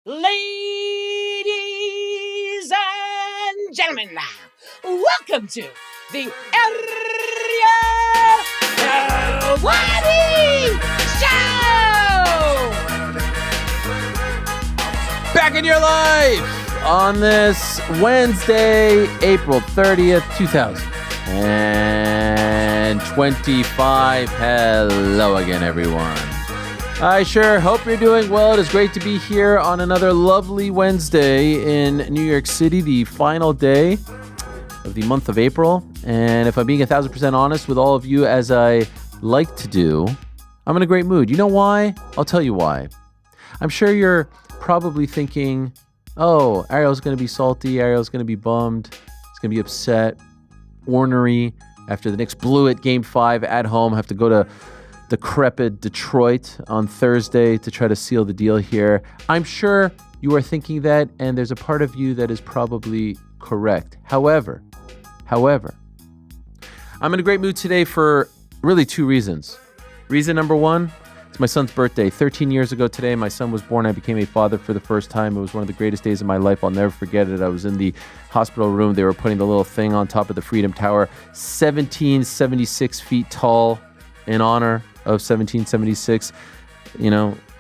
Ladies and gentlemen, welcome to the Ariel Helwani Show! Back in your life on this Wednesday, April 30th, 2025. Hello again, everyone. I sure hope you're doing well. It is great to be here on another lovely Wednesday in New York City, the final day of the month of April. And if I'm being 1,000% honest with all of you, as I like to do, I'm in a great mood. You know why? I'll tell you why. I'm sure you're probably thinking, oh, Ariel's going to be salty. Ariel's going to be bummed. He's going to be upset, ornery after the Knicks blew it Game 5 at home. Have to go to decrepit Detroit on Thursday to try to seal the deal here. I'm sure you are thinking that, and there's a part of you that is probably correct. However, I'm in a great mood today for really two reasons. Reason number one, it's my son's birthday. 13 years ago today, my son was born. I became a father for the first time. It was one of the greatest days of my life. I'll never forget it. I was in the hospital room. They were putting the little thing on top of the Freedom Tower, 1776 feet tall, in honor of 1776,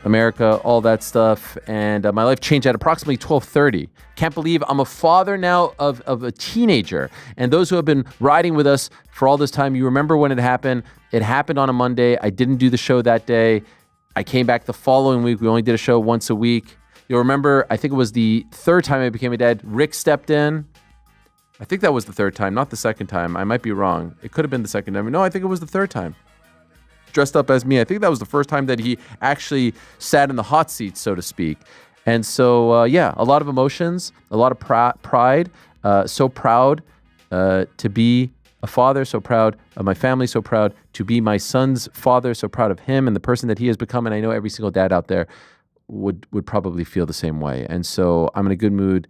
America, all that stuff. And my life changed at approximately 12:30. Can't believe I'm a father now of a teenager. And those who have been riding with us for all this time, you remember when it happened. It happened on a Monday. I didn't do the show that day. I came back the following week. We only did a show once a week. You'll remember, I think it was the third time I became a dad. Rick stepped in. I think that was the third time, not the second time. I might be wrong. It could have been the second time. No, I think it was the third time. Dressed up as me. I think that was the first time that he actually sat in the hot seat, so to speak. And so, a lot of emotions, a lot of pride. So proud to be a father, so proud of my family, so proud to be my son's father, so proud of him and the person that he has become. And I know every single dad out there would probably feel the same way. And so I'm in a good mood.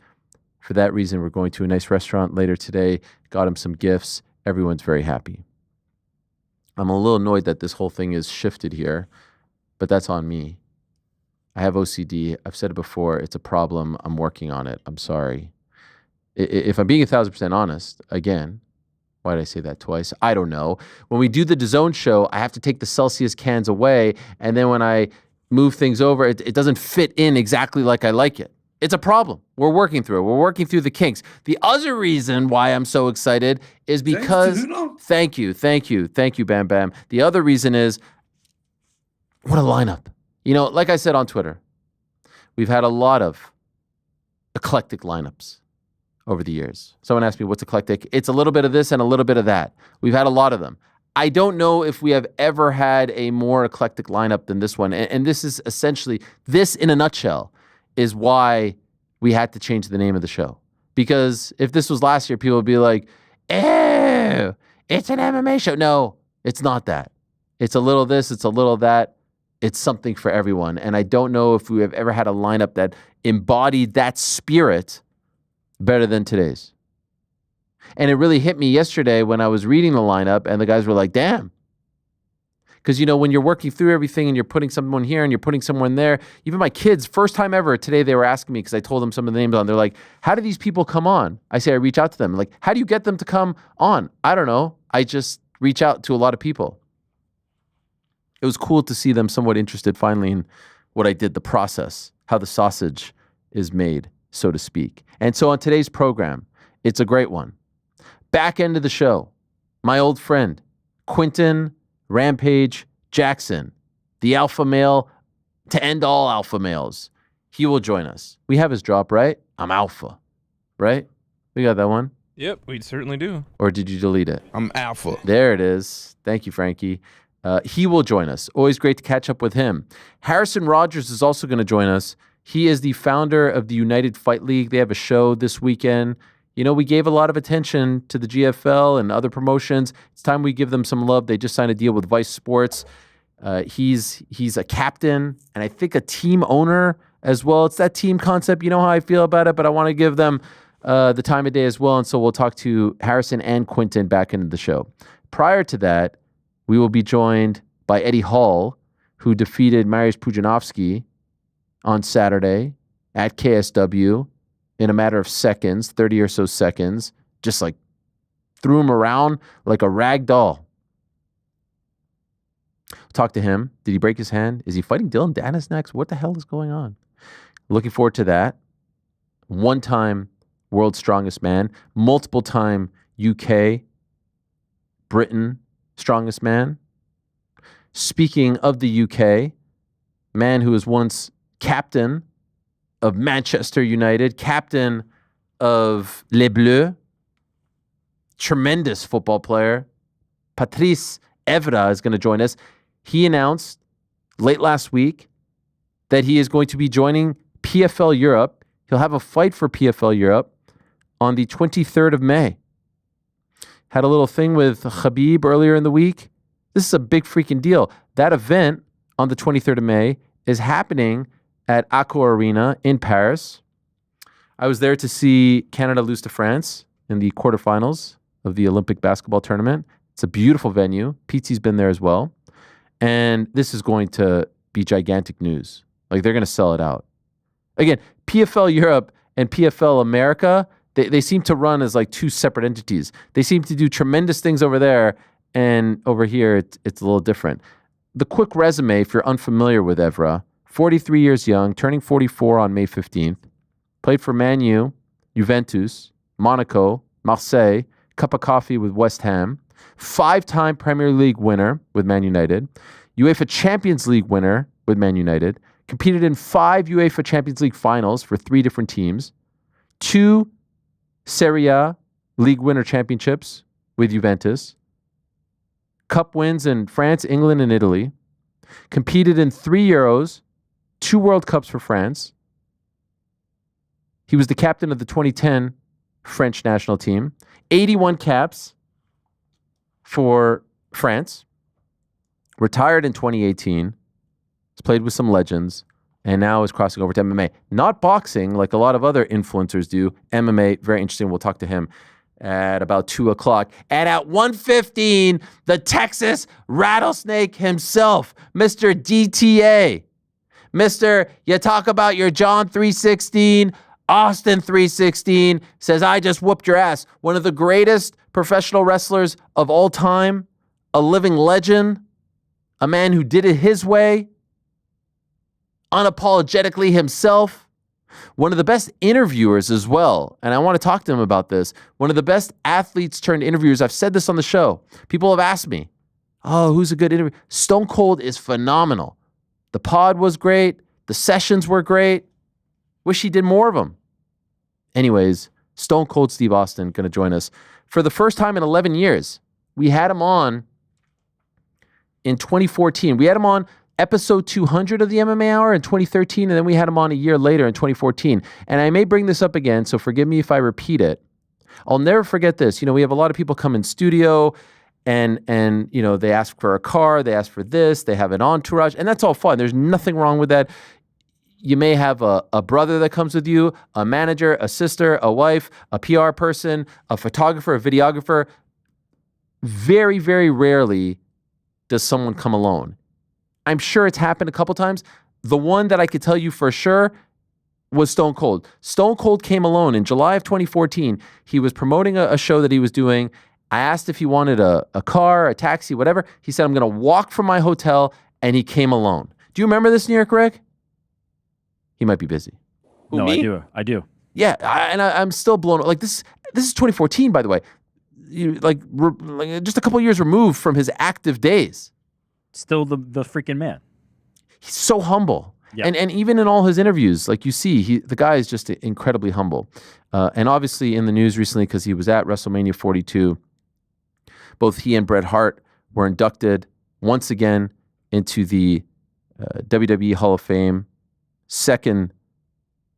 For that reason, we're going to a nice restaurant later today. Got him some gifts. Everyone's very happy. I'm a little annoyed that this whole thing is shifted here, but that's on me. I have OCD. I've said it before. It's a problem. I'm working on it. I'm sorry. If I'm being 1,000% honest, again, why did I say that twice? I don't know. When we do the DAZN show, I have to take the Celsius cans away, and then when I move things over, it doesn't fit in exactly like I like it. It's a problem. We're working through it. We're working through the kinks. The other reason why I'm so excited is because... Thank you, Bam Bam. The other reason is, what a lineup. Like I said on Twitter, we've had a lot of eclectic lineups over the years. Someone asked me, what's eclectic? It's a little bit of this and a little bit of that. We've had a lot of them. I don't know if we have ever had a more eclectic lineup than this one. And this is essentially, this in a nutshell, is why we had to change the name of the show. Because if this was last year, people would be like, ew, it's an MMA show. No, it's not that. It's a little this, it's a little that. It's something for everyone. And I don't know if we have ever had a lineup that embodied that spirit better than today's. And it really hit me yesterday when I was reading the lineup and the guys were like, damn. Because, when you're working through everything and you're putting someone here and you're putting someone there, even my kids, first time ever today, they were asking me because I told them some of the names on. They're like, how do these people come on? I say, I reach out to them. Like, how do you get them to come on? I don't know. I just reach out to a lot of people. It was cool to see them somewhat interested finally in what I did, the process, how the sausage is made, so to speak. And so on today's program, it's a great one. Back end of the show, my old friend, Quinton, Rampage Jackson, the alpha male to end all alpha males. He will join us. We have his drop, right? I'm alpha, right? We got that one? Yep, we certainly do. Or did you delete it? I'm alpha. There it is. Thank you, Frankie. He will join us. Always great to catch up with him. Harrison Rogers is also going to join us. He is the founder of the United Fight League. They have a show this weekend. We gave a lot of attention to the GFL and other promotions. It's time we give them some love. They just signed a deal with Vice Sports. He's a captain and I think a team owner as well. It's that team concept. You know how I feel about it, but I want to give them the time of day as well. And so we'll talk to Harrison and Quinton back into the show. Prior to that, we will be joined by Eddie Hall, who defeated Mariusz Pudzianowski on Saturday at KSW in a matter of seconds, 30 or so seconds, just like threw him around like a rag doll. Talk to him. Did he break his hand? Is he fighting Dylan Dennis next? What the hell is going on? Looking forward to that. One-time world's strongest man, multiple-time UK, Britain strongest man. Speaking of the UK, man who was once captain of Manchester United, captain of Les Bleus, tremendous football player, Patrice Evra is going to join us. He announced late last week that he is going to be joining PFL Europe. He'll have a fight for PFL Europe on the 23rd of May. Had a little thing with Khabib earlier in the week. This is a big freaking deal. That event on the 23rd of May is happening at Accor Arena in Paris. I was there to see Canada lose to France in the quarterfinals of the Olympic basketball tournament. It's a beautiful venue. Pizzi's been there as well. And this is going to be gigantic news. Like, they're going to sell it out. Again, PFL Europe and PFL America, they seem to run as like two separate entities. They seem to do tremendous things over there, and over here, it's a little different. The quick resume, if you're unfamiliar with Evra, 43 years young, turning 44 on May 15th, played for Man U, Juventus, Monaco, Marseille, cup of coffee with West Ham, 5-time Premier League winner with Man United, UEFA Champions League winner with Man United, competed in 5 UEFA Champions League finals for 3 different teams, 2 Serie A League winner championships with Juventus, cup wins in France, England, and Italy, competed in 3 Euros, 2 World Cups for France. He was the captain of the 2010 French national team, 81 caps for France, retired in 2018, has played with some legends, and now is crossing over to MMA. Not boxing like a lot of other influencers do. MMA, very interesting. We'll talk to him at about 2 o'clock. And at 1:15, the Texas Rattlesnake himself, Mr. DTA. Mr. You talk about your John 3:16, Austin 3:16, says, I just whooped your ass. One of the greatest professional wrestlers of all time, a living legend, a man who did it his way, unapologetically himself, one of the best interviewers as well. And I want to talk to him about this. One of the best athletes turned interviewers. I've said this on the show. People have asked me, oh, who's a good interviewer? Stone Cold is phenomenal. The pod was great. The sessions were great. Wish he did more of them. Anyways, Stone Cold Steve Austin going to join us for the first time in 11 years. We had him on in 2014. We had him on episode 200 of the MMA Hour in 2013, and then we had him on a year later in 2014. And I may bring this up again, so forgive me if I repeat it. I'll never forget this. You know, we have a lot of people come in studio and you know, they ask for a car, they ask for this, they have an entourage, and that's all fine. There's nothing wrong with that. You may have a brother that comes with you, a manager, a sister, a wife, a PR person, a photographer, a videographer. Very, very rarely does someone come alone. I'm sure it's happened a couple times. The one that I could tell you for sure was Stone Cold. Stone Cold came alone in July of 2014. He was promoting a show that he was doing. I asked if he wanted a car, a taxi, whatever. He said, I'm going to walk from my hotel, and he came alone. Do you remember this, New York Rick? He might be busy. Who, no, me? I do. Yeah, I'm still blown away. Like this is 2014, by the way. Like just a couple years removed from his active days. Still the freaking man. He's so humble. Yep. And even in all his interviews, like you see, the guy is just incredibly humble. And obviously in the news recently, because he was at WrestleMania 42, both he and Bret Hart were inducted once again into the WWE Hall of Fame. Second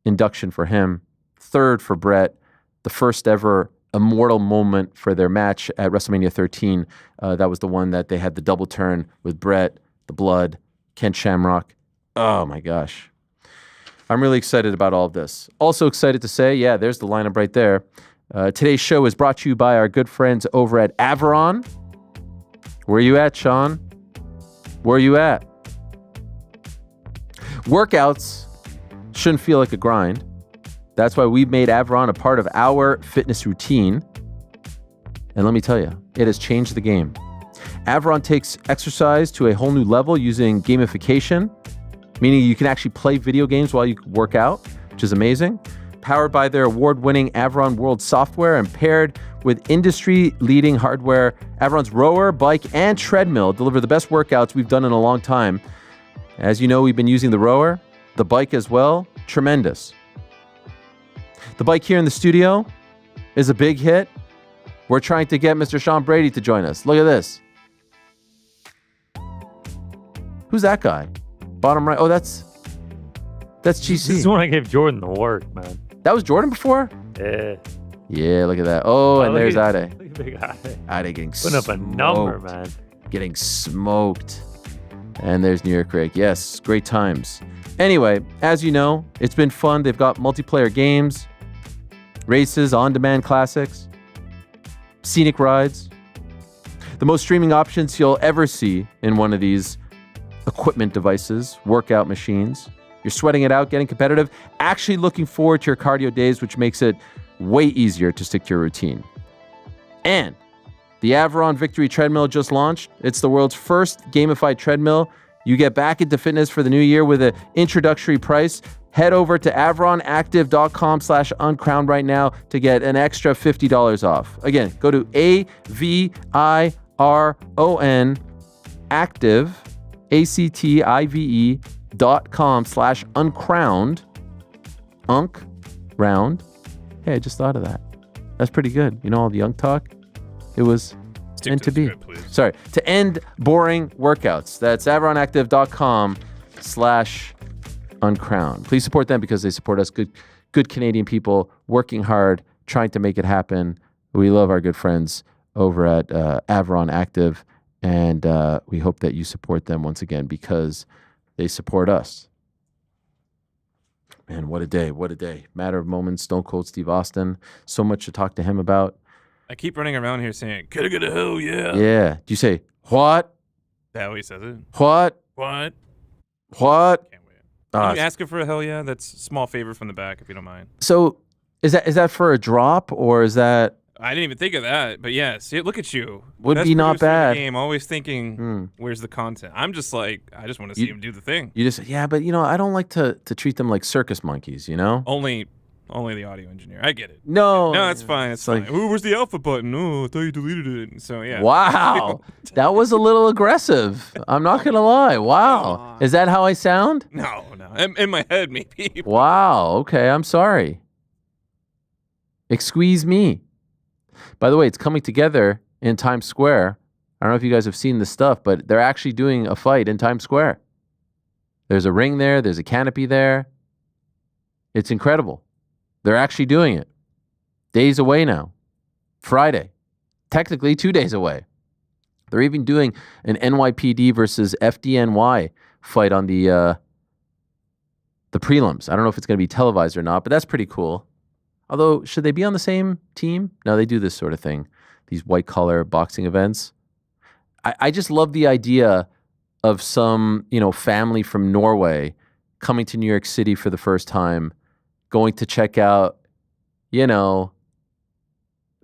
induction for him. Third for Bret. The first ever immortal moment for their match at WrestleMania 13. That was the one that they had the double turn with Bret, the Blood, Ken Shamrock. Oh my gosh. I'm really excited about all of this. Also excited to say, yeah, there's the lineup right there. Today's show is brought to you by our good friends over at Averon. Where are you at, Sean? Where are you at? Workouts Shouldn't feel like a grind. That's why we've made Avron a part of our fitness routine. And let me tell you, it has changed the game. Avron takes exercise to a whole new level using gamification, meaning you can actually play video games while you work out, which is amazing. Powered by their award-winning Avron World software and paired with industry-leading hardware, Avron's rower, bike, and treadmill deliver the best workouts we've done in a long time. As you know, we've been using the rower, the bike as well. Tremendous. The bike here in the studio is a big hit. We're trying to get Mr. Sean Brady to join us. Look at this. Who's that guy? Bottom right. Oh, that's GC. This is when I gave Jordan the work, man. That was Jordan before? Yeah. Yeah, look at that. Oh, and there's Ade. Look at Big Ade. Ade getting Putting up a number, man. Getting smoked. And there's New York Rick. Yes, great times. Anyway, as you know, it's been fun. They've got multiplayer games, races, on-demand classics, scenic rides. The most streaming options you'll ever see in one of these equipment devices, workout machines. You're sweating it out, getting competitive, actually looking forward to your cardio days, which makes it way easier to stick to your routine. And the Avron Victory Treadmill just launched. It's the world's first gamified treadmill. You get back into fitness for the new year with an introductory price. Head over to avronactive.com/uncrowned right now to get an extra $50 off. Again, go to AVIRON active, ACTIVE.com/uncrowned. Unk round. Hey, I just thought of that. That's pretty good. You know all the unk talk? It was meant to be. Sorry. To end boring workouts. That's avronactive.com/uncrowned. Please support them because they support us. Good Canadian people working hard, trying to make it happen. We love our good friends over at Avron Active, and we hope that you support them once again because they support us. Man, what a day. What a day. Matter of moments, Stone Cold Steve Austin. So much to talk to him about. I keep running around here saying, "Could I get a hell yeah?" Yeah. Do you say, what? That how he says it? What? What? What? Can't wait. Can you ask him for a hell yeah? That's a small favor from the back, if you don't mind. So is that for a drop or is that? I didn't even think of that, but yeah, see, look at you. Would Best be not producer in bad. the game, always thinking, where's the content? I'm just like, I just want to see him do the thing. You just, yeah, but I don't like to treat them like circus monkeys, Only the audio engineer. I get it. No. No, it's fine. It's fine. like- Ooh, where's the alpha button? Oh, I thought you deleted it. So yeah. Wow. That was a little aggressive. I'm not going to lie. Wow. Is that how I sound? No. In my head, maybe. Wow. Okay. I'm sorry. Excuse me. By the way, it's coming together in Times Square. I don't know if you guys have seen this stuff, but they're actually doing a fight in Times Square. There's a ring there. There's a canopy there. It's incredible. They're actually doing it. Days away now. Friday. Technically 2 days away. They're even doing an NYPD versus FDNY fight on the prelims. I don't know if it's going to be televised or not, but that's pretty cool. Although, should they be on the same team? No, they do this sort of thing. These white-collar boxing events. I just love the idea of some, family from Norway coming to New York City for the first time, going to check out, the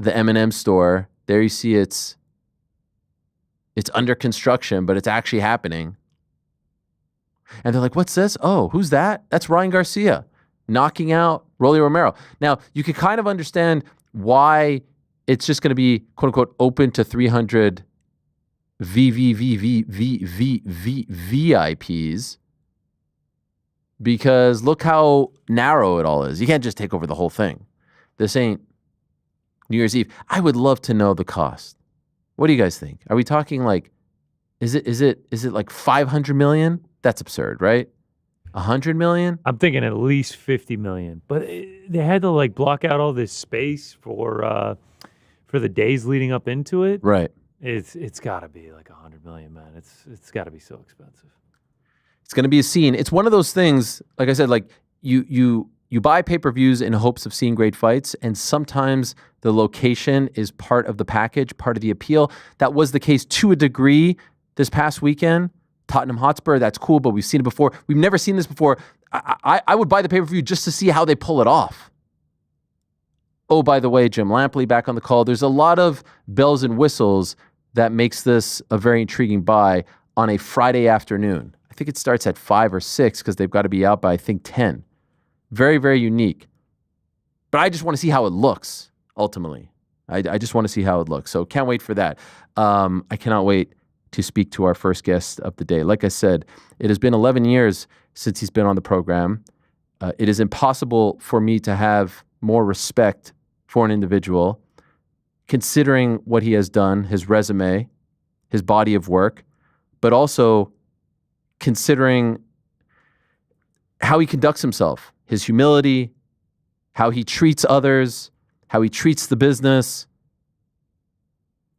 M&M store. There you see it's under construction, but it's actually happening. And they're like, what's this? Oh, who's that? That's Ryan Garcia knocking out Rolly Romero. Now, you can kind of understand why it's just going to be, quote unquote, open to 300 VIPs, because look how narrow it all is. You can't just take over the whole thing. This ain't New Year's Eve. I would love to know the cost. What do you guys think? Are we talking like, is it like 500 million? That's absurd, right? 100 million? I'm thinking at least 50 million. But they had to block out all this space for the days leading up into it. Right. It's got to be like 100 million, man. It's got to be so expensive. It's going to be a scene. It's one of those things, like I said, like you buy pay-per-views in hopes of seeing great fights, and sometimes the location is part of the package, part of the appeal. That was the case to a degree this past weekend. Tottenham Hotspur, that's cool, but we've seen it before. We've never seen this before. I would buy the pay-per-view just to see how they pull it off. Oh, by the way, Jim Lampley back on the call. There's a lot of bells and whistles that makes this a very intriguing buy on a Friday afternoon. I think it starts at 5 or 6 because they've got to be out by, I think, 10. Very, very unique. But I just want to see how it looks, ultimately. I just want to see how it looks. So can't wait for that. I cannot wait to speak to our first guest of the day. Like I said, it has been 11 years since he's been on the program. It is impossible for me to have more respect for an individual, considering what he has done, his resume, his body of work, but also considering how he conducts himself, his humility, how he treats others, how he treats the business.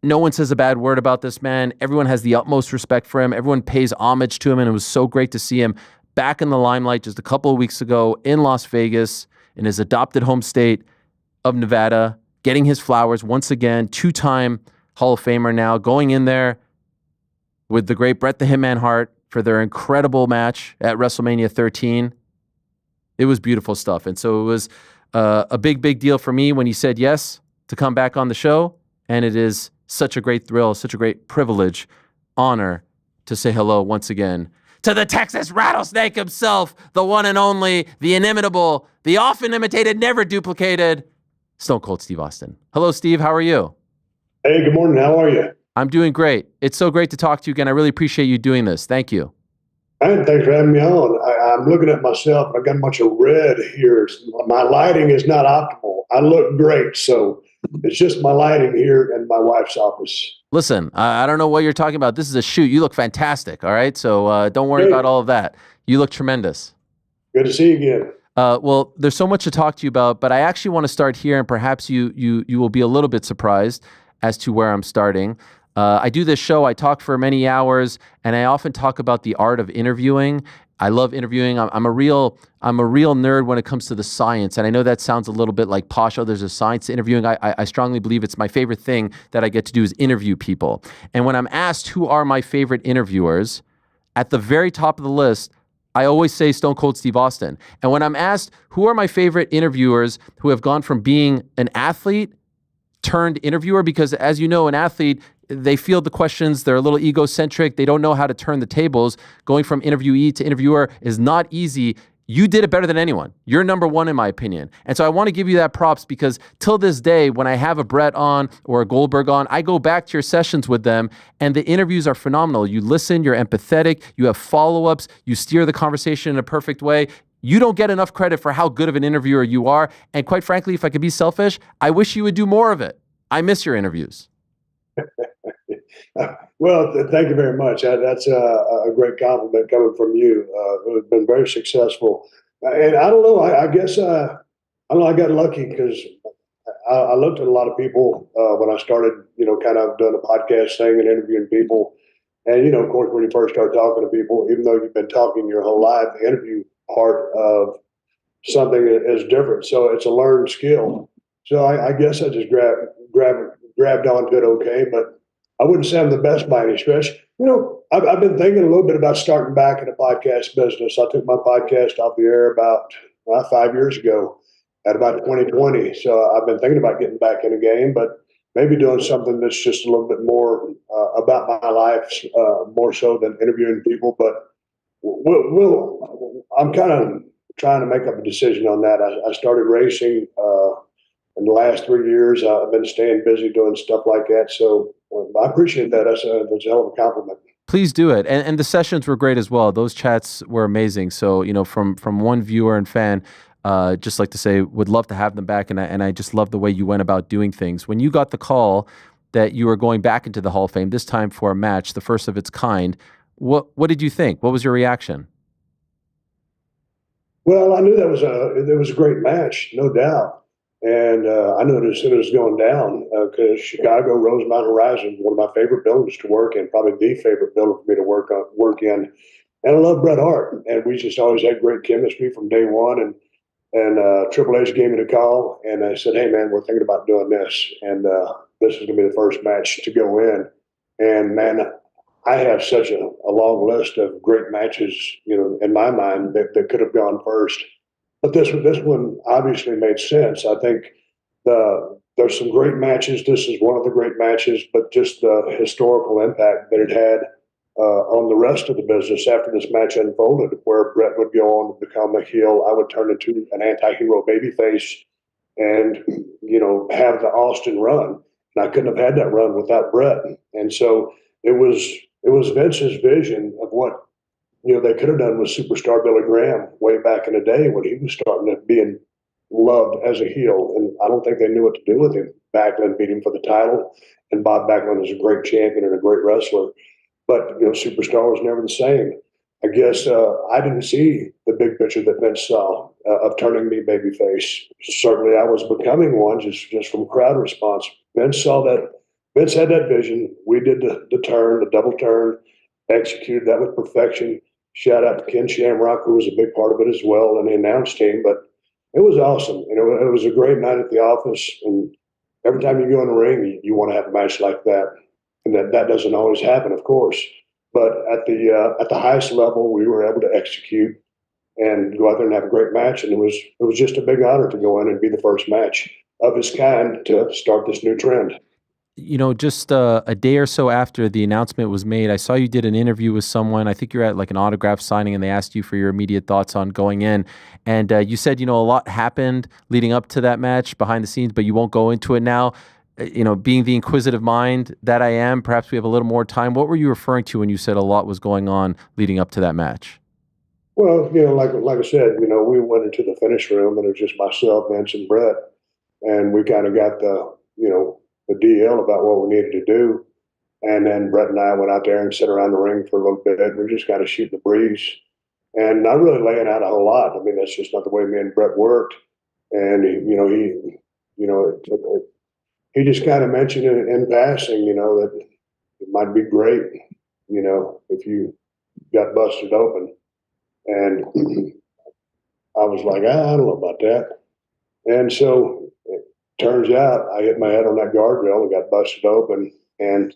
No one says a bad word about this man. Everyone has the utmost respect for him. Everyone pays homage to him, and it was so great to see him back in the limelight just a couple of weeks ago in Las Vegas, in his adopted home state of Nevada, getting his flowers once again, 2-time Hall of Famer now, going in there with the great Bret the Hitman Hart for their incredible match at WrestleMania 13. It was beautiful stuff. And so it was a big, big deal for me when he said yes to come back on the show. And it is such a great thrill, such a great privilege, honor to say hello once again to the Texas Rattlesnake himself, the one and only, the inimitable, the often imitated, never duplicated, Stone Cold Steve Austin. Hello, Steve. How are you? Hey, good morning. How are you? I'm doing great. It's so great to talk to you again. I really appreciate you doing this. Thank you. And thanks for having me on. I'm looking at myself. I got a bunch of red here. My lighting is not optimal. I look great, so it's just my lighting here in my wife's office. Listen, I don't know what you're talking about. This is a shoot. You look fantastic, all right? So don't worry about all of that. You look tremendous. Good to see you again. Well, there's so much to talk to you about, but I actually want to start here, and perhaps you will be a little bit surprised as to where I'm starting. I do this show. I talk for many hours, and I often talk about the art of interviewing. I love interviewing. I'm a real nerd when it comes to the science, and I know that sounds a little bit like posh. Oh, there's a science to interviewing. I strongly believe it's my favorite thing that I get to do is interview people. And when I'm asked who are my favorite interviewers, at the very top of the list, I always say Stone Cold Steve Austin. And when I'm asked who are my favorite interviewers who have gone from being an athlete turned interviewer, because as you know, an athlete, they field the questions, they're a little egocentric, they don't know how to turn the tables. Going from interviewee to interviewer is not easy. You did it better than anyone. You're number one in my opinion. And so I want to give you that props because till this day, when I have a Brett on or a Goldberg on, I go back to your sessions with them and the interviews are phenomenal. You listen, you're empathetic, you have follow-ups, you steer the conversation in a perfect way. You don't get enough credit for how good of an interviewer you are. And quite frankly, if I could be selfish, I wish you would do more of it. I miss your interviews. Well, thank you very much. That's a great compliment coming from you. It's been very successful. And I don't know, I guess, I don't know, I got lucky because I looked at a lot of people when I started, kind of doing a podcast thing and interviewing people. And, of course, when you first start talking to people, even though you've been talking your whole life, the interview part of something is different. So it's a learned skill. So I guess I just grabbed onto it okay, but I wouldn't say I'm the best by any stretch. I've been thinking a little bit about starting back in the podcast business. I took my podcast off the air about 5 years ago at about 2020. So I've been thinking about getting back in the game, but maybe doing something that's just a little bit more about my life, more so than interviewing people. But I'm kind of trying to make up a decision on that. I started racing in the last 3 years. I've been staying busy doing stuff like that. So I appreciate that. That's a hell of a compliment. Please do it. And the sessions were great as well. Those chats were amazing. So, from one viewer and fan, just like to say, would love to have them back. And I just love the way you went about doing things. When you got the call that you were going back into the Hall of Fame, this time for a match, the first of its kind, what did you think? What was your reaction? Well, I knew it was a great match, no doubt. And I knew it as soon as it was going down because Chicago, Rosemount Horizon is one of my favorite buildings to work in, probably the favorite building for me to work in. And I love Bret Hart. And we just always had great chemistry from day one. And Triple H gave me the call, and I said, hey, man, we're thinking about doing this. And this is going to be the first match to go in. And, man, I have such a long list of great matches, in my mind that could have gone first. But this one obviously made sense. I think there's some great matches. This is one of the great matches, but just the historical impact that it had on the rest of the business after this match unfolded, where Brett would go on to become a heel, I would turn into an anti-hero babyface, and have the Austin run. And I couldn't have had that run without Brett. And so it was Vince's vision of what they could have done with superstar Billy Graham way back in the day when he was starting to being loved as a heel. And I don't think they knew what to do with him. Backlund beat him for the title, and Bob Backlund is a great champion and a great wrestler. But superstar was never the same. I guess I didn't see the big picture that Vince saw of turning me babyface. Certainly, I was becoming one just from crowd response. Vince saw that. Vince had that vision. We did the turn, the double turn, executed that with perfection. Shout out to Ken Shamrock, who was a big part of it as well, and the announce team. But it was awesome. It was a great night at the office. And every time you go in the ring, you want to have a match like that. And that doesn't always happen, of course. But at the highest level, we were able to execute and go out there and have a great match. And it was just a big honor to go in and be the first match of its kind to start this new trend. Just a day or so after the announcement was made, I saw you did an interview with someone. I think you're at like an autograph signing, and they asked you for your immediate thoughts on going in. And you said, a lot happened leading up to that match behind the scenes, but you won't go into it now. Being the inquisitive mind that I am, perhaps we have a little more time. What were you referring to when you said a lot was going on leading up to that match? Well, like I said, we went into the finish room, and it was just myself, Vince, and Brett, and we kind of got the DL about what we needed to do. And then Brett and I went out there and sat around the ring for a little bit. And we're just kind of shooting the breeze and not really laying out a whole lot. I mean, that's just not the way me and Brett worked. And he just kind of mentioned in passing, that it might be great, if you got busted open. And I was like, I don't know about that. And so turns out I hit my head on that guardrail and got busted open. And,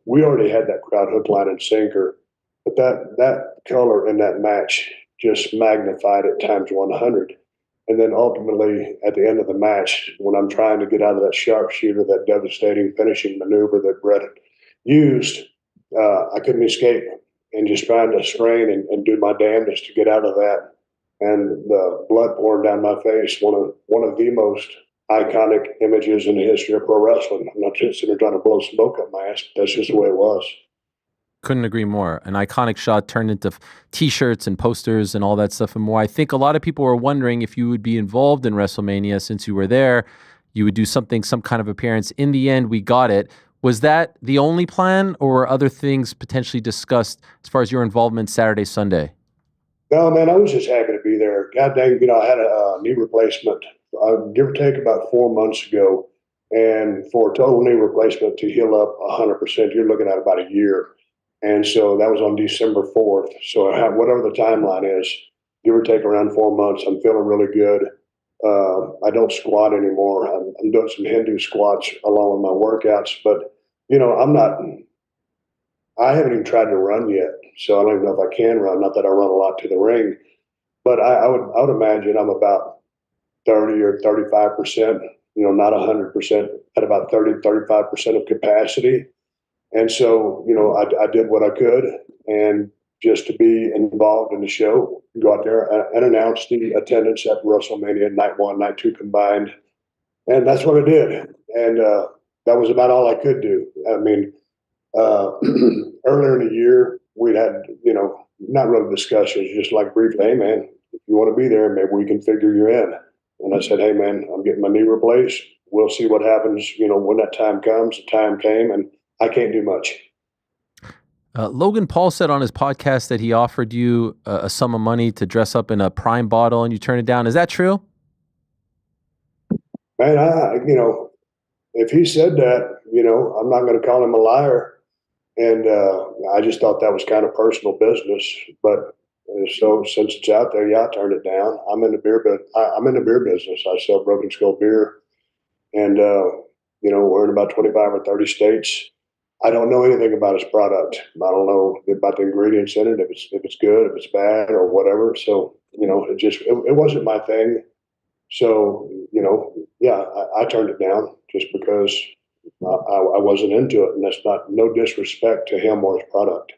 we already had that crowd hook, line, and sinker. But that color in that match just magnified it times 100. And then ultimately, at the end of the match, when I'm trying to get out of that sharpshooter, that devastating finishing maneuver that Brett used, I couldn't escape, and just trying to strain and do my damnedest to get out of that. And the blood pouring down my face, one of the most iconic images in the history of pro wrestling. I'm not just sitting there trying to blow smoke up my ass, but that's just the way it was. Couldn't agree more. An iconic shot turned into T-shirts and posters and all that stuff and more. I think a lot of people were wondering if you would be involved in WrestleMania since you were there. You would do some kind of appearance. In the end, we got it. Was that the only plan, or were other things potentially discussed as far as your involvement Saturday, Sunday? No, man, I was just happy to be there. God dang, I had a knee replacement, give or take about 4 months ago. And for a total knee replacement to heal up 100%, you're looking at about a year. And so that was on December 4th. So whatever the timeline is, give or take around 4 months, I'm feeling really good. I don't squat anymore. I'm doing some Hindu squats along with my workouts, but I haven't even tried to run yet. So I don't even know if I can run. Not that I run a lot to the ring, but I would imagine I'm about 30 or 35%, not 100%, at about 30, 35% of capacity. And so, I did what I could, and just to be involved in the show, go out there and announce the attendance at WrestleMania night 1, night 2 combined. And that's what I did. And that was about all I could do. I mean, earlier in the year, we'd had, not really discussions, just like briefly, hey, man, if you want to be there, maybe we can figure you in. And I said, hey, man, I'm getting my knee replaced. We'll see what happens, when that time comes. The time came, and I can't do much. Logan Paul said on his podcast that he offered you a sum of money to dress up in a Prime bottle, and you turned it down. Is that true? Man, if he said that, I'm not going to call him a liar. And I just thought that was kind of personal business. But so since it's out there, I turned it down. I'm in the beer business. I sell Broken Skull beer, and we're in about 25 or 30 states. I don't know anything about his product. I don't know about the ingredients in it, if it's good, if it's bad, or whatever. So it wasn't my thing. So yeah, I turned it down just because I wasn't into it, and that's not no disrespect to him or his product.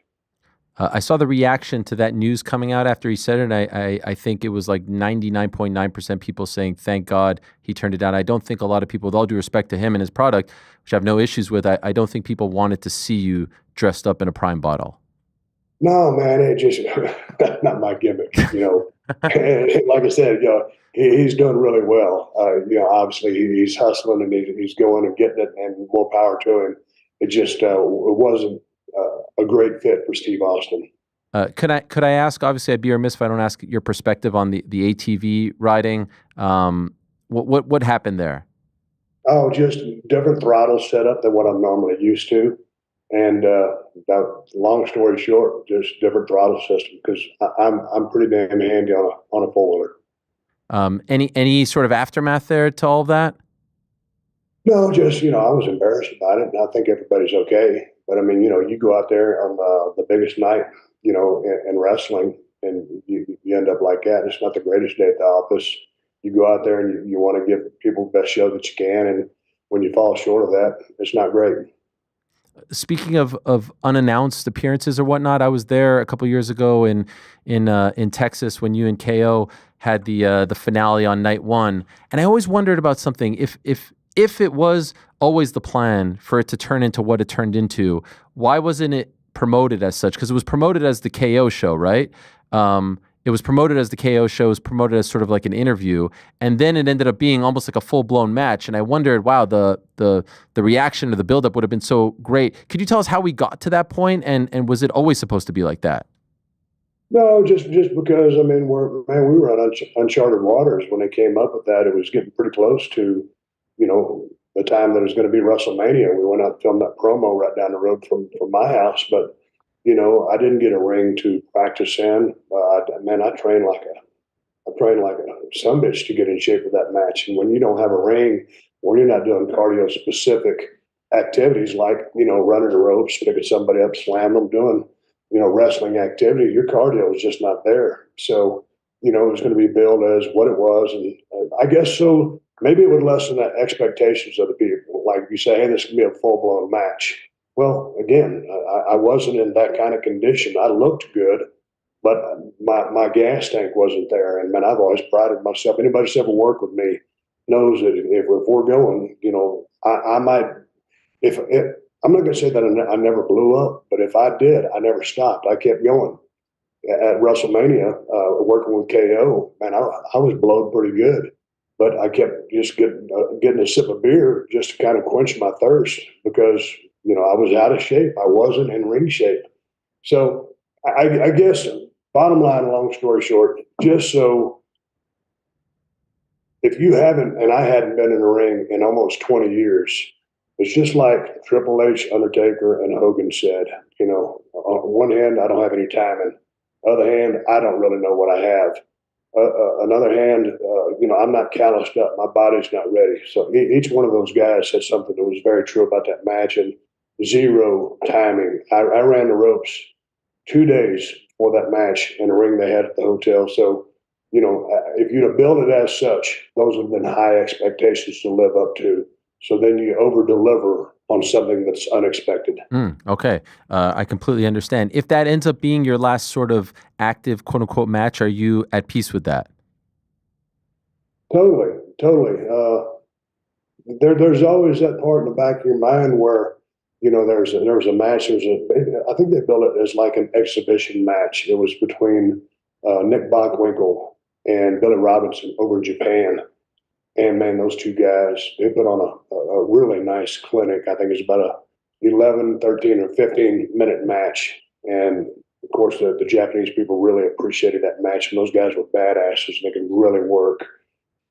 I saw the reaction to that news coming out after he said it. And I think it was like 99.9% people saying, thank God he turned it down. I don't think a lot of people, with all due respect to him and his product, which I have no issues with, I don't think people wanted to see you dressed up in a Prime bottle. No, man, that's not my gimmick, And like I said, he's doing really well. Obviously he's hustling and he's going and getting it, and more power to him. It just it wasn't a great fit for Steve Austin. Could I ask? Obviously, I'd be remiss if I don't ask your perspective on the ATV riding. What happened there? Oh, just different throttle setup than what I'm normally used to, and long story short, just different throttle system because I'm pretty damn handy on a four wheeler. Any sort of aftermath there to all of that? No, just I was embarrassed about it, and I think everybody's okay. But I mean, you go out there on the biggest night, in wrestling, and you end up like that. It's not the greatest day at the office. You go out there and you want to give people the best show that you can, and when you fall short of that, it's not great. Speaking of unannounced appearances or whatnot, I was there a couple of years ago in Texas when you and KO had the finale on night one, and I always wondered about something. If it was always the plan for it to turn into what it turned into, why wasn't it promoted as such? Because it was promoted as the KO show, right? It was promoted as the KO show, it was promoted as sort of like an interview, and then it ended up being almost like a full-blown match. And I wondered, wow, the reaction to the buildup would have been so great. Could you tell us how we got to that point, and was it always supposed to be like that? No, just because we were on uncharted waters when they came up with that. It was getting pretty close to the time that it was going to be WrestleMania. We went out and filmed that promo right down the road from my house, but I didn't get a ring to practice in. I trained like a sumbitch to get in shape for that match. And when you don't have a ring, when you're not doing cardio specific activities like running the ropes, picking somebody up, slamming them, doing wrestling activity, your cardio is just not there. So it was going to be billed as what it was, and I guess so. Maybe it would lessen the expectations of the people. Like you say, hey, this can be a full-blown match. Well, again, I wasn't in that kind of condition. I looked good, but my gas tank wasn't there. And, man, I've always prided myself. Anybody that's ever worked with me knows that if we're going, I might – I'm not going to say that I never blew up, but if I did, I never stopped. I kept going. At WrestleMania, working with KO, man, I was blowed pretty good. But I kept just getting a sip of beer just to kind of quench my thirst because, I was out of shape. I wasn't in ring shape. So I guess bottom line, long story short, just so if you haven't, and I hadn't been in the ring in almost 20 years, it's just like Triple H, Undertaker, and Hogan said, on one hand, I don't have any timing. On the other hand, I don't really know what I have. Another hand, I'm not calloused up. My body's not ready. So each one of those guys said something that was very true about that match, and zero timing. I ran the ropes 2 days for that match in a ring they had at the hotel. So, if you'd have built it as such, those would have been high expectations to live up to. So then you over-deliver on something that's unexpected. Okay. I completely understand. If that ends up being your last sort of active, quote-unquote, match, are you at peace with that? Totally. There's always that part in the back of your mind where, there was a match. I think they built it as like an exhibition match. It was between Nick Bockwinkel and Billy Robinson over in Japan. And, man, those two guys, they put on a really nice clinic. I think it's about a 11, 13, or 15-minute match. And, of course, the Japanese people really appreciated that match. And those guys were badasses. They could really work.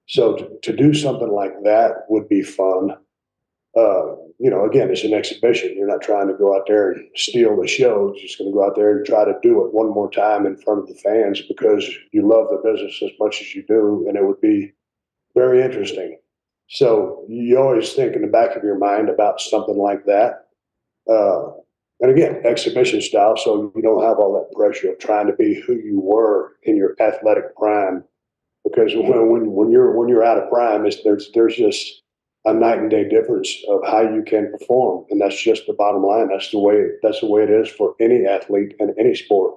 So to do something like that would be fun. Again, it's an exhibition. You're not trying to go out there and steal the show. You're just going to go out there and try to do it one more time in front of the fans because you love the business as much as you do. And it would be very interesting. So you always think in the back of your mind about something like that. And again, exhibition style, so you don't have all that pressure of trying to be who you were in your athletic prime. Because when you're out of prime, there's just a night and day difference of how you can perform, and that's just the bottom line. That's the way it is for any athlete in any sport.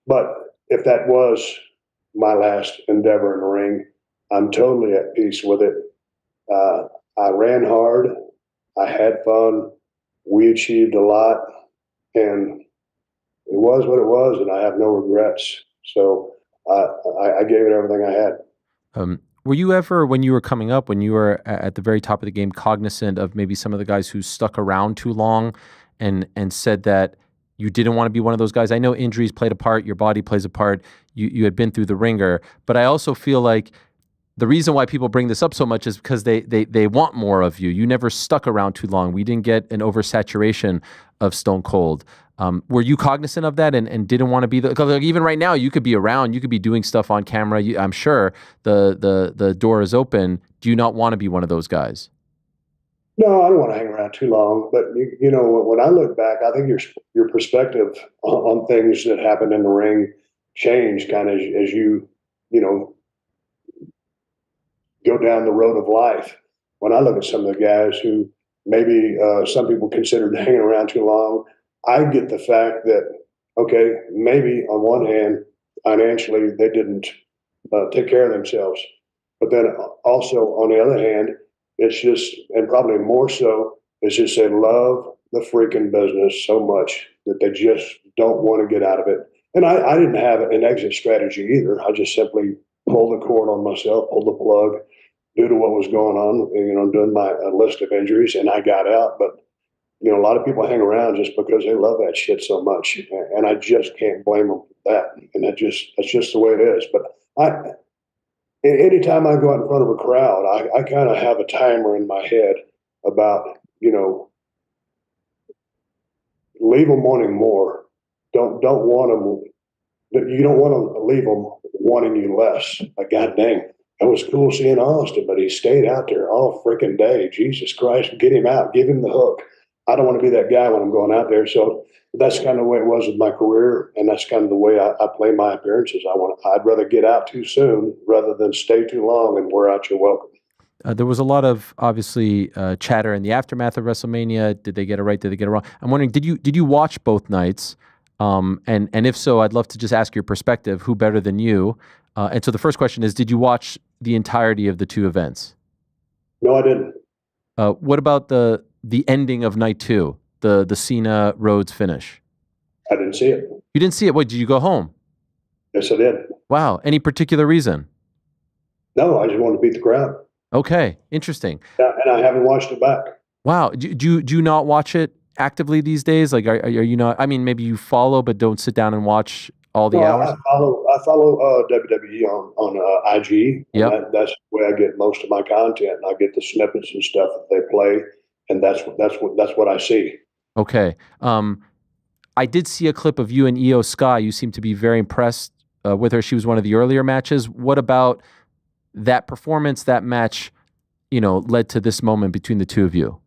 But if that was my last endeavor in the ring, I'm totally at peace with it. I ran hard, I had fun, we achieved a lot, and it was what it was, and I have no regrets. So I gave it everything I had. Were you ever, when you were coming up, when you were at the very top of the game, cognizant of maybe some of the guys who stuck around too long and said that you didn't want to be one of those guys? I know injuries played a part, your body plays a part, you had been through the ringer, but I also feel like the reason why people bring this up so much is because they want more of you. You never stuck around too long. We didn't get an oversaturation of Stone Cold. Were you cognizant of that and didn't want to be because like even right now you could be around, you could be doing stuff on camera. I'm sure the door is open. Do you not want to be one of those guys? No, I don't want to hang around too long. But you know, when I look back, I think your perspective on things that happen in the ring change kind of as you know go down the road of life. When I look at some of the guys who maybe some people considered hanging around too long, I get the fact that, okay, maybe on one hand, financially, they didn't take care of themselves. But then also on the other hand, it's just, and probably more so, it's just they love the freaking business so much that they just don't want to get out of it. And I didn't have an exit strategy either. I just simply pulled the cord on myself, pulled the plug due to what was going on, you know, doing my list of injuries, and I got out. But you know, a lot of people hang around just because they love that shit so much, and I just can't blame them for that. And that's just the way it is. But anytime I go out in front of a crowd, I kind of have a timer in my head about, you know, leave them wanting more. Don't want them. You don't want to leave them wanting you less. Like, God dang, it was cool seeing Austin, but he stayed out there all freaking day. Jesus Christ, get him out, give him the hook. I don't want to be that guy when I'm going out there. So that's kind of the way it was with my career, and that's kind of the way I play my appearances. I'd rather get out too soon rather than stay too long and wear out your welcome. There was a lot of obviously chatter in the aftermath of WrestleMania. Did they get it right? Did they get it wrong? I'm wondering, did you watch both nights? And if so, I'd love to just ask your perspective. Who better than you? And so the first question is, did you watch the entirety of the two events? No, I didn't. What about the ending of night two, the Cena Rhodes finish? I didn't see it. You didn't see it? What, did you go home? Yes, I did. Wow. Any particular reason? No, I just wanted to beat the crowd. Okay. Interesting. Yeah, and I haven't watched it back. Wow. Do you not watch it actively these days? Like, are you not? I mean, maybe you follow, but don't sit down and watch all the hours. I follow WWE on IG. Yep. That's where I get most of my content. And I get the snippets and stuff that they play, and that's what I see. Okay. I did see a clip of you and Io Sky. You seem to be very impressed with her. She was one of the earlier matches. What about that performance, that match, led to this moment between the two of you?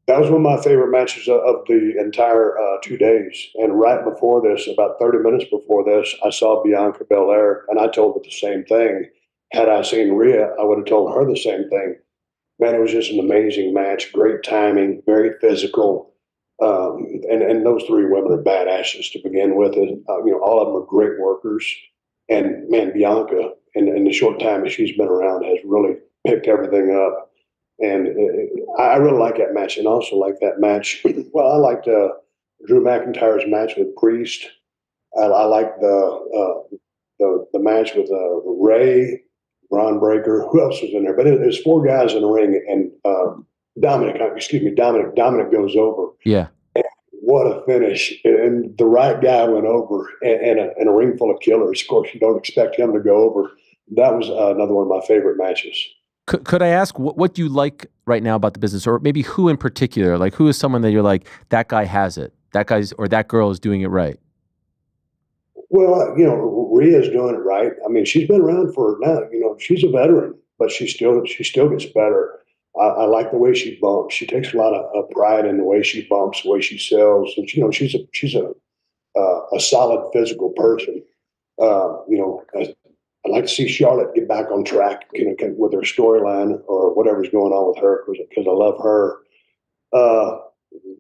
That was one of my favorite matches of the entire 2 days. And right before this, about 30 minutes before this, I saw Bianca Belair, and I told her the same thing. Had I seen Rhea, I would have told her the same thing. Man, it was just an amazing match, great timing, very physical. And those three women are badasses to begin with. All of them are great workers. And man, Bianca, in the short time that she's been around, has really picked everything up. And I really like that match, and also like that match. Well, I liked Drew McIntyre's match with Priest. I liked the match with Ray, Braun Breaker. Who else was in there? But there's four guys in the ring, and Dominic goes over. Yeah. And what a finish! And the right guy went over, and a ring full of killers. Of course, you don't expect him to go over. That was another one of my favorite matches. Could I ask what do you like right now about the business, or maybe who in particular? Like, who is someone that you're like, that guy has it, that guy's or that girl is doing it right? Well, Rhea's doing it right. I mean, she's been around for now. She's a veteran, but she still gets better. I like the way she bumps. She takes a lot of pride in the way she bumps, the way she sells, and she's a solid physical person. I'd like to see Charlotte get back on track, with her storyline or whatever's going on with her, because I love her.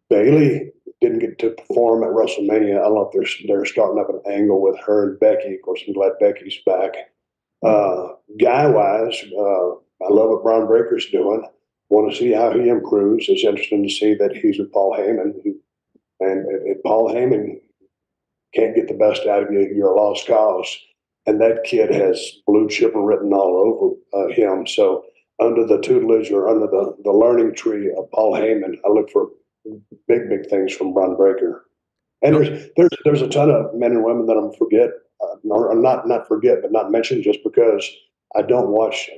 Bailey didn't get to perform at WrestleMania. I don't know if they're starting up an angle with her and Becky. Of course, I'm glad Becky's back. Guy-wise, I love what Braun Breaker's doing. Want to see how he improves. It's interesting to see that he's with Paul Heyman. And if Paul Heyman can't get the best out of you, you're a lost cause. And that kid has blue chipper written all over him. So under the tutelage or under the learning tree of Paul Heyman, I look for big things from Braun Breaker. And there's a ton of men and women that I'm forget, or not forget, but not mention just because I don't watch.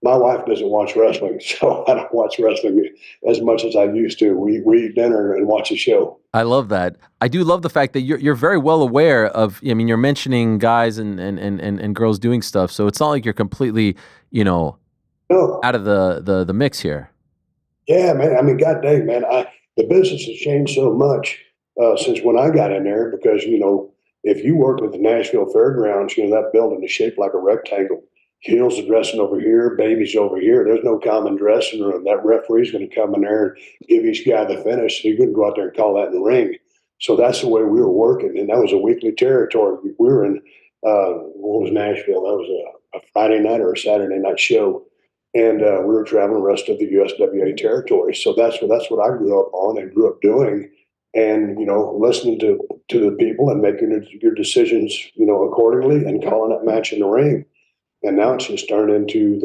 My wife doesn't watch wrestling, so I don't watch wrestling as much as I used to. We eat dinner and watch a show. I love that. I do love the fact that you're very well aware of. I mean, you're mentioning guys and girls doing stuff, so it's not like you're completely, No. out of the mix here. Yeah, man. I mean, God dang, man. The business has changed so much since when I got in there because, if you work with the Nashville Fairgrounds, that building is shaped like a rectangle. Heels are dressing over here, babies over here. There's no common dressing room. That referee's going to come in there and give each guy the finish. So you're going to go out there and call that in the ring. So that's the way we were working. And that was a weekly territory. We were in, what was Nashville? That was a Friday night or a Saturday night show. And we were traveling the rest of the USWA territory. So that's what I grew up on and grew up doing. And, listening to the people and making your decisions, accordingly and calling that match in the ring. And now it's just turned into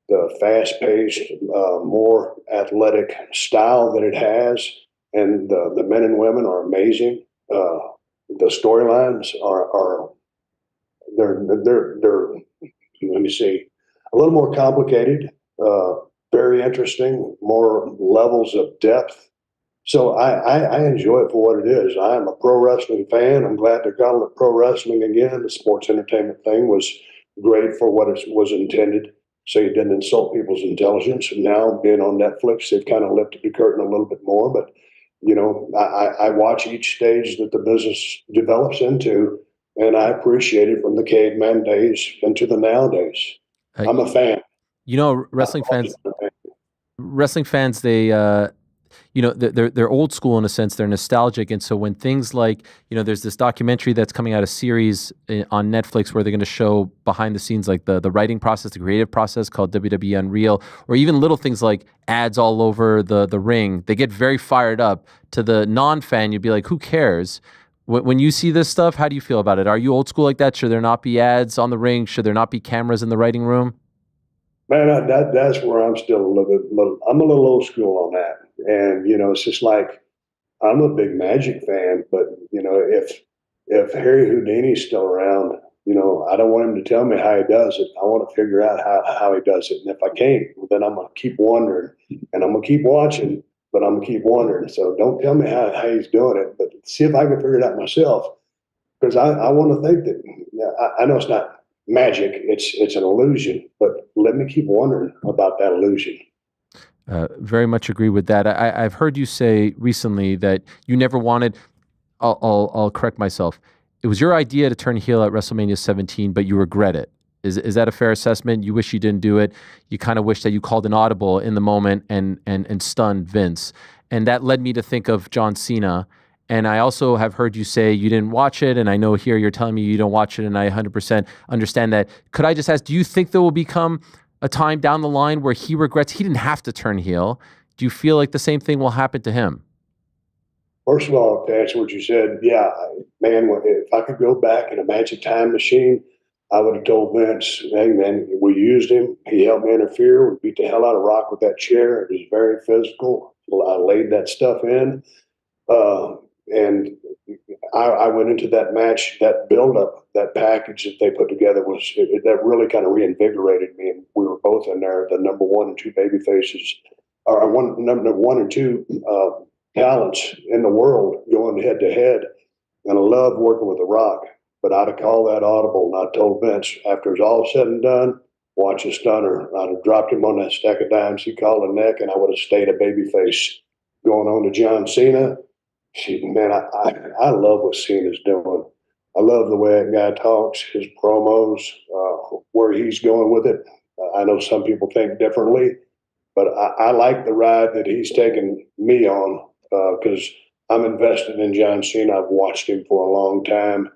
the fast-paced, more athletic style that it has. And the men and women are amazing. The storylines are they're let me see, a little more complicated, very interesting, more levels of depth. So I enjoy it for what it is. I am a pro wrestling fan. I'm glad they're calling it pro wrestling again. The sports entertainment thing was great for what it was intended, so you didn't insult people's intelligence. And now being on Netflix, they've kind of lifted the curtain a little bit more. But, I watch each stage that the business develops into, and I appreciate it from the caveman days into the nowadays. I'm a fan. Wrestling fans, they they're old school in a sense. They're nostalgic, and so when things like there's this documentary that's coming out, a series on Netflix where they're going to show behind the scenes, like the writing process, the creative process, called WWE Unreal, or even little things like ads all over the ring. They get very fired up. To the non-fan, you'd be like, who cares? When you see this stuff, how do you feel about it? Are you old school like that? Should there not be ads on the ring? Should there not be cameras in the writing room? Man, that's where I'm still I'm a little old school on that. And, it's just like, I'm a big Magic fan, but, if Harry Houdini's still around, I don't want him to tell me how he does it. I want to figure out how he does it. And if I can't, then I'm going to keep wondering, and I'm going to keep watching, but I'm going to keep wondering. So don't tell me how he's doing it, but see if I can figure it out myself. Because I want to think that, I know it's not magic, it's an illusion, but let me keep wondering about that illusion. Very much agree with that. I've heard you say recently that you never wanted. I'll correct myself. It was your idea to turn heel at WrestleMania 17, but you regret it. Is that a fair assessment? You wish you didn't do it. You kind of wish that you called an audible in the moment and stunned Vince. And that led me to think of John Cena. And I also have heard you say you didn't watch it. And I know here you're telling me you don't watch it, and I 100% understand that. Could I just ask, do you think there will become a time down the line where he regrets he didn't have to turn heel? Do you feel like the same thing will happen to him? First of all, to answer what you said, yeah, man, if I could go back in a magic time machine, I would have told Vince, hey, man, we used him. He helped me interfere. We beat the hell out of Rock with that chair. It was very physical. I laid that stuff in. And I went into that match, that build-up, that package that they put together that really kind of reinvigorated me. And we were both in there, the number one and two baby faces, or number one and two talents in the world going head to head. And I loved working with The Rock, but I'd have called that audible, and I told Vince, after it's all said and done, watch a stunner. I'd have dropped him on that stack of dimes he called a neck, and I would have stayed a babyface. Going on to John Cena, man, I love what Cena's doing. I love the way that guy talks, his promos, where he's going with it. I know some people think differently, but I like the ride that he's taken me on because I'm invested in John Cena. I've watched him for a long time.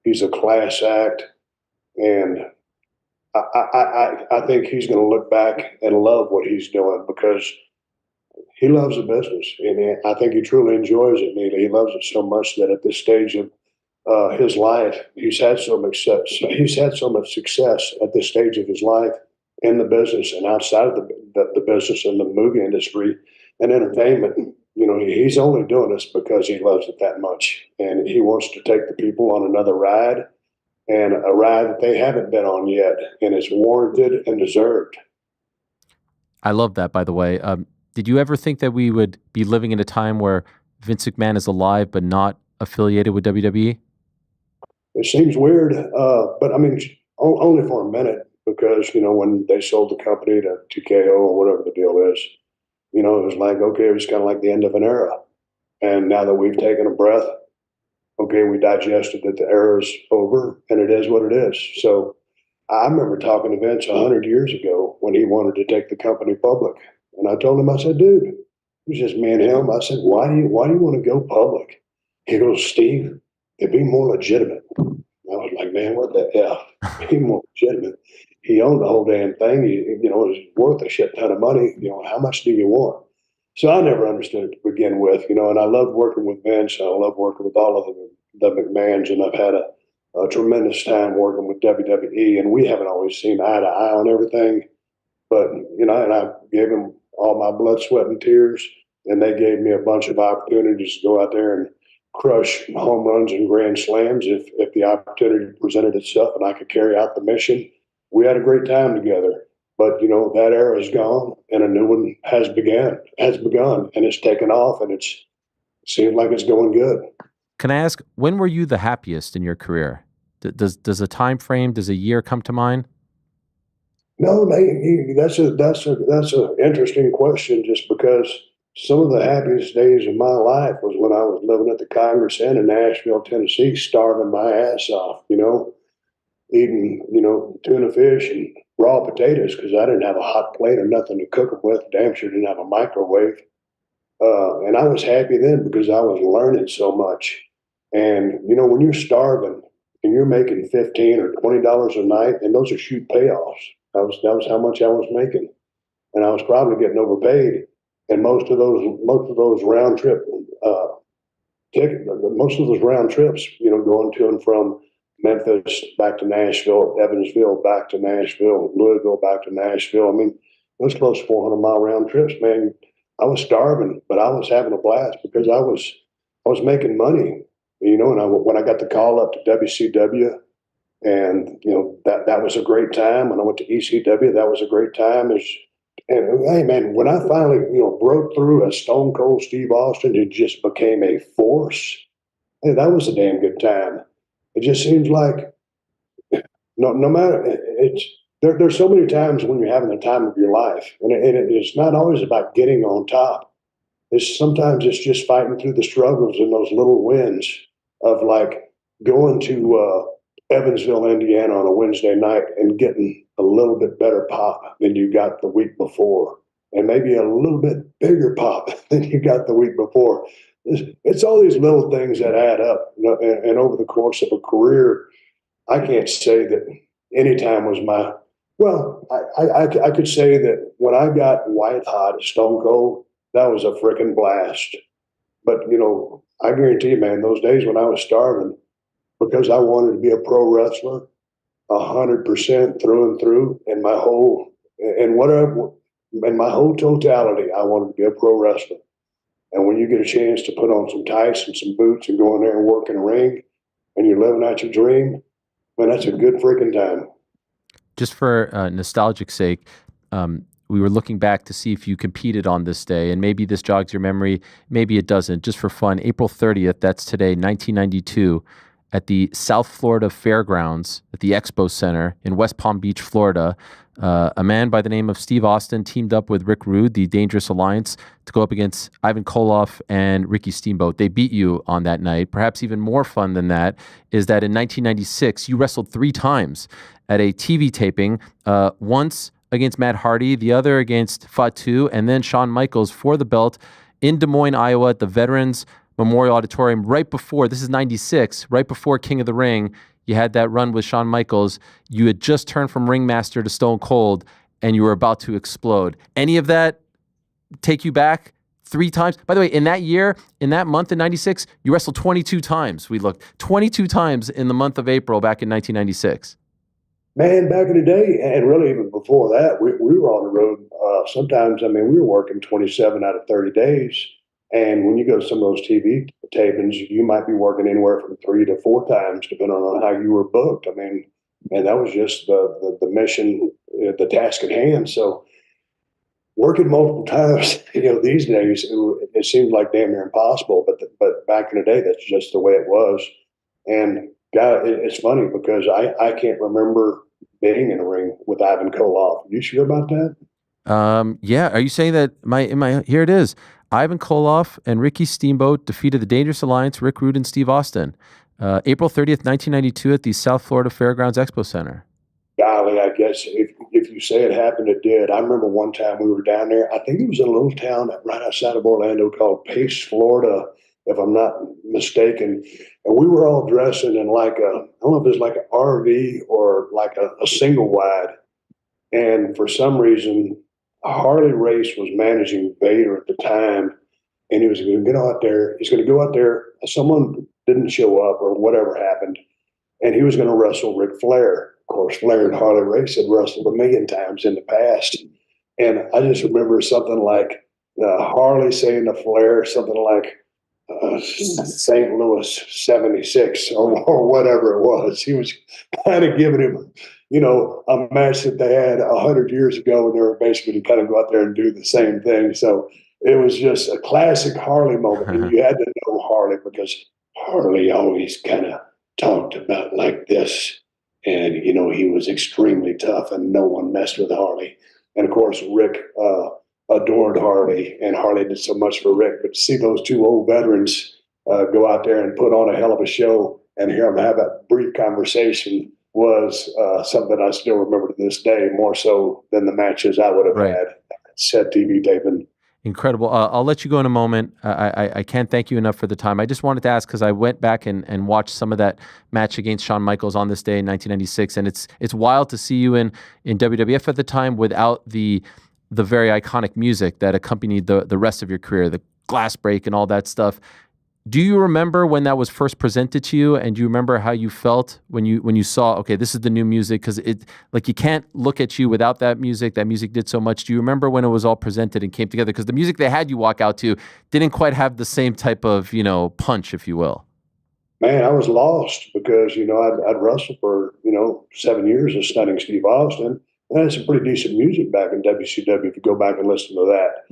He's a class act, and I think he's going to look back and love what he's doing because he loves the business, and I think he truly enjoys it. And he loves it so much that at this stage of his life, he's had so much success. He's had so much success at this stage of his life in the business and outside of the business in the movie industry and entertainment. He's only doing this because he loves it that much, and he wants to take the people on another ride, and a ride that they haven't been on yet, and it's warranted and deserved. I love that, by the way. Did you ever think that we would be living in a time where Vince McMahon is alive but not affiliated with WWE? It seems weird, but I mean, only for a minute, because, when they sold the company to TKO or whatever the deal is, it was like, okay, it was kind of like the end of an era. And now that we've taken a breath, okay, we digested that the era's over, and it is what it is. So I remember talking to Vince 100 years ago when he wanted to take the company public. And I told him, I said, dude, it was just me and him. I said, why do you want to go public? He goes, Steve, it'd be more legitimate. I was like, man, what the F? Be more legitimate. He owned the whole damn thing. It was worth a shit ton of money. How much do you want? So I never understood it to begin with, and I loved working with Vince. I loved working with all of the McMahons, and I've had a tremendous time working with WWE, and we haven't always seen eye to eye on everything. But, and I gave them all my blood, sweat, and tears, and they gave me a bunch of opportunities to go out there and crush home runs and grand slams if the opportunity presented itself and I could carry out the mission. We had a great time together, but that era is gone and a new one has begun, and it's taken off, and it seems like it's going good. Can I ask, when were you the happiest in your career? Does a time frame, does a year come to mind? No, that's a interesting question, just because some of the happiest days of my life was when I was living at the Congress Inn in Nashville, Tennessee, starving my ass off, eating, tuna fish and raw potatoes because I didn't have a hot plate or nothing to cook them with. Damn sure didn't have a microwave. And I was happy then because I was learning so much. And, when you're starving and you're making $15 or $20 a night, and those are shoot payoffs, that was how much I was making. And I was probably getting overpaid. And most of those round trip most of those round trips, going to and from Memphis back to Nashville, Evansville back to Nashville, Louisville back to Nashville. I mean, it was close to 400-mile round trips, man. I was starving, but I was having a blast because I was making money, and when I got the call up to WCW, and that was a great time. When I went to ECW, that was a great time. And hey, man, when I finally broke through as Stone Cold Steve Austin, it just became a force. Hey, that was a damn good time. It just seems like no matter there's so many times when you're having the time of your life, and it's not always about getting on top. Sometimes it's just fighting through the struggles and those little wins of like going to Evansville, Indiana on a Wednesday night and getting a little bit better pop than you got the week before, and maybe a little bit bigger pop than you got the week before. It's all these little things that add up, and over the course of a career, I can't say that any time was my, well, I could say that when I got white hot at Stone Cold, that was a freaking blast. But, I guarantee you, man, those days when I was starving, because I wanted to be a pro wrestler, 100% through and through, and my whole totality, I wanted to be a pro wrestler. And when you get a chance to put on some tights and some boots and go in there and work in a ring, and you're living out your dream, man, that's a good freaking time. Just for nostalgic sake, we were looking back to see if you competed on this day, and maybe this jogs your memory, maybe it doesn't. Just for fun, April 30th, that's today, 1992, at the South Florida Fairgrounds at the Expo Center in West Palm Beach, Florida. A man by the name of Steve Austin teamed up with Rick Rude, the Dangerous Alliance, to go up against Ivan Koloff and Ricky Steamboat. They beat you on that night. Perhaps even more fun than that is that in 1996, you wrestled 3 times at a TV taping, once against Matt Hardy, the other against Fatu, and then Shawn Michaels for the belt in Des Moines, Iowa at the Veterans Memorial Auditorium right before, this is 96, right before King of the Ring. You had that run with Shawn Michaels. You had just turned from Ringmaster to Stone Cold, and you were about to explode. Any of that take you back 3 times? By the way, in that year, in that month in 96, you wrestled 22 times. We looked 22 times in the month of April back in 1996. Man, back in the day, and really even before that, we were on the road. Sometimes, I mean, we were working 27 out of 30 days. And when you go to some of those TV tapings, you might be working anywhere from 3 to 4 times, depending on how you were booked. I mean, and that was just the mission, the task at hand. So working multiple times, these days, it seems like damn near impossible. But back in the day, that's just the way it was. And God, it's funny because I can't remember being in a ring with Ivan Koloff. You sure about that? Yeah. Are you saying that here it is. Ivan Koloff and Ricky Steamboat defeated the Dangerous Alliance, Rick Rude and Steve Austin, April 30th, 1992 at the South Florida Fairgrounds Expo Center. Golly, I guess if you say it happened, it did. I remember one time we were down there. I think it was in a little town right outside of Orlando called Pace, Florida, if I'm not mistaken. And we were all dressing in I don't know if it was like an RV or like a single wide. And for some reason, Harley Race was managing Vader at the time, and he was going to get out there. He's going to go out there. Someone didn't show up or whatever happened, and he was going to wrestle Ric Flair. Of course, Flair and Harley Race had wrestled 1,000,000 times in the past. And I just remember something like Harley saying to Flair something like St. Louis 76 or whatever it was. He was kind of giving him a match that they had 100 years ago, and they were basically to kind of go out there and do the same thing. So it was just a classic Harley moment. And you had to know Harley because Harley always kind of talked about like this. And, he was extremely tough and no one messed with Harley. And of course, Rick adored Harley, and Harley did so much for Rick. But to see those 2 old veterans go out there and put on a hell of a show and hear them have that brief conversation was something I still remember to this day, more so than the matches I would have had set TV taping. Incredible. I'll let you go in a moment. I can't thank you enough for the time. I just wanted to ask because I went back and watched some of that match against Shawn Michaels on this day in 1996, and it's wild to see you in WWF at the time without the very iconic music that accompanied the rest of your career, the glass break and all that stuff. Do you remember when that was first presented to you, and do you remember how you felt when you saw, okay, this is the new music? Because you can't look at you without that music. That music did so much. Do you remember when it was all presented and came together? Because the music they had you walk out to didn't quite have the same type of punch, if you will. Man, I was lost because I'd wrestled for 7 years as Stunning Steve Austin. And had some pretty decent music back in WCW if you go back and listen to that.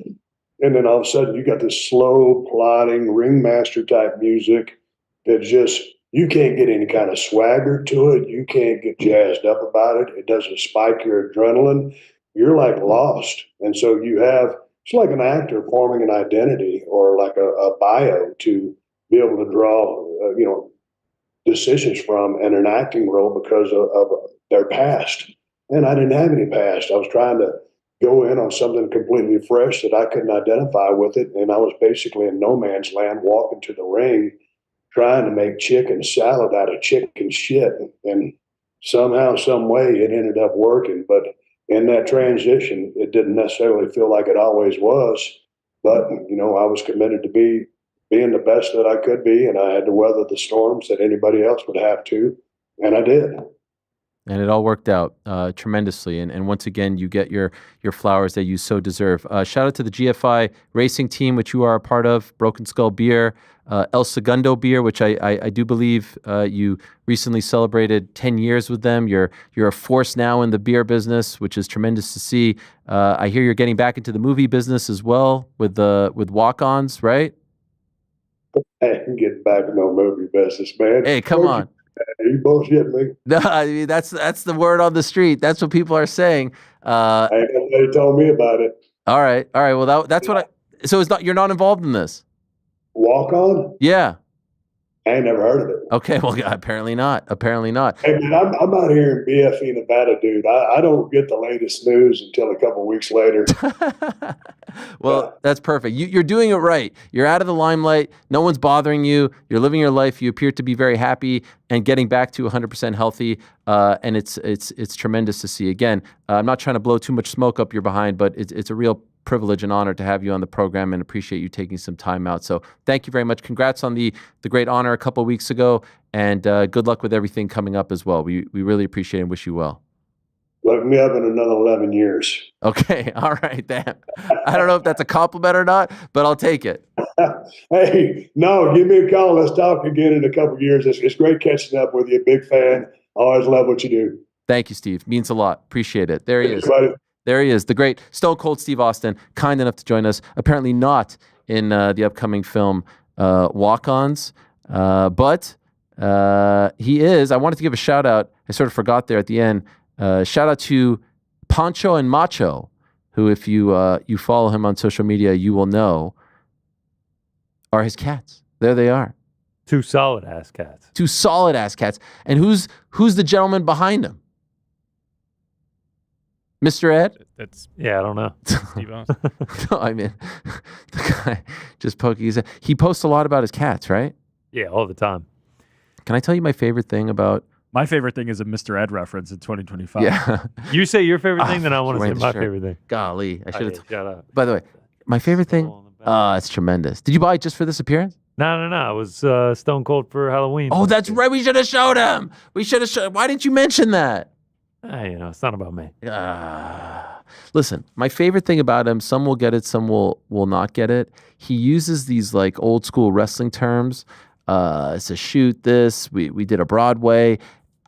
And then all of a sudden you got this slow, plodding, ringmaster type music that just, you can't get any kind of swagger to it. You can't get jazzed up about it. It doesn't spike your adrenaline. You're like lost. And so it's like an actor forming an identity or like a bio to be able to draw, decisions from in an acting role because of their past. And I didn't have any past. I was trying to go in on something completely fresh that I couldn't identify with it. And I was basically in no man's land walking to the ring, trying to make chicken salad out of chicken shit. And somehow, some way it ended up working. But in that transition, it didn't necessarily feel like it always was. But, I was committed to being the best that I could be. And I had to weather the storms that anybody else would have to. And I did. And it all worked out tremendously. And once again, you get your flowers that you so deserve. Shout out to the GFI racing team, which you are a part of, Broken Skull Beer, El Segundo Beer, which I do believe you recently celebrated 10 years with them. You're a force now in the beer business, which is tremendous to see. I hear you're getting back into the movie business as well with Walk-Ons, right? I ain't getting back in no movie business, man. Hey, come on. You bullshit me. No, I mean, that's the word on the street. That's what people are saying. Ain't nobody told me about it. All right. Well, that's what I. So you're not involved in this. Walk on? Yeah. I ain't never heard of it. Okay. Well, apparently not. Hey, man, I'm out here in BFE, Nevada, dude. I don't get the latest news until a couple weeks later. Well, that's perfect. You're doing it right. You're out of the limelight. No one's bothering you. You're living your life. You appear to be very happy and getting back to 100% healthy. And it's tremendous to see. Again, I'm not trying to blow too much smoke up your behind, but it's a real privilege and honor to have you on the program, and appreciate you taking some time out. So thank you very much. Congrats on the great honor a couple of weeks ago, and good luck with everything coming up as well. We really appreciate it and wish you well. Look me up in another 11 years. Okay. All right. Damn. I don't know if that's a compliment or not, but I'll take it. Hey, no, give me a call. Let's talk again in a couple of years. It's great catching up with you. Big fan. Always love what you do. Thank you, Steve. Means a lot. Appreciate it. There he is. Buddy. There he is, the great Stone Cold Steve Austin, kind enough to join us. Apparently not in the upcoming film Walk-Ons, but he is. I wanted to give a shout out. I sort of forgot there at the end. Shout out to Poncho and Macho, who, if you follow him on social media, you will know are his cats. There they are. Two solid ass cats. Two solid ass cats. And who's the gentleman behind him? Mr. Ed? I don't know. Steve Austin. No, I mean, the guy just poking his head. He posts a lot about his cats, right? Yeah, all the time. Can I tell you my favorite thing about... My favorite thing is a Mr. Ed reference in 2025. Yeah. You say your favorite thing, then I want to say my favorite thing. Golly, I should have... Shut up. By the way, my favorite thing... it's tremendous. Did you buy it just for this appearance? No. It was Stone Cold for Halloween. Oh, that's right. We should have showed him. Why didn't you mention that? It's not about me. Listen, my favorite thing about him, some will get it, some will not get it. He uses these like old school wrestling terms. It's a shoot this. We did a Broadway.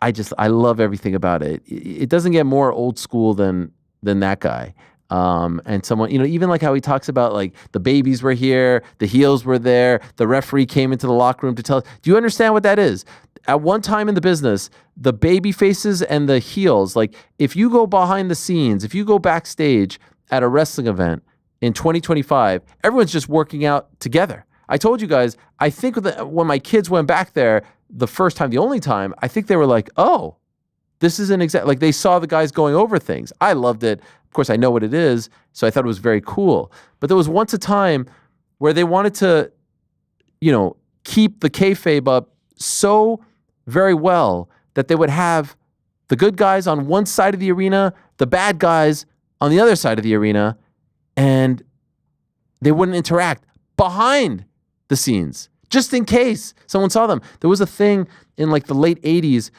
I love everything about it. It doesn't get more old school than that guy. And someone, even like how he talks about like the babies were here, the heels were there, the referee came into the locker room to tell. Do you understand what that is? At one time in the business, the baby faces and the heels, like if you go behind the scenes, if you go backstage at a wrestling event in 2025, everyone's just working out together. I told you guys, I think when my kids went back there the first time, the only time, I think they were like, oh, this isn't exactly, like they saw the guys going over things. I loved it. Of course, I know what it is, so I thought it was very cool. But there was once a time where they wanted to, keep the kayfabe up so very well that they would have the good guys on one side of the arena, the bad guys on the other side of the arena, and they wouldn't interact behind the scenes, just in case someone saw them. There was a thing in like the late 80s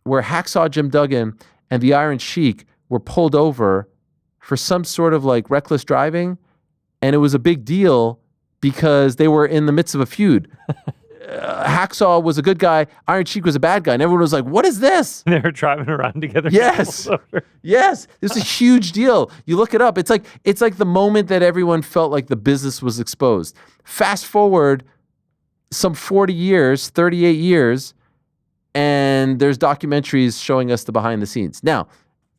where Hacksaw Jim Duggan and the Iron Sheik were pulled over for some sort of like reckless driving, and it was a big deal because they were in the midst of a feud. Hacksaw was a good guy, Iron Sheik was a bad guy, and everyone was like, what is this? They were driving around together. Yes. Yes. It's a huge deal. You look it up. It's like the moment that everyone felt like the business was exposed. Fast forward some 40 years, 38 years, and there's documentaries showing us the behind the scenes. Now,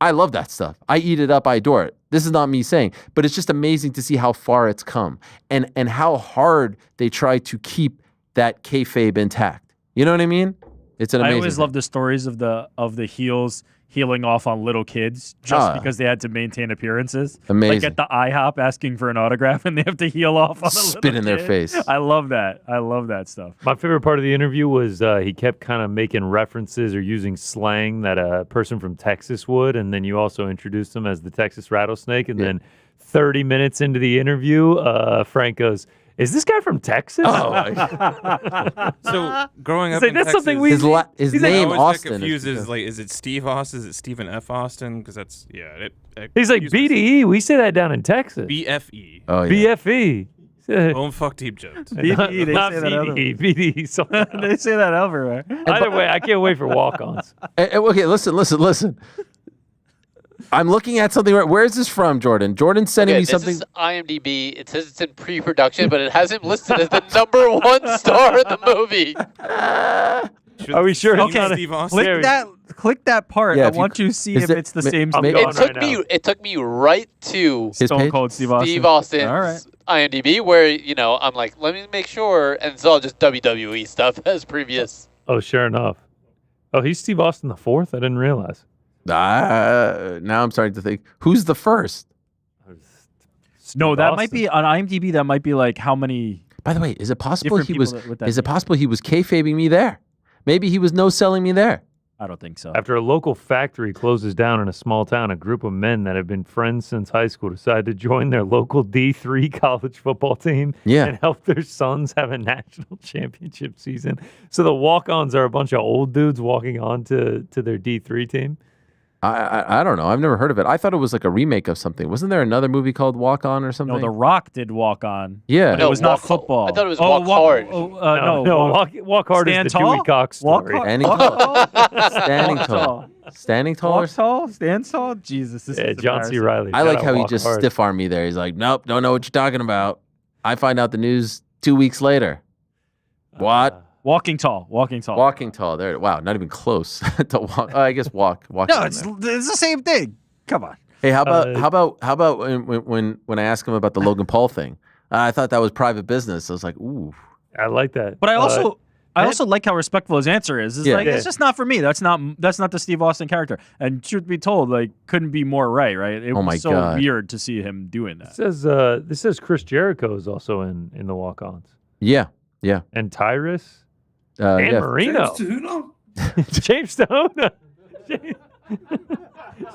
I love that stuff. I eat it up. I adore it. This is not me saying, but it's just amazing to see how far it's come and how hard they try to keep that kayfabe intact. You know what I mean? It's an amazing. I always love the stories of the heels healing off on little kids just because they had to maintain appearances. Amazing. Like at the IHOP asking for an autograph and they have to heel off on a spit little in their kid. face. I love that. I love that stuff. My favorite part of the interview was he kept kind of making references or using slang that a person from Texas would, and then you also introduced him as the Texas rattlesnake, and then 30 minutes into the interview, Frank goes, is this guy from Texas? Oh. So growing up like, in that's Texas, something we- his he's name I always Austin. get confused. Is it Steve Austin? Is it Stephen F. Austin? Because that's He's like, BDE, we say that down in Texas. BFE. Oh yeah. BFE. Bone fuck deep jokes. BDE, they Not say that BDE, BDE. something else. They say that everywhere. Either way, I can't wait for walk-ons. Okay, listen. I'm looking at something. Where is this from, Jordan? Jordan's sending me something. This is IMDb. It says it's in pre-production, but it has him listed as the #1 star in the movie. Are we sure? Okay, Steve Austin? click that part. Yeah, I if you- want you to see is if it- it's the same. maybe- Steve It took me. It took me right to His Stone page? Cold Steve Austin. Steve Austin's All right. IMDb, where I'm like, let me make sure, and it's all just WWE stuff as previous. Oh, sure enough. Oh, he's Steve Austin the fourth? I didn't realize. Now I'm starting to think, who's the first? No, Steve that Austin. might be on IMDb. That might be like how many. By the way, is it possible Different he was? people with that Is it name. possible he was kayfabing me there? Maybe he was no-selling me there. I don't think so. After a local factory closes down in a small town, a group of men that have been friends since high school decide to join their local D3 college football team Yeah. and help their sons have a national championship season. So the walk-ons are a bunch of old dudes walking on to their D3 team. I don't know. I've never heard of it. I thought it was like a remake of something. Wasn't there another movie called Walk On or something? No, The Rock did Walk On. Yeah. But it No, was not Walk- football. I thought it was Walk Hard. Walk hard is Stand the tall? Dewey Cox Walk story. Standing Walk tall. tall. Standing Walk tall. Standing tall. Walk tall. Stand tall. Jesus, this Yeah, is John C. embarrassing. Riley. I Shout like out how he Walk just Hard. stiff-armed me there. He's like, nope, don't know what you're talking about. I find out the news 2 weeks later. What? Walking tall. Walking tall. Walking tall. There. Wow, not even close to walk. Oh, I guess walk. No, it's the same thing. Come on. Hey, how about when I asked him about the Logan Paul thing? I thought that was private business. I was like, ooh. I like that. But I also like how respectful his answer is. It's Yeah. like it's just not for me. That's not the Steve Austin character. And truth be told, like couldn't be more right. It was my so God. weird to see him doing that. This says Chris Jericho is also in the walk-ons. Yeah. And Tyrus Yeah. and Marino. James Stone.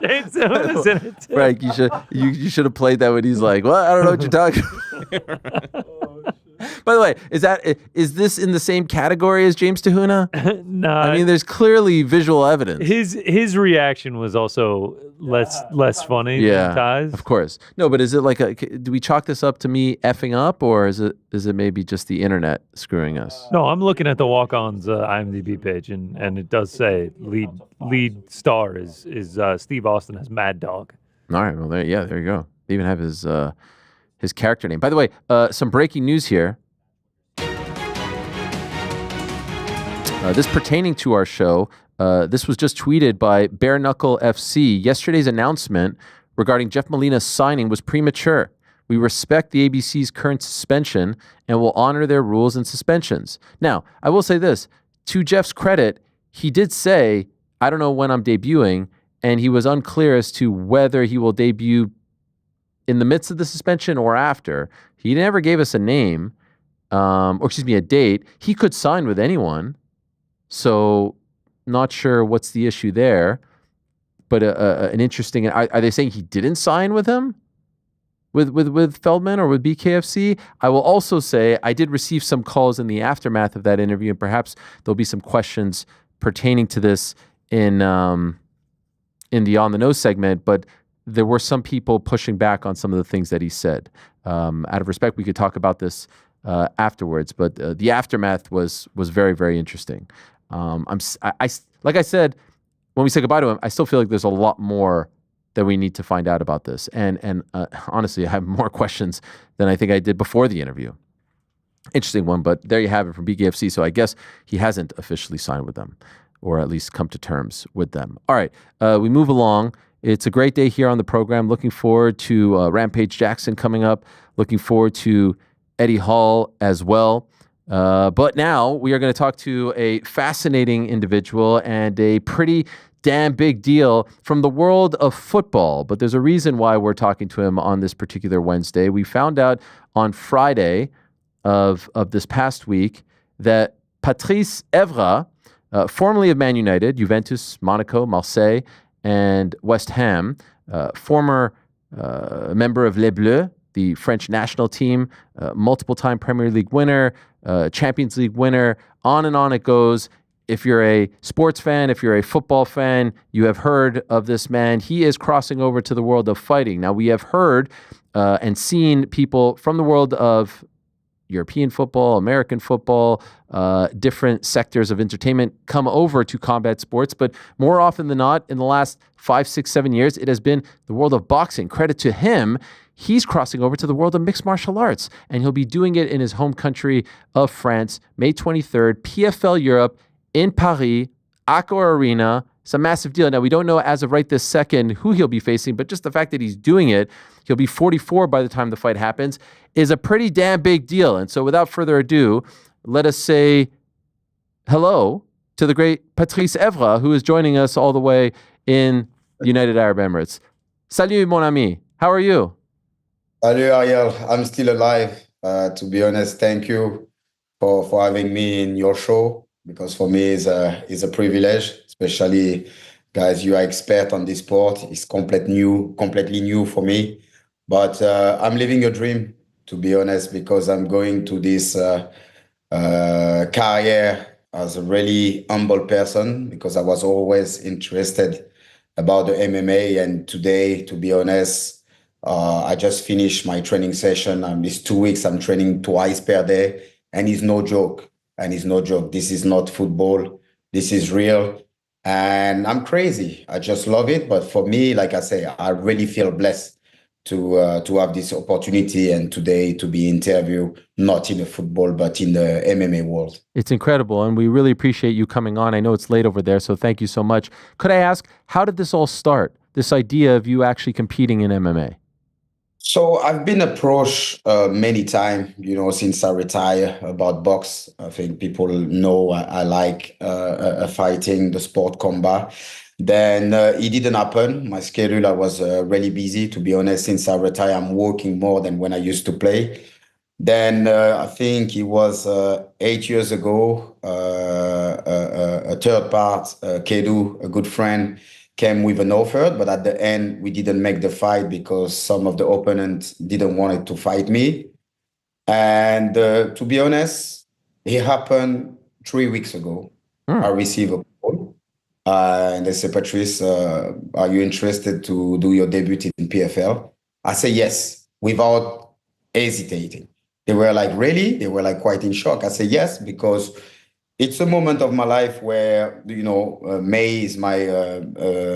James Stone is in it too. Frank, you should have played that when he's like, well, I don't know what you're talking about. By the way, is this in the same category as James Tahuna? No, I mean, there's clearly visual evidence. his reaction was also less funny than Ty's. Of course. No, but is it like do we chalk this up to me effing up, or is it maybe just the internet screwing us? No, I'm looking at the walk-ons IMDb page, and it does say lead star is Steve Austin as Mad Dog. All right. Well, there you go. They even have his character name. By the way, some breaking news here. This pertaining to our show. This was just tweeted by Bare Knuckle FC. Yesterday's announcement regarding Jeff Molina's signing was premature. We respect the ABC's current suspension and will honor their rules and suspensions. Now, I will say this. To Jeff's credit, he did say, I don't know when I'm debuting, and he was unclear as to whether he will debut in the midst of the suspension or after. He never gave us a name, a date. He could sign with anyone. So not sure what's the issue there, but an interesting. Are they saying he didn't sign with him, with Feldman or with BKFC? I will also say I did receive some calls in the aftermath of that interview, and perhaps there'll be some questions pertaining to this in the On the Nose segment. But there were some people pushing back on some of the things that he said. Out of respect, we could talk about this afterwards, but the aftermath was very, very interesting. Like I said, when we say goodbye to him, I still feel like there's a lot more that we need to find out about this. And honestly, I have more questions than I think I did before the interview. Interesting one, but there you have it from BKFC. So I guess he hasn't officially signed with them, or at least come to terms with them. All right, we move along. It's a great day here on the program. Looking forward to Rampage Jackson coming up. Looking forward to Eddie Hall as well. But now we are going to talk to a fascinating individual and a pretty damn big deal from the world of football. But there's a reason why we're talking to him on this particular Wednesday. We found out on Friday of this past week that Patrice Evra, formerly of Man United, Juventus, Monaco, Marseille, and West Ham, former member of Les Bleus, the French national team, multiple-time Premier League winner, Champions League winner, on and on it goes. If you're a sports fan, if you're a football fan, you have heard of this man. He is crossing over to the world of fighting. Now, we have heard and seen people from the world of European football, American football, different sectors of entertainment come over to combat sports. But more often than not, in the last 5, 6, 7 years, it has been the world of boxing. Credit to him. He's crossing over to the world of mixed martial arts, and he'll be doing it in his home country of France, May 23rd, PFL Europe in Paris, Accor Arena. It's a massive deal. Now, we don't know as of right this second who he'll be facing, but just the fact that he's doing it, he'll be 44 by the time the fight happens, is a pretty damn big deal. And so without further ado, let us say hello to the great Patrice Evra, who is joining us all the way in the United Arab Emirates. Salut, mon ami. How are you? Salut, Ariel. I'm still alive. To be honest, thank you for having me in your show, because for me it's a privilege, especially guys, you are expert on this sport. It's completely new for me. But I'm living a dream, to be honest, because I'm going to this career as a really humble person, because I was always interested about the MMA. And today, to be honest, I just finished my training session. These 2 weeks, I'm training twice per day, and it's no joke. This is not football. This is real. And I'm crazy. I just love it. But for me, like I say, I really feel blessed to have this opportunity and today to be interviewed, not in the football, but in the MMA world. It's incredible, and we really appreciate you coming on. I know it's late over there, so thank you so much. Could I ask, how did this all start, this idea of you actually competing in MMA? So I've been approached many times, since I retire, about box. I think people know I like fighting, the sport combat. Then it didn't happen. My schedule, I was really busy. To be honest, since I retired, I'm working more than when I used to play. Then I think it was 8 years ago, a third part, Kedu, a good friend, came with an offer, but at the end, we didn't make the fight because some of the opponents didn't want to fight me. And to be honest, it happened 3 weeks ago. I received a call. And they said, Patrice, are you interested to do your debut in PFL? I said, yes, without hesitating. They were like, really? They were like quite in shock. I said, yes, because it's a moment of my life where, May is my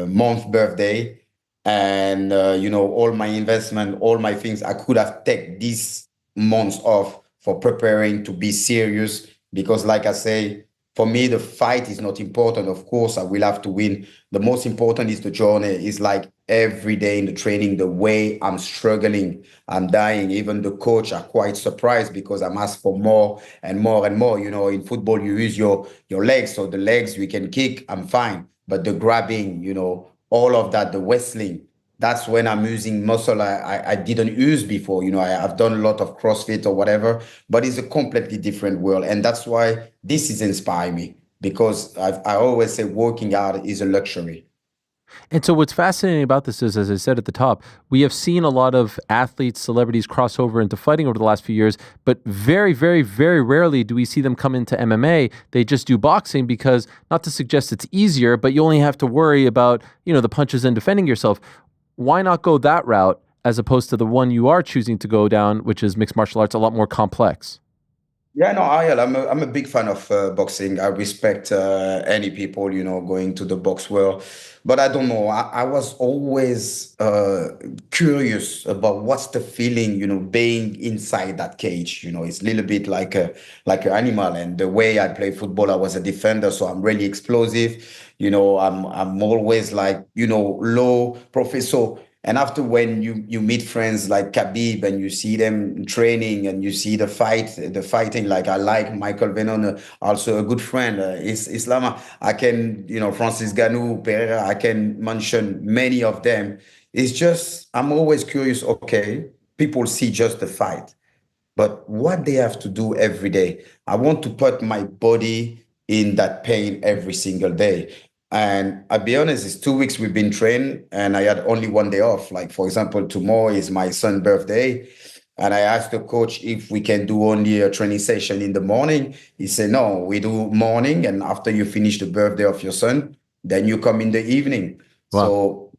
month birthday. And, all my investment, all my things, I could have taken these months off for preparing to be serious. Because like I say, for me, the fight is not important. Of course, I will have to win. The most important is the journey. It's like every day in the training, the way I'm struggling, I'm dying. Even the coach are quite surprised because I'm asked for more and more and more. In football, you use your legs. So the legs, we can kick, I'm fine. But the grabbing, all of that, the wrestling, that's when I'm using muscle I didn't use before. I've done a lot of CrossFit or whatever, but it's a completely different world. And that's why this is inspiring me, because I always say working out is a luxury. And so what's fascinating about this is, as I said at the top, we have seen a lot of athletes, celebrities cross over into fighting over the last few years, but very, very, very rarely do we see them come into MMA. They just do boxing because, not to suggest it's easier, but you only have to worry about, the punches and defending yourself. Why not go that route as opposed to the one you are choosing to go down, which is mixed martial arts, a lot more complex? Yeah, no, Ariel, I'm a big fan of boxing. I respect any people, going to the box world. But I don't know. I was always curious about what's the feeling, being inside that cage. It's a little bit like an animal. And the way I play football, I was a defender, so I'm really explosive. I'm always like, low profile. And after when you meet friends like Khabib and you see them training and you see the fighting, like I like Michael Venom, also a good friend, Islam. I can, Francis Ngannou, Pereira, I can mention many of them. It's just, I'm always curious, okay, people see just the fight, but what they have to do every day. I want to put my body in that pain every single day. And I'll be honest, it's 2 weeks we've been training and I had only one day off. Like, for example, tomorrow is my son's birthday. And I asked the coach if we can do only a training session in the morning. He said, no, we do morning. And after you finish the birthday of your son, then you come in the evening. Wow. So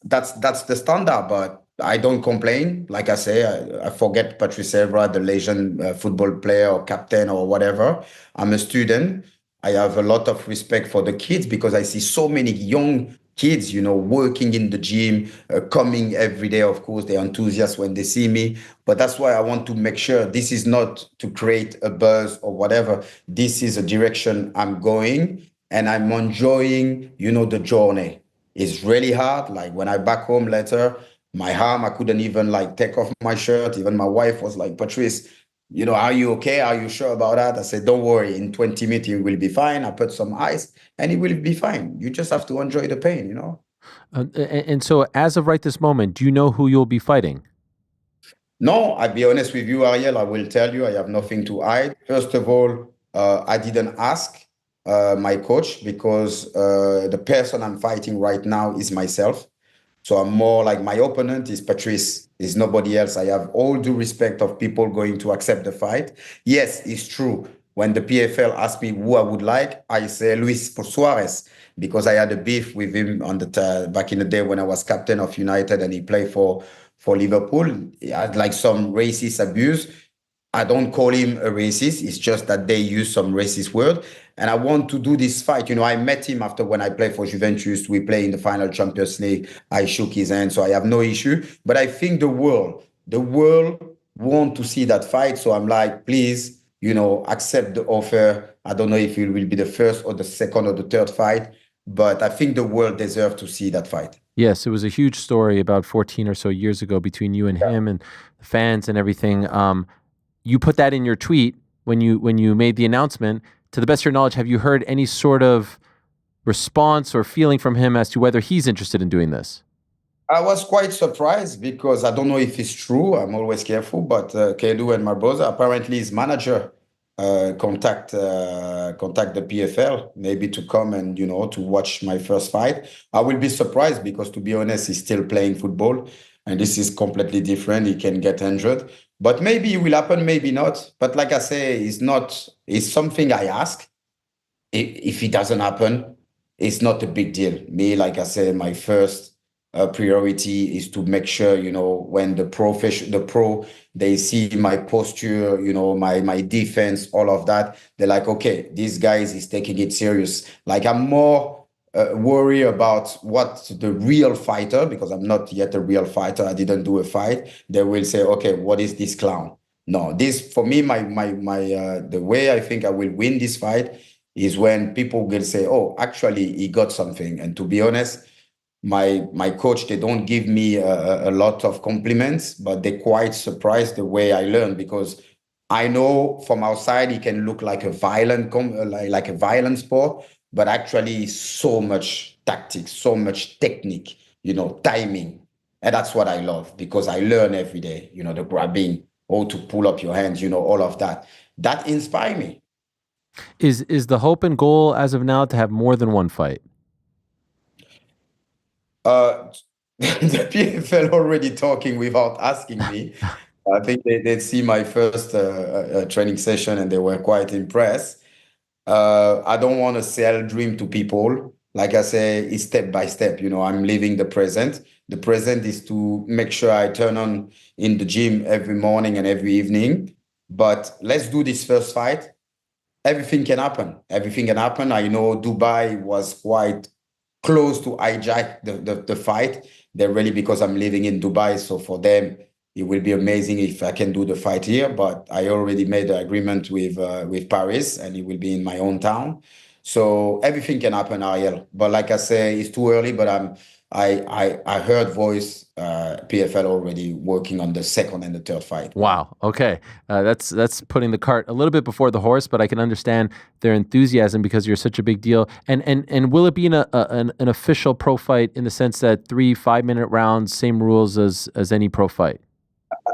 that's the standard. But I don't complain. Like I say, I forget Patrice Evra, the legend football player or captain or whatever. I'm a student. I have a lot of respect for the kids because I see so many young kids, working in the gym, coming every day. Of course, they're enthusiastic when they see me. But that's why I want to make sure this is not to create a buzz or whatever. This is a direction I'm going, and I'm enjoying, the journey. It's really hard. Like when I back home later, my arm, I couldn't even like take off my shirt. Even my wife was like, Patrice, are you okay? Are you sure about that? I said, don't worry. In 20 minutes, you will be fine. I put some ice and it will be fine. You just have to enjoy the pain, And so as of right this moment, do you know who you'll be fighting? No, I'll be honest with you, Ariel. I will tell you, I have nothing to hide. First of all, I didn't ask my coach because the person I'm fighting right now is myself. So I'm more like my opponent is Patrice, is nobody else. I have all due respect of people going to accept the fight. Yes, it's true. When the PFL asked me who I would like, I say Luis Suarez because I had a beef with him on the back in the day when I was captain of United and he played for Liverpool. He had like some racist abuse. I don't call him a racist. It's just that they use some racist word. And I want to do this fight. I met him after when I played for Juventus. We play in the final Champions League. I shook his hand, so I have no issue. But I think the world want to see that fight. So I'm like, please, accept the offer. I don't know if it will be the first or the second or the third fight, but I think the world deserves to see that fight. Yes, it was a huge story about 14 or so years ago between you and him and the fans and everything. You put that in your tweet when you made the announcement. To the best of your knowledge, have you heard any sort of response or feeling from him as to whether he's interested in doing this? I was quite surprised because I don't know if it's true. I'm always careful, but Kedu and my brother, apparently his manager contact the PFL maybe to come and, to watch my first fight. I will be surprised because, to be honest, he's still playing football and this is completely different. He can get injured. But maybe it will happen, maybe not. But like I say, it's something I ask. If it doesn't happen, it's not a big deal. Me, like I say, my first priority is to make sure, when the pro, they see my posture, my defense, all of that, they're like, okay, this guy is taking it serious. Like I'm more worry about what the real fighter, because I'm not yet a real fighter. I didn't do a fight. They will say, okay, what is this clown? No, this for me, the way I think I will win this fight is when people will say, oh, actually he got something. And to be honest, my coach, they don't give me a lot of compliments, but they're quite surprised the way I learn because I know from outside it can look like a violent like a violent sport. But actually so much tactics, so much technique, timing. And that's what I love because I learn every day, the grabbing, how to pull up your hands, all of that. That inspires me. Is the hope and goal as of now to have more than one fight? The PFL already talking without asking me. I think they'd see my first training session and they were quite impressed. I don't want to sell dream to people. Like I say, it's step by step. I'm living the present. The present is to make sure I turn on in the gym every morning and every evening. But let's do this first fight. Everything can happen. Everything can happen. I know Dubai was quite close to hijack the fight. They're really because I'm living in Dubai. So for them, it will be amazing if I can do the fight here, but I already made an agreement with Paris and it will be in my own town. So everything can happen, Ariel. But like I say, it's too early, but I heard voice PFL already working on the second and the third fight. Wow. Okay. That's putting the cart a little bit before the horse, but I can understand their enthusiasm because you're such a big deal. And will it be an official pro fight in the sense that 3 5-minute rounds, same rules as any pro fight?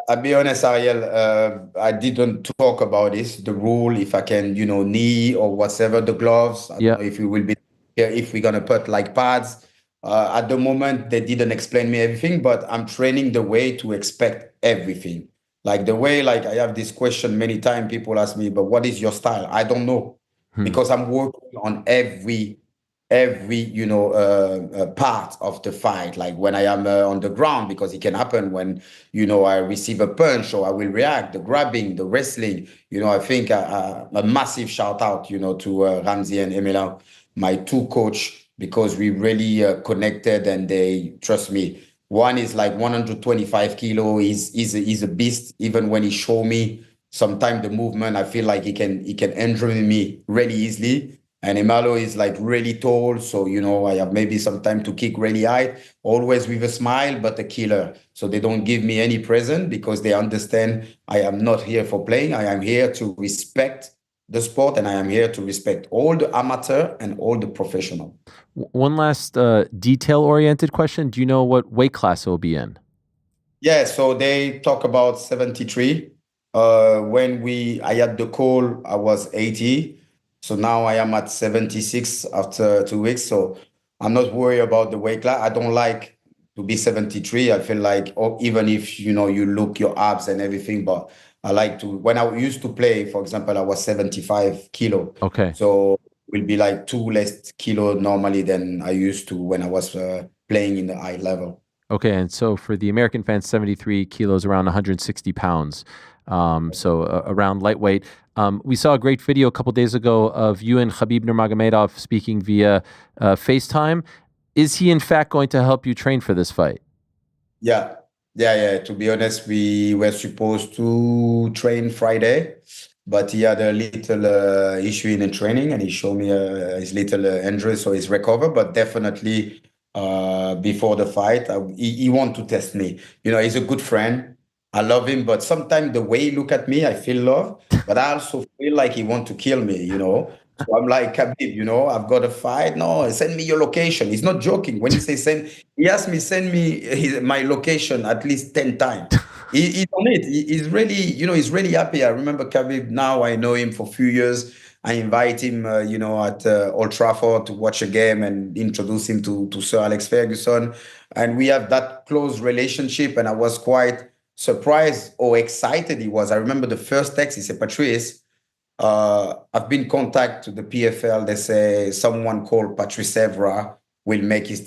I'll be honest, Ariel, I didn't talk about this, the rule, if I can, knee or whatever, the gloves. I don't know if we will be here, if we're going to put like pads. At the moment, they didn't explain me everything, but I'm training the way to expect everything. Like the way, like I have this question many times, people ask me, but what is your style? I don't know because I'm working on every every part of the fight, like when I am on the ground, because it can happen when I receive a punch or I will react, the grabbing, the wrestling. I think a massive shout out to Ramsey and Emila, my two coach, because we really connected, and they trust me. One is like 125 kilo. He's a beast. Even when he show me sometimes the movement, I feel like he can injure me really easily. And Emalo is like really tall, so I have maybe some time to kick really high, always with a smile, but a killer. So they don't give me any present because they understand I am not here for playing. I am here to respect the sport, and I am here to respect all the amateur and all the professional. One last detail-oriented question. Do you know what weight class it will be in? Yeah, so they talk about 73. When I had the call, I was 80. So now I am at 76 after 2 weeks. So I'm not worried about the weight class. I don't like to be 73. I feel like, even if, you look your abs and everything, but I like to, when I used to play, for example, I was 75 kilo. Okay. So will be like 2 less kilo normally than I used to when I was playing in the high level. Okay. And so for the American fans, 73 kilos, around 160 pounds. So around lightweight. We saw a great video a couple days ago of you and Khabib Nurmagomedov speaking via FaceTime. Is he in fact going to help you train for this fight? Yeah. To be honest, we were supposed to train Friday, but he had a little issue in the training, and he showed me his little injury, so he's recovered. But definitely before the fight, he want to test me. He's a good friend. I love him, but sometimes the way he look at me, I feel love, but I also feel like he want to kill me, So I'm like, Khabib, I've got a fight. No, send me your location. He's not joking. When he say send, he asked me, send me my location at least 10 times. He's on it. He's really, he's really happy. I remember Khabib, now I know him for a few years. I invite him, at Old Trafford to watch a game and introduce him to Sir Alex Ferguson. And we have that close relationship, and I was quite surprised or excited he was. I remember the first text, he said, Patrice, I've been contacted to the PFL. They say someone called Patrice Evra will make his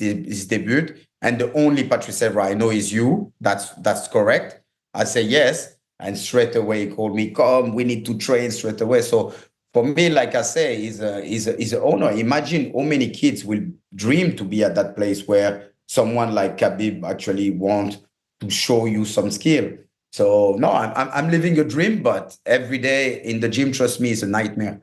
debut. And the only Patrice Evra I know is you. That's correct. I say yes. And straight away he called me, come, we need to train straight away. So for me, like I say, he's an honor. Imagine how many kids will dream to be at that place where someone like Khabib actually wants to show you some skill. So no, I'm living a dream, but every day in the gym, trust me, is a nightmare.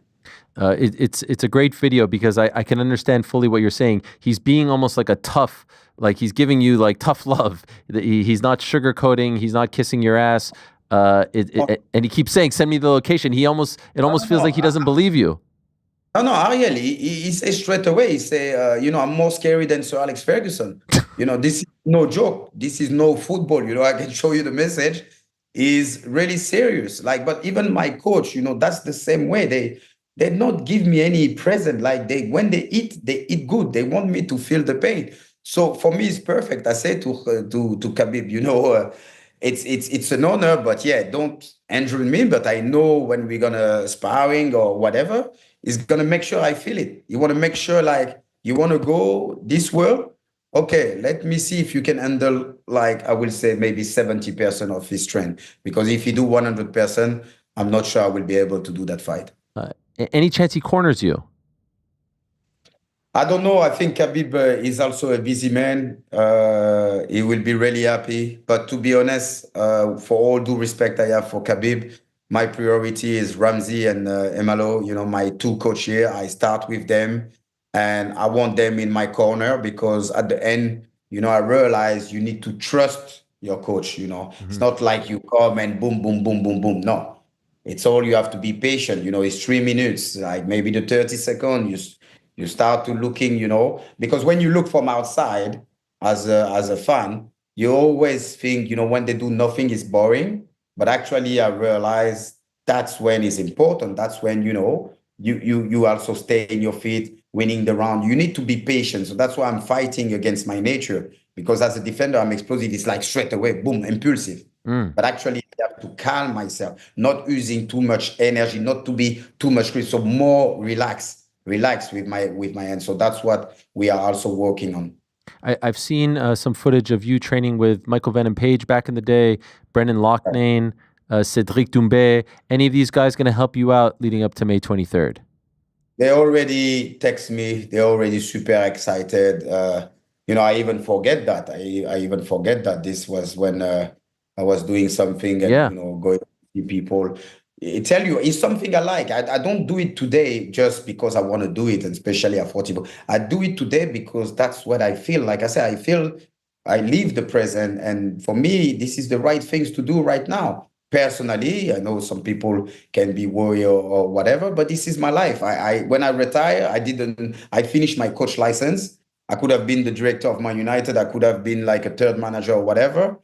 It's a great video because I can understand fully what you're saying. He's being almost like a tough, like he's giving you like tough love. He's not sugarcoating. He's not kissing your ass. And he keeps saying, "Send me the location." It almost feels like he doesn't believe you. No, Ariel, he says straight away, he say, I'm more scary than Sir Alex Ferguson. This is no joke. This is no football. I can show you the message. He's really serious. But even my coach, that's the same way. They not give me any present. When they eat good. They want me to feel the pain. So for me, it's perfect. I say to Khabib, it's an honor, but yeah, don't injure me. But I know when we're gonna sparring or whatever, he's gonna make sure I feel it. You want to make sure, you want to go this world. Okay, let me see if you can handle, I will say maybe 70% of his strength. Because if you do 100%, I'm not sure I will be able to do that fight. Any chance he corners you? I don't know. I think Khabib is also a busy man. He will be really happy. But to be honest, for all due respect I have for Khabib, my priority is Ramsey and Emalo, my two coach here. I start with them, and I want them in my corner because at the end, I realize you need to trust your coach. It's not like you come and boom, boom, boom, boom, boom. No, it's all you have to be patient. It's 3 minutes, like maybe the 30 seconds. You start to looking, because when you look from outside as a fan, you always think, when they do nothing is boring. But actually, I realize that's when it's important. That's when, you also stay in your feet, winning the round. You need to be patient. So that's why I'm fighting against my nature. Because as a defender, I'm explosive. It's like straight away, boom, impulsive. But actually, I have to calm myself, not using too much energy, not to be too much, so more relaxed. relax with my hand. So that's what we are also working on. I've seen some footage of you training with Michael Venom Page back in the day, Brendan Loughnane, Cedric Doumbé. Any of these guys going to help you out leading up to May 23rd? They already text me. They're already super excited. I even forget that. I even forget that this was when I was doing something and, going to see people. I tell you, it's something I like. I don't do it today just because I want to do it, and especially at 40. I do it today because that's what I feel. Like I said, I live the present. And for me, this is the right things to do right now. Personally, I know some people can be worried or whatever, but this is my life. When I retire, I finished my coach license. I could have been the director of Man United. I could have been like a third manager or whatever,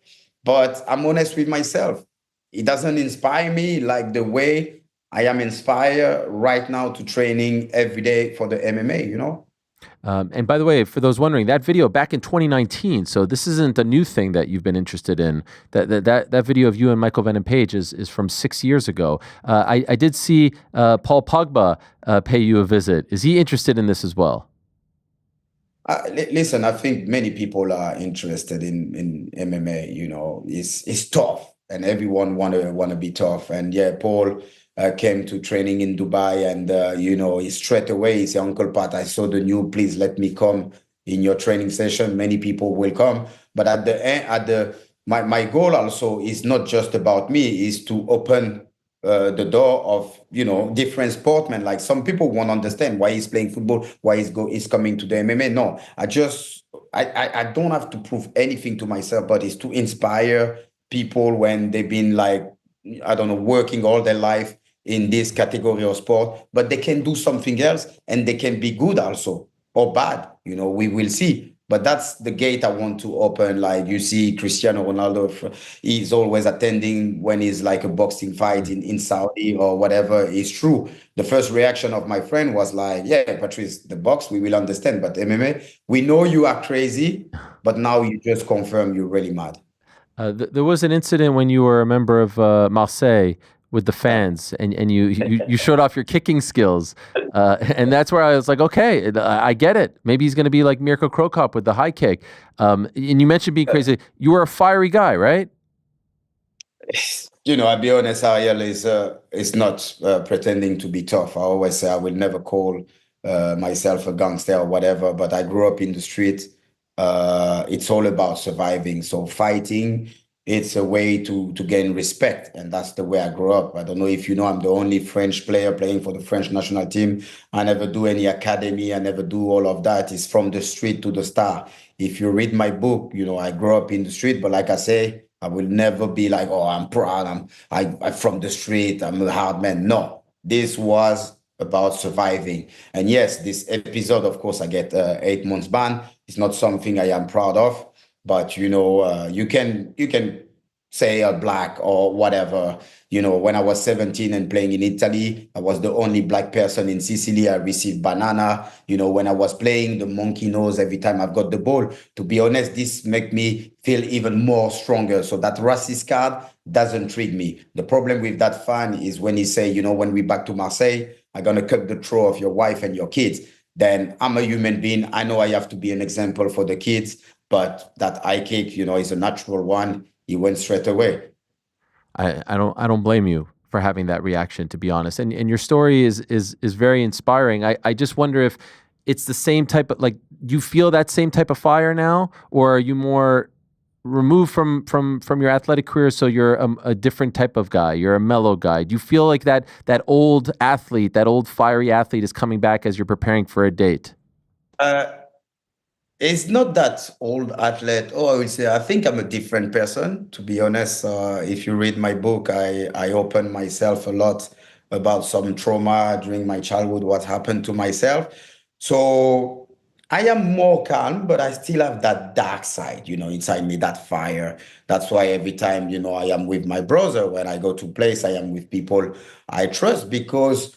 but I'm honest with myself. It doesn't inspire me like the way I am inspired right now to training every day for the MMA, And by the way, for those wondering, that video back in 2019, so this isn't a new thing that you've been interested in. That video of you and Michael Venom Page is from 6 years ago. I did see Paul Pogba pay you a visit. Is he interested in this as well? Listen, I think many people are interested in MMA. It's tough, and everyone wanna be tough. And yeah, Paul came to training in Dubai, and he straight away he said, "Uncle Pat, I saw the new. Please let me come in your training session." Many people will come, but at the end, my goal also is not just about me, is to open the door of different sportmen. Like some people won't understand why he's playing football, why he's coming to the MMA. No, I don't have to prove anything to myself, but it's to inspire people when they've been like, I don't know, working all their life in this category of sport, but they can do something else and they can be good also or bad. We will see. But that's the gate I want to open. Like you see Cristiano Ronaldo, he's always attending when he's like a boxing fight in Saudi or whatever. It's true. The first reaction of my friend was like, yeah, Patrice, the box, we will understand. But MMA, we know you are crazy, but now you just confirm you're really mad. There was an incident when you were a member of Marseille with the fans, and you showed off your kicking skills, and that's where I was like, okay, I get it. Maybe he's going to be like Mirko Cro Cop with the high kick. And you mentioned being crazy. You were a fiery guy, right? I'll be honest, Ariel is not pretending to be tough. I always say I will never call myself a gangster or whatever, but I grew up in the street. It's all about surviving. So fighting, it's a way to gain respect, and that's the way I grew up. I don't know if you know, I'm the only French player playing for the French national team. I never do any academy. I never do all of that. It's from the street to the star. If you read my book, I grew up in the street, but like I say, I will never be like, oh, I'm proud. I'm from the street. I'm a hard man. No, this was about surviving. And yes, this episode, of course, I get 8 months ban. It's not something I am proud of. But you can say black or whatever. When I was 17 and playing in Italy, I was the only black person in Sicily. I received banana. When I was playing, the monkey nose every time I've got the ball. To be honest, this make me feel even more stronger. So that racist card doesn't treat me. The problem with that fan is when he say, when we back to Marseille, I'm gonna cut the throat of your wife and your kids. Then I'm a human being. I know I have to be an example for the kids. But that eye kick, is a natural one. He went straight away. I don't blame you for having that reaction, to be honest. And your story is very inspiring. I just wonder if it's the same type of, like, you feel that same type of fire now, or are you more removed from your athletic career, so you're a different type of guy? You're a mellow guy. Do you feel like that old athlete, that old fiery athlete, is coming back as you're preparing for a date? It's not that old athlete. I would say I think I'm a different person, to be honest. If you read my book, I open myself a lot about some trauma during my childhood, what happened to myself. So I am more calm, but I still have that dark side, inside me, that fire. That's why every time, I am with my brother, when I go to place, I am with people I trust, because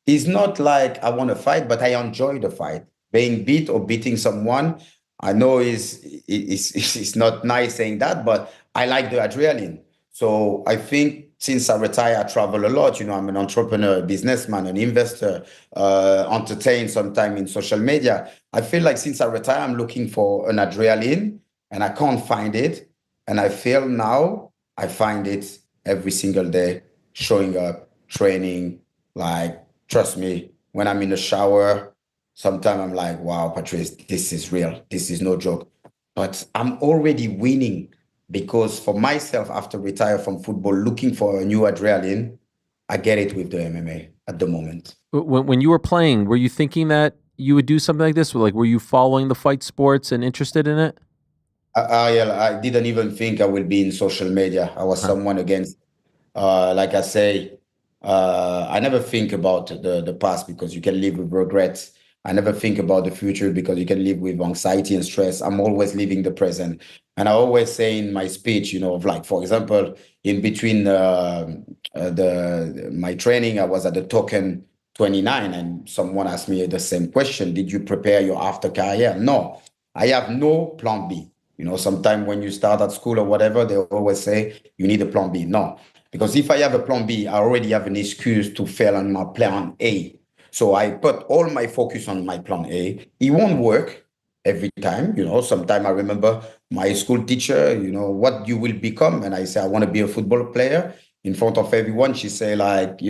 it's not like I want to fight, but I enjoy the fight. Being beat or beating someone, I know it's not nice saying that, but I like the adrenaline. So I think since I retire, I travel a lot. I'm an entrepreneur, a businessman, an investor, entertain sometime in social media. I feel like since I retire, I'm looking for an adrenaline and I can't find it. And I feel now I find it every single day, showing up, training. Like, trust me, when I'm in the shower, sometimes I'm like, wow, Patrice, this is real. This is no joke. But I'm already winning because for myself, after retire from football, looking for a new adrenaline, I get it with the MMA at the moment. When you were playing, were you thinking that you would do something like this? Like, were you following the fight sports and interested in it? I didn't even think I will be in social media. I was someone against, like I say, I never think about the past because you can live with regrets. I never think about the future because you can live with anxiety and stress. I'm always living the present. And I always say in my speech, like, for example, in between my training, I was at the token 29 and someone asked me the same question. Did you prepare your after career? No, I have no plan B. Sometimes when you start at school or whatever, they always say you need a plan B. No, because if I have a plan B, I already have an excuse to fail on my plan A. So I put all my focus on my plan A. It won't work every time. Sometimes I remember my school teacher, what you will become. And I say, I want to be a football player. In front of everyone, she say like,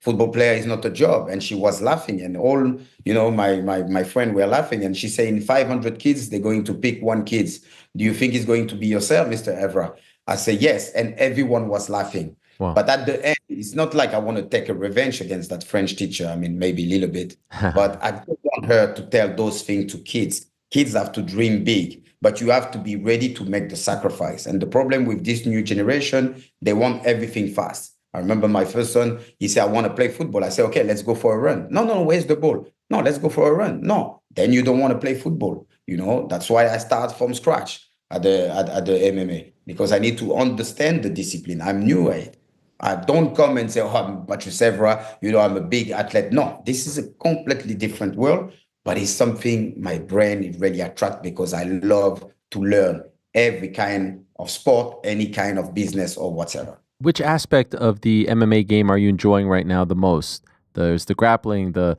football player is not a job. And she was laughing and all, my friend were laughing. And she say in 500 kids, they're going to pick one kid. Do you think it's going to be yourself, Mr. Evra? I say, yes. And everyone was laughing. Wow. But at the end, it's not like I want to take a revenge against that French teacher. I mean, maybe a little bit, but I don't want her to tell those things to kids. Kids have to dream big, but you have to be ready to make the sacrifice. And the problem with this new generation, they want everything fast. I remember my first son, he said, I want to play football. I said, okay, let's go for a run. No, where's the ball? No, let's go for a run. No, then you don't want to play football. That's why I start from scratch at the MMA, because I need to understand the discipline. I'm new at it. I don't come and say, oh, I'm Patrice Evra, I'm a big athlete. No, this is a completely different world, but it's something my brain really attracts because I love to learn every kind of sport, any kind of business or whatever. Which aspect of the MMA game are you enjoying right now the most? There's the grappling, the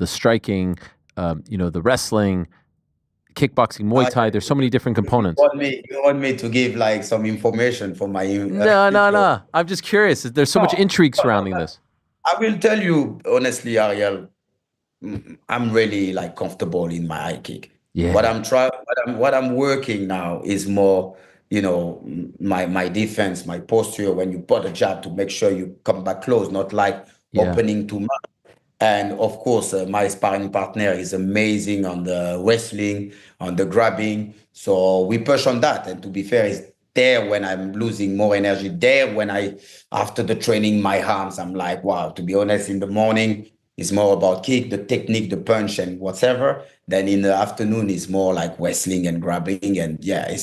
striking, the wrestling, kickboxing, Muay Thai. There's so many different components. You want me to give like some information for my... No. I'm just curious. There's so much intrigue surrounding this. I will tell you honestly, Ariel, I'm really like comfortable in my high kick. Yeah. What I'm working now is more, my defense, my posture, when you put a jab to make sure you come back close, not like opening too much. And of course, my sparring partner is amazing on the wrestling, on the grabbing. So we push on that. And to be fair, it's there when I'm losing more energy. There when after the training, my arms, I'm like, wow, to be honest, in the morning, it's more about kick, the technique, the punch and whatever. Then in the afternoon, it's more like wrestling and grabbing. And yeah,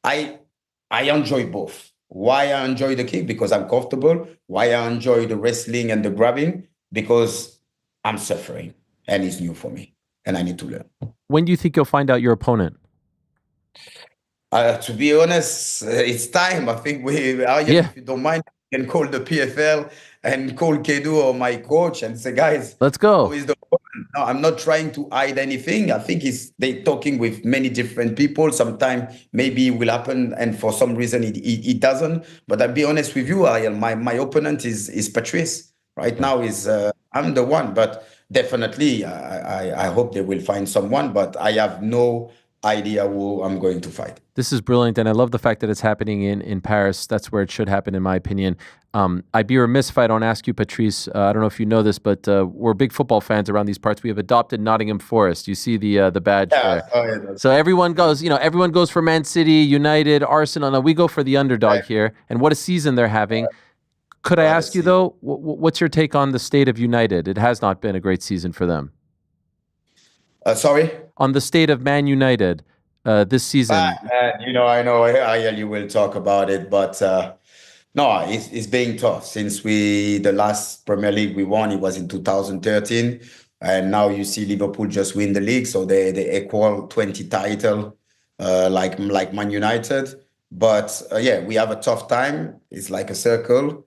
I enjoy both. Why I enjoy the kick? Because I'm comfortable. Why I enjoy the wrestling and the grabbing? Because I'm suffering and it's new for me and I need to learn. When do you think you'll find out your opponent? To be honest, it's time. I think if you don't mind, you can call the PFL and call Kedu or my coach and say, guys, let's go. Who is the opponent? No, I'm not trying to hide anything. I think they're talking with many different people. Sometimes maybe it will happen and for some reason it doesn't. But I'll be honest with you, Ariel, my opponent is Patrice. Right now I'm the one, but definitely I hope they will find someone, but I have no idea who I'm going to fight. This is brilliant, and I love the fact that it's happening in Paris. That's where it should happen, in my opinion. I'd be remiss if I don't ask you, Patrice. I don't know if you know this, but we're big football fans around these parts. We have adopted Nottingham Forest. You see the badge there. So everyone goes for Man City, United, Arsenal. Now we go for the underdog here, and what a season they're having. Could I ask you, though, what's your take on the state of United? It has not been a great season for them. Sorry? On the state of Man United this season. I know, Ariel, you will talk about it, but no, it's being tough. Since the last Premier League we won, it was in 2013, and now you see Liverpool just win the league, so they equal 20 title like Man United. But yeah, we have a tough time. It's like a circle.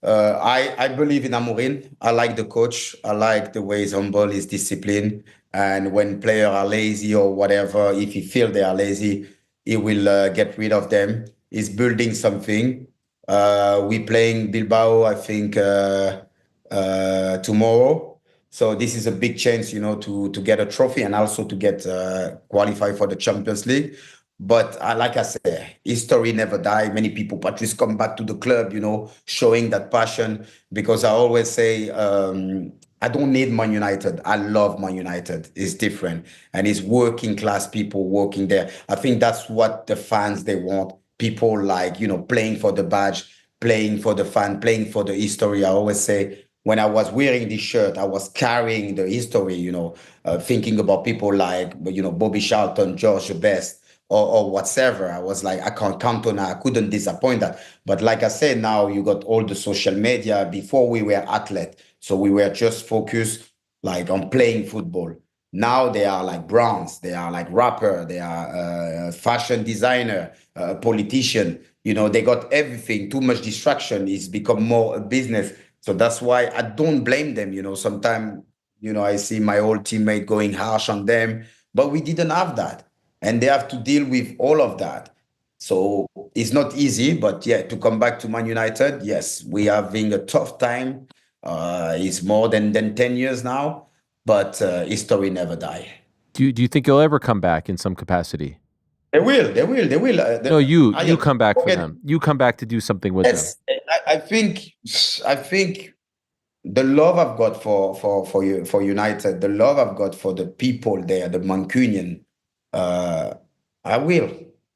I believe in Amorim. I like the coach. I like the way he's humble, his discipline. And when players are lazy or whatever, if he feel they are lazy, he will get rid of them. He's building something. We playing Bilbao, I think, tomorrow. So this is a big chance, to get a trophy and also to get qualified for the Champions League. But like I said, history never die. Many people, Patrice, come back to the club, showing that passion. Because I always say, I don't need Man United. I love Man United. It's different. And it's working class people working there. I think that's what the fans, they want. People like, playing for the badge, playing for the fan, playing for the history. I always say, when I was wearing this shirt, I was carrying the history, thinking about people like, Bobby Charlton, George Best, or whatever. I was like, I can't count on that. I couldn't disappoint that. But like I said, now you got all the social media. Before we were athletes, so we were just focused like on playing football. Now they are like brands, they are like rapper, they are fashion designer, politician. They got everything. Too much distraction. It's become more a business. So that's why I don't blame them. Sometimes, I see my old teammate going harsh on them, but we didn't have that. And they have to deal with all of that. So it's not easy, but yeah, to come back to Man United, yes, we are having a tough time. It's more than 10 years now, but history never die. Do you think you'll ever come back in some capacity? They will. No, you come back for them. You come back to do something with them. I think the love I've got for United, the love I've got for the people there, the Mancunian, I will.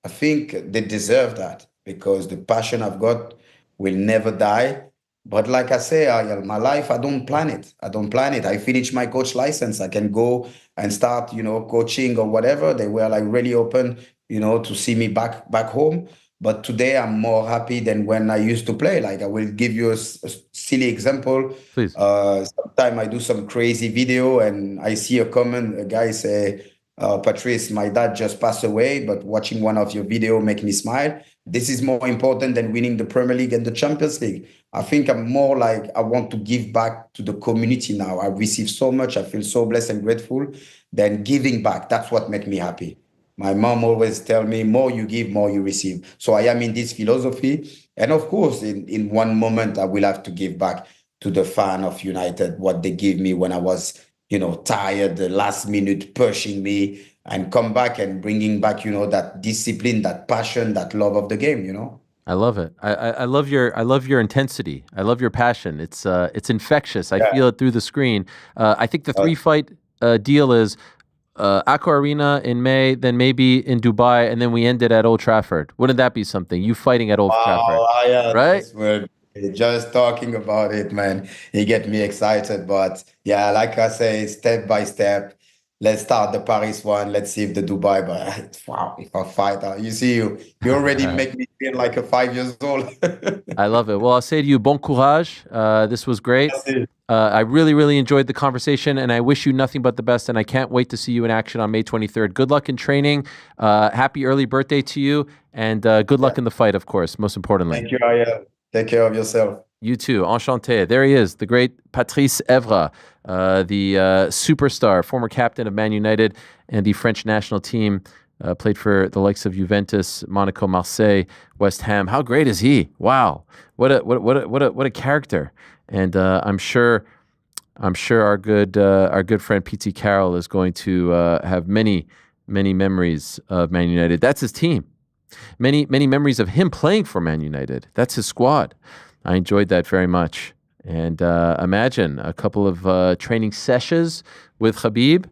I think they deserve that because the passion I've got will never die. But like I say, Ariel, my life, I don't plan it. I finish my coach license. I can go and start, coaching or whatever. They were like really open, to see me back home. But today I'm more happy than when I used to play. Like I will give you a silly example. Please. Sometimes I do some crazy video and I see a comment, a guy say, Patrice, my dad just passed away, but watching one of your video make me smile. This is more important than winning the Premier League and the Champions League. I think I'm more like I want to give back to the community now. I receive so much. I feel so blessed and grateful. Then giving back, that's what makes me happy. My mom always tell me, more you give, more you receive. So I am in this philosophy. And of course, in one moment, I will have to give back to the fan of United, what they gave me when I was tired, the last minute pushing me, and come back and bringing back, that discipline, that passion, that love of the game, I love it. I love your intensity. I love your passion. It's infectious. I feel it through the screen. I think the 3-fight deal is Accor Arena in May, then maybe in Dubai, and then we end it at Old Trafford. Wouldn't that be something? You fighting at Old Trafford, right? Just talking about it, man, it gets me excited. But yeah, like I say, step by step. Let's start the Paris one. Let's see if the Dubai. But wow, if I fight, you already make me feel like a 5 years old. I love it. Well, I'll say to you, bon courage. This was great. I really, really enjoyed the conversation, and I wish you nothing but the best. And I can't wait to see you in action on May 23rd. Good luck in training. Happy early birthday to you, and good luck in the fight, of course. Most importantly. Thank you, Ariel. Take care of yourself. You too. Enchanté. There he is, the great Patrice Evra, the superstar, former captain of Man United and the French national team. Played for the likes of Juventus, Monaco, Marseille, West Ham. How great is he? Wow, what a character. And I'm sure our good friend P.T. Carroll is going to have many memories of Man United. That's his team. Many memories of him playing for Man United. That's his squad. I enjoyed that very much. And imagine a couple of training sessions with Khabib.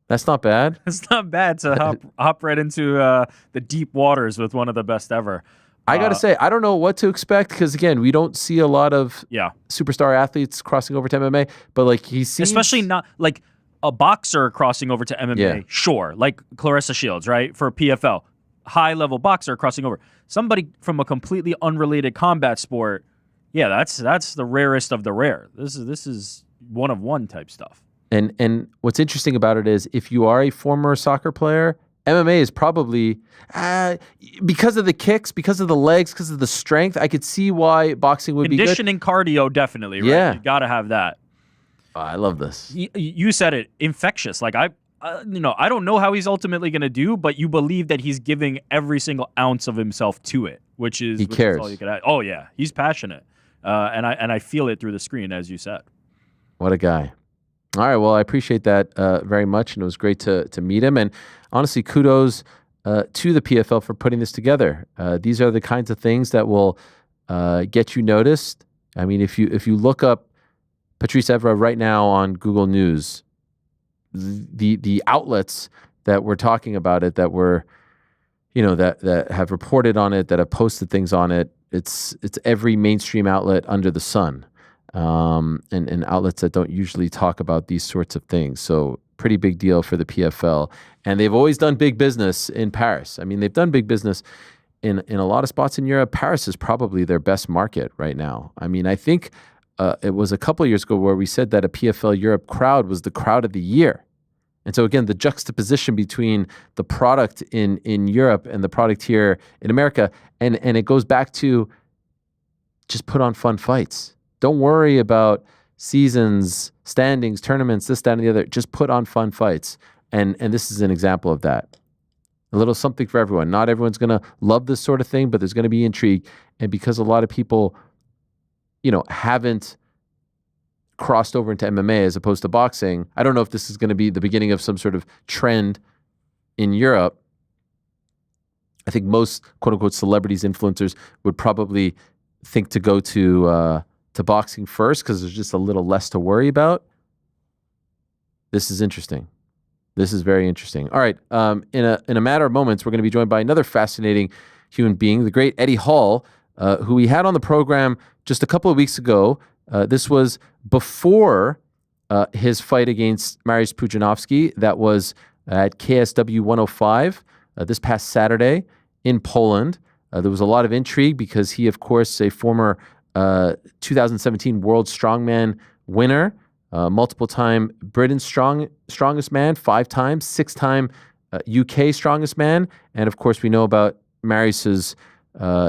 That's not bad. It's not bad to hop right into the deep waters with one of the best ever. I got to say, I don't know what to expect because, again, we don't see a lot of superstar athletes crossing over to MMA. But, like, he seems... Especially not, like, a boxer crossing over to MMA, sure. Like Clarissa Shields, right, for PFL. High-level boxer crossing over. Somebody from a completely unrelated combat sport, that's the rarest of the rare. This is one-of-one type stuff. And what's interesting about it is if you are a former soccer player MMA is probably because of the kicks, because of the legs, because of the strength. I could see why boxing would be good. Conditioning, cardio, definitely. Right? Yeah. You got to have that. I love this. You said it, infectious. Like I don't know how he's ultimately going to do, but you believe that he's giving every single ounce of himself to it, which is all you could add. Oh yeah, he's passionate, and I feel it through the screen, as you said. What a guy. All right, well, I appreciate that very much, and it was great to meet him. And honestly, kudos to the PFL for putting this together. These are the kinds of things that will get you noticed. I mean, if you look up Patrice Evra right now on Google News, the outlets that were talking about it, that were, that have reported on it, that have posted things on it, it's every mainstream outlet under the sun, and outlets that don't usually talk about these sorts of things. So pretty big deal for the PFL, and they've always done big business in Paris. I mean, they've done big business in a lot of spots in Europe. Paris is probably their best market right now. I mean, I think it was a couple of years ago where we said that a PFL Europe crowd was the crowd of the year. And so again, the juxtaposition between the product in Europe and the product here in America, and it goes back to just put on fun fights. Don't worry about seasons, standings, tournaments, this, that, and the other. Just put on fun fights. And this is an example of that. A little something for everyone. Not everyone's going to love this sort of thing, but there's going to be intrigue. And because a lot of people, haven't crossed over into MMA as opposed to boxing, I don't know if this is going to be the beginning of some sort of trend in Europe. I think most quote-unquote celebrities, influencers would probably think to go to boxing first because there's just a little less to worry about. This is interesting. This is very interesting. All right. In a matter of moments, we're going to be joined by another fascinating human being, the great Eddie Hall, who we had on the program just a couple of weeks ago. This was before his fight against Mariusz Pudzianowski. That was at KSW 105 this past Saturday in Poland. There was a lot of intrigue because he, of course, a former 2017 World Strongman winner, multiple-time Britain's strongest man, 5 times, 6-time UK strongest man, and of course we know about Mariusz's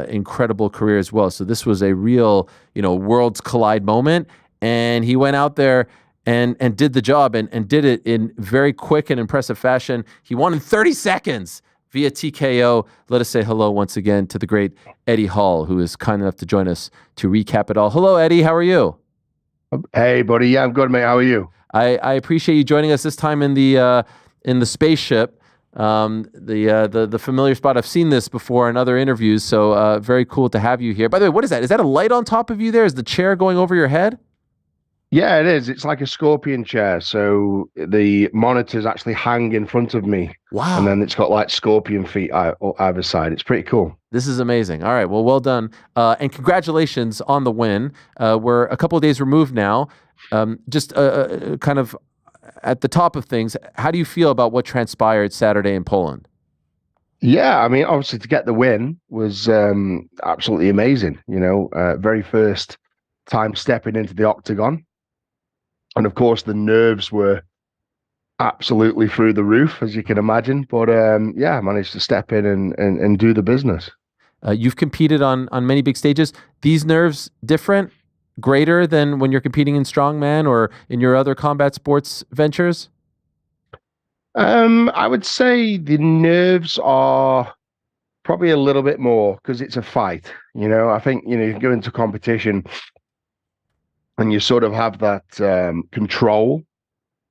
incredible career as well. So this was a real, worlds collide moment, and he went out there and did the job and did it in very quick and impressive fashion. He won in 30 seconds via TKO. Let us say hello once again to the great Eddie Hall, who is kind enough to join us to recap it all. Hello, Eddie. How are you? Hey, buddy. Yeah, I'm good, mate. How are you? I appreciate you joining us this time in the spaceship. The familiar spot. I've seen this before in other interviews, so very cool to have you here. By the way, what is that? Is that a light on top of you there? Is the chair going over your head? Yeah, it is. It's like a scorpion chair. So the monitors actually hang in front of me. Wow. And then it's got like scorpion feet either side. It's pretty cool. This is amazing. All right. Well done. And congratulations on the win. We're a couple of days removed now. Just kind of at the top of things, how do you feel about what transpired Saturday in Poland? Yeah, I mean, obviously to get the win was absolutely amazing. Very first time stepping into the octagon. And of course, the nerves were absolutely through the roof, as you can imagine. But I managed to step in and do the business. You've competed on many big stages. These nerves different, greater than when you're competing in strongman or in your other combat sports ventures? I would say the nerves are probably a little bit more because it's a fight. I think, you go into competition and you sort of have that control.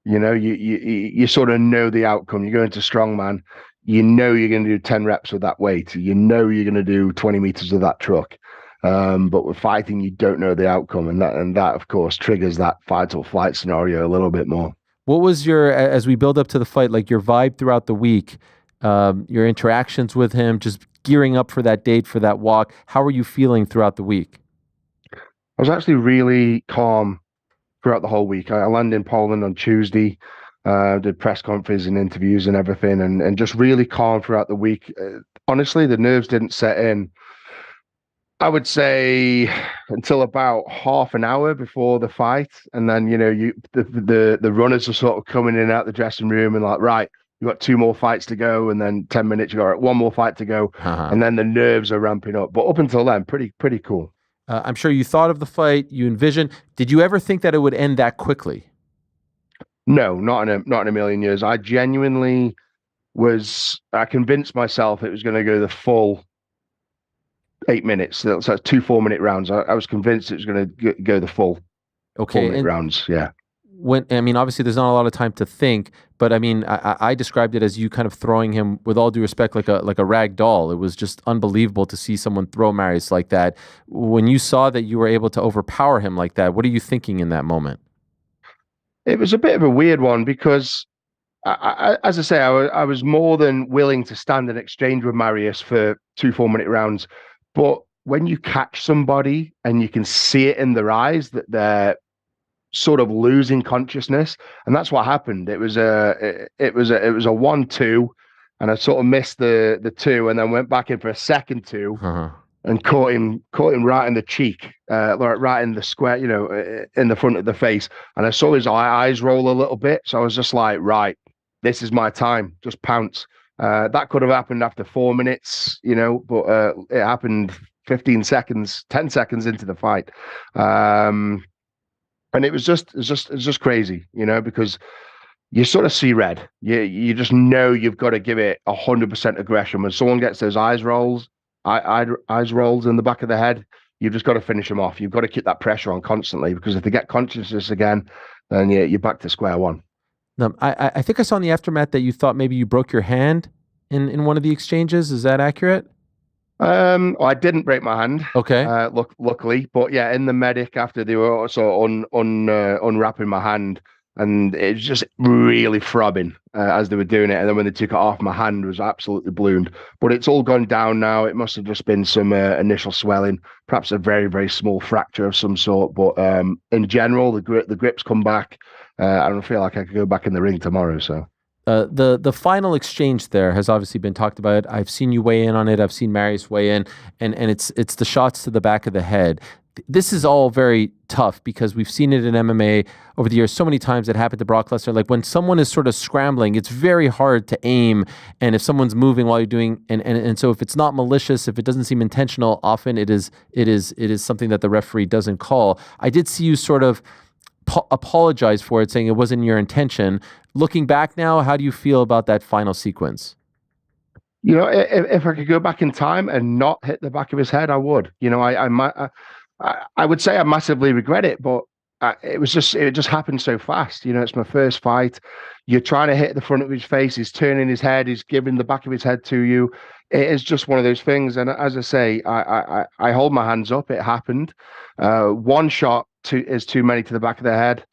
You sort of know the outcome. You go into strongman, you're going to do 10 reps with that weight. You're going to do 20 meters of that truck. But with fighting, you don't know the outcome, and that of course triggers that fight or flight scenario a little bit more. What was as we build up to the fight, like your vibe throughout the week, your interactions with him, just gearing up for that date, for that walk? How were you feeling throughout the week? I was actually really calm throughout the whole week. I landed in Poland on Tuesday, did press conferences and interviews and everything, and just really calm throughout the week. Honestly, the nerves didn't set in, I would say, until about half an hour before the fight. And then, the runners are sort of coming in and out the dressing room and like, right, you've got 2 more fights to go, and then 10 minutes, you got 1 more fight to go, and then the nerves are ramping up. But up until then, pretty cool. I'm sure you thought of the fight, you envisioned. Did you ever think that it would end that quickly? No, not in a million years. I genuinely I convinced myself it was going to go the full 8 minutes. So that's 2 4-minute rounds. I was convinced it was going to go the full 4-minute rounds. Yeah. Obviously there's not a lot of time to think, but I described it as you kind of throwing him, with all due respect, like a rag doll. It was just unbelievable to see someone throw Mariusz like that. When you saw that you were able to overpower him like that, what are you thinking in that moment? It was a bit of a weird one because, as I say, I was more than willing to stand and exchange with Mariusz for 2 4-minute rounds. But when you catch somebody and you can see it in their eyes that they're sort of losing consciousness, and that's what happened. It was a 1-2, and I sort of missed the 2, and then went back in for a second 2, and caught him right in the cheek, right in the square, in the front of the face, and I saw his eyes roll a little bit. So I was just like, right, this is my time, just pounce. That could have happened after 4 minutes, but it happened 15 seconds, 10 seconds into the fight. And it was just crazy, because you sort of see red. You just know you've got to give it 100% aggression. When someone gets those eyes rolls in the back of the head, you've just got to finish them off. You've got to keep that pressure on constantly, because if they get consciousness again, then you're back to square one. I think I saw in the aftermath that you thought maybe you broke your hand in one of the exchanges. Is that accurate? I didn't break my hand. Okay. Luckily, but yeah, in the medic, after they were also unwrapping my hand, and it was just really throbbing as they were doing it. And then when they took it off, my hand was absolutely ballooned. But it's all gone down now. It must have just been some initial swelling, perhaps a very, very small fracture of some sort. But in general, the grip's come back. I don't feel like I could go back in the ring tomorrow. So. The final exchange there has obviously been talked about. I've seen you weigh in on it. I've seen Mariusz weigh in, and it's the shots to the back of the head. This is all very tough because we've seen it in MMA over the years so many times. It happened to Brock Lesnar. Like when someone is sort of scrambling, it's very hard to aim, and if someone's moving while you're doing, and so if it's not malicious, if it doesn't seem intentional, often it is something that the referee doesn't call. I did see you sort of apologize for it, saying it wasn't your intention. Looking back now, how do you feel about that final sequence? If I could go back in time and not hit the back of his head, I would. I would say I massively regret it, but it just happened so fast. It's my first fight. You're trying to hit the front of his face. He's turning his head. He's giving the back of his head to you. It is just one of those things. And as I say, I hold my hands up. It happened. One shot is too many to the back of the head.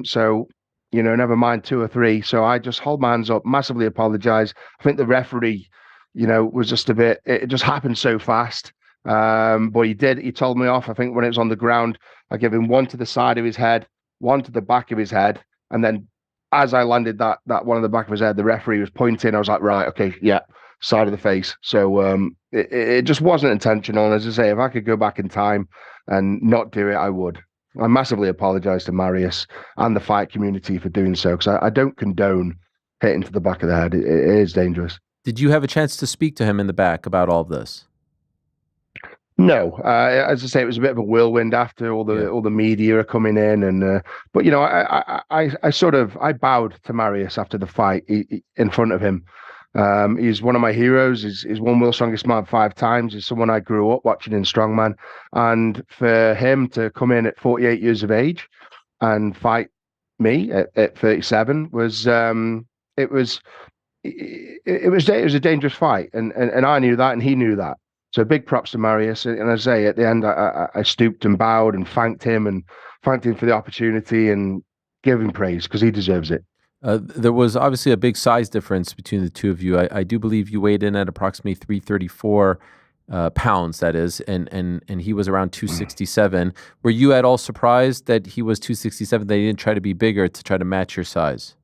So, never mind 2 or 3. So I just hold my hands up, massively apologize. I think the referee, was just a bit, it just happened so fast. But he told me off. I think when it was on the ground, I gave him 1 to the side of his head, 1 to the back of his head. And then as I landed that one on the back of his head, the referee was pointing. I was like, right, okay, yeah, side of the face. So it just wasn't intentional. And as I say, if I could go back in time and not do it, I would. I massively apologize to Mariusz and the fight community for doing so, because I don't condone hitting to the back of the head. It is dangerous. Did you have a chance to speak to him in the back about all of this? No, as I say, it was a bit of a whirlwind after all the media are coming in, and but I bowed to Mariusz after the fight in front of him. He's one of my heroes. He's won World's Strongest Man 5 times. He's someone I grew up watching in Strongman, and for him to come in at 48 years of age and fight me at 37 was it was a dangerous fight, and I knew that, and he knew that. So big props to Mariusz. And as I say, at the end, I stooped and bowed and thanked him for the opportunity and gave him praise because he deserves it. There was obviously a big size difference between the two of you. I do believe you weighed in at approximately 334 pounds, that is, and he was around 267. Were you at all surprised that he was 267, that he didn't try to be bigger to try to match your size?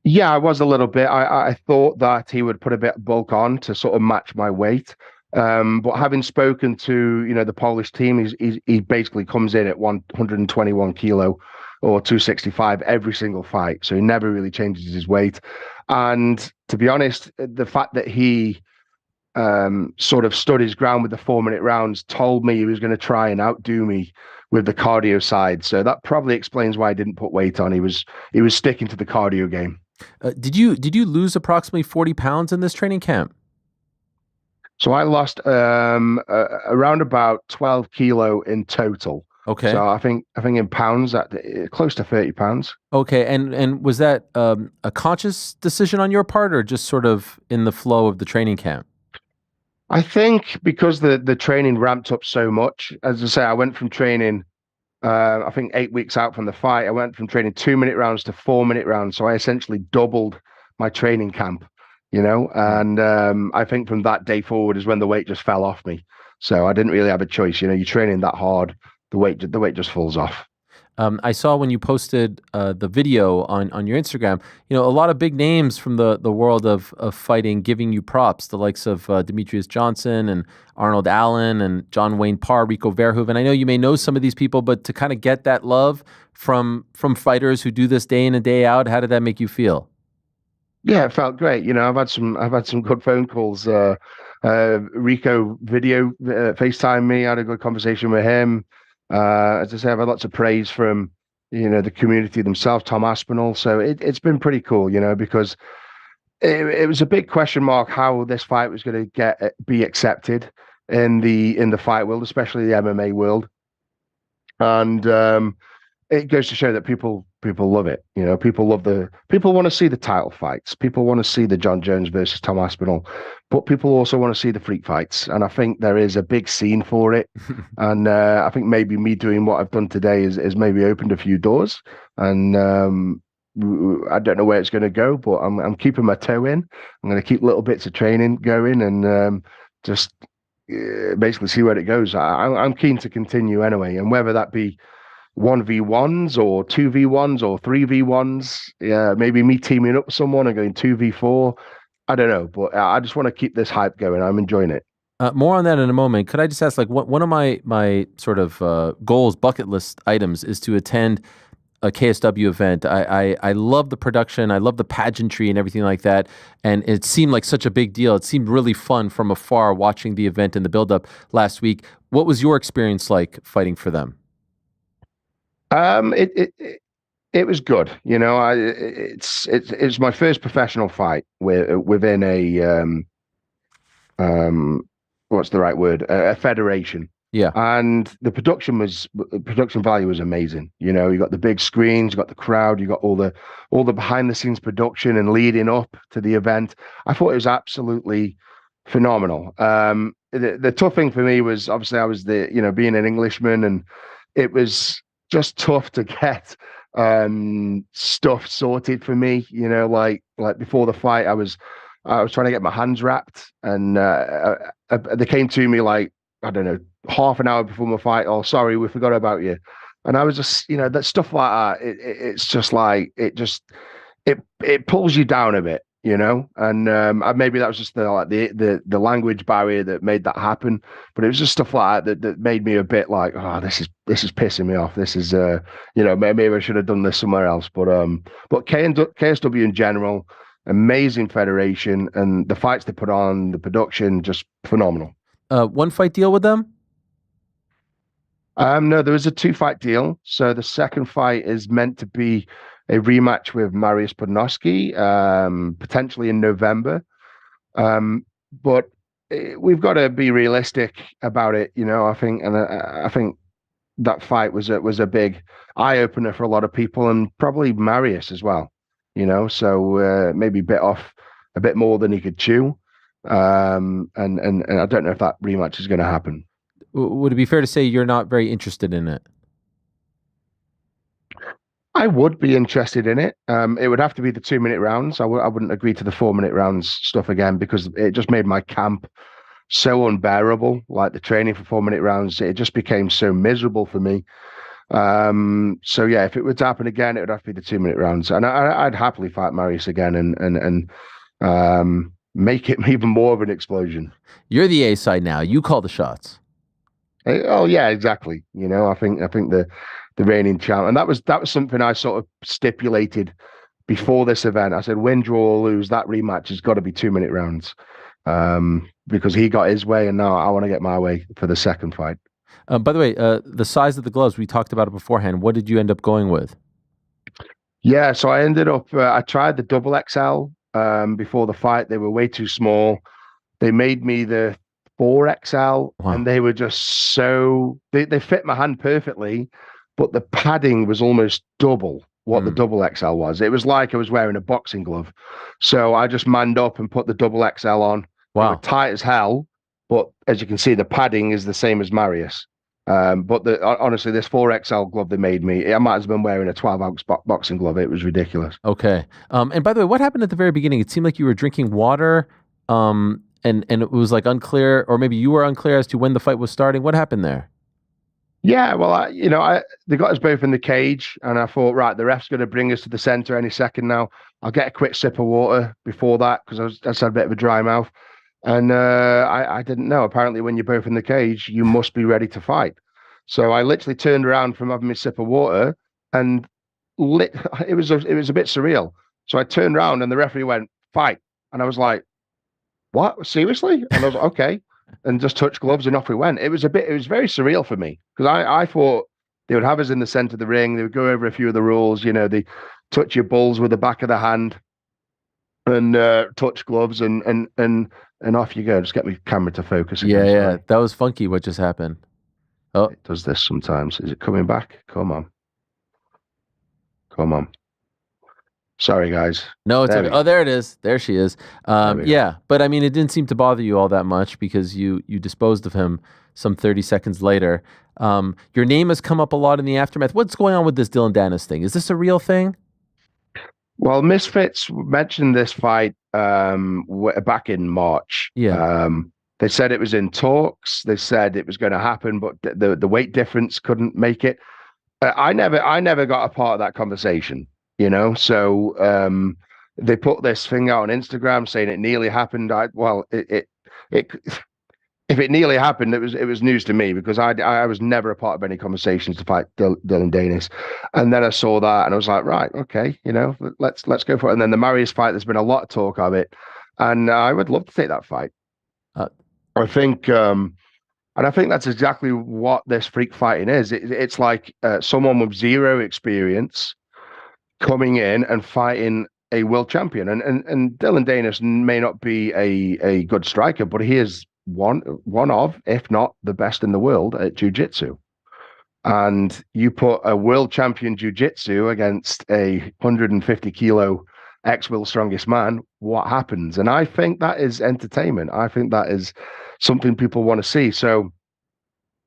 Yeah, I was a little bit. I thought that he would put a bit of bulk on to sort of match my weight. But having spoken to the Polish team, he basically comes in at 121 kilo, or 265 every single fight. So he never really changes his weight. And to be honest, the fact that he sort of stood his ground with the 4-minute rounds told me he was going to try and outdo me with the cardio side. So that probably explains why I didn't put weight on. He was sticking to the cardio game. Did you lose approximately 40 pounds in this training camp? So I lost around about 12 kilo in total. Okay. So I think in pounds, that close to 30 pounds. Okay, and was that a conscious decision on your part, or just sort of in the flow of the training camp? I think because the training ramped up so much. As I say, I went from training, I think 8 weeks out from the fight, I went from training 2-minute rounds to 4-minute rounds. So I essentially doubled my training camp, and I think from that day forward is when the weight just fell off me. So I didn't really have a choice. You're training that hard, the weight just falls off. I saw when you posted the video on your Instagram, a lot of big names from the world of fighting giving you props, the likes of Demetrius Johnson and Arnold Allen and John Wayne Parr, Rico Verhoeven. I know you may know some of these people, but to kind of get that love from fighters who do this day in and day out, how did that make you feel? Yeah, it felt great. I've had some good phone calls. Rico FaceTime me. I had a good conversation with him. As I say, I've had lots of praise from the community themselves, Tom Aspinall. So it's been pretty cool, because it was a big question mark how this fight was going to be accepted in the fight world, especially the MMA world. And it goes to show that people love it. People want to see the title fights. People want to see the John Jones versus Tom Aspinall, but people also want to see the freak fights. And I think there is a big scene for it. And I think maybe me doing what I've done today is maybe opened a few doors. And I don't know where it's going to go, but I'm keeping my toe in. I'm going to keep little bits of training going and just basically see where it goes. I'm keen to continue anyway, and whether that be 1v1s or 2v1s or 3v1s, maybe me teaming up with someone and going 2v4. I don't know, but I just want to keep this hype going. I'm enjoying it. More on that in a moment. Could I just ask, one of my sort of goals, bucket list items, is to attend a KSW event. I love the production. I love the pageantry and everything like that. And it seemed like such a big deal. It seemed really fun from afar watching the event and the build-up last week. What was your experience like fighting for them? It was good. It's my first professional fight within a what's the right word? A federation. Yeah. And the production value was amazing. You got the big screens, you got the crowd, you got all the behind the scenes production and leading up to the event. I thought it was absolutely phenomenal. The tough thing for me was obviously I was being an Englishman, and it was just tough to get stuff sorted for me. Like before the fight, I was trying to get my hands wrapped, and they came to me like, I don't know, half an hour before my fight. Oh, sorry, we forgot about you. And I was just, that stuff like that. It's just like it pulls you down a bit, And maybe that was just the language barrier that made that happen. But it was just stuff like that made me a bit like, oh, this is pissing me off. This is maybe I should have done this somewhere else. But KSW in general, amazing federation, and the fights they put on, the production, just phenomenal. One fight deal with them? No, there was a 2-fight deal. So the second fight is meant to be a rematch with Mariusz Pudzianowski, potentially in November. But we've got to be realistic about it, I think, and I think that fight was a big eye opener for a lot of people, and probably Mariusz as well, So maybe bit off a bit more than he could chew. And I don't know if that rematch is going to happen. Would it be fair to say you're not very interested in it? I would be interested in it. It would have to be the 2-minute rounds. I wouldn't agree to the 4-minute rounds stuff again, because it just made my camp so unbearable. Like the training for 4-minute rounds, it just became so miserable for me. So yeah, if it would happen again, it would have to be the 2-minute rounds, and I'd happily fight Mariusz again and make it even more of an explosion. You're the A side now. You call the shots. Oh yeah, exactly. I think reigning champ. And that was something I sort of stipulated before this event. I said, win, draw, or lose, that rematch has got to be 2-minute rounds. Because he got his way, and now I want to get my way for the second fight. By the way, the size of the gloves, we talked about it beforehand. What did you end up going with? Yeah, so I ended up, I tried the double XL before the fight. They were way too small. They made me the 4XL, and they were just so, they fit my hand perfectly, but the padding was almost double what the double XL was. It was like I was wearing a boxing glove. So I just manned up and put the double XL on. Wow. They were tight as hell, but as you can see, the padding is the same as Mariusz. But honestly, this 4XL glove they made me, I might have been wearing a 12-ounce boxing glove. It was ridiculous. Okay. And by the way, what happened at the very beginning? It seemed like you were drinking water, and it was like unclear, or maybe you were unclear as to when the fight was starting. What happened there? Yeah, well, they got us both in the cage, and I thought, right, the ref's going to bring us to the center any second now. I'll get a quick sip of water before that because I just had a bit of a dry mouth. And I didn't know. Apparently, when you're both in the cage, you must be ready to fight. So I literally turned around from having my sip of water, and it was a bit surreal. So I turned around, and the referee went, fight. And I was like, what? Seriously? And I was like, okay. And just touched gloves, and off we went. It was very surreal for me because I thought they would have us in the center of the ring. They would go over a few of the rules. They touch your balls with the back of the hand and touch gloves and off you go. Just get my camera to focus. Again, yeah. That was funky what just happened. Oh, it does this sometimes. Is it coming back? Come on. Sorry, guys. No, it's okay. Oh, there it is. There she is. Yeah, but I mean, it didn't seem to bother you all that much because you disposed of him some 30 seconds later. Your name has come up a lot in the aftermath. What's going on with this Dylan Dennis thing? Is this a real thing? Well, Misfits mentioned this fight back in March. Yeah. They said it was in talks. They said it was going to happen, but the weight difference couldn't make it. I never got a part of that conversation. So they put this thing out on Instagram saying it nearly happened. If it nearly happened, it was news to me because I was never a part of any conversations to fight Dylan Dennis. And then I saw that and I was like, right, okay, let's go for it. And then the Mariusz fight, there's been a lot of talk of it, and I would love to take that fight. I think, and I think that's exactly what this freak fighting is. It's like someone with zero experience coming in and fighting a world champion. And Dylan Dennis may not be a good striker, but he is one of, if not the best in the world at jiu-jitsu. And you put a world champion jiu-jitsu against a 150 kilo ex-world strongest man, what happens? And I think that is entertainment. I think that is something people want to see. So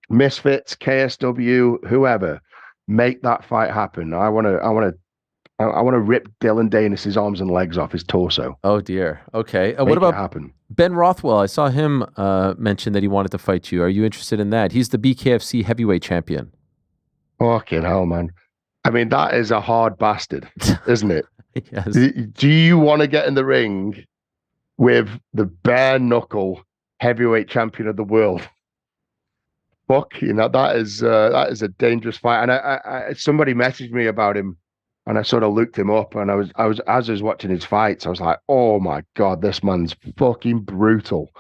Misfits, KSW, whoever, make that fight happen. I want to rip Dylan Dennis's arms and legs off his torso. Oh dear. Okay. What about happen? Ben Rothwell? I saw him mention that he wanted to fight you. Are you interested in that? He's the BKFC heavyweight champion. Fucking hell, man. I mean, that is a hard bastard, isn't it? Yes. Do you want to get in the ring with the bare knuckle heavyweight champion of the world? Fuck, that is a dangerous fight. And I somebody messaged me about him, and I sort of looked him up, and as I was watching his fights, I was like, oh my God, this man's fucking brutal.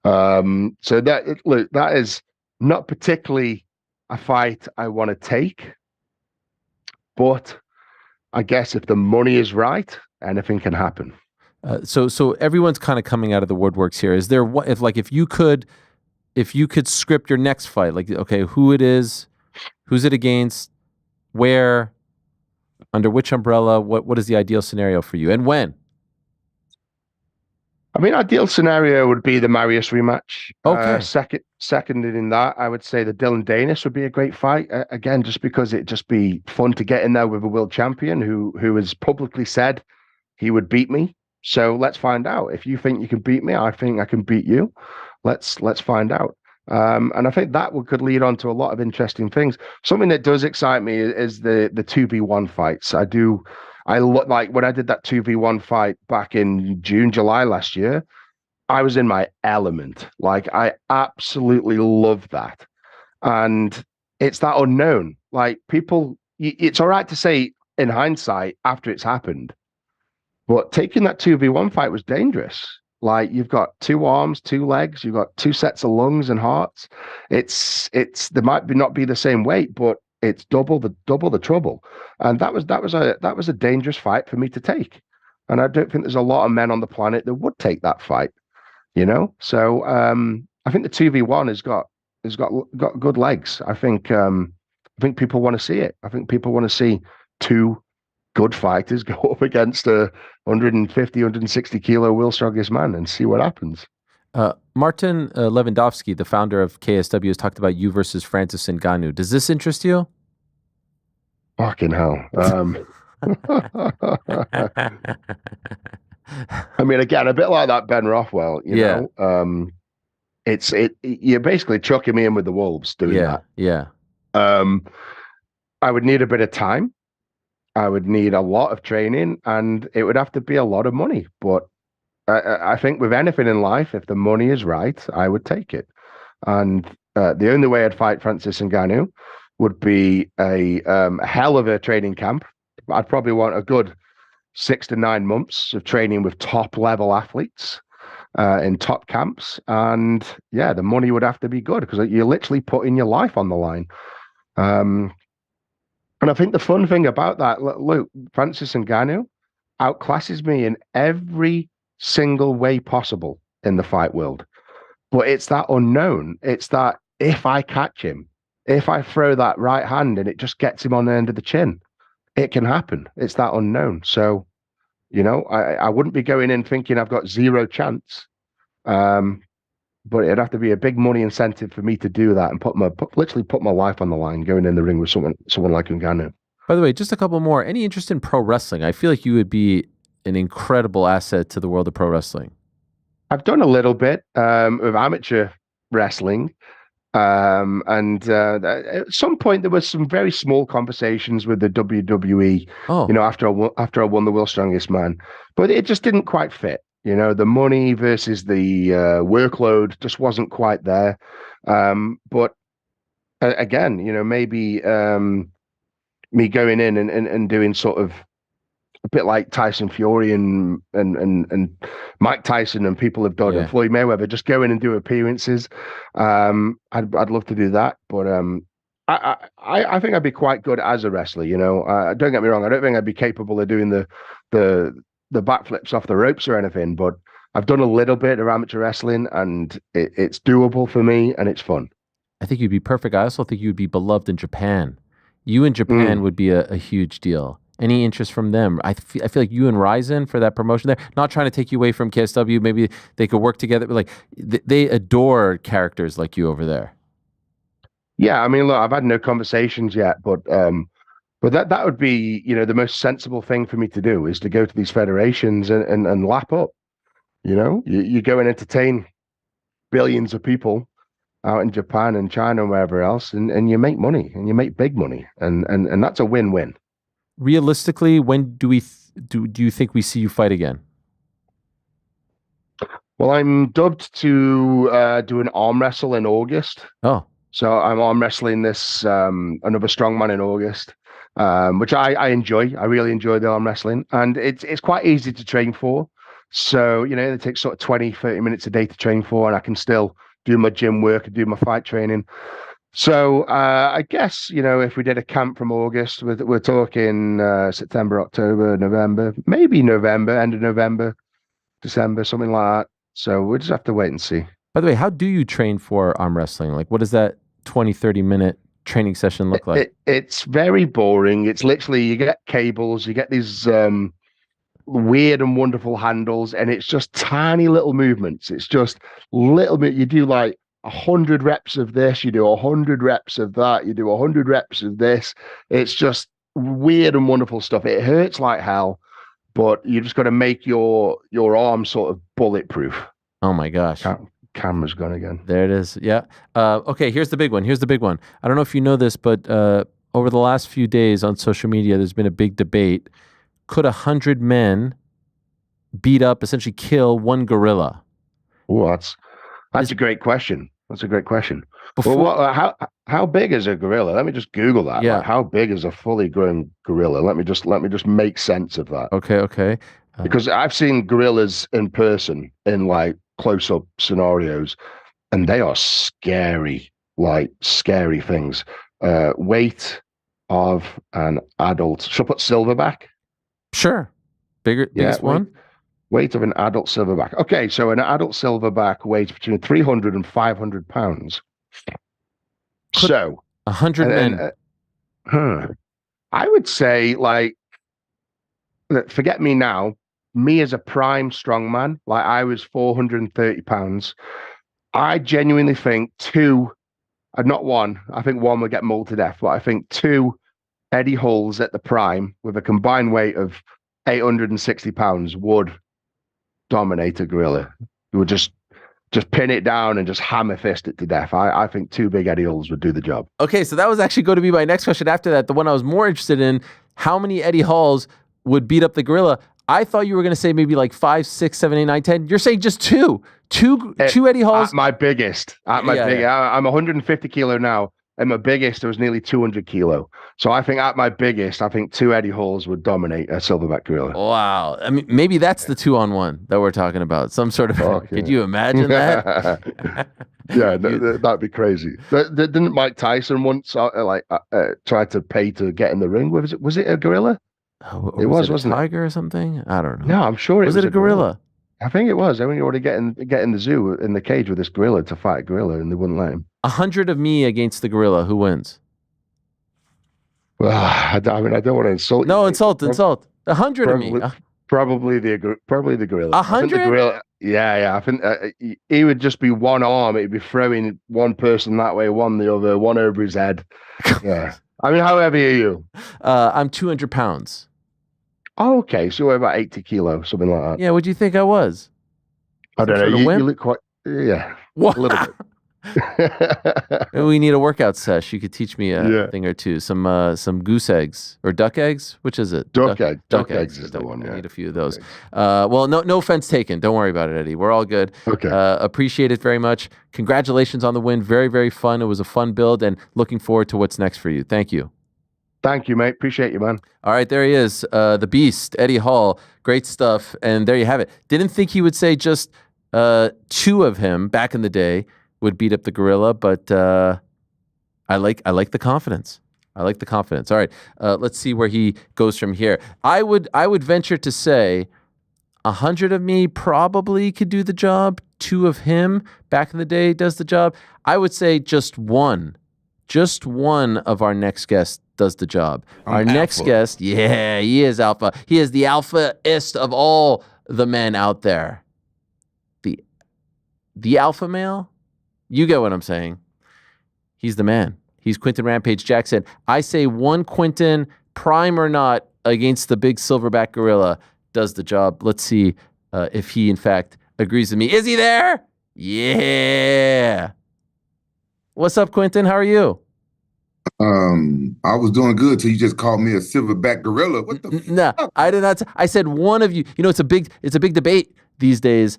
So that is not particularly a fight I want to take, but I guess if the money is right, anything can happen. So everyone's kind of coming out of the woodworks here. Is there what if you could script your next fight, like, okay, who it is, who's it against, where, under which umbrella, what is the ideal scenario for you, and when? I mean, ideal scenario would be the Mariusz rematch. Okay. Second in that, I would say the Dylan Dennis would be a great fight. Again, just because it'd just be fun to get in there with a world champion who has publicly said he would beat me. So let's find out. If you think you can beat me, I think I can beat you. Let's find out. And I think that could lead on to a lot of interesting things. Something that does excite me is the 2v1 fights. I look like when I did that 2v1 fight back in July last year, I was in my element. Like, I absolutely love that. And it's that unknown. Like people, it's all right to say in hindsight after it's happened, but taking that 2v1 fight was dangerous. Like you've got 2 arms, 2 legs, you've got 2 sets of lungs and hearts. It's there might not be the same weight, but it's double the trouble. And that was a dangerous fight for me to take. And I don't think there's a lot of men on the planet that would take that fight. So I think the 2v1 has got good legs. I think people want to see it. I think people want to see 2 good fighters go up against a 150, 160 kilo world's strongest man and see what happens. Martin Lewandowski, the founder of KSW, has talked about you versus Francis Ngannou. Does this interest you? Fucking hell. I mean, again, a bit like that Ben Rothwell, you know. You're basically chucking me in with the wolves doing that. Yeah. I would need a bit of time. I would need a lot of training, and it would have to be a lot of money. But I think with anything in life, if the money is right, I would take it. And the only way I'd fight Francis Ngannou would be a hell of a training camp. I'd probably want a good 6 to 9 months of training with top level athletes in top camps. And yeah, the money would have to be good because you're literally putting your life on the line. And I think the fun thing about that, look, Francis Ngannou outclasses me in every single way possible in the fight world. But it's that unknown. It's that if I catch him, if I throw that right hand and it just gets him on the end of the chin, it can happen. It's that unknown. So, I wouldn't be going in thinking I've got 0 chance. But it'd have to be a big money incentive for me to do that and literally put my life on the line going in the ring with someone like Ngannou. By the way, just a couple more. Any interest in pro wrestling? I feel like you would be an incredible asset to the world of pro wrestling. I've done a little bit of amateur wrestling. And at some point there was some very small conversations with the WWE, after I won the World's Strongest Man, but it just didn't quite fit. The money versus the workload just wasn't quite there. But again, maybe me going in and doing sort of a bit like Tyson Fury and Mike Tyson and people have done, and Floyd Mayweather, just go in and do appearances. I'd love to do that, but I think I'd be quite good as a wrestler. Don't get me wrong, I don't think I'd be capable of doing the backflips off the ropes or anything, but I've done a little bit of amateur wrestling and it's doable for me and it's fun. I think you'd be perfect. I also think you'd be beloved in Japan. You in Japan would be a huge deal. Any interest from them? I feel like you and Ryzen for that promotion there. Not trying to take you away from KSW. Maybe they could work together. But they adore characters like you over there. Yeah, I mean, look, I've had no conversations yet, but that would be, the most sensible thing for me to do is to go to these federations and lap up. You go and entertain billions of people out in Japan and China and wherever else, and you make money, and you make big money, and that's a win-win. Realistically, when do you think we see you fight again? Well, I'm dubbed to do an arm wrestle in August. Oh, so I'm arm wrestling this another strongman in August, which I enjoy. I really enjoy the arm wrestling, and it's quite easy to train for. So it takes sort of 20-30 minutes a day to train for, and I can still do my gym work and do my fight training. So I guess, if we did a camp from August, we're talking September, October, November, maybe November, end of November, December, something like that. So we'll just have to wait and see. By the way, how do you train for arm wrestling? Like, what does that 20-30 minute training session look like? It's very boring. It's literally, you get cables, you get these weird and wonderful handles, and it's just tiny little movements. It's just little bit. You do like 100 reps of this, you do 100 reps of that, you do 100 reps of this. It's just weird and wonderful stuff. It hurts like hell, but you just got to make your arm sort of bulletproof. Oh my gosh. Camera's gone again. There it is. Yeah. Okay, here's the big one. I don't know if you know this, but over the last few days on social media, there's been a big debate. Could 100 men beat up, essentially kill one gorilla? Oh, that's a great question. That's a great question. Before, Well, how big is a gorilla? Let me just Google that. Yeah. Like, how big is a fully grown gorilla? Let me just make sense of that. okay. Because I've seen gorillas in person in like close-up scenarios, and they are scary, like scary things. Weight of an adult. Should I put silverback? Sure. Biggest one? Weight of an adult silverback. Okay, so an adult silverback weighs between 300 and 500 pounds. So 100 men. I would say, like, forget me now. Me as a prime strongman, like I was 430 pounds. I genuinely think two, not one. I think one would get mauled to death, but I think two Eddie Halls at the prime with a combined weight of 860 pounds would dominate a gorilla. You would just pin it down and just hammer fist it to death. I think two big Eddie Halls would do the job. Okay, so that was actually going to be my next question after that. The one I was more interested in, how many Eddie Halls would beat up the gorilla? I thought you were going to say maybe like 5, 6, 7, 8, 9, 10. You're saying just two Eddie Halls? At my biggest. I'm 150 kilo now. At my biggest, it was nearly 200 kilo. So I think at my biggest, I think two Eddie Halls would dominate a silverback gorilla. Wow. I mean, maybe that's the 2-on-1 that we're talking about. Some sort of. Okay. Could you imagine that? Yeah, that'd be crazy. Didn't Mike Tyson once try to pay to get in the ring? Was it a gorilla? It wasn't a tiger or something? I don't know. No, I'm sure it was it a gorilla? I think it was. I mean, you already get in the zoo in the cage with this gorilla to fight a gorilla, and they wouldn't let him. 100 of me against the gorilla. Who wins? Well, I don't want to insult. No, you, insult. 100 of me. Probably the gorilla. 100? Yeah. I think he would just be one arm. He'd be throwing one person that way, one the other, one over his head. Yeah. I mean, how heavy are you? I'm 200 pounds. Oh, okay. So we're about 80 kilos, something like that. Yeah. What do you think I was? I don't know. You look quite. Yeah. What? A little bit. We need a workout sesh. You could teach me a thing or two. Some goose eggs or duck eggs. Which is it? Duck eggs is the one. Yeah. I need a few of those. Well, no offense taken. Don't worry about it, Eddie. We're all good. Okay. Appreciate it very much. Congratulations on the win. Very, very fun. It was a fun build, and looking forward to what's next for you. Thank you. Thank you, mate. Appreciate you, man. All right, there he is, the Beast, Eddie Hall. Great stuff, and there you have it. Didn't think he would say just two of him back in the day would beat up the gorilla, but I like the confidence. I like the confidence. All right, let's see where he goes from here. I would venture to say 100 of me probably could do the job. 2 of him back in the day does the job. I would say just one of our next guests does the job. Our next guest, yeah, he is alpha. He is the alpha-ist of all the men out there. The alpha male? You get what I'm saying. He's the man. He's Quinton Rampage Jackson. I say one Quinton, prime or not, against the big silverback gorilla, does the job. Let's see if he, in fact, agrees with me. Is he there? Yeah. What's up, Quinton? How are you? I was doing good till you just called me a silverback gorilla. What the No, I did not. I said one of you. You know, it's a big debate these days.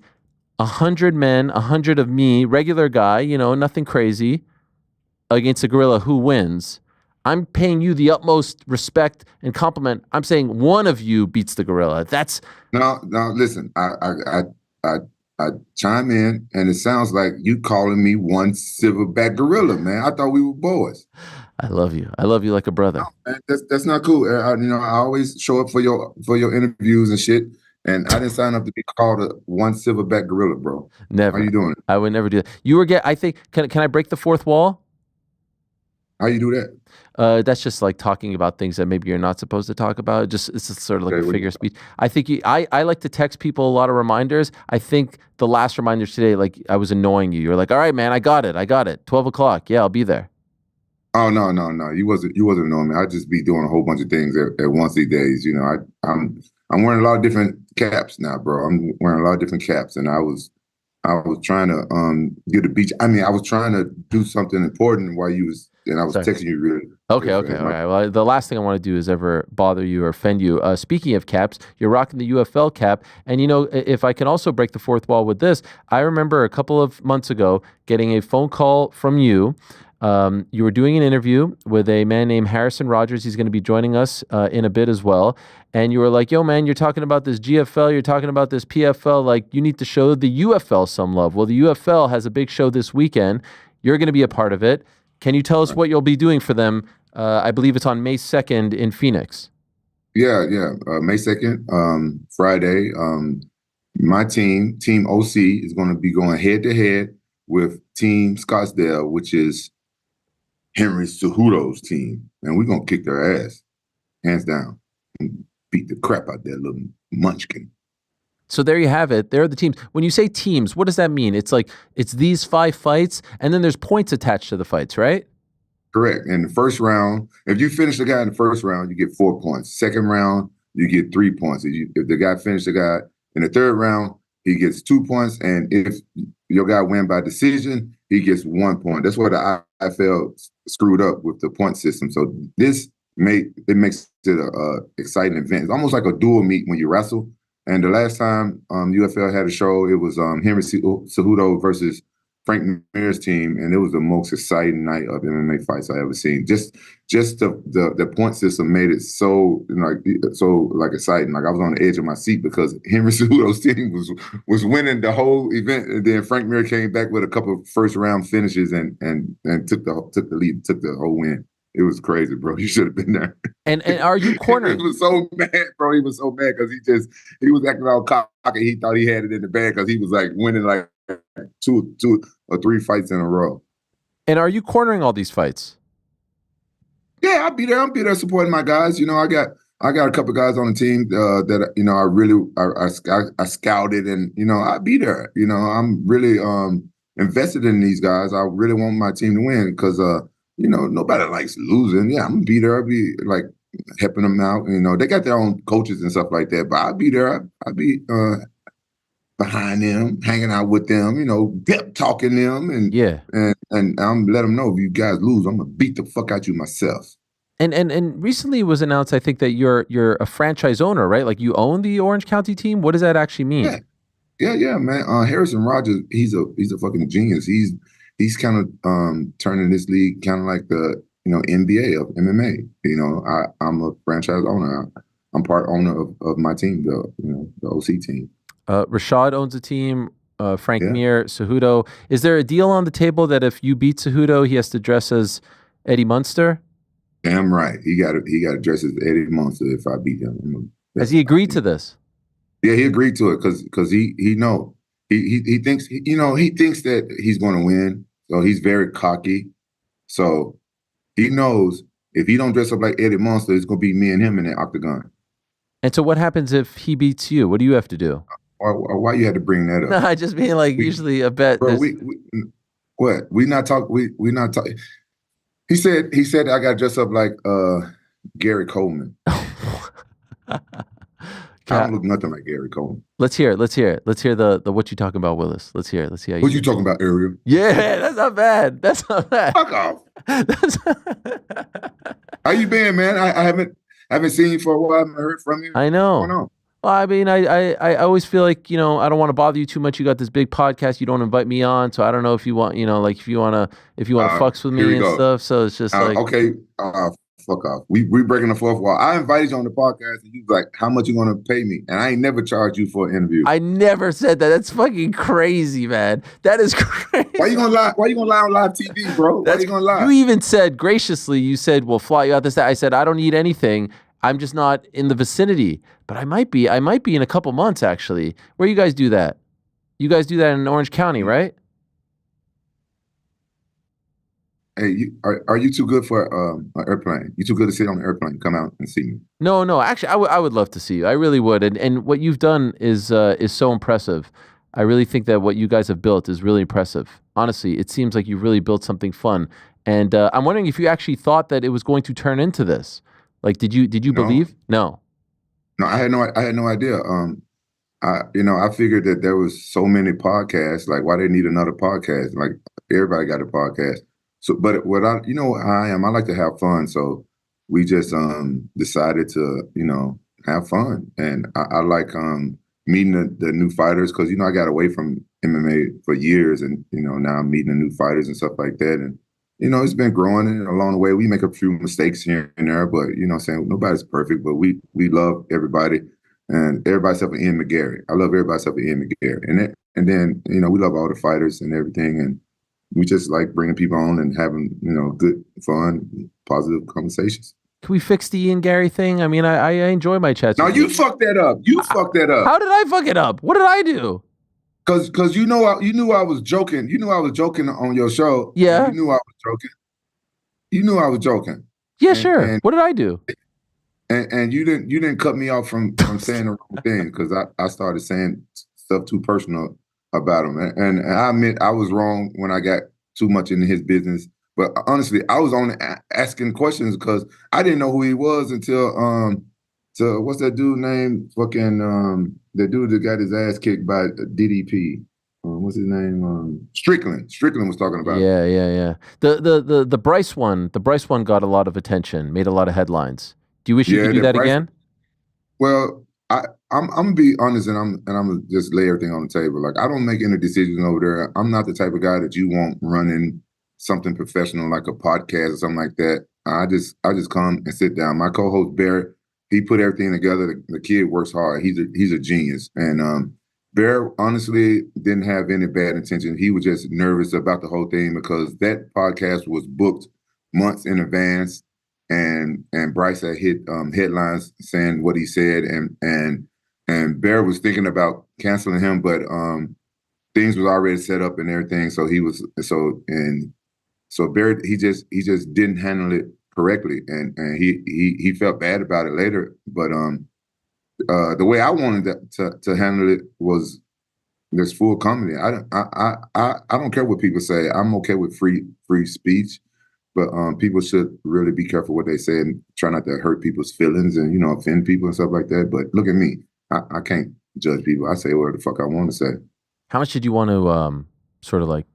100 men, 100 of me, regular guy, you know, nothing crazy, against a gorilla. Who wins? I'm paying you the utmost respect and compliment. I'm saying one of you beats the gorilla. That's no. Listen, I chime in, and it sounds like you calling me one silverback gorilla, man. I thought we were boys. I love you. I love you like a brother. No, man, that's not cool. I always show up for your interviews and shit. And I didn't sign up to be called a one silverback gorilla, bro. Never. How you doing? I would never do that. You were I think. Can I break the fourth wall? How you do that? That's just like talking about things that maybe you're not supposed to talk about. It's just sort of like a figure of speech. I think I like to text people a lot of reminders. I think the last reminders today, like I was annoying you. You're like, all right, man, I got it. 12 o'clock. Yeah, I'll be there. Oh no. You wasn't annoying me. I just be doing a whole bunch of things at once these days. You know, I'm wearing a lot of different caps now, bro. I'm wearing a lot of different caps, and I was trying to get a beach. I mean, I was trying to do something important while you was and I was Sorry. texting you really. Okay. All right. Well, the last thing I want to do is ever bother you or offend you. Speaking of caps, you're rocking the UFL cap. And, if I can also break the fourth wall with this, I remember a couple of months ago getting a phone call from you. You were doing an interview with a man named Harrison Rogers. He's going to be joining us in a bit as well. And you were like, yo, man, you're talking about this GFL. You're talking about this PFL. Like, you need to show the UFL some love. Well, the UFL has a big show this weekend. You're going to be a part of it. Can you tell us what you'll be doing for them? I believe it's on May 2nd in Phoenix. Yeah. May 2nd, Friday. My team OC, is going to be going head-to-head with Team Scottsdale, which is Henry Cejudo's team. And we're going to kick their ass, hands down, and beat the crap out that little munchkin. So there you have it. There are the teams. When you say teams, what does that mean? It's like it's these 5 fights, and then there's points attached to the fights, right? Correct. In the first round, if you finish the guy in the first round, you get 4 points. Second round, you get 3 points. If the guy finished the guy in the third round, he gets 2 points. And if your guy win by decision, he gets 1 point. That's what the IFL screwed up with the point system. So this makes it a exciting event. It's almost like a dual meet when you wrestle. And the last time UFL had a show, it was Henry Cejudo versus Frank Mir's team, and it was the most exciting night of MMA fights I ever seen. Just the point system made it so exciting. Like I was on the edge of my seat because Henry Cejudo's team was winning the whole event, and then Frank Mir came back with a couple of first round finishes and took the lead, took the whole win. It was crazy, bro. You should have been there. And are you cornering? He was so mad, bro. He was so mad because he was acting all cocky. He thought he had it in the bag because he was like winning like two or 3 fights in a row. And are you cornering all these fights? Yeah, I'll be there. I'll be there supporting my guys. I got a couple of guys on the team that I scouted, and I'll be there. I'm really invested in these guys. I really want my team to win because nobody likes losing. Yeah, I'm gonna be there. I'll be like helping them out. They got their own coaches and stuff like that, but I'll be there. I'll be behind them, hanging out with them, pep talking them, and I'm let them know if you guys lose, I'm gonna beat the fuck out you myself. And recently it was announced, I think, that you're a franchise owner, right? Like you own the Orange County team. What does that actually mean? Yeah, man. Harrison Rogers, he's a fucking genius. He's kind of turning this league kind of like the NBA of MMA. I'm a franchise owner. I'm part owner of my team, the OC team. Rashad owns a team. Frank Mir, Cejudo. Is there a deal on the table that if you beat Cejudo, he has to dress as Eddie Munster? Damn right. He got to dress as Eddie Munster if I beat him. Has he agreed to this? Yeah, he agreed to it because he know he thinks he thinks that he's going to win. So he's very cocky. So he knows if he don't dress up like Eddie Munster, it's going to be me and him in the octagon. And so what happens if he beats you? What do you have to do? Why you had to bring that up? No, I just mean like usually a bet. Bro, we not talk. We not talk. He said I got to dress up like Gary Coleman. I don't look nothing like Gary Coleman. Let's hear it. Let's hear the what you talking about, Willis. Let's hear it. Let's see how what you talking about, Ariel? Yeah, that's not bad. That's not bad. Fuck off. How you been, man? I haven't seen you for a while. I haven't heard from you. I know. What's going on? Well, I mean, I always feel like, I don't want to bother you too much. You got this big podcast. You don't invite me on. So I don't know if you want, like if you want to fucks with me and stuff. So it's just like. Okay. Fuck off. We breaking the fourth wall. I invited you on the podcast and you was like, how much you going to pay me? And I ain't never charged you for an interview. I never said that. That's fucking crazy, man. That is crazy. Why you going to lie? Why you going to lie on live TV, bro? Why you going to lie? You even said graciously, you said, we'll fly you out this, that. I said, I don't need anything. I'm just not in the vicinity, but I might be in a couple months, actually. Where you guys do that? You guys do that in Orange County, right? Hey, are you too good for an airplane? You too good to sit on an airplane? Come out and see me. No. Actually, I would love to see you. I really would. And what you've done is so impressive. I really think that what you guys have built is really impressive. Honestly, it seems like you've really built something fun. And I'm wondering if you actually thought that it was going to turn into this. Like, did you believe? No. No, I had no idea. I figured that there was so many podcasts. Like, why they need another podcast? Like, everybody got a podcast. So, but what I, you know, how I am, I like to have fun. So we just decided to, you know, have fun, and I like meeting the new fighters because you know I got away from MMA for years, and you know now I'm meeting the new fighters and stuff like that, and you know it's been growing and along the way. We make a few mistakes here and there, but you know, what I'm saying nobody's perfect, but we love everybody, and everybody except for Ian McGarry. I love everybody except for Ian McGarry, and then you know we love all the fighters and everything, and we just like bringing people on and having you know good, fun, positive conversations. Can we fix the Ian Gary thing? I mean, I enjoy my chats. No, you fucked that up. You fucked that up. How did I fuck it up? What did I do? Cause you know you knew I was joking. You knew I was joking on your show. Yeah. You knew I was joking. You knew I was joking. Yeah, sure. What did I do? And you didn't cut me off from saying the wrong thing because I started saying stuff too personal about him. And I admit I was wrong when I got too much into his business. But honestly, I was only asking questions because I didn't know who he was until so what's that dude named? Fucking the dude that got his ass kicked by DDP. What's his name? Strickland. Strickland was talking about. Yeah. The Bryce one. The Bryce one got a lot of attention, made a lot of headlines. Do you wish you could do that again? Well, I'm gonna be honest, and I'm gonna just lay everything on the table. Like I don't make any decisions over there. I'm not the type of guy that you want running something professional like a podcast or something like that. I just come and sit down. My co-host Barry, he put everything together. The kid works hard. He's a genius. And Barry honestly didn't have any bad intention. He was just nervous about the whole thing because that podcast was booked months in advance, and Bryce had hit headlines saying what he said, and Barry was thinking about canceling him, but things was already set up and everything. So Barry, he just didn't handle it correctly, and he felt bad about it later. But the way I wanted to handle it was this full comedy. I don't care what people say. I'm okay with free speech, but people should really be careful what they say and try not to hurt people's feelings and you know offend people and stuff like that. But look at me, I can't judge people. I say whatever the fuck I want to say. How much did you want to sort of like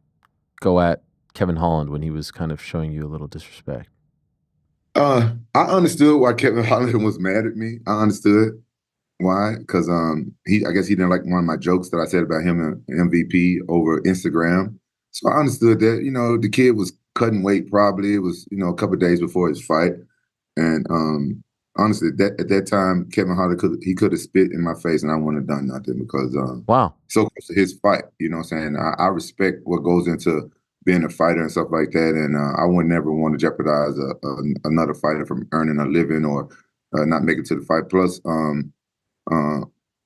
go at Kevin Holland when he was kind of showing you a little disrespect? I understood why Kevin Holland was mad at me. I understood why, because I guess he didn't like one of my jokes that I said about him and MVP over Instagram. So I understood that, you know, the kid was cutting weight probably. It was, you know, a couple of days before his fight. And honestly, at that time, Kevin Holland could have spit in my face and I wouldn't have done nothing because wow, so close to his fight, you know what I'm saying? I respect what goes into being a fighter and stuff like that, and I would never want to jeopardize another fighter from earning a living or not making it to the fight. Plus,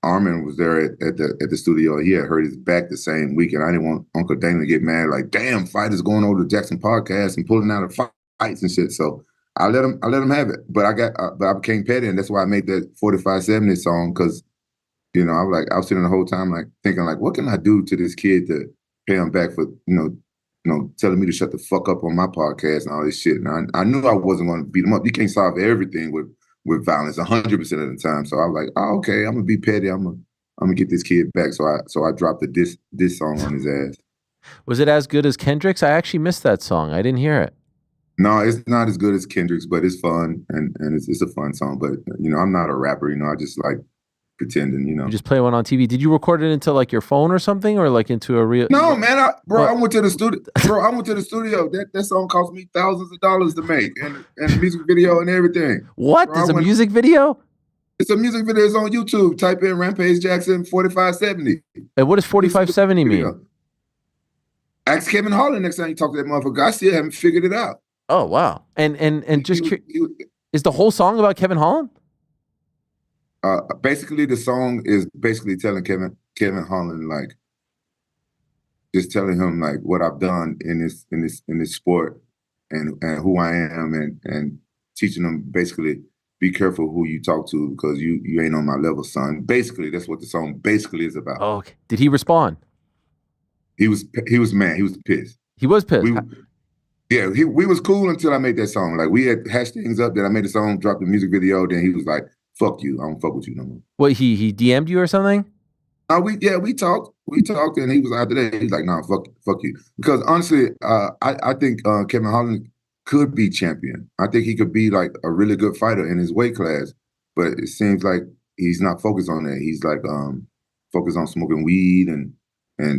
Armin was there at the studio. He had hurt his back the same week, and I didn't want Uncle Dana to get mad. Like, damn, fighters going over to Jackson podcast and pulling out of fights and shit. So I let him have it. But I became petty, and that's why I made that 4570 song because you know I was sitting the whole time like thinking like, what can I do to this kid to pay him back for you know, telling me to shut the fuck up on my podcast and all this shit. And I knew I wasn't going to beat him up. You can't solve everything with violence 100% of the time. So I was like, oh, okay, I'm gonna be petty. I'm gonna get this kid back. So I dropped the diss song on his ass. Was it as good as Kendrick's? I actually missed that song. I didn't hear it. No, it's not as good as Kendrick's, but it's fun and it's a fun song. But you know, I'm not a rapper. You know, I just like pretending, you know. You just play one on TV. Did you record it into like your phone or something, or like into a real? No, man, I went to the studio. I went to the studio. That song cost me thousands of dollars to make, and a music video and everything. What? It's a music video? It's a music video. It's on YouTube. Type in Rampage Jackson 4570. And what does 4570 mean? Ask Kevin Holland next time you talk to that motherfucker. I still haven't figured it out. Oh wow! And just is the whole song about Kevin Holland? Basically, the song is basically telling Kevin Holland like, just telling him like what I've done in this sport and who I am and teaching him basically be careful who you talk to because you ain't on my level, son. Basically, that's what the song basically is about. Oh, okay. Did he respond? He was mad. He was pissed. He was pissed. We was cool until I made that song. Like we had hashed things up. Then I made the song, dropped the music video. Then he was like, fuck you. I don't fuck with you no more. What, he DM'd you or something? We talked. we talked, and he was after that. He's like, "Nah, fuck you." Because honestly, I think Kevin Holland could be champion. I think he could be like a really good fighter in his weight class, but it seems like he's not focused on that. He's like focused on smoking weed and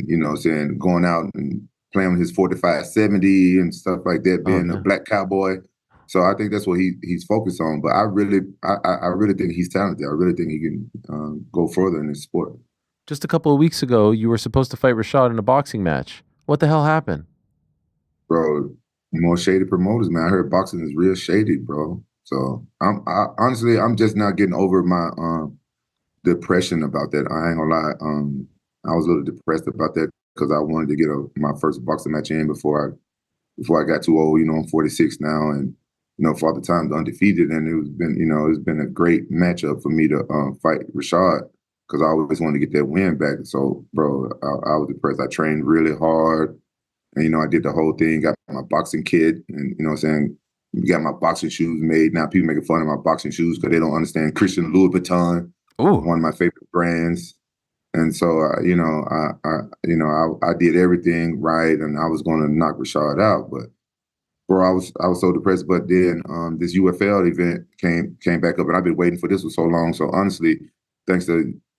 you know what I'm saying, going out and playing with his 45-70 and stuff like that, being a black cowboy. So I think that's what he's focused on. But I really think he's talented. I really think he can go further in this sport. Just a couple of weeks ago, you were supposed to fight Rashad in a boxing match. What the hell happened? Bro, more shady promoters, man. I heard boxing is real shady, bro. So honestly, I'm just not getting over my depression about that. I ain't gonna lie. I was a little depressed about that because I wanted to get my first boxing match in before I got too old. You know, I'm 46 now, and you know, Father Time's undefeated, and it's been a great matchup for me to fight Rashad because I always wanted to get that win back. So, bro, I was depressed. I trained really hard. And, you know, I did the whole thing, got my boxing kit, and, you know what I'm saying, got my boxing shoes made. Now people making fun of my boxing shoes because they don't understand Christian Louis Vuitton, one of my favorite brands. And so, I did everything right, and I was going to knock Rashad out. But, bro, I was so depressed. But then this UFL event came back up, and I've been waiting for this for so long. So, honestly,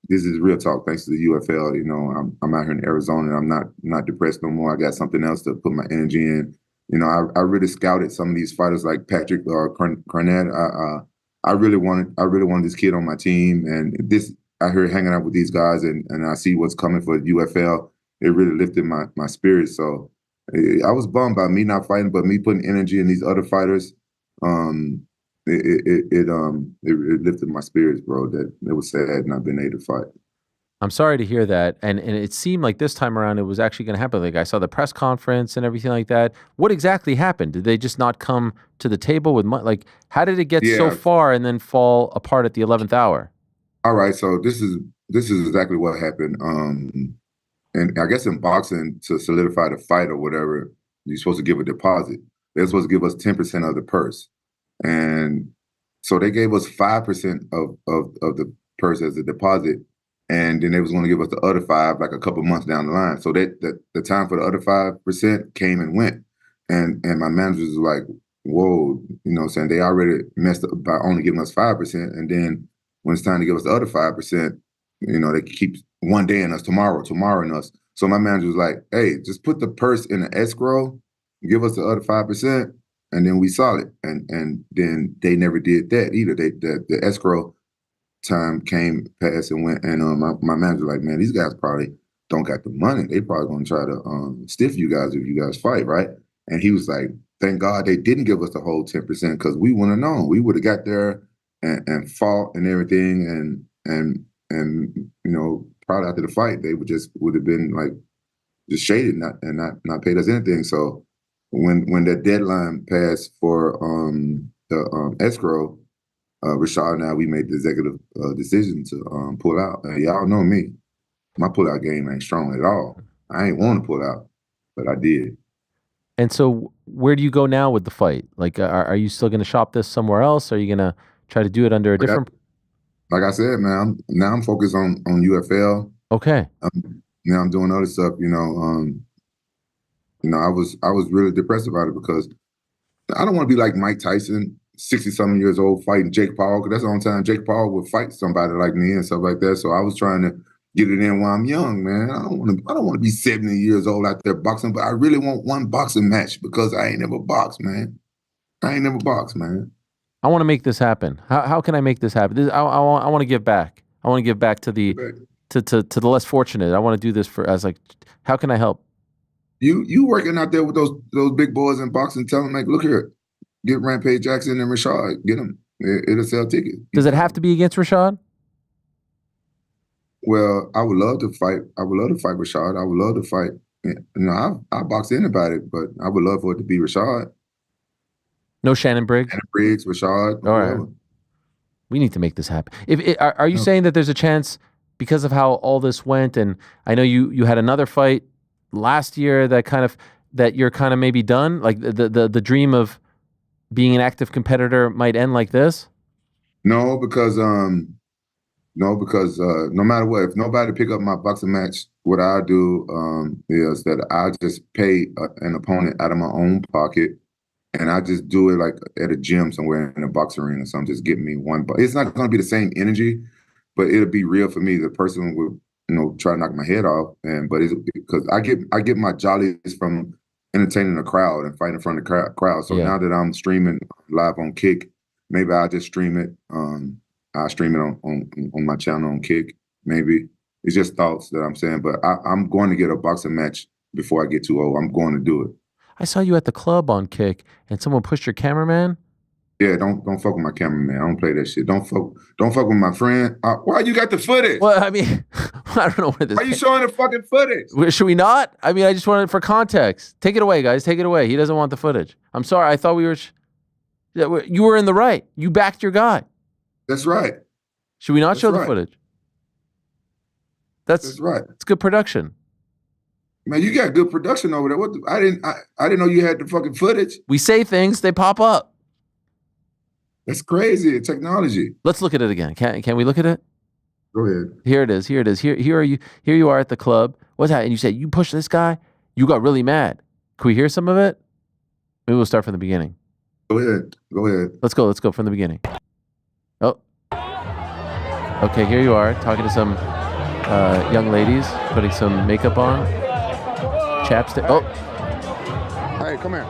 this is real talk. Thanks to the UFL, you know, I'm out here in Arizona, and I'm not depressed no more. I got something else to put my energy in. You know, I really scouted some of these fighters like Patrick Carnett. I really wanted this kid on my team, and this I heard hanging out with these guys, and I see what's coming for the UFL. It really lifted my spirits. So I was bummed by me not fighting, but me putting energy in these other fighters. It lifted my spirits, bro. That it was sad not being able to fight. I'm sorry to hear that. And it seemed like this time around it was actually going to happen. Like I saw the press conference and everything like that. What exactly happened? Did they just not come to the table with like how did it get so far and then fall apart at the 11th hour? All right, so this is exactly what happened. And I guess in boxing, to solidify the fight or whatever, you're supposed to give a deposit. They're supposed to give us 10% of the purse. And so they gave us 5% of the purse as a deposit, and then they was going to give us the other 5 like a couple months down the line. So that the time for the other 5% came and went, and my manager was like, "Whoa," you know what I'm saying? They already messed up by only giving us 5%, and then when it's time to give us the other 5%, you know, they keep one day in us, tomorrow in us. So my manager was like, "Hey, just put the purse in an escrow, give us the other 5%. And then we saw it, and then they never did that either. The escrow time came, passed, and went. And my manager was like, man, these guys probably don't got the money. They probably gonna try to stiff you guys if you guys fight, right? And he was like, thank God they didn't give us the whole 10% because we wouldn't have known. We would have got there and fought and everything, and you know, probably after the fight they would have been like just shaded, not paid us anything. So. When the deadline passed for the escrow, Rashad and I, we made the executive decision to pull out. Y'all know me. My pullout game ain't strong at all. I ain't want to pull out, but I did. And so where do you go now with the fight? Like, are you still going to shop this somewhere else? Are you going to try to do it under a different... Like I said, man, I'm focused on UFL. Okay. Now I'm doing other stuff, you know. You know, I was really depressed about it because I don't want to be like Mike Tyson, 60-something years old, fighting Jake Paul, because that's the only time Jake Paul would fight somebody like me and stuff like that. So I was trying to get it in while I'm young, man. I don't want to be 70 years old out there boxing, but I really want one boxing match because I ain't never boxed, man. I want to make this happen. How can I make this happen? I want to give back. I want to give back to the less fortunate. I want to do this how can I help? You working out there with those big boys in boxing, tell them, like, look here, get Rampage Jackson and Rashad, get them. It'll sell tickets. Does it have to be against Rashad? Well, I would love to fight. I would love to fight Rashad. I would love to fight. You know, I box anybody, but I would love for it to be Rashad. No Shannon Briggs? Shannon Briggs, Rashad. All right. We need to make this happen. Are you saying that there's a chance because of how all this went, and I know you had another fight last year that you're kind of maybe done, like the dream of being an active competitor might end like this? No, because No, because no matter what, if nobody pick up my boxing match, what I do is that I just pay an opponent out of my own pocket, and I just do it like at a gym somewhere in a boxing arena. So I'm just getting me one. But it's not going to be the same energy, but it'll be real for me. The person will, try to knock my head off, but it's because I get my jollies from entertaining the crowd and fighting in front of the crowd. So now that I'm streaming live on Kick, maybe I'll just stream it. I stream it on my channel on Kick. Maybe it's just thoughts that I'm saying, but I'm going to get a boxing match before I get too old. I'm going to do it. I saw you at the club on Kick, and someone pushed your cameraman. Yeah, don't fuck with my cameraman. I don't play that shit. Don't fuck with my friend. Why you got the footage? Well, I mean, I don't know where this. Why you showing the fucking footage? Should we not? I mean, I just wanted it for context. Take it away, guys. Take it away. He doesn't want the footage. I'm sorry. I thought we were. You were in the right. You backed your guy. That's right. Should we not show the footage? That's right. It's good production. Man, you got good production over there. I didn't know you had the fucking footage. We say things, they pop up. That's crazy. Technology. Let's look at it again. Can we look at it? Go ahead. Here it is. Here it is. Here you are at the club. What's that? And you said you pushed this guy. You got really mad. Can we hear some of it? Maybe we'll start from the beginning. Go ahead. Let's go from the beginning. Oh. Okay, here you are talking to some young ladies, putting some makeup on. Chapstick. Oh. Hey, come here.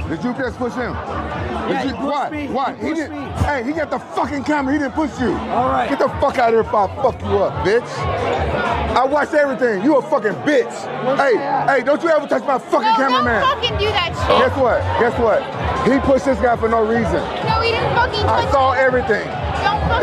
Did you just push him? Why? He didn't. Hey, he got the fucking camera. He didn't push you. All right. Get the fuck out of here before I fuck you up, bitch. I watched everything. You a fucking bitch. Hey, don't you ever touch my fucking cameraman. Don't fucking do that shit. Guess what? He pushed this guy for no reason. No, he didn't fucking touch I saw everything.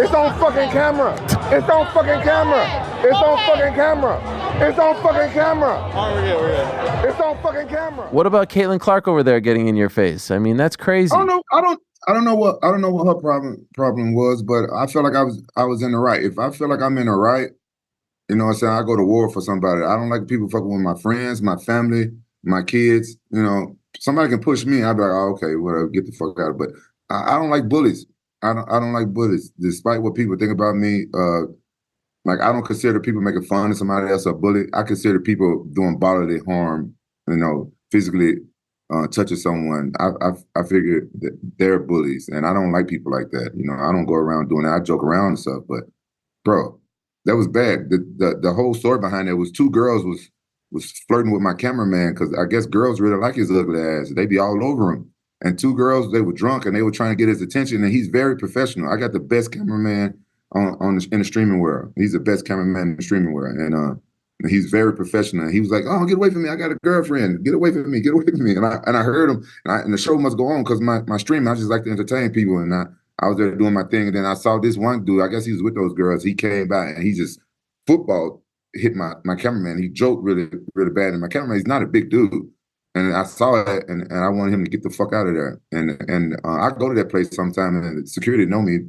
It's on fucking camera. It's on fucking camera. It's on fucking camera. It's on fucking camera. All right, we're good. It's on fucking camera. What about Caitlin Clark over there getting in your face? I mean, that's crazy. I don't know what her problem was, but I felt like I was in the right. If I feel like I'm in the right, you know what I'm saying, I go to war for somebody. I don't like people fucking with my friends, my family, my kids. Somebody can push me. I'd be like, oh, okay, whatever, get the fuck out. But I don't like bullies. I don't like bullies. Despite what people think about me, like I don't consider people making fun of somebody else a bully. I consider people doing bodily harm, physically touching someone. I figure that they're bullies, and I don't like people like that. I don't go around doing that. I joke around and stuff, but bro, that was bad. The whole story behind it was two girls was flirting with my cameraman because I guess girls really like his ugly ass. They be all over him. And two girls, they were drunk and they were trying to get his attention. And he's very professional. I got the best cameraman in the streaming world. He's the best cameraman in the streaming world. And he's very professional. He was like, oh, get away from me. I got a girlfriend. Get away from me. Get away from me. And I heard him. And the show must go on because my stream, I just like to entertain people. And I was there doing my thing. And then I saw this one dude. I guess he was with those girls. He came by and he just football hit my cameraman. He joked really, really bad. And my cameraman, he's not a big dude. And I saw it, and I wanted him to get the fuck out of there. And I go to that place sometime, and the security know me.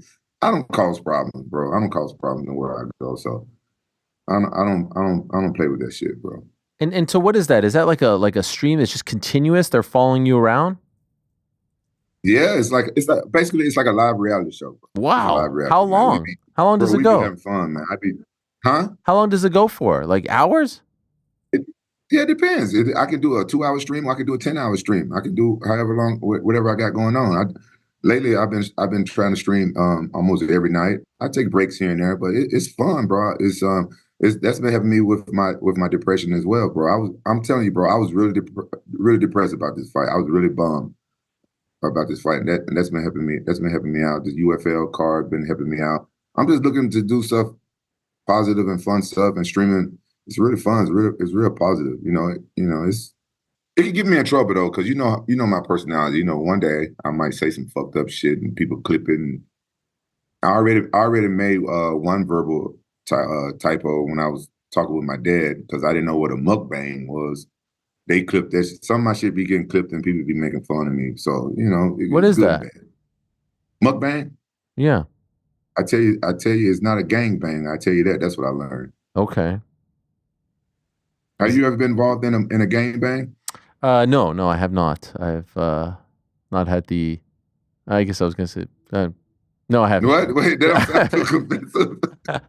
I don't cause problems, bro. I don't cause problems where I go. So I don't play with that shit, bro. And so what is that? Is that like a stream that's just continuous? They're following you around? Yeah, it's like basically it's like a live reality show. Bro. Wow. Reality, how long? How long does it go? We be having fun, man. How long does it go for? Like hours? Yeah, it depends. I can do a 2-hour stream, or I can do a 10-hour stream. I can do however long, whatever I got going on. Lately, I've been trying to stream almost every night. I take breaks here and there, but it's fun, bro. That's been helping me with my depression as well, bro. I'm telling you, bro, I was really depressed about this fight. I was really bummed about this fight, and that's been helping me. That's been helping me out. The UFL card been helping me out. I'm just looking to do stuff positive and fun stuff, and streaming. It's really fun. It's real positive. It can get me in trouble though, because you know my personality. One day I might say some fucked up shit and people clip it. And I already made one verbal typo when I was talking with my dad because I didn't know what a mukbang was. They clipped that. Some of my shit be getting clipped and people be making fun of me. So what is that? Mukbang? Yeah. I tell you, it's not a gangbang. I tell you that. That's what I learned. Okay. Have you ever been involved in a gangbang? No, I have not. I've not had the. I guess I was gonna say. No, I haven't. What? Wait, that don't sound too convincing. Oh,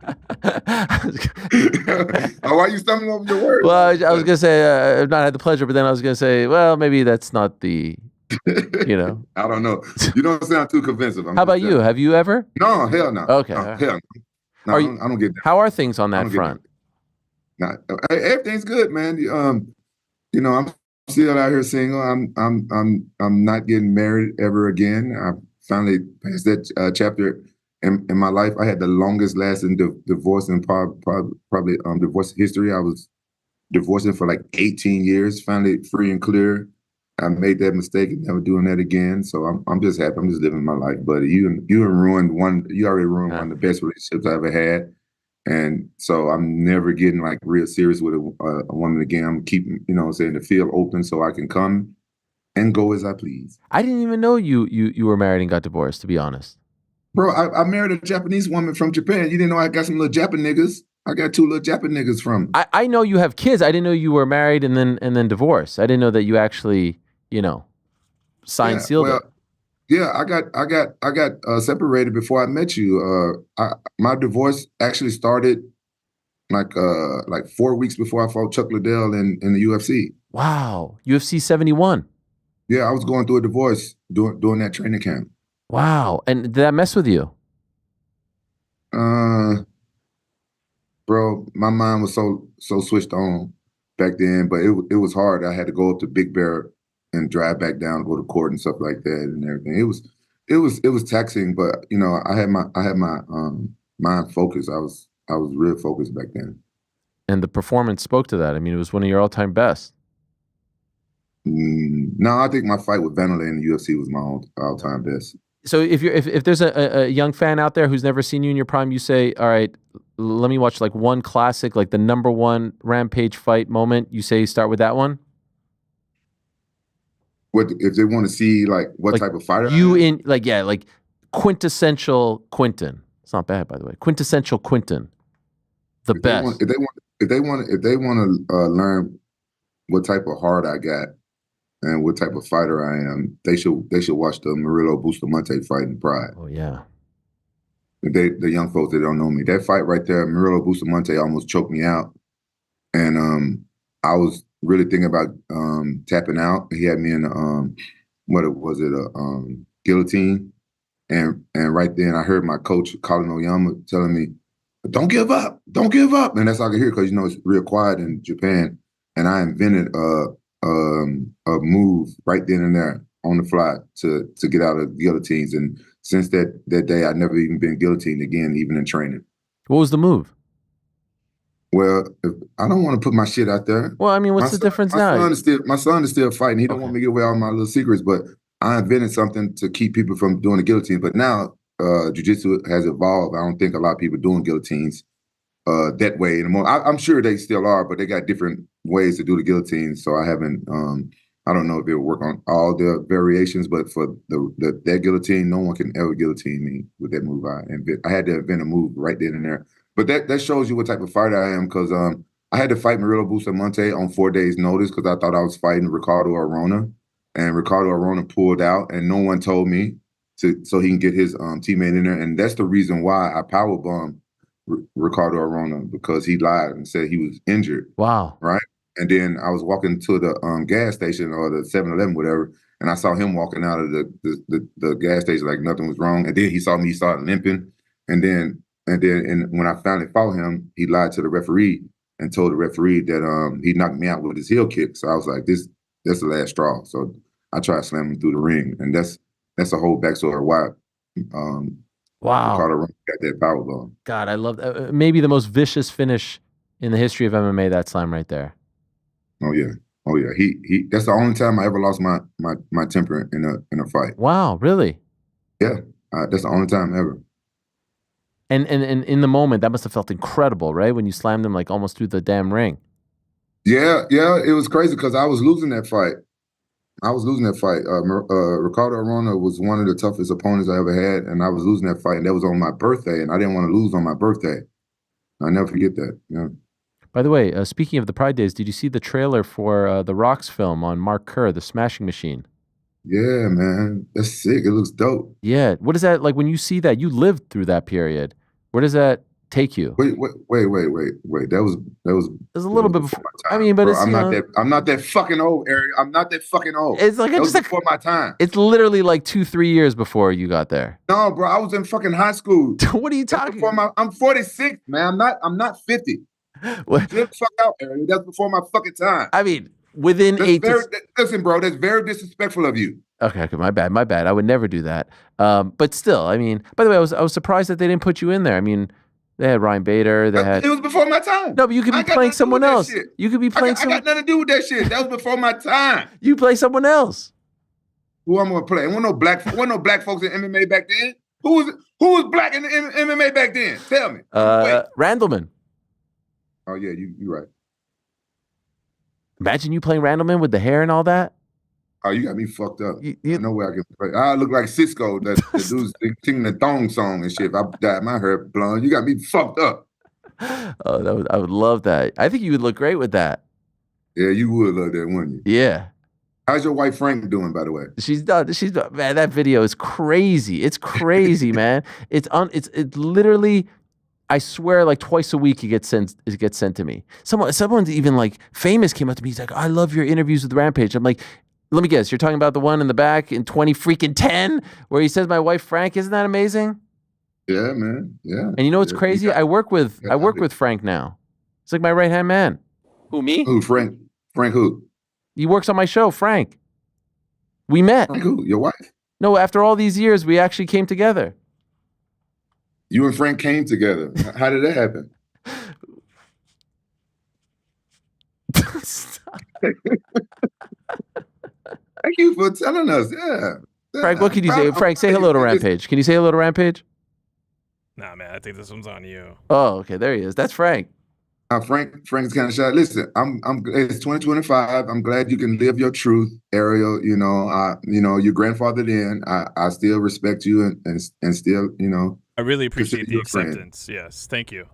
why you stumbling over your words? Well, I was gonna say I've not had the pleasure, but then I was gonna say, well, maybe that's not the, you know. I don't know. You don't sound too convincing. How about you? Have you ever? No, hell no. Okay. No, hell no. No, I don't get that. How are things on that front? Everything's good, man. You know, I'm still out here single. I'm not getting married ever again. I finally passed that chapter in my life. I had the longest lasting divorce in probably divorce history. I was divorcing for like 18 years. Finally free and clear. I made that mistake and never doing that again. So I'm just happy. I'm just living my life. But you already ruined one of the best relationships I ever had. And so I'm never getting like real serious with a woman again. I'm keeping, you know what I'm saying, the field open so I can come and go as I please. I didn't even know you were married and got divorced, to be honest. Bro, I married a Japanese woman from Japan. You didn't know I got some little Japan niggas? I got 2 little Japan niggas from. I know you have kids. I didn't know you were married and then divorced. I didn't know that you actually, you know, sealed it. Yeah, I got separated before I met you. My divorce actually started like 4 weeks before I fought Chuck Liddell in the UFC. Wow, UFC 71. Yeah, I was going through a divorce during that training camp. Wow, and did that mess with you? Bro, my mind was so switched on back then, but it was hard. I had to go up to Big Bear and drive back down, go to court and stuff like that and everything. It was taxing, but you know, I had my mind focused. I was real focused back then. And the performance spoke to that. I mean, it was one of your all-time best. No, I think my fight with Vanderlei in the UFC was my all-time best. So if there's a young fan out there who's never seen you in your prime, you say, all right, let me watch like one classic, like the #1 Rampage fight moment. You say start with that one. What if they want to see like what type of fighter? Like quintessential Quinton. It's not bad, by the way. Quintessential Quinton. The best. If they want to learn what type of heart I got and what type of fighter I am, they should watch the Mariusz Bustamante fight in Pride. Oh yeah. The young folks that don't know me, that fight right there, Mariusz Bustamante almost choked me out, and I was really thinking about tapping out. He had me in a guillotine, and right then I heard my coach Colin Oyama telling me, "Don't give up, don't give up," and that's all I could hear because you know it's real quiet in Japan. And I invented a move right then and there on the fly to get out of guillotines. And since that day, I've never even been guillotined again, even in training. What was the move? Well, I don't want to put my shit out there. Well, I mean, what's the difference now? My son is still fighting. He don't want me to give away all my little secrets, but I invented something to keep people from doing the guillotine. But now jiu-jitsu has evolved. I don't think a lot of people doing guillotines that way anymore. I'm sure they still are, but they got different ways to do the guillotine. So I haven't, I don't know if it'll work on all the variations, but for that guillotine, no one can ever guillotine me with that move. I had to invent a move right then and there. But that shows you what type of fighter I am, because I had to fight Mariusz Bustamante on 4 days' notice because I thought I was fighting Ricardo Arona, and Ricardo Arona pulled out, and no one told me so he can get his teammate in there, and that's the reason why I powerbombed Ricardo Arona, because he lied and said he was injured. Wow! Right, and then I was walking to the gas station or the 7-Eleven, whatever, and I saw him walking out of the gas station like nothing was wrong, and then he saw me start limping, and when I finally fought him, he lied to the referee and told the referee that he knocked me out with his heel kick. So I was like, that's the last straw. So I tried to slam him through the ring, and that's a whole backstory why. Wow! Ricardo got that powerbomb. God, I love that. Maybe the most vicious finish in the history of MMA. That slam right there. Oh yeah. He. That's the only time I ever lost my temper in a fight. Wow, really? Yeah, that's the only time ever. And in the moment, that must have felt incredible, right? When you slammed him like almost through the damn ring. Yeah, it was crazy because I was losing that fight. Ricardo Arona was one of the toughest opponents I ever had, and I was losing that fight, and that was on my birthday, and I didn't want to lose on my birthday. I'll never forget that. Yeah. By the way, speaking of the Pride Days, did you see the trailer for the Rock's film on Mark Kerr, The Smashing Machine? Yeah, man. That's sick. It looks dope. Yeah. What is that like when you see that? You lived through that period. Where does that take you. Wait. That was It was a little bit before my time. I mean, but bro, it's I'm not that fucking old, Ariel. I'm not that fucking old. It's like that was just like before my time. it's literally like 2-3 years before you got there. No, bro, I was in fucking high school. What are you talking about? I'm 46, man. I'm not 50. What? Get the fuck out, Ariel. That's before my fucking time. I mean, within listen, bro, that's very disrespectful of you. Okay, my bad. I would never do that. But still, I mean, by the way, I was surprised that they didn't put you in there. I mean, they had Ryan Bader. It was before my time. No, but you could be playing someone else. You could be playing I got nothing to do with that shit. That was before my time. You play someone else. Who I'm gonna play? Wasn't no black folks in MMA back then. Who was black in the MMA back then? Tell me. Randleman. Oh yeah, you're right. Imagine you playing Randleman with the hair and all that. Oh, you got me fucked up. No way I can play. I look like Cisco, the dude's singing the thong song and shit. If I dyed my hair blonde, you got me fucked up. Oh, I would love that. I think you would look great with that. Yeah, you would love that, wouldn't you? Yeah. How's your wife Frank doing, by the way? She's done. Man, that video is crazy. It's crazy, man. It's literally. I swear, like twice a week, it gets sent to me. Someone's even like famous came up to me. He's like, "I love your interviews with Rampage." I'm like, let me guess, you're talking about the one in the back in 2010 where he says my wife Frank. Isn't that amazing? Yeah, man. Yeah. And you know what's crazy? I work with Frank now. It's like my right hand man. Who, me? Who, Frank? Frank who? He works on my show, Frank. We met. Frank who? Your wife? No, after all these years, we actually came together. You and Frank came together. How did that happen? Thank you for telling us. Yeah. Frank, what can you say? Frank, say hello to Rampage. Can you say hello to Rampage? Nah, man, I think this one's on you. Oh, okay, there he is. That's Frank. Frank's kind of shy. Listen, it's 2025. I'm glad you can live your truth, Ariel. You know, your grandfather then. I still respect you and still, I really appreciate the acceptance. Yes, thank you.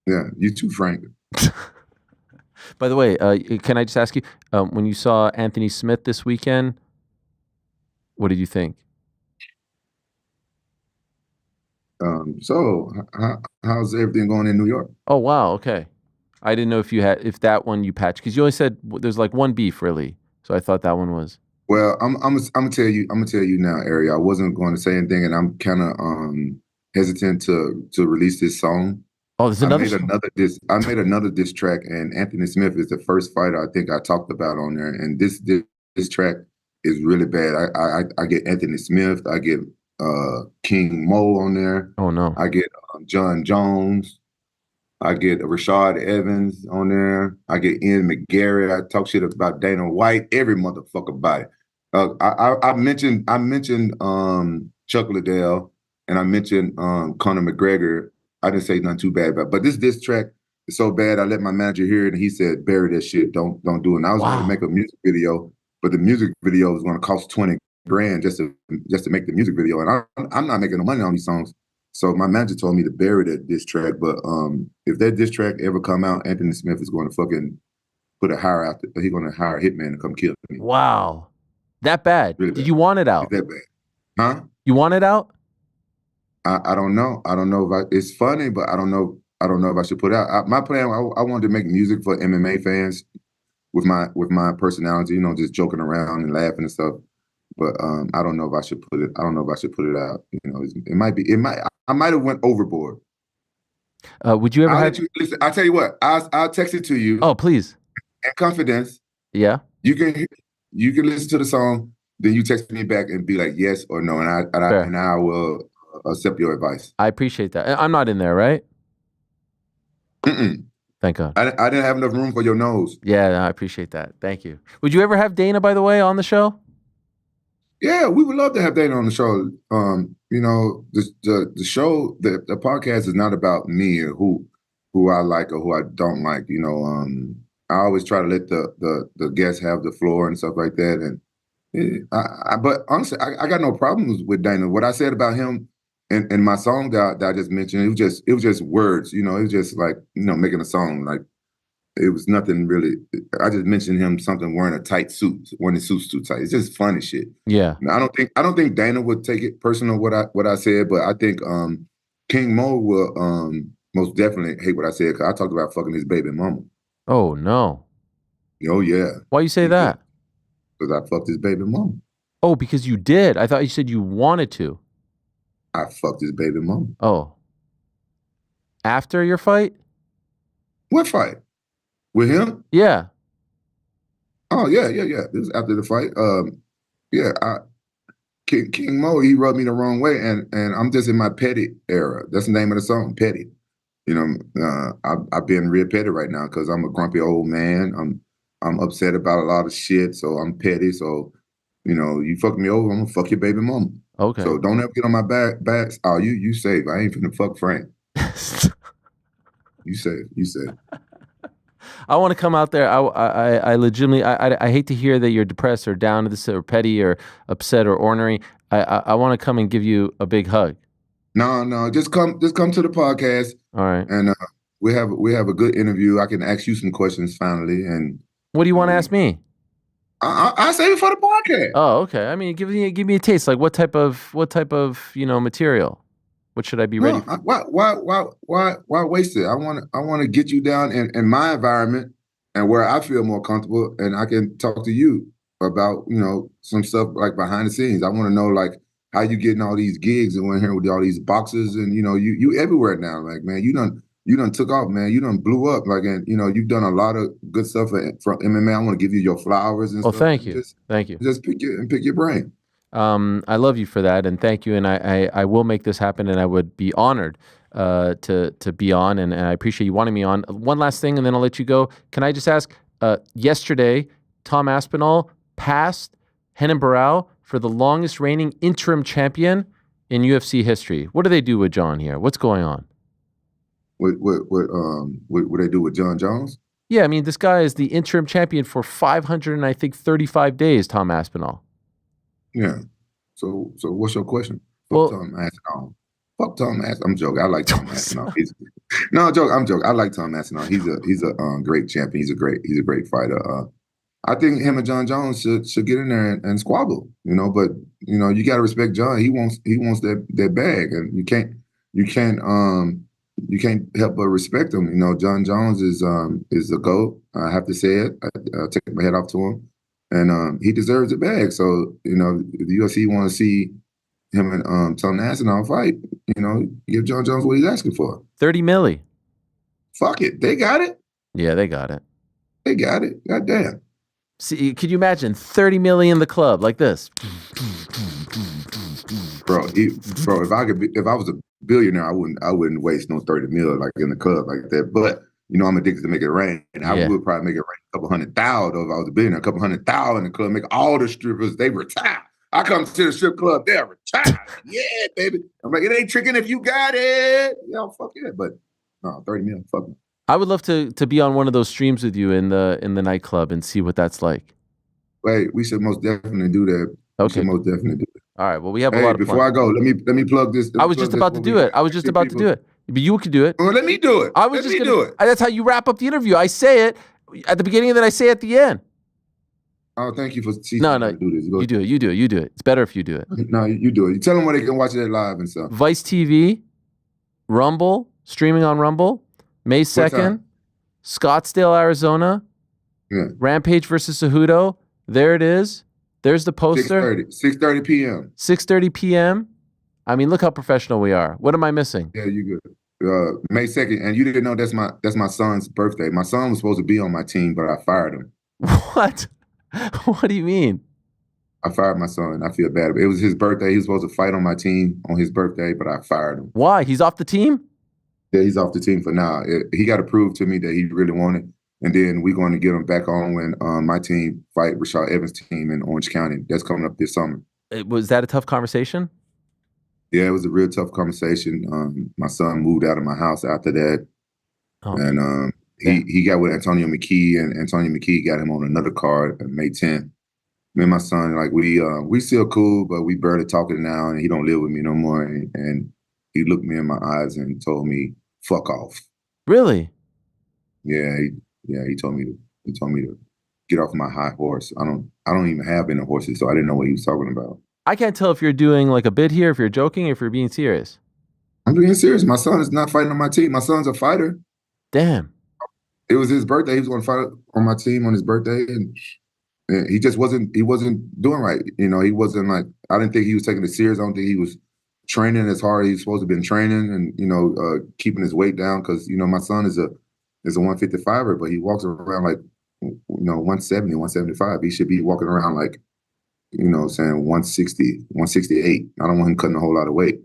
Yeah, you too, Frank. By the way, can I just ask you, when you saw Anthony Smith this weekend, what did you think? So how's everything going in New York? Oh wow, okay. I didn't know if that one you patched, because you only said there's like one beef really, so I thought that one was. Well, I'm gonna tell you now, Ariel. I wasn't going to say anything, and I'm kind of hesitant to release this song. Oh, there's another. I made another diss track, and Anthony Smith is the first fighter I think I talked about on there, and this track is really bad. I get Anthony Smith, I get King Mo on there. Oh no. I get John Jones. I get Rashad Evans on there. I get Ian McGarry. I talk shit about Dana White. Every motherfucker about it. I mentioned Chuck Liddell, and I mentioned Conor McGregor. I didn't say nothing too bad about it. But this track is so bad, I let my manager hear it, and he said, bury that shit. Don't do it. And I was going to make a music video, but the music video was going to cost $20,000 just to make the music video. And I'm not making no money on these songs. So my manager told me to bury that diss track. But if that diss track ever come out, Anthony Smith is going to fucking put a hire out. He's going to hire a hitman to come kill me. Wow. That bad? Really Did you want it out? It's that bad. Huh? You want it out? I don't know. I don't know if it's funny, but I don't know if I should put it out. My plan, I wanted to make music for MMA fans with my personality, just joking around and laughing and stuff. But I don't know if I should put it. I don't know if I should put it out. It might be. It might. I might have went overboard. Would you ever listen? I'll tell you what. I'll text it to you. Oh, please. In confidence. Yeah. You can listen to the song. Then you text me back and be like yes or no, and I will accept your advice. I appreciate that. I'm not in there, right? Mm-mm. Thank God. I didn't have enough room for your nose. Yeah, no, I appreciate that. Thank you. Would you ever have Dana, by the way, on the show? Yeah, we would love to have Dana on the show. The show, the podcast is not about me or who I like or who I don't like. I always try to let the guests have the floor and stuff like that. And but honestly, I got no problems with Dana. What I said about him in my song that I just mentioned, it was just words. It was just like making a song. Like it was nothing really. I just mentioned him something wearing a tight suit, wearing the suit's too tight. It's just funny shit. Yeah. Now, I don't think Dana would take it personal what I said, but I think King Mo will most definitely hate what I said because I talked about fucking his baby mama. Oh no. Oh yeah. Why you say that? Because I fucked his baby mama. Oh, because you did. I thought you said you wanted to. I fucked his baby mama. Oh. After your fight? What fight? With him? Yeah. Oh yeah. This was after the fight. King Mo, he rubbed me the wrong way, and I'm just in my petty era. That's the name of the song, Petty. You know, I've been real petty right now because I'm a grumpy old man. I'm upset about a lot of shit, so I'm petty. So, you know, you fuck me over, I'm gonna fuck your baby mama. Okay. So don't ever get on my back. Oh, you safe. I ain't finna fuck Frank. You safe. I want to come out there. I legitimately, I hate to hear that you're depressed or down to this or petty or upset or ornery. I want to come and give you a big hug. No, just come to the podcast. All right. And we have a good interview. I can ask you some questions finally. And what do you want to ask me? I save it for the podcast. Oh, okay. I mean, give me a taste. Like what type of material? What should I be ready for? Why waste it? I want to get you down in my environment and where I feel more comfortable, and I can talk to you about, you know, some stuff like behind the scenes. I want to know like how you getting all these gigs and went here with all these boxers, and you know, you everywhere now. Like, man, you done took off, man. You done blew up. Like, and you know, you've done a lot of good stuff from MMA. I want to give you your flowers and stuff. Oh, thank you. Thank you. Just pick your brain. I love you for that, and thank you. And I will make this happen, and I would be honored to be on, and I appreciate you wanting me on. One last thing, and then I'll let you go. Can I just ask? Yesterday, Tom Aspinall passed Renan Barão for the longest reigning interim champion in UFC history. What do they do with John here? What's going on? What they do with John Jones? Yeah, I mean, this guy is the interim champion for 535 days. Tom Aspinall. Yeah. So what's your question? Tom Aspinall. Fuck Tom Aspinall. I'm joking. I like Tom Aspinall. I'm joking. I like Tom Aspinall. He's a great champion. He's a great fighter. I think him and John Jones should get in there and squabble. You know, but you know, you got to respect John. He wants that bag, and you can't help but respect him. You know, John Jones is a GOAT. I have to say it. I take my head off to him. And he deserves the bag. So, you know, if the UFC want to see him and Tom Aspinall fight, you know, give John Jones what he's asking for. 30 milli. Fuck it. They got it. Yeah, they got it. They got it. Goddamn. See, could you imagine 30 milli in the club like this? Bro, if I was a billionaire, I wouldn't waste no 30 mil like in the club like that. But you know, I'm addicted to make it rain. And I would probably make it rain a couple $100,000 if I was a billionaire, a couple $100,000 in the club, make all the strippers, they retire. I come to the strip club, they're retired. Yeah, baby. I'm like, it ain't tricking if you got it. Yeah, fuck yeah. But no, 30 mil, fuck me. I would love to be on one of those streams with you in the nightclub and see what that's like. Wait, we should most definitely do that. Okay. We should most definitely do it. All right. Well, we have a lot of before fun. I go, let me plug this. I was just about to do it. But you could do it. Well, let me do it. Let me do it. That's how you wrap up the interview. I say it at the beginning and then I say it at the end. Oh, thank you for teaching me to do this. You do it. It's better if you do it. No, you do it. You tell them where they can watch it live and stuff. Vice TV, Rumble, streaming on Rumble, May 2nd, Scottsdale, Arizona. Yeah. Rampage versus Cejudo. There it is. There's the poster. 6:30 p.m. 6:30 p.m. I mean, look how professional we are. What am I missing? Yeah, you good. May 2nd, and you didn't know that's my son's birthday. My son was supposed to be on my team, but I fired him. What? What do you mean? I fired my son. I feel bad. It was his birthday. He was supposed to fight on my team on his birthday, but I fired him. Why? He's off the team? Yeah, he's off the team for now. He got to prove to me that he really wanted. And then we're going to get him back on when my team fight Rashad Evans' team in Orange County. That's coming up this summer. Was that a tough conversation? Yeah, it was a real tough conversation. My son moved out of my house after that. Oh. And he got with Antonio McKee, and Antonio McKee got him on another card on May 10th. Me and my son, like we still cool, but we barely talking now, and he don't live with me no more. And he looked me in my eyes and told me, "Fuck off." Really? Yeah. He told me to get off my high horse. I don't even have any horses, so I didn't know what he was talking about. I can't tell if you're doing like a bit here, if you're joking, if you're being serious. I'm being serious. My son is not fighting on my team. My son's a fighter. Damn. It was his birthday. He was going to fight on my team on his birthday, and he just wasn't. He wasn't doing right. You know, he wasn't like. I didn't think he was taking it serious. I don't think he was training as hard as he's supposed to have been training, and keeping his weight down. Because my son is a 155er, but he walks around like 170, 175. He should be walking around like saying 160, 168. I don't want him cutting a whole lot of weight.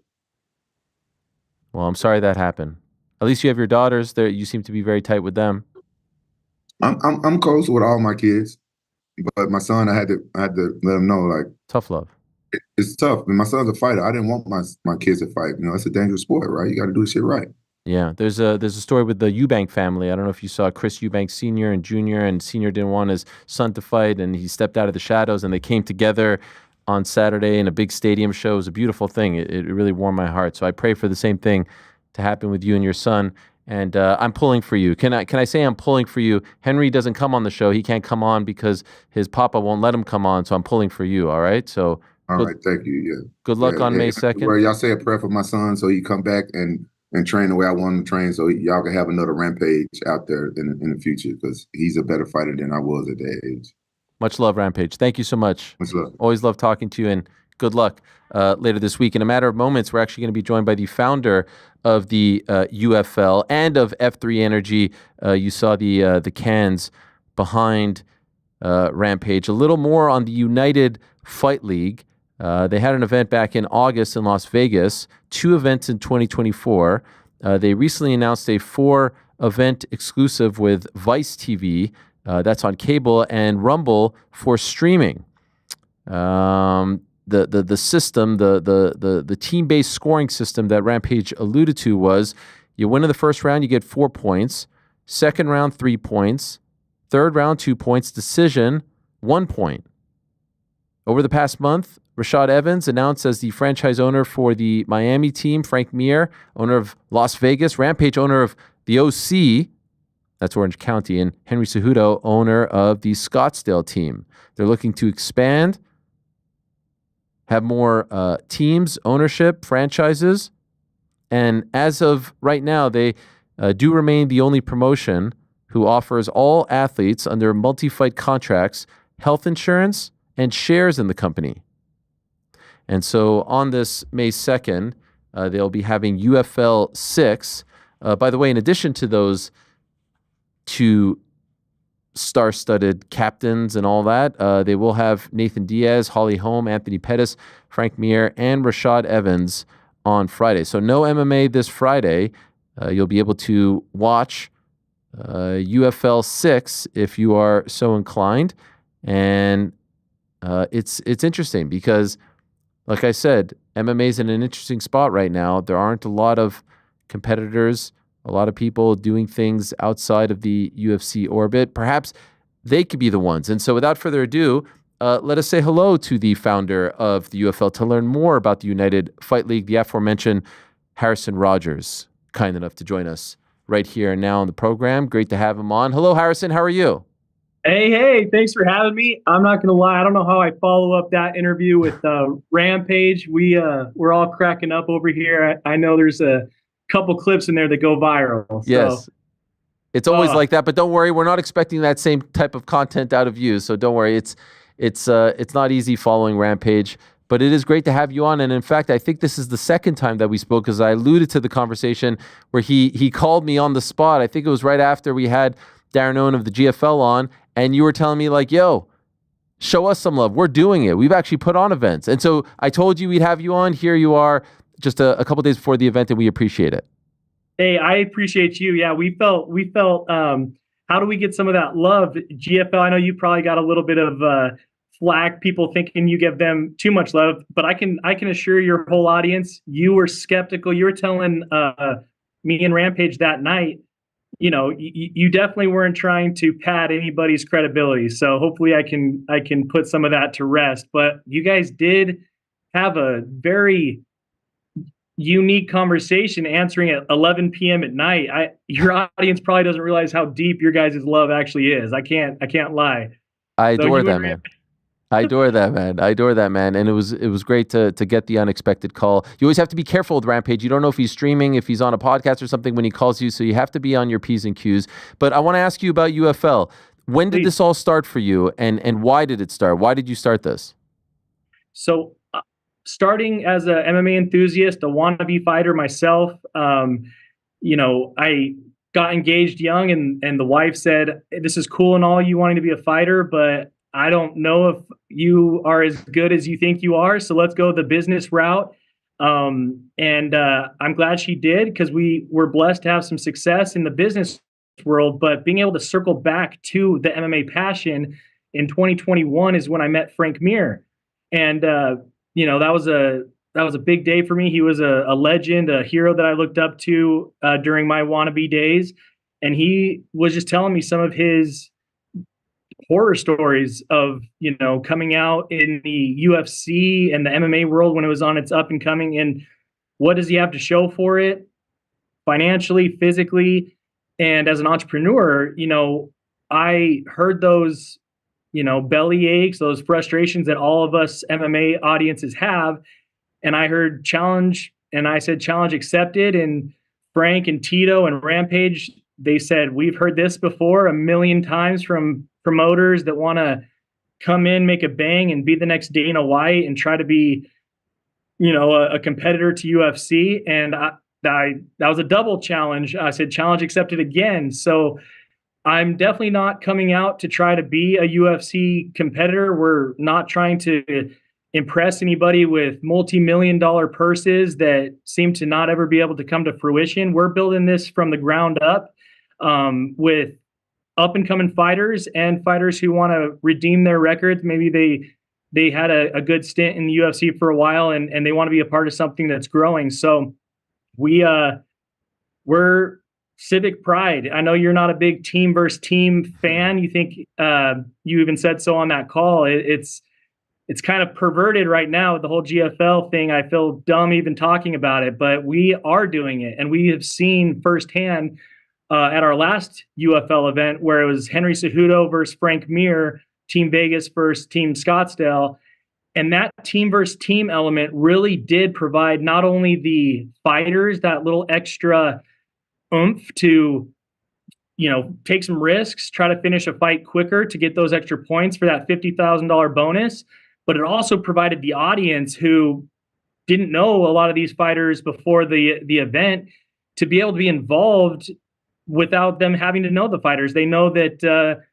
Well, I'm sorry that happened. At least you have your daughters. There, you seem to be very tight with them. I'm close with all my kids, but my son, I had to let him know, like, tough love. It's tough. And my son's a fighter. I didn't want my kids to fight. It's a dangerous sport, right? You got to do shit right. Yeah, there's a story with the Eubank family. I don't know if you saw Chris Eubank Sr. and Jr. and Sr. didn't want his son to fight, and he stepped out of the shadows, and they came together on Saturday in a big stadium show. It was a beautiful thing. It really warmed my heart. So I pray for the same thing to happen with you and your son. And I'm pulling for you. Can I say I'm pulling for you? Henry doesn't come on the show. He can't come on because his papa won't let him come on. So I'm pulling for you. All right. So all right. Thank you. Yeah. Good luck on May 2nd. Y'all say a prayer for my son so he come back and train the way I want him to train, so y'all can have another Rampage out there in the future, because he's a better fighter than I was at that age. Much love, Rampage. Thank you so much. Much love. Always love talking to you, and good luck later this week. In a matter of moments, we're actually going to be joined by the founder of the UFL and of F3 Energy. You saw the cans behind Rampage. A little more on the United Fight League. They had an event back in August in Las Vegas, 2 events in 2024. They recently announced a 4-event exclusive with Vice TV. That's on cable, and Rumble for streaming. The system, the team-based scoring system that Rampage alluded to was, you win in the first round, you get 4 points. Second round, 3 points. Third round, 2 points. Decision, 1 point. Over the past month, Rashad Evans announced as the franchise owner for the Miami team, Frank Mir, owner of Las Vegas, Rampage owner of the OC, that's Orange County, and Henry Cejudo, owner of the Scottsdale team. They're looking to expand, have more teams, ownership, franchises, and as of right now, they do remain the only promotion who offers all athletes under multi-fight contracts health insurance and shares in the company. And so on this May 2nd, they'll be having UFL 6. By the way, in addition to those 2 star-studded captains and all that, they will have Nathan Diaz, Holly Holm, Anthony Pettis, Frank Mir, and Rashad Evans on Friday. So no MMA this Friday. You'll be able to watch UFL 6 if you are so inclined. And it's interesting because, like I said, MMA is in an interesting spot right now. There aren't a lot of competitors, a lot of people doing things outside of the UFC orbit. Perhaps they could be the ones. And so without further ado, let us say hello to the founder of the UFL to learn more about the United Fight League, the aforementioned Harrison Rogers, kind enough to join us right here and now on the program. Great to have him on. Hello, Harrison. How are you? Hey, thanks for having me. I'm not going to lie. I don't know how I follow up that interview with Rampage. We're all cracking up over here. I know there's a couple clips in there that go viral. So. Yes. It's always like that, but don't worry. We're not expecting that same type of content out of you. So don't worry. It's not easy following Rampage, but it is great to have you on. And in fact, I think this is the second time that we spoke, because I alluded to the conversation where he called me on the spot. I think it was right after we had Darren Owen of the GFL on, and you were telling me like, yo, show us some love. We're doing it. We've actually put on events. And so I told you we'd have you on. Here you are just a couple days before the event, and we appreciate it. Hey, I appreciate you. Yeah, we felt how do we get some of that love? GFL, I know you probably got a little bit of flack, people thinking you give them too much love, but I can assure your whole audience, you were skeptical. You were telling me and Rampage that night, you definitely weren't trying to pad anybody's credibility. So hopefully I can put some of that to rest. But you guys did have a very unique conversation answering at 11 p.m. at night. Your audience probably doesn't realize how deep your guys' love actually is. I can't lie. I adore that, man. I adore that, man. I adore that, man. And it was great to get the unexpected call. You always have to be careful with Rampage. You don't know if he's streaming, if he's on a podcast or something when he calls you, so you have to be on your P's and Q's. But I want to ask you about UFL. When did this all start for you, and why did it start? Why did you start this? So starting as a MMA enthusiast, a wannabe fighter myself, I got engaged young, and the wife said, "This is cool and all, you wanting to be a fighter, but I don't know if you are as good as you think you are. So let's go the business route." I'm glad she did, because we were blessed to have some success in the business world. But being able to circle back to the MMA passion in 2021 is when I met Frank Mir, and that was a big day for me. He was a legend, a hero that I looked up to during my wannabe days. And he was just telling me some of his horror stories of, coming out in the UFC and the MMA world when it was on its up and coming. And what does he have to show for it financially, physically? And as an entrepreneur, I heard those, belly aches, those frustrations that all of us MMA audiences have. And I heard challenge, and I said, challenge accepted. And Frank and Tito and Rampage, they said, we've heard this before 1,000,000 times from promoters that want to come in, make a bang, and be the next Dana White and try to be, a competitor to UFC. And that was a double challenge. I said, challenge accepted again. So I'm definitely not coming out to try to be a UFC competitor. We're not trying to impress anybody with multi-million-dollar purses that seem to not ever be able to come to fruition. We're building this from the ground up with up-and-coming fighters and fighters who want to redeem their records. Maybe they had a good stint in the UFC for a while, and they want to be a part of something that's growing. So we're civic pride. I know you're not a big team versus team fan. You think you even said so on that call. It's kind of perverted right now with the whole GFL thing. I feel dumb even talking about it, but we are doing it. And we have seen firsthand at our last UFL event, where it was Henry Cejudo versus Frank Mir, Team Vegas versus Team Scottsdale. And that team versus team element really did provide not only the fighters that little extra oomph to, take some risks, try to finish a fight quicker to get those extra points for that $50,000 bonus, but it also provided the audience who didn't know a lot of these fighters before the event to be able to be involved without them having to know the fighters. They know that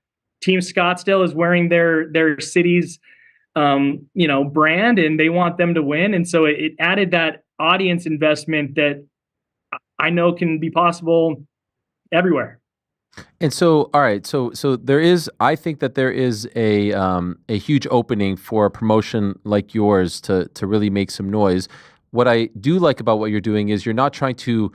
Team Scottsdale is wearing their city's brand, and they want them to win. And so it added that audience investment that I know can be possible everywhere. And so, all right, so there is, I think that there is a huge opening for a promotion like yours to really make some noise. What I do like about what you're doing is you're not trying to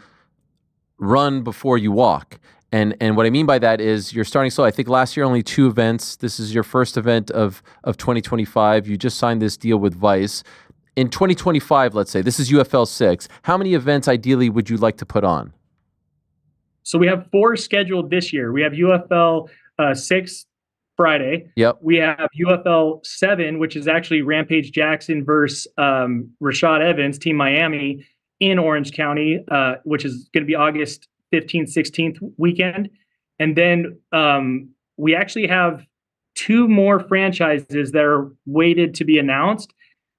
run before you walk. And what I mean by that is you're starting slow. I think last year only 2 events. This is your first event of 2025. You just signed this deal with Vice. In 2025, let's say, this is UFL 6. How many events ideally would you like to put on? So we have 4 scheduled this year. We have UFL 6 Friday. Yep. We have UFL 7, which is actually Rampage Jackson versus Rashad Evans, Team Miami, in Orange County, which is going to be August 15th, 16th weekend. And then we actually have 2 more franchises that are waited to be announced.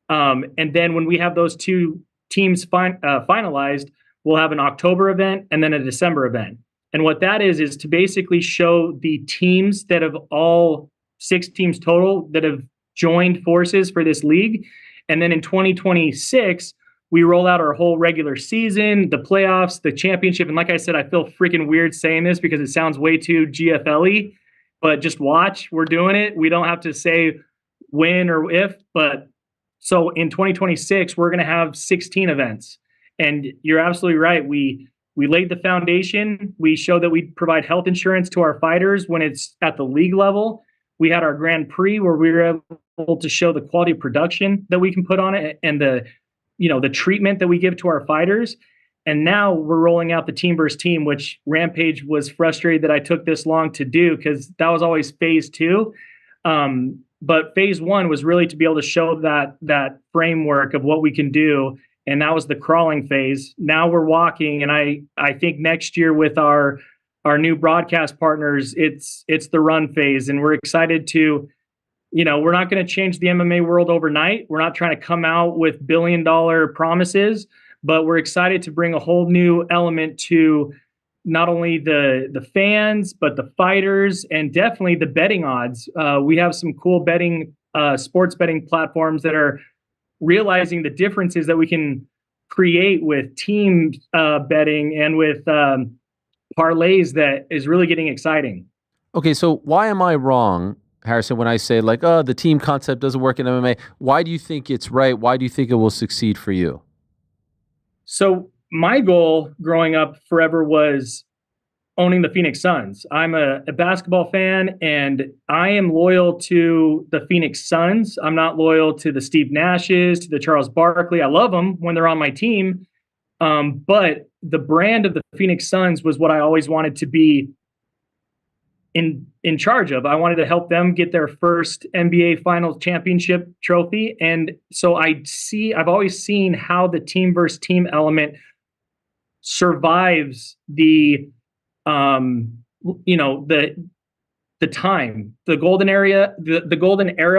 And then when we have those 2 teams finalized, we'll have an October event and then a December event. And what that is to basically show the teams that have all 6 teams total that have joined forces for this league. And then in 2026, we roll out our whole regular season, the playoffs, the championship. And like I said, I feel freaking weird saying this because it sounds way too GFL-y, but just watch, we're doing it. We don't have to say when or if, but so in 2026, we're going to have 16 events. And you're absolutely right. We laid the foundation. We show that we provide health insurance to our fighters when it's at the league level. We had our Grand Prix where we were able to show the quality of production that we can put on it and the treatment that we give to our fighters. And now we're rolling out the team versus team, which Rampage was frustrated that I took this long to do because that was always phase 2. But phase one was really to be able to show that framework of what we can do. And that was the crawling phase. Now we're walking. And I think next year with our new broadcast partners, it's the run phase. And we're excited to, we're not going to change the MMA world overnight. We're not trying to come out with billion-dollar promises, but we're excited to bring a whole new element to not only the fans, but the fighters, and definitely the betting odds. We have some cool sports betting platforms that are realizing the differences that we can create with team betting and with parlays that is really getting exciting. Okay, so why am I wrong, Harrison, when I say like, oh, the team concept doesn't work in MMA? Why do you think it's right? Why do you think it will succeed for you? So my goal growing up forever was owning the Phoenix Suns. I'm a basketball fan, and I am loyal to the Phoenix Suns. I'm not loyal to the Steve Nashes, to the Charles Barkley. I love them when they're on my team. But the brand of the Phoenix Suns was what I always wanted to be in charge of. I wanted to help them get their first NBA Finals championship trophy. And so I've always seen how the team versus team element survives the golden era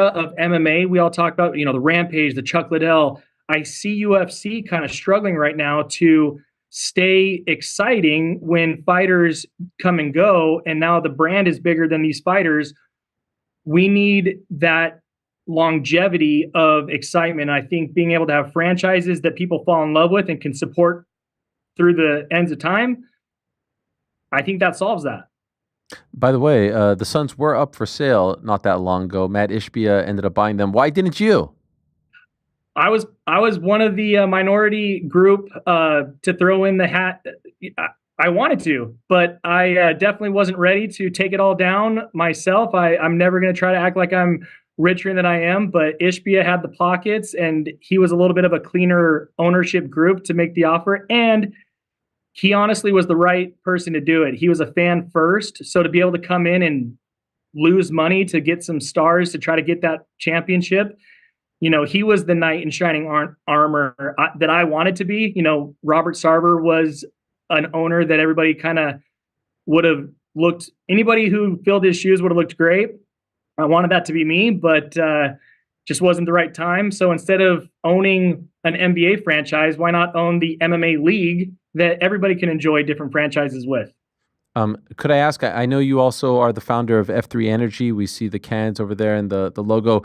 of MMA. We all talk about, the Rampage, the Chuck Liddell. I see UFC kind of struggling right now to stay exciting when fighters come and go, and now the brand is bigger than these fighters. We need that longevity of excitement. I think being able to have franchises that people fall in love with and can support through the ends of time, I think that solves that. By the way, the Suns were up for sale not that long ago. Matt Ishbia ended up buying them. Why didn't you? I was one of the minority group to throw in the hat. I wanted to, but I definitely wasn't ready to take it all down myself. I'm never going to try to act like I'm richer than I am, but Ishbia had the pockets, and he was a little bit of a cleaner ownership group to make the offer. And he honestly was the right person to do it. He was a fan first. So to be able to come in and lose money to get some stars to try to get that championship, he was the knight in shining armor that I wanted to be. Robert Sarver was an owner that everybody kind of would have looked, anybody who filled his shoes would have looked great. I wanted that to be me, but just wasn't the right time. So instead of owning an NBA franchise, why not own the MMA league that everybody can enjoy different franchises with? Could I ask, I know you also are the founder of F3 Energy. We see the cans over there and the logo.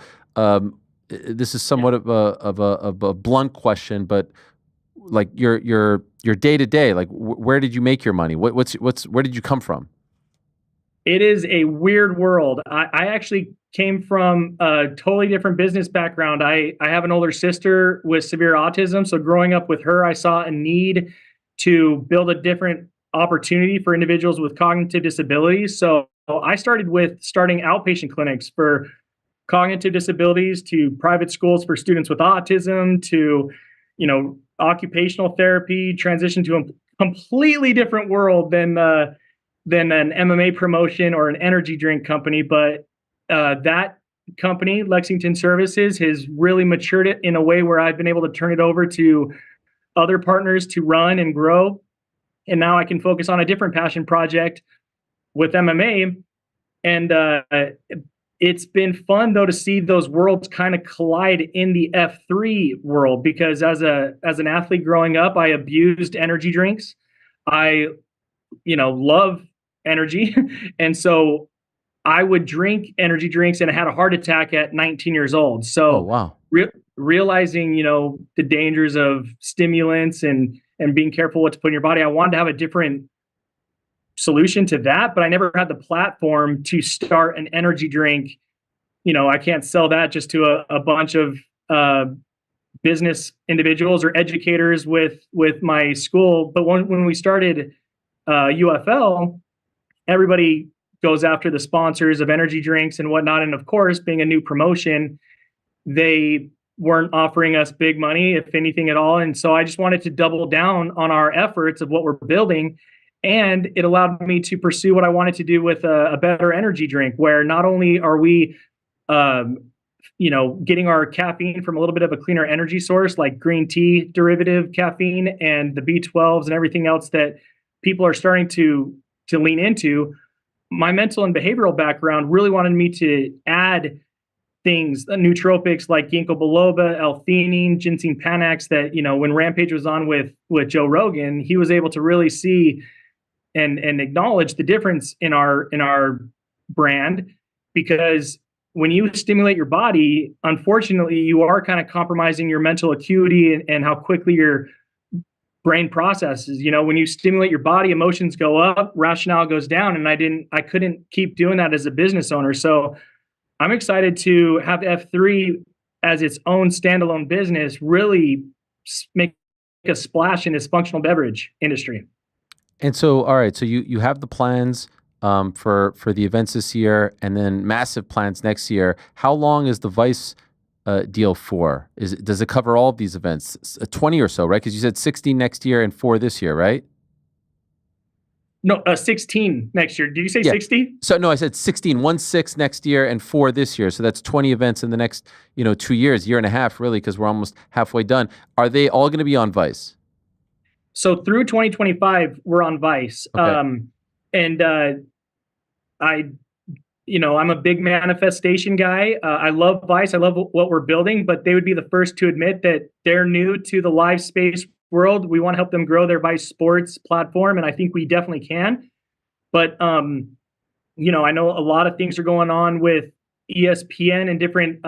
This is somewhat of a blunt question, but like your day to day, like where did you make your money? Where did you come from? It is a weird world. I actually came from a totally different business background. I have an older sister with severe autism. So growing up with her, I saw a need to build a different opportunity for individuals with cognitive disabilities. So I started with starting outpatient clinics for cognitive disabilities, to private schools for students with autism, to, occupational therapy, transition to a completely different world than an MMA promotion or an energy drink company. But that company, Lexington Services, has really matured it in a way where I've been able to turn it over to other partners to run and grow. And now I can focus on a different passion project with MMA. And it's been fun, though, to see those worlds kind of collide in the F3 world, because as an athlete growing up, I abused energy drinks. I, love energy. And so I would drink energy drinks, and I had a heart attack at 19 years old. So wow. Realizing, the dangers of stimulants and being careful what to put in your body, I wanted to have a different solution to that, but I never had the platform to start an energy drink. I can't sell that just to a bunch of business individuals or educators with my school. But when we started UFL, everybody goes after the sponsors of energy drinks and whatnot. And of course, being a new promotion, they weren't offering us big money, if anything at all. And so I just wanted to double down on our efforts of what we're building. And it allowed me to pursue what I wanted to do with a better energy drink, where not only are we getting our caffeine from a little bit of a cleaner energy source like green tea derivative caffeine and the B12s and everything else that people are starting to lean into. My mental and behavioral background really wanted me to add things, nootropics like ginkgo biloba, L-theanine, ginseng panax that, when Rampage was on with Joe Rogan, he was able to really see and acknowledge the difference in our brand, because when you stimulate your body, unfortunately, you are kind of compromising your mental acuity and how quickly your brain processes. When you stimulate your body, emotions go up, rationale goes down, and I couldn't keep doing that as a business owner. So I'm excited to have F3 as its own standalone business really make a splash in this functional beverage industry. And so, all right, so you have the plans for the events this year, and then massive plans next year. How long is the Vice deal for? Does it cover all of these events? 20 or so, right? Because you said 16 next year and 4 this year, right? No, 16 next year. Did you say 60? So no, I said 16, 16 next year and 4 this year. So that's 20 events in the next, 2 years, year and a half, really, because we're almost halfway done. Are they all going to be on Vice? So through 2025, we're on Vice. Okay. I'm a big manifestation guy. I love Vice. I love what we're building, but they would be the first to admit that they're new to the live space world. We want to help them grow their Vice Sports platform, and I think we definitely can. But I know a lot of things are going on with ESPN and different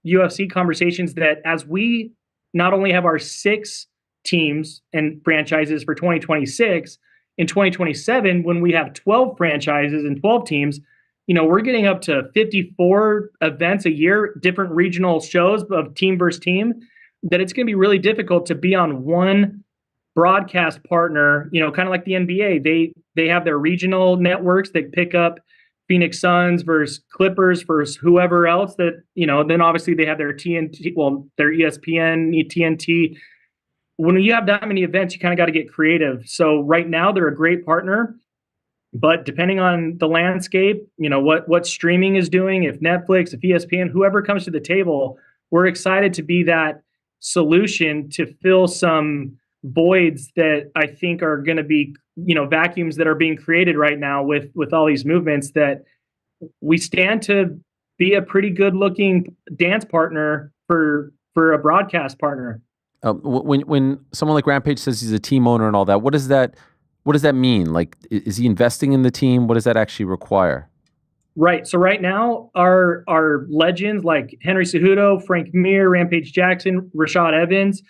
UFC conversations that as we not only have our 6 teams and franchises for 2026, in 2027, when we have 12 franchises and 12 teams, we're getting up to 54 events a year, different regional shows of team versus team, that it's going to be really difficult to be on one broadcast partner, kind of like the NBA. They have their regional networks that pick up Phoenix Suns versus Clippers versus whoever else that, then obviously they have their their ESPN, TNT. When you have that many events, you kind of got to get creative. So right now they're a great partner, but depending on the landscape, what streaming is doing, if Netflix, if ESPN, whoever comes to the table, we're excited to be that solution to fill some voids that I think are going to be, vacuums that are being created right now with all these movements, that we stand to be a pretty good looking dance partner for a broadcast partner. When someone like Rampage says he's a team owner and all that, what does that mean? Like, is he investing in the team? What does that actually require? Right. So right now, our legends like Henry Cejudo, Frank Mir, Rampage Jackson, Rashad Evans,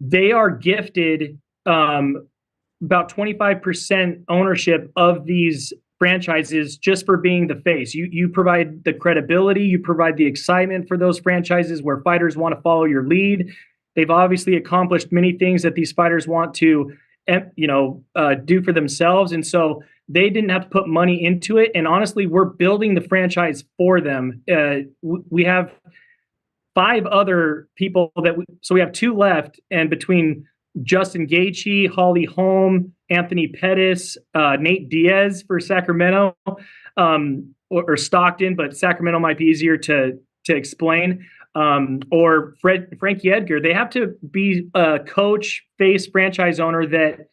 they are gifted about 25% ownership of these franchises just for being the face. You provide the credibility, you provide the excitement for those franchises where fighters want to follow your lead. They've obviously accomplished many things that these fighters want to, do for themselves. And so they didn't have to put money into it. And honestly, we're building the franchise for them. We have 5 other people so we have 2 left. And between Justin Gaethje, Holly Holm, Anthony Pettis, Nate Diaz for Sacramento, or Stockton, but Sacramento might be easier to explain. Or Frankie Edgar, they have to be a coach, face, franchise owner that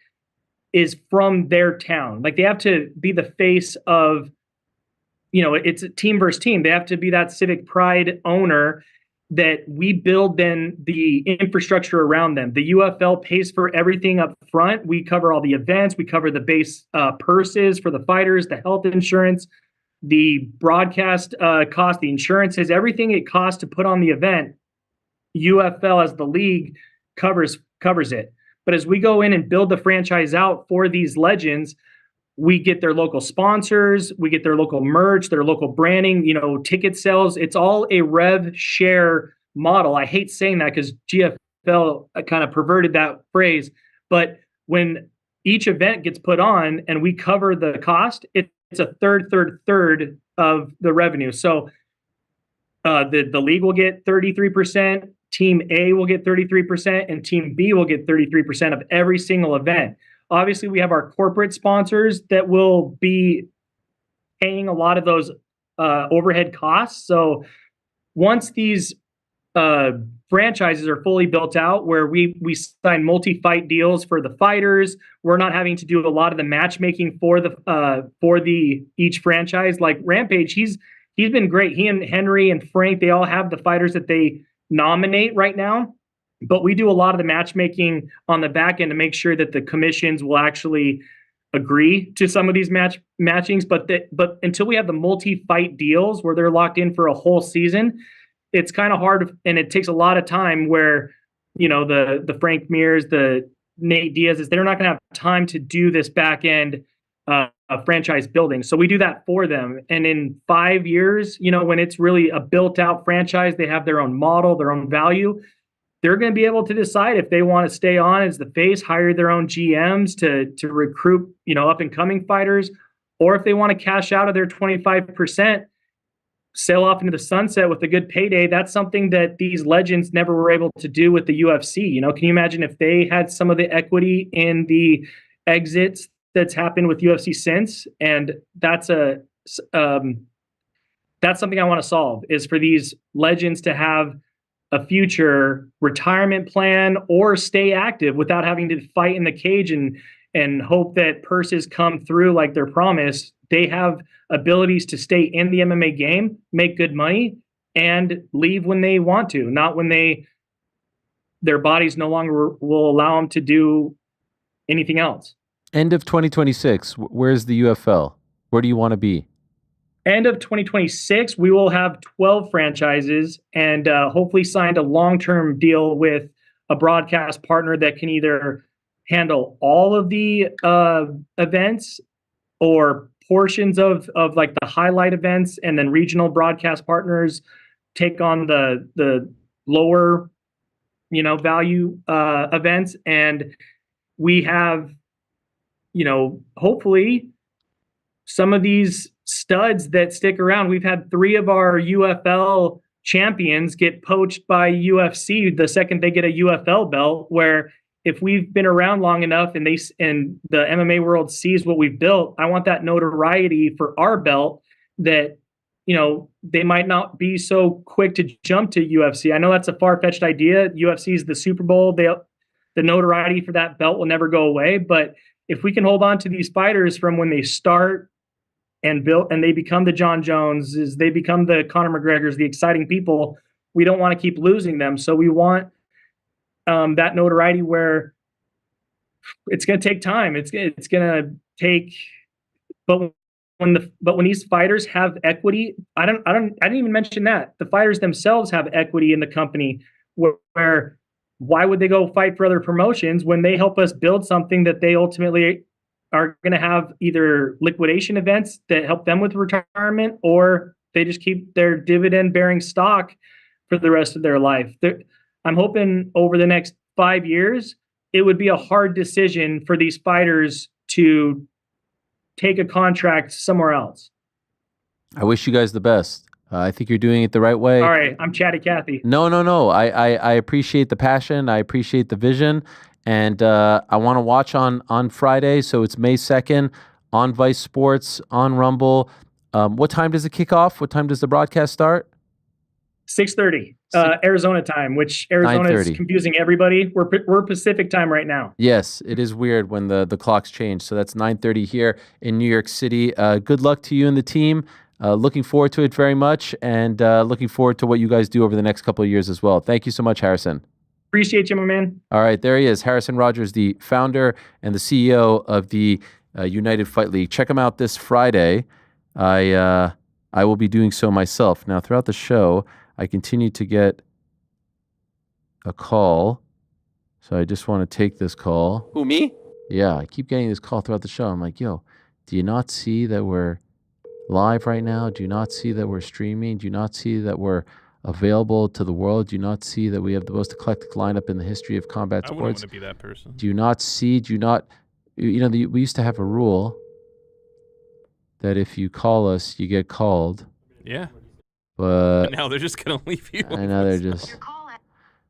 is from their town. Like, they have to be the face of, it's a team versus team. They have to be that civic pride owner that we build then the infrastructure around them. The UFL pays for everything up front. We cover all the events. We cover the base purses for the fighters, the health insurance, the broadcast cost, the insurances, everything it costs to put on the event. UFL as the league covers it. But as we go in and build the franchise out for these legends, we get their local sponsors, we get their local merch, their local branding, ticket sales. It's all a rev share model. I hate saying that because GFL kind of perverted that phrase. But when each event gets put on and we cover the cost, it's a third of the revenue. So the league will get 33%, Team A will get 33%, and Team B will get 33% of every single event. Obviously, we have our corporate sponsors that will be paying a lot of those overhead costs. So once these franchises are fully built out, where we sign multi-fight deals for the fighters, we're not having to do a lot of the matchmaking for the each franchise. Like Rampage, he's been great. He and Henry and Frank, they all have the fighters that they nominate right now, but we do a lot of the matchmaking on the back end to make sure that the commissions will actually agree to some of these matchings. But until we have the multi-fight deals where they're locked in for a whole season, it's kind of hard, and it takes a lot of time where, the Frank Mears, the Nate Diaz's, they're not going to have time to do this back end franchise building. So we do that for them. And in 5 years, when it's really a built out franchise, they have their own model, their own value. They're going to be able to decide if they want to stay on as the face, hire their own GMs to recruit, up and coming fighters, or if they want to cash out of their 25%, sail off into the sunset with a good payday. That's something that these legends never were able to do with the UFC. Can you imagine if they had some of the equity in the exits that's happened with UFC since? And that's something I want to solve, is for these legends to have a future retirement plan or stay active without having to fight in the cage and hope that purses come through like they're promised. They have abilities to stay in the MMA game, make good money, and leave when they want to, not when their bodies no longer will allow them to do anything else. End of 2026, where's the UFL? Where do you want to be? End of 2026, we will have 12 franchises and hopefully signed a long-term deal with a broadcast partner that can either handle all of the events or portions of like the highlight events, and then regional broadcast partners take on the lower, value events. And we have, hopefully some of these studs that stick around. We've had 3 of our UFL champions get poached by UFC the second they get a UFL belt, where if we've been around long enough and the MMA world sees what we've built, I want that notoriety for our belt that, they might not be so quick to jump to UFC. I know that's a far-fetched idea. UFC is the Super Bowl. The notoriety for that belt will never go away. But if we can hold on to these fighters from when they start and build, and they become the John Joneses, they become the Conor McGregors, the exciting people, we don't want to keep losing them. So we want that notoriety, where it's going to take time. It's going to take, but when these fighters have equity, I didn't even mention that the fighters themselves have equity in the company, where why would they go fight for other promotions when they help us build something that they ultimately are going to have either liquidation events that help them with retirement, or they just keep their dividend bearing stock for the rest of their life. I'm hoping over the next 5 years, it would be a hard decision for these fighters to take a contract somewhere else. I wish you guys the best. I think you're doing it the right way. All right, I'm Chatty Cathy. No. I appreciate the passion. I appreciate the vision. And I want to watch on Friday. So it's May 2nd on Vice Sports, on Rumble. What time does it kick off? What time does the broadcast start? 6:30 Arizona time, which Arizona is confusing everybody. We're Pacific time right now. Yes, it is weird when the clocks change. So that's 9:30 here in New York City. Good luck to you and the team. Looking forward to it very much, and looking forward to what you guys do over the next couple of years as well. Thank you so much, Harrison. Appreciate you, my man. All right, there he is, Harrison Rogers, the founder and the CEO of the United Fight League. Check him out this Friday. I will be doing so myself. Now, throughout the show, I continue to get a call, so I just want to take this call. Who, me? Yeah, I keep getting this call throughout the show. I'm like, yo, do you not see that we're live right now? Do you not see that we're streaming? Do you not see that we're available to the world? Do you not see that we have the most eclectic lineup in the history of combat sports? I wouldn't want to be that person. Do you not see, we used to have a rule that if you call us, you get called. Yeah. But now they're just going to leave you. I know they're just.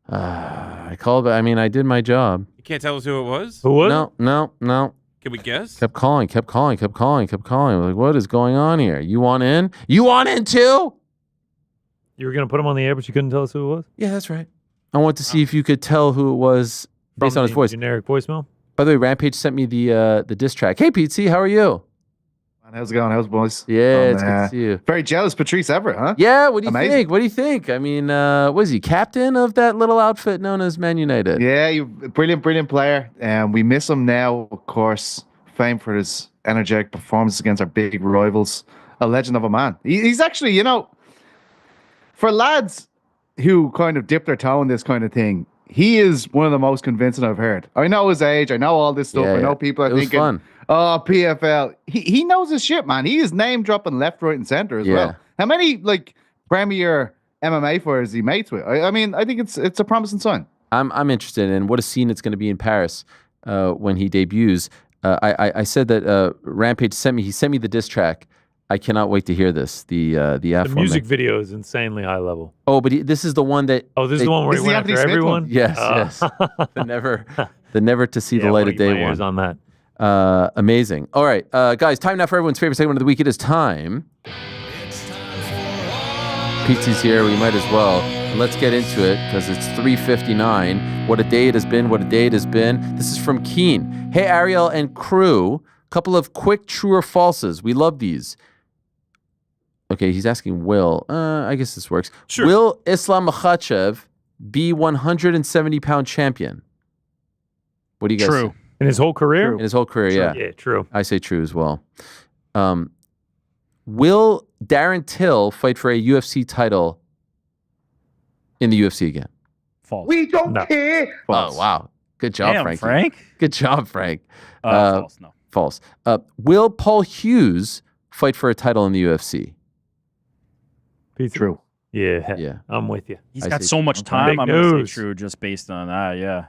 I called, but I mean, I did my job. You can't tell us who it was? Who was No. Can we guess? Kept calling. Like, what is going on here? You want in? You want in too? You were going to put him on the air, but you couldn't tell us who it was? Yeah, that's right. I want to see if you could tell who it was based on his voice. Generic voicemail? By the way, Rampage sent me the diss track. Hey, Pete C, how are you? How's it going? How's boys? Yeah, it's good to see you. Very jealous, Patrice Evra, huh? Yeah, what do you Amazing. think? What do you think? I mean, was he captain of that little outfit known as Man United? Yeah, brilliant player. And we miss him now, of course, famed for his energetic performances against our big rivals. A legend of a man. He's actually, for lads who kind of dip their toe in this kind of thing, he is one of the most convincing I've heard. I know his age. I know all this stuff. I know people are thinking, fun. oh, PFL. He knows his shit, man. He is name dropping left, right, and center as well. How many premier MMA fighters is he mates with? I mean, I think it's a promising sign. I'm interested in what a scene it's going to be in Paris when he debuts. I said that Rampage sent me the diss track. I cannot wait to hear this. The music video is insanely high level. Oh, but this is the one that. Oh, this is the one where he went after everyone. Yes, yes. The never to see the light of day one. On that. Amazing. All right, guys. Time now for everyone's favorite segment of the week. It is time. Pizzi's here. We might as well. Let's get into it because it's 3:59. What a day it has been. What a day it has been. This is from Keen. Hey, Ariel and crew. Couple of quick true or falses. We love these. Okay, he's asking Will. I guess this works. Sure. Will Islam Makhachev be 170-pound champion? What do you guys True. say? In his whole career? In his whole career, yeah. Yeah, true. I say true as well. Will Darren Till fight for a UFC title in the UFC again? False. We don't care. Oh, wow. Good job, Damn, Frank. Good job, Frank. False, no. False. Will Paul Hughes fight for a title in the UFC? True. Yeah. I'm with you. He's I got say so true. much time. Big I'm going to news. say true just based on that, yeah.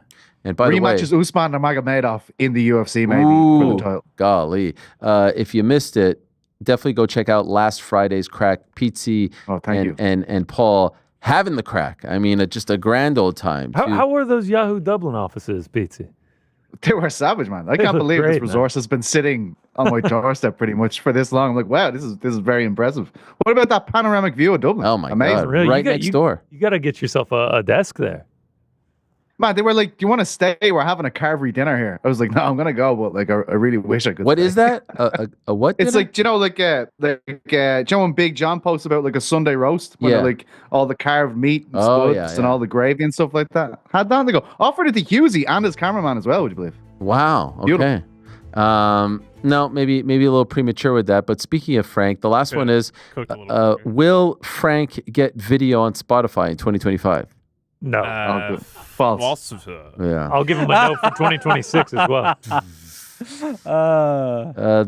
And by the way, Rematches Usman Nurmagomedov in the UFC, maybe, for the title. Golly. If you missed it, definitely go check out last Friday's crack. Pizzi and Paul having the crack. I mean, just a grand old time. How were those Yahoo Dublin offices, Pizzi? They were savage, man. I They can't look believe great, this resource has been sitting on my doorstep pretty much for this long. I'm like, wow, this is very impressive. What about that panoramic view of Dublin? Oh my Amazing. God. Really? Right next door. You got to get yourself a desk there. Man, they were like, do you want to stay? We're having a carvery dinner here. I was like, no, I'm going to go, but like, I really wish I could What stay. is that? A what? It's dinner? like, do you know, you know when Big John posts about like a Sunday roast? When Yeah. they're, like all the carved meat and Oh, spuds yeah, and all the gravy and stuff like that. Had that, they go, offered it to Hughesy and his cameraman as well, would you believe? Wow. Beautiful. Okay. No, maybe a little premature with that. But speaking of Frank, the last one is, Cooked a little bit. will Frank get video on Spotify in 202025? No. good. False. False. Yeah. I'll give him a no for 2026 as well.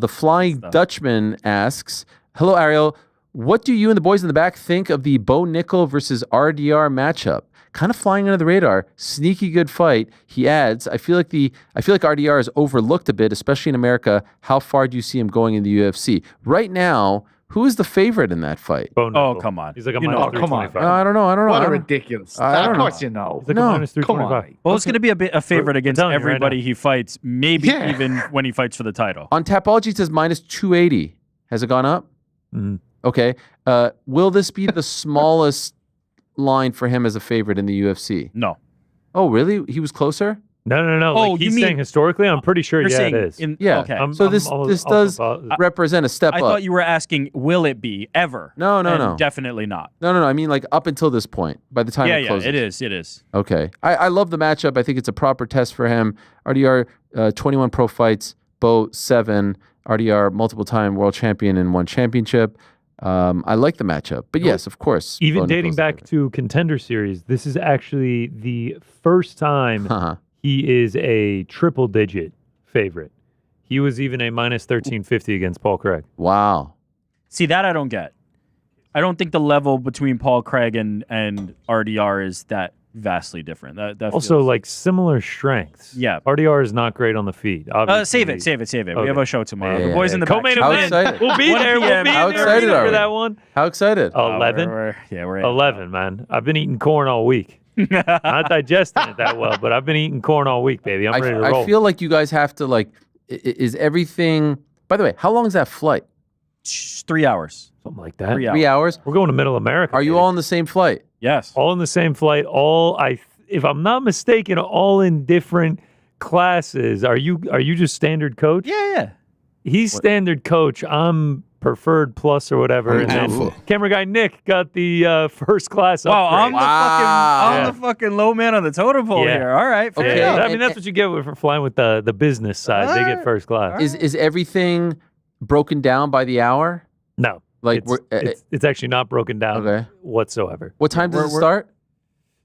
The Flying Dutchman asks, hello, Ariel. What do you and the boys in the back think of the Bo Nickel versus RDR matchup? Kind of flying under the radar. Sneaky good fight. He adds, I feel like RDR is overlooked a bit, especially in America. How far do you see him going in the UFC? Right now, who is the favorite in that fight? Oh, come on. He's like a You know, minus come on. 325. I don't know. What a ridiculous. I don't Of know. course you know. He's like No, a minus 325. Well, it's going to be a favorite against telling you right everybody now. he fights, maybe Yeah. even when he fights for the title. On Tapology, it says minus 280. Has it gone up? Mhm. Okay. Will this be the smallest line for him as a favorite in the UFC? No. Oh, really? He was closer? No. Oh, Like you he's mean- saying historically, I'm pretty sure, You're yeah, saying it is. Yeah. Okay. So this does represent a step I up. thought you were asking, will it be ever? No. And definitely not. No. I mean, like up until this point, by the time it Yeah, closes. it is. Okay. I love the matchup. I think it's a proper test for him. RDR, 21 pro fights, Bo, 7. RDR, multiple-time world champion in one championship. I like the matchup. But yes, of course. Even Bo dating Nickal's back to Contender Series, this is actually the first time Uh-huh. he is a triple-digit favorite. He was even a minus 1350 against Paul Craig. Wow. See, that I don't get. I don't think the level between Paul Craig and RDR is that vastly different. That Also, feels- like similar strengths. Yeah. RDR is not great on the feet. Obviously. Save it. We Okay. have a show tomorrow. Yeah, The boys in the back. Co-main How event. excited. We'll be 1 there. We'll PM. be How there. excited We'll be are there we? for that one. How excited? 11. We're 11, man. I've been eating corn all week. Not digesting it that well, but I've been eating corn all week, baby. I'm ready to roll. I feel like you guys have to like is everything? By the way, how long is that flight? 3 hours. Something like that. 3 hours. 3 hours. We're going to Middle America. Are you all in the same flight? Yes. All in the same flight? If I'm not mistaken, all in different classes. Are you just standard coach? Yeah. He's standard coach. I'm preferred plus or whatever. And then camera guy Nick got the first class upgrade. I'm the fucking low man on the totem pole here. All right. Okay. Yeah, I mean, that's what you get for flying with the business side. They get first class. Is everything broken down by the hour? No. Like it's actually not broken down whatsoever. What time does it start?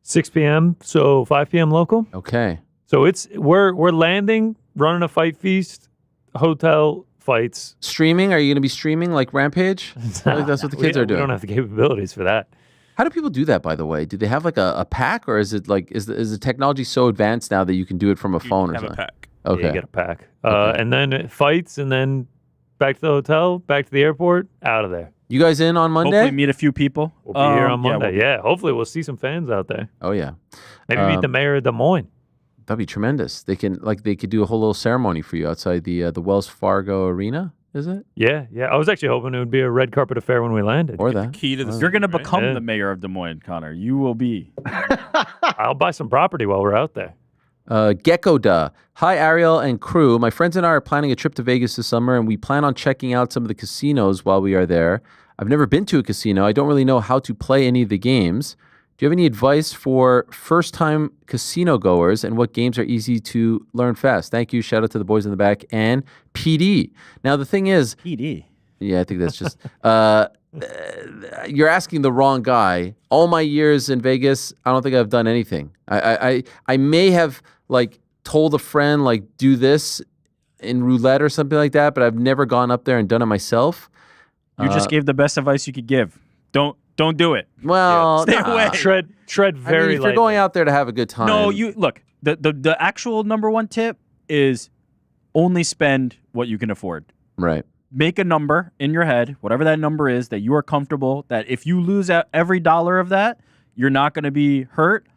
6 p.m. So 5 p.m. local. Okay. So we're landing, running a fight feast, hotel fights. Streaming? Are you going to be streaming like Rampage? Like that's what the kids are doing. We don't have the capabilities for that. How do people do that, by the way? Do they have like a pack, or is it like is the technology so advanced now that you can do it from a phone or something? Have a pack. Okay. Yeah, you get a pack. And then fights, and then back to the hotel, back to the airport, out of there. You guys in on Monday? Hopefully meet a few people. We'll be here on Monday. Yeah, hopefully we'll see some fans out there. Oh yeah. Maybe meet the mayor of Des Moines. That'd be tremendous. They could do a whole little ceremony for you outside the Wells Fargo Arena. Is it? Yeah. I was actually hoping it would be a red carpet affair when we landed. Or that. Key to the You're going to become the mayor of Des Moines, Connor. You will be. I'll buy some property while we're out there. Gecko Duh. Hi, Ariel and crew. My friends and I are planning a trip to Vegas this summer, and we plan on checking out some of the casinos while we are there. I've never been to a casino. I don't really know how to play any of the games. Do you have any advice for first-time casino goers and what games are easy to learn fast? Thank you. Shout out to the boys in the back and PD. Now, the thing is... PD? Yeah, I think that's just... you're asking the wrong guy. All my years in Vegas, I don't think I've done anything. I may have, like, told a friend, like, do this in roulette or something like that, but I've never gone up there and done it myself. You just gave the best advice you could give. Don't do it. Well, stay away. Tread very if you're going out there to have a good time. No, you look. The actual number one tip is only spend what you can afford. Right. Make a number in your head, whatever that number is, that you are comfortable. That if you lose out every dollar of that, you're not going to be hurt.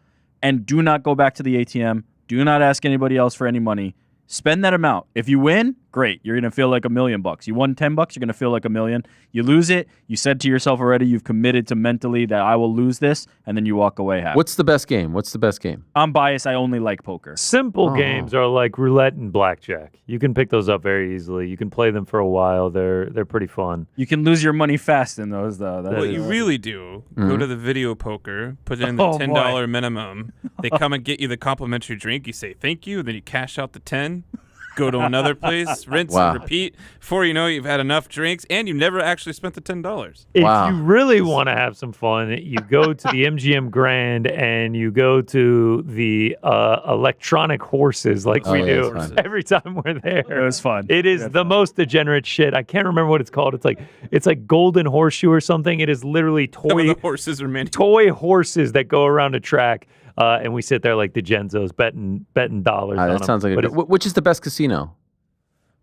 And do not go back to the ATM. Do not ask anybody else for any money. Spend that amount. If you win, great. You're going to feel like $1 million. You won $10, you're going to feel like $1 million. You lose it, you said to yourself already, you've committed to mentally that I will lose this, and then you walk away happy. What's the best game? I'm biased. I only like poker. Simple games are like roulette and blackjack. You can pick those up very easily. You can play them for a while. They're pretty fun. You can lose your money fast in those, though. What you really do, go to the video poker, put in the $10 minimum. They come and get you the complimentary drink. You say thank you, then you cash out the 10. Go to another place, rinse and repeat. Before you know, you've had enough drinks, and you never actually spent the $10. If you really want to have some fun, you go to the MGM Grand and you go to the electronic horses like we do every time we're there. It was fun. It is the most degenerate shit. I can't remember what it's called. It's like Golden Horseshoe or something. It is literally the horses are many. Toy horses that go around a track. And we sit there like the Genzos betting dollars on that sounds them. like which is the best casino?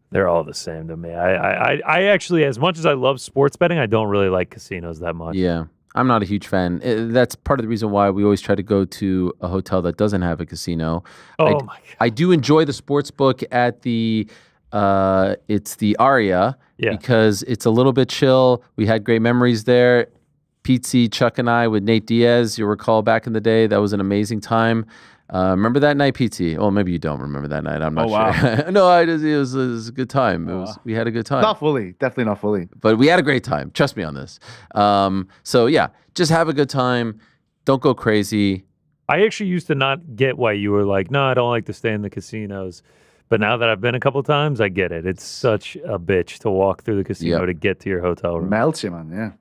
They're all the same to me. I actually, as much as I love sports betting, I don't really like casinos that much. Yeah, I'm not a huge fan. That's part of the reason why we always try to go to a hotel that doesn't have a casino. Oh my God. I do enjoy the sports book at the it's the Aria because it's a little bit chill. We had great memories there. Pete, Chuck, and I with Nate Diaz. You'll recall back in the day, that was an amazing time. Remember that night, Pete? Well, maybe you don't remember that night. I'm not sure. No, it was a good time. We had a good time. Not fully, definitely not fully. But we had a great time. Trust me on this. So yeah, just have a good time. Don't go crazy. I actually used to not get why you were like, no, I don't like to stay in the casinos. But now that I've been a couple times, I get it. It's such a bitch to walk through the casino to get to your hotel room. Melts you, man. Yeah.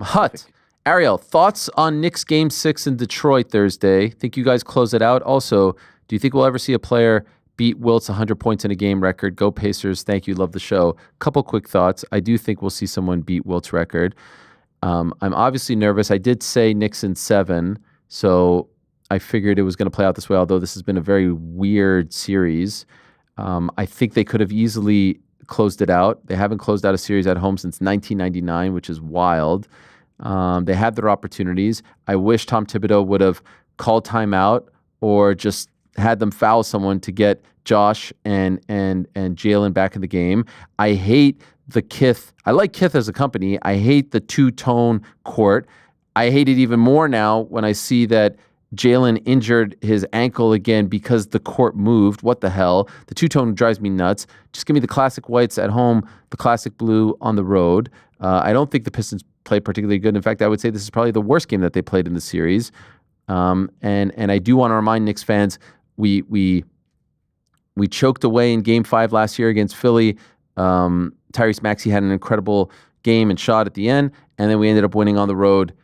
Hut. Ariel, thoughts on Knicks Game 6 in Detroit Thursday? Think you guys close it out? Also, do you think we'll ever see a player beat Wilt's 100 points in a game record? Go Pacers. Thank you. Love the show. Couple quick thoughts. I do think we'll see someone beat Wilt's record. I'm obviously nervous. I did say Knicks in 7, so I figured it was going to play out this way, although this has been a very weird series. I think they could have easily closed it out. They haven't closed out a series at home since 1999, which is wild. They had their opportunities. I wish Tom Thibodeau would have called timeout or just had them foul someone to get Josh and Jalen back in the game. I hate the Kith. I like Kith as a company. I hate the two-tone court. I hate it even more now when I see that Jalen injured his ankle again because the court moved. What the hell? The two-tone drives me nuts. Just give me the classic whites at home, the classic blue on the road. I don't think the Pistons play particularly good. In fact, I would say this is probably the worst game that they played in the series. And I do want to remind Knicks fans, we choked away in Game 5 last year against Philly. Tyrese Maxey had an incredible game and shot at the end, and then we ended up winning on the road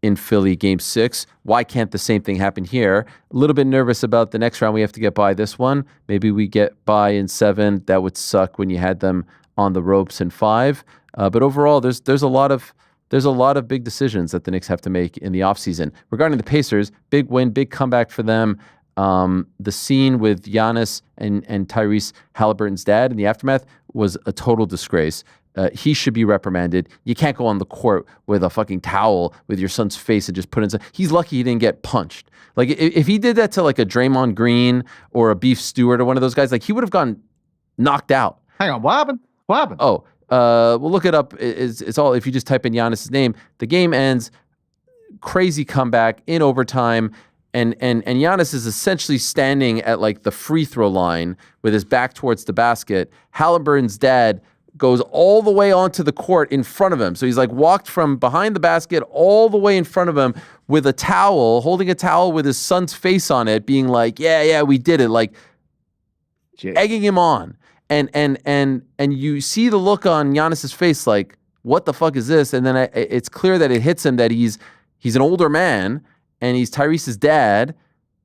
in Philly Game 6. Why can't the same thing happen here? A little bit nervous about the next round. We have to get by this one. Maybe we get by in 7. That would suck when you had them on the ropes in 5. But overall, there's a lot of big decisions that the Knicks have to make in the offseason. Regarding the Pacers, big win, big comeback for them. The scene with Giannis and Tyrese Halliburton's dad in the aftermath was a total disgrace. He should be reprimanded. You can't go on the court with a fucking towel with your son's face and just put it in. He's lucky he didn't get punched. Like, if he did that to like a Draymond Green or a Beef Stewart or one of those guys, like, he would have gotten knocked out. Hang on, what happened? What happened? Oh, we'll look it up. It's all, if you just type in Giannis' name, the game ends. Crazy comeback in overtime. And Giannis is essentially standing at like the free throw line with his back towards the basket. Halliburton's dad goes all the way onto the court in front of him. So he's like walked from behind the basket all the way in front of him with a towel, holding a towel with his son's face on it, being like, yeah, we did it. Like, egging him on. And you see the look on Giannis's face, like, what the fuck is this? And then it's clear that it hits him that he's an older man and he's Tyrese's dad.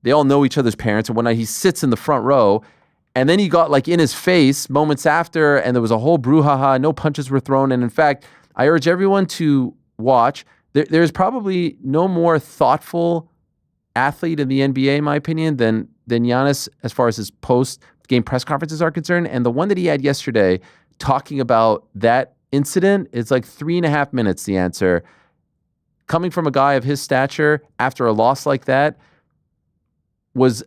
They all know each other's parents and whatnot. He sits in the front row. And then he got like in his face moments after, and there was a whole brouhaha. No punches were thrown. And in fact, I urge everyone to watch. There's probably no more thoughtful athlete in the NBA, in my opinion, than Giannis as far as his post-game press conferences are concerned. And the one that he had yesterday talking about that incident is like 3.5 minutes, the answer. Coming from a guy of his stature after a loss like that was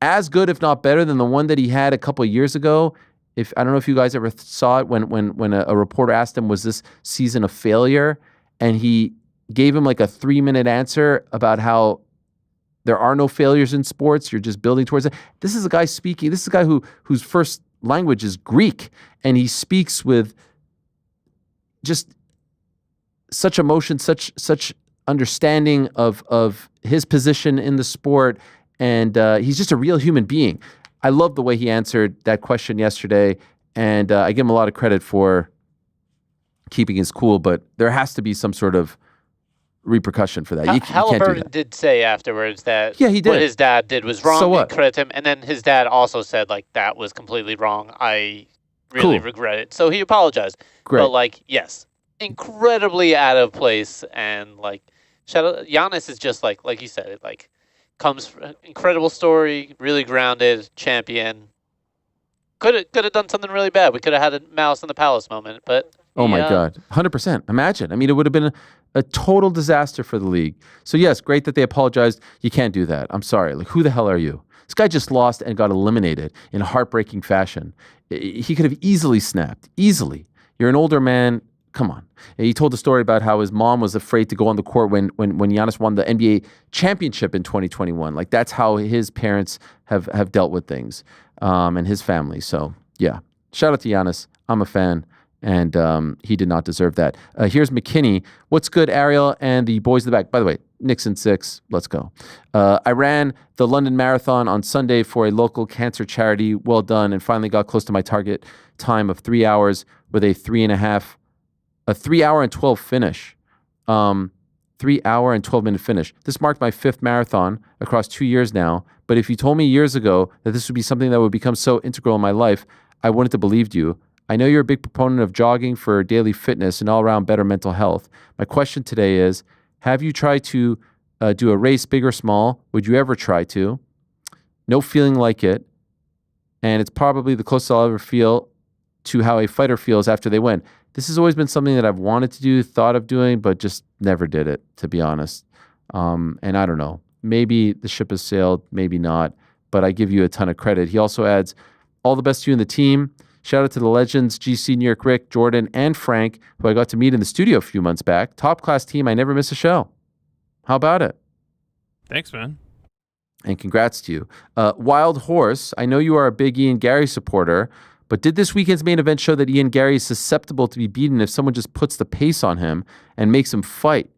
as good, if not better, than the one that he had a couple of years ago. I don't know if you guys ever saw it when a reporter asked him, was this season a failure? And he gave him like a 3-minute answer about how there are no failures in sports. You're just building towards it. This is a guy speaking. This is a guy whose first language is Greek, and he speaks with just such emotion, such understanding of his position in the sport. And he's just a real human being. I love the way he answered that question yesterday, and I give him a lot of credit for keeping his cool, but there has to be some sort of repercussion for that. You can't do that. Did say afterwards that he did. What his dad did was wrong. So what? And credit him. And then his dad also said, like, that was completely wrong. I really regret it. So he apologized. Great. But, like, yes, incredibly out of place. And, like, Giannis is just, like you said, it, like, comes incredible story, really grounded, champion. Could have done something really bad. We could have had a Malice in the Palace moment, but oh my God, 100%. Imagine. I mean, it would have been a total disaster for the league. So yes, great that they apologized. You can't do that. I'm sorry. Like, who the hell are you? This guy just lost and got eliminated in heartbreaking fashion. He could have easily snapped. Easily. You're an older man. Come on. He told a story about how his mom was afraid to go on the court when Giannis won the NBA championship in 2021. Like, that's how his parents have dealt with things, and his family. So, yeah. Shout out to Giannis. I'm a fan, and he did not deserve that. Here's McKinney. What's good, Ariel and the boys in the back? By the way, Knicks in 6. Let's go. I ran the London Marathon on Sunday for a local cancer charity. Well done, and finally got close to my target time of 3 hours with a 3 hour and 12 finish. 3 hour and 12 minute finish. This marked my 5th marathon across 2 years now. But if you told me years ago that this would be something that would become so integral in my life, I wouldn't have believed you. I know you're a big proponent of jogging for daily fitness and all around better mental health. My question today is, have you tried to do a race, big or small? Would you ever try to? No feeling like it. And it's probably the closest I'll ever feel to how a fighter feels after they win. This has always been something that I've wanted to do, thought of doing, but just never did it, to be honest. And I don't know. Maybe the ship has sailed, maybe not. but I give you a ton of credit. He also adds, all the best to you and the team. Shout out to the legends, GC, New York Rick, Jordan, and Frank, who I got to meet in the studio a few months back. Top-class team. I never miss a show. How about it? Thanks, man. And congrats to you. Wild Horse, I know you are a big Ian Gary supporter, but did this weekend's main event show that Ian Gary is susceptible to be beaten if someone just puts the pace on him and makes him fight?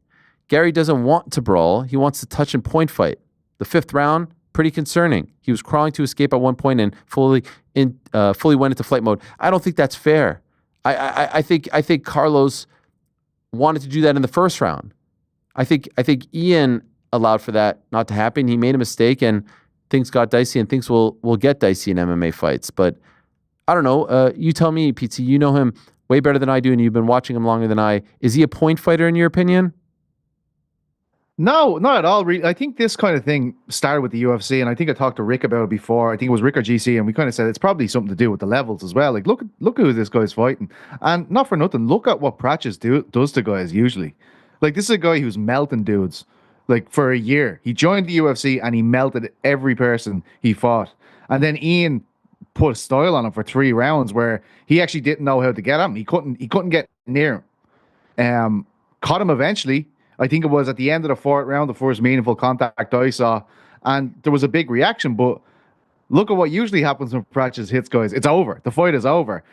Gary doesn't want to brawl. He wants to touch and point fight. The 5th round, pretty concerning. He was crawling to escape at one point and fully went into fight mode. I don't think that's fair. I think Carlos wanted to do that in the first round. I think Ian allowed for that not to happen. He made a mistake and things got dicey, and things will get dicey in MMA fights. But I don't know. You tell me, Pete. You know him way better than I do, and you've been watching him longer than I. Is he a point fighter in your opinion? No, not at all. I think this kind of thing started with the UFC, and I think I talked to Rick about it before. I think it was Rick or GC, and we kind of said it's probably something to do with the levels as well. Like, look who this guy's fighting, and not for nothing, look at what Patrice does to guys usually. Like, this is a guy who's melting dudes. Like, for a year, he joined the UFC and he melted every person he fought, and then Ian put a style on him for 3 rounds where he actually didn't know how to get him. He couldn't get near him. Caught him eventually. I think it was at the end of the 4th round, the first meaningful contact I saw, and there was a big reaction. But look at what usually happens when Patrice hits guys. It's over. The fight is over.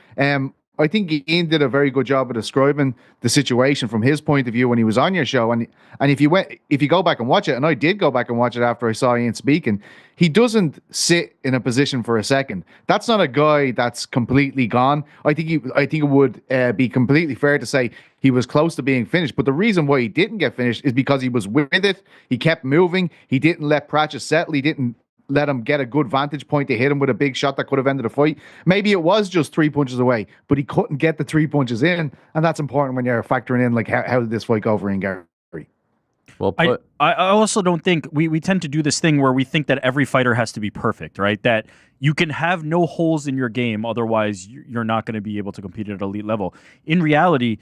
I think Ian did a very good job of describing the situation from his point of view when he was on your show. And if you go back and watch it, and I did go back and watch it after I saw Ian speaking, he doesn't sit in a position for a second. That's not a guy that's completely gone. I think it would be completely fair to say he was close to being finished. But the reason why he didn't get finished is because he was with it. He kept moving. He didn't let Patrice settle. He didn't let him get a good vantage point to hit him with a big shot that could have ended the fight. Maybe it was just 3 punches away, but he couldn't get the 3 punches in, and that's important when you're factoring in, like, how did this fight go for Ian Gary? Well put. I also don't think we tend to do this thing where we think that every fighter has to be perfect, right? That you can have no holes in your game, otherwise you're not going to be able to compete at elite level. In reality,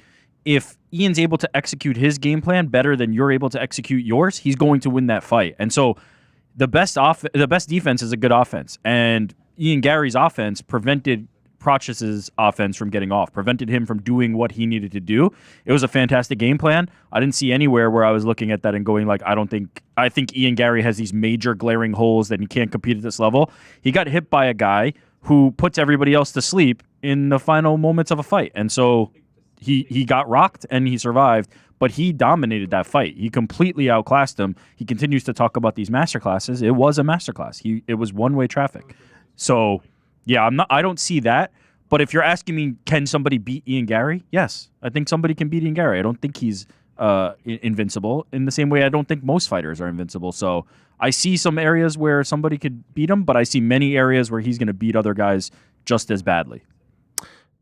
if Ian's able to execute his game plan better than you're able to execute yours, he's going to win that fight. And so the best defense is a good offense, and Ian Gary's offense prevented Patrice's offense from getting off, prevented him from doing what he needed to do. It was a fantastic game plan. I didn't see anywhere where I was looking at that and going like, I think Ian Gary has these major glaring holes that he can't compete at this level. He got hit by a guy who puts everybody else to sleep in the final moments of a fight, and so he got rocked and he survived. But he dominated that fight. He completely outclassed him. He continues to talk about these masterclasses. It was a masterclass. It was one-way traffic. So, yeah, I don't see that. But if you're asking me, can somebody beat Ian Gary? Yes, I think somebody can beat Ian Gary. I don't think he's invincible. In the same way, I don't think most fighters are invincible. So I see some areas where somebody could beat him, but I see many areas where he's going to beat other guys just as badly.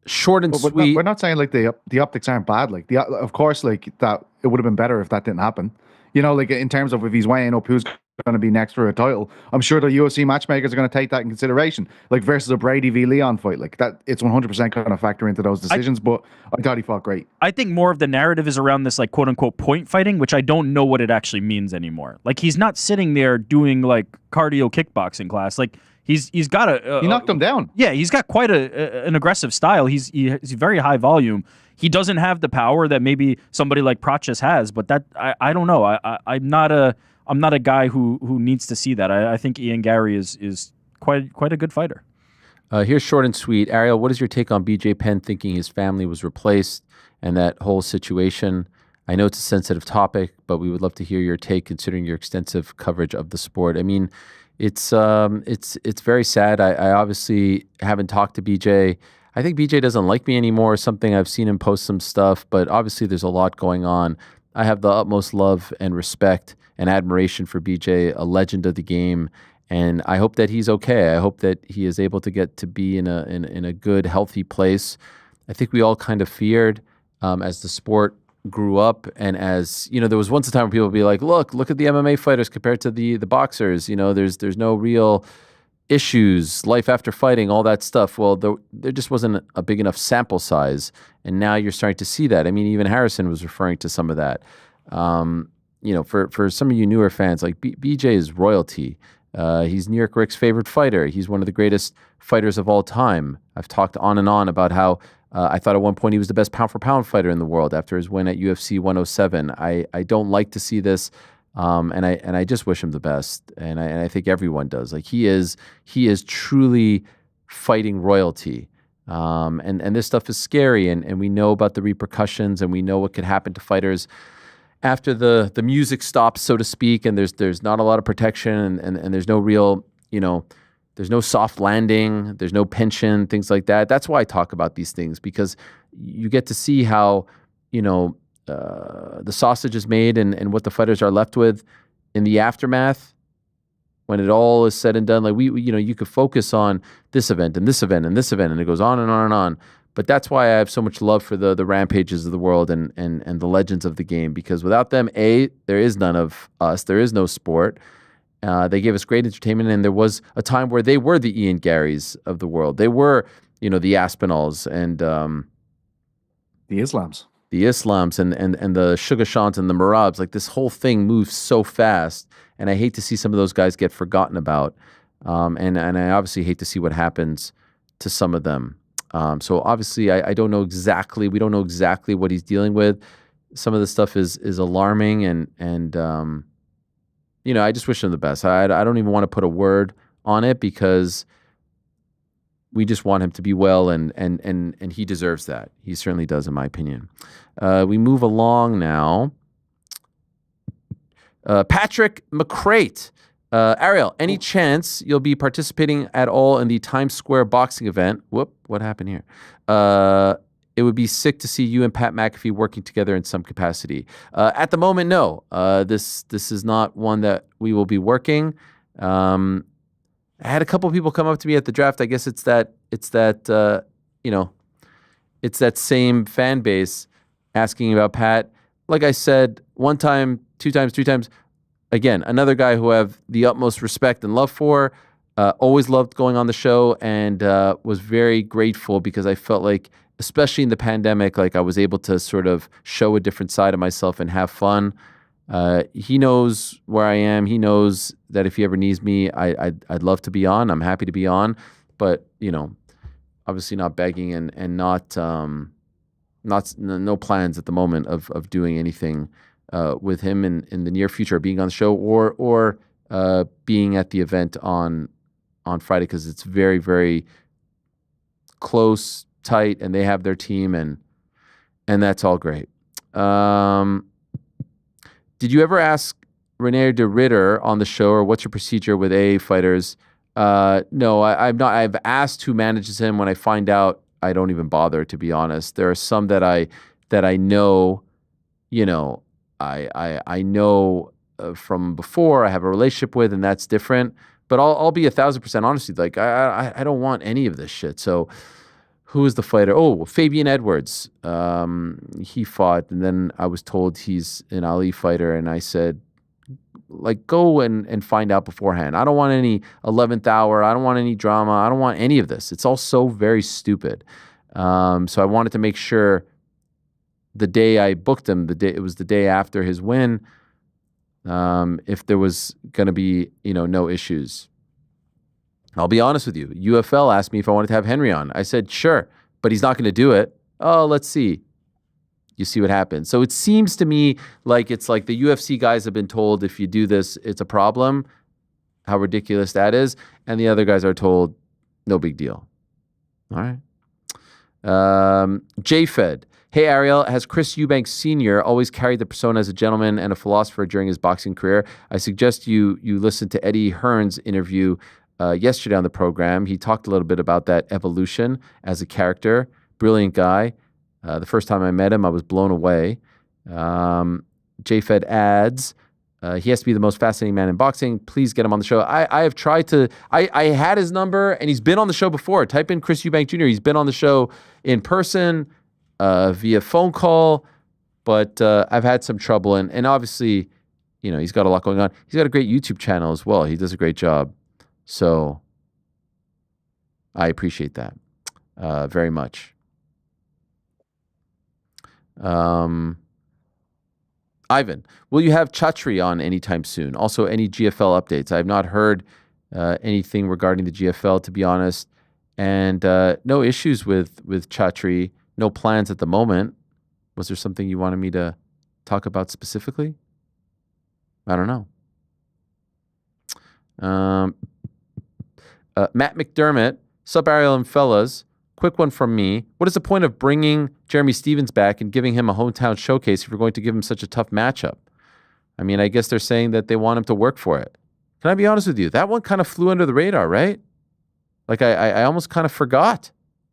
Short and sweet. We're not saying like the optics aren't bad. Like of course, like that it would have been better if that didn't happen. You know, like in terms of if he's weighing up who's going to be next for a title, I'm sure the UFC matchmakers are going to take that in consideration. Like versus a Brady v. Leon fight, like that, it's 100% going to factor into those decisions. But I thought he fought great. I think more of the narrative is around this like quote unquote point fighting, which I don't know what it actually means anymore. Like he's not sitting there doing like cardio kickboxing class. Like He's got he knocked him down. Yeah, he's got quite an aggressive style. He's very high volume. He doesn't have the power that maybe somebody like Patrice has, but that I don't know. I'm not a guy who needs to see that. I think Ian Gary is quite a good fighter. Here's short and sweet. Ariel, what is your take on BJ Penn thinking his family was replaced and that whole situation? I know it's a sensitive topic, but we would love to hear your take considering your extensive coverage of the sport. I mean, it's very sad. I obviously haven't talked to BJ. I think BJ doesn't like me anymore or something. I've seen him post some stuff, but obviously there's a lot going on. I have the utmost love and respect and admiration for BJ, a legend of the game, and I hope that he's okay. I hope that he is able to get to be in a good, healthy place. I think we all kind of feared as the sport grew up, and as you know, there was once a time where people would be like, look at the MMA fighters compared to the boxers. You know, there's no real issues, life after fighting, all that stuff. Well, there just wasn't a big enough sample size, and now you're starting to see that. I mean, even Harrison was referring to some of that. You know, for some of you newer fans, like BJ is royalty. He's New York Rick's favorite fighter. He's one of the greatest fighters of all time. I've talked on and on about how I thought at one point he was the best pound-for-pound fighter in the world after his win at UFC 107. I don't like to see this, and I just wish him the best. And I think everyone does. Like he is truly fighting royalty. And this stuff is scary, and we know about the repercussions, and we know what could happen to fighters after the music stops, so to speak, and there's not a lot of protection, and there's no real, there's no soft landing, there's no pension, things like that. That's why I talk about these things, because you get to see how, the sausage is made and what the fighters are left with in the aftermath. When it all is said and done, like you could focus on this event and this event and this event, and it goes on and on and on. But that's why I have so much love for the Rampages of the world and the legends of the game, because without them, there is none of us. There is no sport. They gave us great entertainment, and there was a time where they were the Ian Garys of the world. They were, the Aspinalls and the Islams. The Islams and the Sugar Shants and the Marabs. Like this whole thing moves so fast. And I hate to see some of those guys get forgotten about. And I obviously hate to see what happens to some of them. So obviously I don't know exactly, we don't know exactly what he's dealing with. Some of the stuff is alarming and I just wish him the best. I don't even want to put a word on it, because we just want him to be well, and he deserves that. He certainly does, in my opinion. We move along now. Patrick McCrate. Ariel, any chance you'll be participating at all in the Times Square boxing event? Whoop, what happened here? It would be sick to see you and Pat McAfee working together in some capacity. At the moment, no. This is not one that we will be working. I had a couple of people come up to me at the draft. I guess it's that same fan base asking about Pat. Like I said, one time, 2 times, 3 times. Again, another guy who I have the utmost respect and love for. Always loved going on the show, and was very grateful, because I felt like, especially in the pandemic, like I was able to sort of show a different side of myself and have fun. He knows where I am. He knows that if he ever needs me, I'd love to be on. I'm happy to be on, but obviously not begging and not no plans at the moment of doing anything with him in the near future, being on the show or being at the event on Friday, because it's very, very close, tight, and they have their team, and that's all great. Did you ever ask Rene de Ritter on the show, or what's your procedure with AA fighters? No, I've not. I've asked who manages him. When I find out, I don't even bother, to be honest. There are some that I know, I know from before, I have a relationship with, and that's different. But I'll be 1,000% honest with you. Like I don't want any of this shit. So who is the fighter? Oh, Fabian Edwards. He fought, and then I was told he's an Ali fighter, and I said, like, go and find out beforehand. I don't want any 11th hour. I don't want any drama. I don't want any of this. It's all so very stupid. So I wanted to make sure the day I booked him, it was the day after his win, if there was going to be, no issues. I'll be honest with you. UFL asked me if I wanted to have Henry on. I said, sure, but he's not going to do it. Oh, let's see. You see what happens. So it seems to me like it's like the UFC guys have been told, if you do this, it's a problem, how ridiculous that is. And the other guys are told, no big deal. All right. JFed. Hey, Ariel, has Chris Eubanks Sr. always carried the persona as a gentleman and a philosopher during his boxing career? I suggest you listen to Eddie Hearn's interview yesterday on the program. He talked a little bit about that evolution as a character. Brilliant guy. The first time I met him, I was blown away. JFed adds, he has to be the most fascinating man in boxing. Please get him on the show. I have tried to, I had his number, and he's been on the show before. Type in Chris Eubank Jr. He's been on the show in person, via phone call, but I've had some trouble. And obviously, he's got a lot going on. He's got a great YouTube channel as well. He does a great job. So I appreciate that very much. Ivan, will you have Chatri on anytime soon? Also, any GFL updates? I have not heard anything regarding the GFL, to be honest. And no issues with Chatri. No plans at the moment. Was there something you wanted me to talk about specifically? I don't know. Matt McDermott, sub Ariel and fellas, quick one from me. What is the point of bringing Jeremy Stevens back and giving him a hometown showcase if you're going to give him such a tough matchup? I mean, I guess they're saying that they want him to work for it. Can I be honest with you? That one kind of flew under the radar, right? Like I almost kind of forgot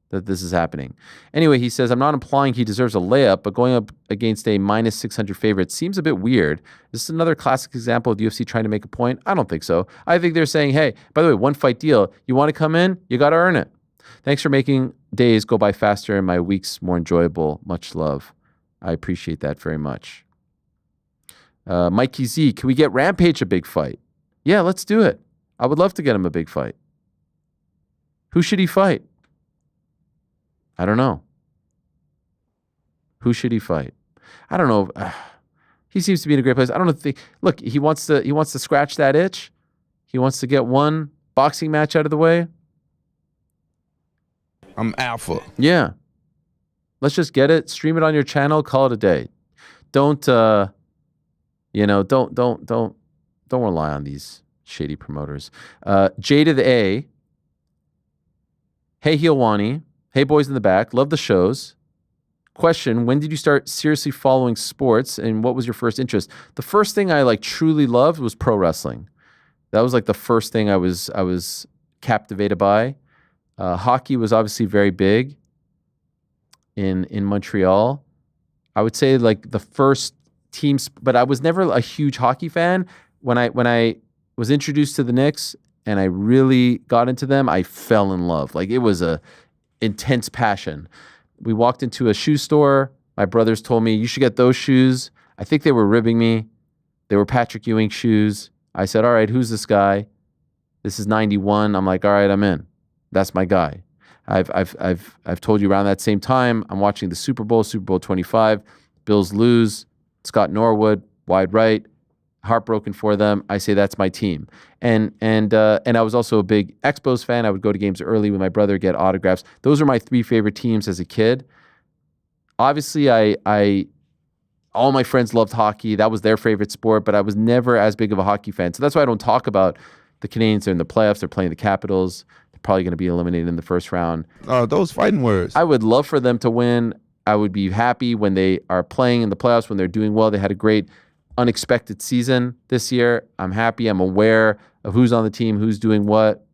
that this is happening. Anyway, he says, I'm not implying he deserves a layup, but going up against a minus 600 favorite seems a bit weird. This is another classic example of the UFC trying to make a point. I don't think so. I think they're saying, hey, by the way, one fight deal. You want to come in? You got to earn it. Thanks for making days go by faster and my weeks more enjoyable. Much love. I appreciate that very much. Mikey Z, can we get Rampage a big fight? Yeah, let's do it. I would love to get him a big fight. Who should he fight? I don't know. Who should he fight? I don't know. He seems to be in a great place. I don't know. Look, he wants to scratch that itch. He wants to get one boxing match out of the way. I'm alpha. Yeah. Let's just get it. Stream it on your channel. Call it a day. Don't don't rely on these shady promoters. J to the A. Hey, Helwani. Hey, boys in the back. Love the shows. Question, when did you start seriously following sports and what was your first interest? The first thing I truly loved was pro wrestling. That was the first thing I was captivated by. Hockey was obviously very big in Montreal. I would say the first teams, but I was never a huge hockey fan. When I was introduced to the Knicks and I really got into them, I fell in love. It was a intense passion. We walked into a shoe store. My brothers told me, you should get those shoes. I think they were ribbing me. They were Patrick Ewing shoes. I said, all right, who's this guy? This is 91. I'm like, all right, I'm in. That's my guy. I've told you around that same time, I'm watching the Super Bowl 25. Bills lose. Scott Norwood, wide right. Heartbroken for them. I say that's my team. And I was also a big Expos fan. I would go to games early with my brother, get autographs. Those are my three favorite teams as a kid. Obviously, all my friends loved hockey. That was their favorite sport, but I was never as big of a hockey fan. So that's why I don't talk about the Canadiens. They're in the playoffs. They're playing the Capitals. They're probably going to be eliminated in the first round. Those fighting words. I would love for them to win. I would be happy when they are playing in the playoffs, when they're doing well. They had a great unexpected season this year. I'm happy. I'm aware of who's on the team, who's doing what,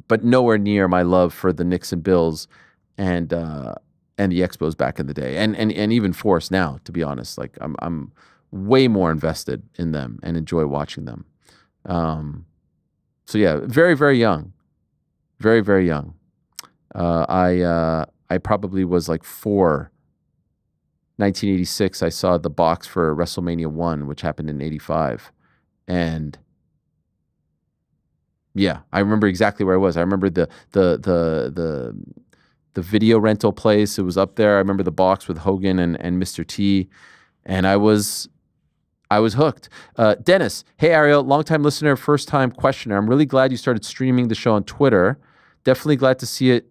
but nowhere near my love for the Knicks and Bills and the Expos back in the day, and even Force now. To be honest, I'm way more invested in them and enjoy watching them. So yeah, very very young, very very young. I probably was 4. 1986, I saw the box for WrestleMania 1, which happened in 85. And yeah, I remember exactly where I was. I remember the video rental place. It was up there. I remember the box with Hogan and Mr. T. And I was hooked. Dennis, hey Ariel, longtime listener, first time questioner. I'm really glad you started streaming the show on Twitter. Definitely glad to see it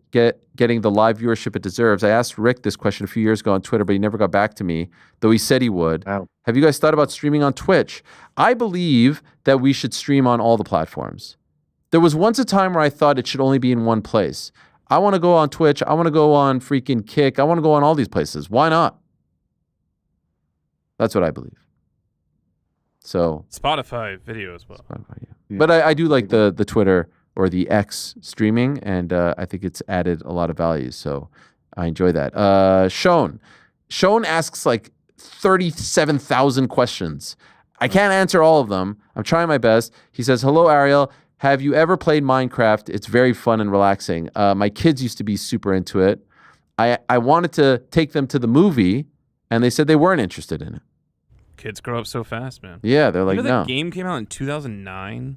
getting the live viewership it deserves. I asked Rick this question a few years ago on Twitter, but he never got back to me, though he said he would. Wow. Have you guys thought about streaming on Twitch? I believe that we should stream on all the platforms. There was once a time where I thought it should only be in one place. I want to go on Twitch. I want to go on freaking Kick. I want to go on all these places. Why not? That's what I believe. So Spotify video as well. Spotify, yeah. But I do like the Twitter or the X streaming, and I think it's added a lot of value. So I enjoy that. Sean asks 37,000 questions. I can't answer all of them. I'm trying my best. He says, hello, Ariel. Have you ever played Minecraft? It's very fun and relaxing. My kids used to be super into it. I wanted to take them to the movie, and they said they weren't interested in it. Kids grow up so fast, man. Yeah, they're like, no. That game came out in 2009.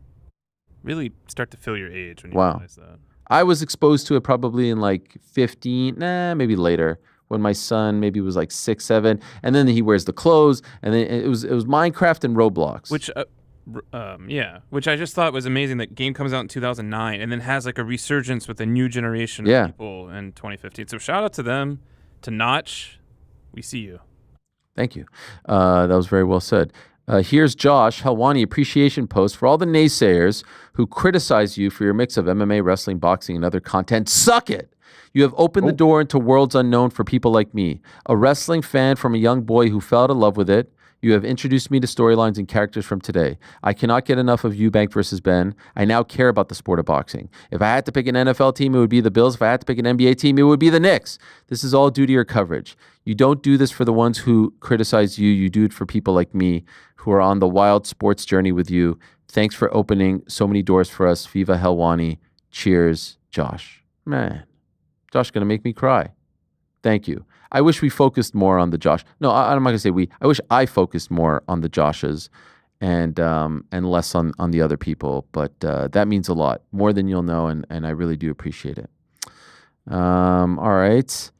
Really start to feel your age when you realize that. I was exposed to it probably in 15, maybe later, when my son maybe was 6, 7, and then he wears the clothes, and then it was Minecraft and Roblox. Which Yeah, which I just thought was amazing. That game comes out in 2009 and then has like a resurgence with a new generation of people in 2015. So shout out to them, to Notch. We see you. Thank you. That was very well said. Here's Josh Helwani appreciation post for all the naysayers who criticize you for your mix of MMA, wrestling, boxing, and other content. Suck it. You have opened the door into worlds unknown for people like me, a wrestling fan from a young boy who fell out of love with it. You have introduced me to storylines and characters from today. I cannot get enough of Eubank versus Ben. I now care about the sport of boxing. If I had to pick an NFL team, it would be the Bills. If I had to pick an NBA team, it would be the Knicks. This is all due to your coverage. You don't do this for the ones who criticize you. You do it for people like me who are on the wild sports journey with you. Thanks for opening so many doors for us. Viva Helwani. Cheers, Josh. Man, Josh going to make me cry. Thank you. I wish we focused more on the Josh. No, I'm not going to say we. I wish I focused more on the Joshes and less on the other people. But that means a lot, more than you'll know, and I really do appreciate it. All right.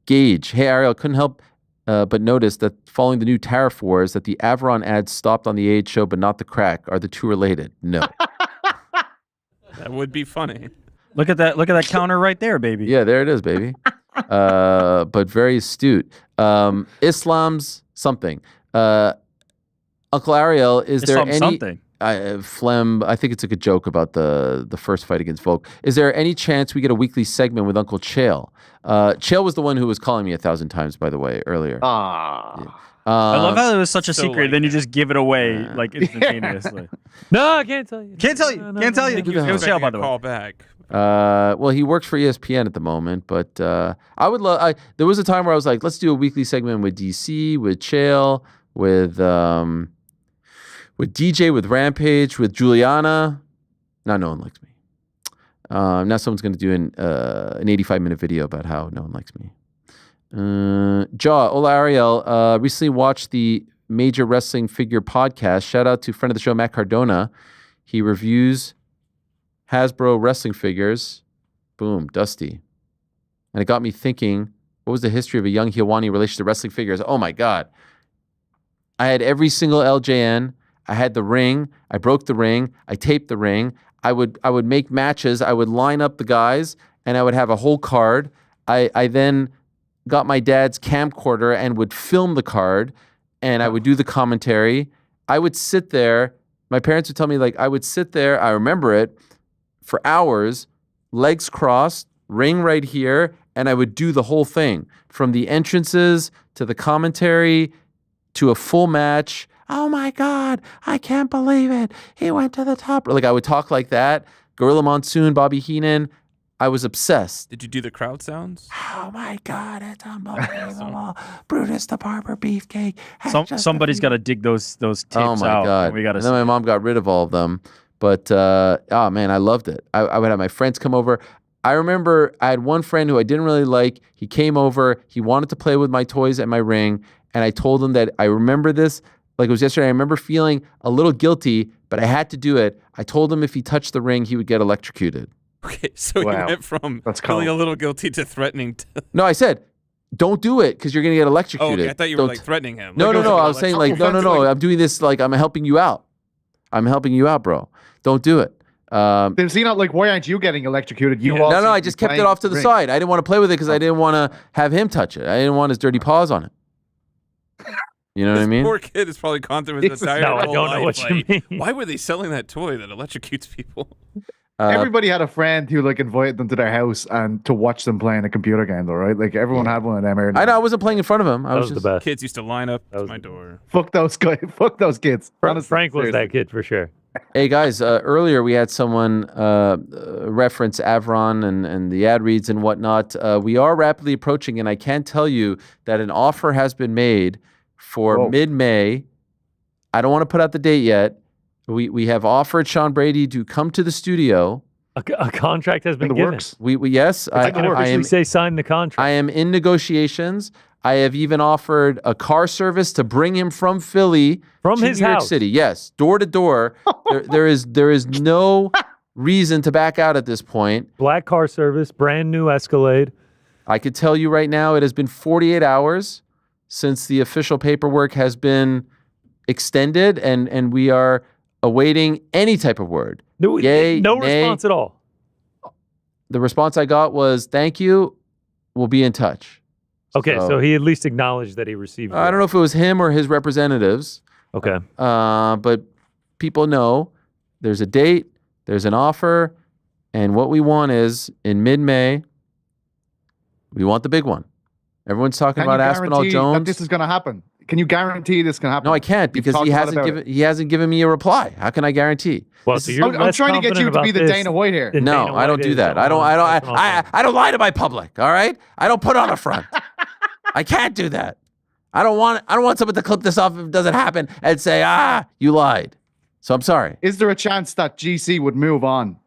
Gage. Hey, Ariel, couldn't help but notice that following the new tariff wars that the Avron ads stopped on the Age show, but not the crack. Are the two related? No. That would be funny. Look at that counter right there, baby. Yeah, there it is, baby. But very astute. Islam's something. Uncle Ariel, is there any something? Flem? I think it's a good joke about the first fight against Volk. Is there any chance we get a weekly segment with Uncle Chael? Chael was the one who was calling me 1,000 times, by the way, earlier. I love how it was such a secret. like, then you just give it away like instantaneously. No, I can't tell you. Can't tell you. Can't tell you. It was Chael, by the way. Call back. Well, he works for ESPN at the moment, but I would love. There was a time where I was like, let's do a weekly segment with DC, with Chael, with DJ, with Rampage, with Juliana. Now no one likes me. Now someone's going to do an 85-minute video about how no one likes me. Hola Ariel, recently watched the Major Wrestling Figure podcast. Shout out to friend of the show, Matt Cardona. He reviews Hasbro wrestling figures. Boom, Dusty. And it got me thinking, what was the history of a young Helwani in relation to wrestling figures? Oh my God. I had every single LJN. I had the ring. I broke the ring. I taped the ring. I would make matches. I would line up the guys and I would have a whole card. I then got my dad's camcorder and would film the card and I would do the commentary. I would sit there. My parents would tell me, like, I would sit there, I remember it, for hours, legs crossed, ring right here, and I would do the whole thing from the entrances to the commentary to a full match. Oh my God, I can't believe it. He went to the top. Like, I would talk like that. Gorilla Monsoon, Bobby Heenan. I was obsessed. Did you do the crowd sounds? Oh my God, it's unbelievable. Brutus the Barber Beefcake. Somebody's got to dig those tapes out. Oh my God. We gotta and then my mom got rid of all of them. But, oh man, I loved it. I would have my friends come over. I remember I had one friend who I didn't really like. He came over. He wanted to play with my toys and my ring. And I told him that I remember this like it was yesterday. I remember feeling a little guilty, but I had to do it. I told him if he touched the ring, he would get electrocuted. Okay, so you went from That's feeling cold. a little guilty to threatening to... No, I said, don't do it because you're going to get Oh, electrocuted. okay. I thought you were Don't- like threatening him. No, Like, no, it no. like I was saying like, electrical no. fence, I'm doing this like I'm helping you out. I'm helping you out, bro. Don't do it. Then see, not like, why aren't you getting electrocuted? You all No, seem I to be just kept it playing off to the ring. side. I didn't want to play with it because I didn't want to have him touch it. I didn't want his dirty paws on it. You know what I This mean? poor kid is probably gone through his Jesus, entire no, I whole don't know life, what you like, mean. why were they selling that toy that electrocutes people? Everybody had a friend who like invited them to their house and to watch them playing a computer game, though, right? Like everyone had one of them. I know. I wasn't playing in front of him. I That was was just the best. Kids used to line up at my door. Fuck those guys. Fuck those kids. Honestly, Frank was seriously. that kid for sure. Hey guys, earlier we had someone reference Avron and the ad reads and whatnot. We are rapidly approaching, and I can tell you that an offer has been made for Whoa. mid-May. I don't want to put out the date yet. We have offered Sean Brady to come to the studio. A contract has In been the given. works. We yes, I can officially am. say sign the contract. I am in negotiations. I have even offered a car service to bring him from Philly From to his New York house. City. Yes, door to door. There is no reason to back out at this point. Black car service, brand new Escalade. I could tell you right now, it has been 48 hours since the official paperwork has been extended, and we are awaiting any type of word. No, Yay, no nay. response at all. The response I got was, "Thank you. We'll be in touch." Okay, so he at least acknowledged that he received. I don't know if it was him or his representatives. Okay. But people know there's a date, there's an offer, and what we want is in mid-May, we want the big one. Everyone's talking Can you about Aspinall guarantee that Jones. this is going to happen? Can you guarantee this can happen? No, I can't because talked he a lot hasn't about given me a reply. How can I guarantee? Well, This so is- you're I'm less trying to get you confident to be about the this Dana White here. than No, Dana I don't White do is that. on- I don't lie to my public. All right, I don't put on a front. I can't do that. I don't want someone to clip this off if it doesn't happen and say, you lied. So I'm sorry. Is there a chance that GC would move on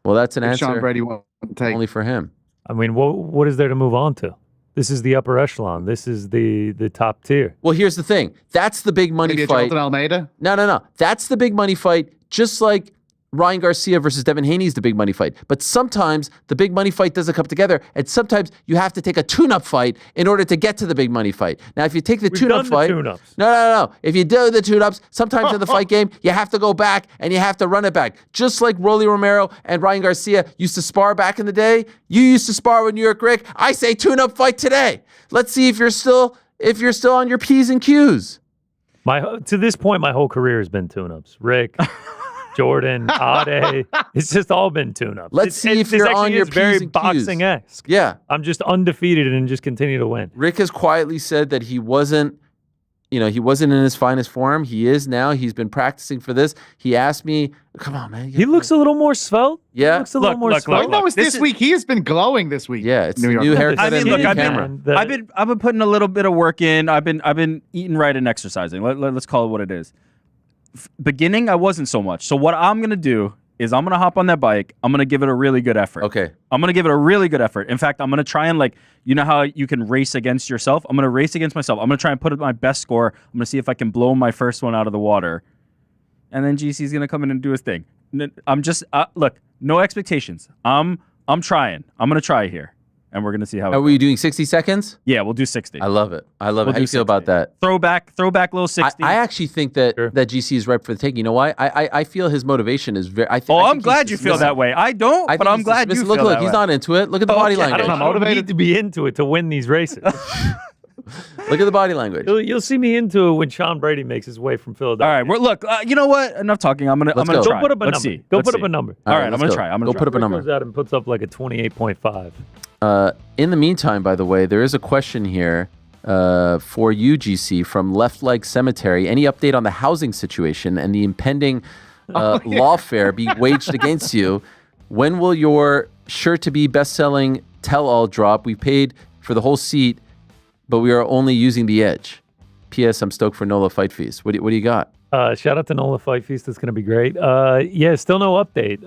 Well, that's an if answer Sean Brady won't take? only for him. I mean, what is there to move on to? This is the upper echelon. This is the top tier. Well, here's the thing. That's the big money Maybe a fight. Jonathan Almeida? No. That's the big money fight, just like Ryan Garcia versus Devin Haney is the big money fight. But sometimes the big money fight doesn't come together, and sometimes you have to take a tune-up fight in order to get to the big money fight. Now, if you take the We've tune-up done the fight... tune-ups. No. If you do the tune-ups, sometimes in the fight game, you have to go back and you have to run it back. Just like Rolly Romero and Ryan Garcia used to spar back in the day. You used to spar with New York Rick. I say tune-up fight today. Let's see if you're still on your P's and Q's. To this point, my whole career has been tune-ups. Rick, Jordan, Ade. It's just all been tune-ups. Let's see if this you're actually on your is very P's and Q's. boxing-esque. Yeah. I'm just undefeated and just continue to win. Rick has quietly said that he wasn't in his finest form. He is now. He's been practicing for this. He asked me, come on, man. He looks a little more svelte. Yeah. He looks a little more I svelte. know it's this week. He has been glowing this week. Yeah, it's New the York. new haircut I mean, and look, the I've camera. been putting a little bit of work in. I've been eating right and exercising. Let's call it what it is. Beginning, I wasn't so much. So what I'm gonna do is I'm gonna hop on that bike. I'm gonna give it a really good effort. Okay. I'm gonna give it a really good effort. In fact, I'm gonna try and you know how you can race against yourself. I'm gonna race against myself. I'm gonna try and put up my best score. I'm gonna see if I can blow my first one out of the water, and then GC's gonna come in and do his thing. I'm just look, no expectations. I'm trying. I'm gonna try here, and we're gonna see how. Are we doing 60 seconds? Yeah, we'll do 60. I love it. How We'll do do you feel about that? Throwback little 60. I actually think that GC is ripe for the taking. You know why? I feel his motivation is very. I I'm think glad he's you feel dismissive. that way. I don't, I but think I'm he's glad you dismissive. feel Look, that he's way. not into it. Look at the body Okay, language. I don't need to be into it to win these races. Look at the body language. You'll see me into it when Sean Brady makes his way from Philadelphia. All right, look. You know what? Enough talking. I'm gonna Let's try. go. Go put up a Let's number. see. Go Let's put up see. a number. All right, I'm let's gonna go. try. Go put up a number. Goes out and puts up like a 28.5. In the meantime, by the way, there is a question here for you, GC, from Left Leg Cemetery. Any update on the housing situation and the impending lawfare being waged against you? When will your sure-to-be best-selling tell-all drop? We paid for the whole seat, but we are only using the edge. P.S. I'm stoked for NOLA fight fees. What do you got? Shout out to NOLA Fight Feast. That's going to be great. Yeah, still no update.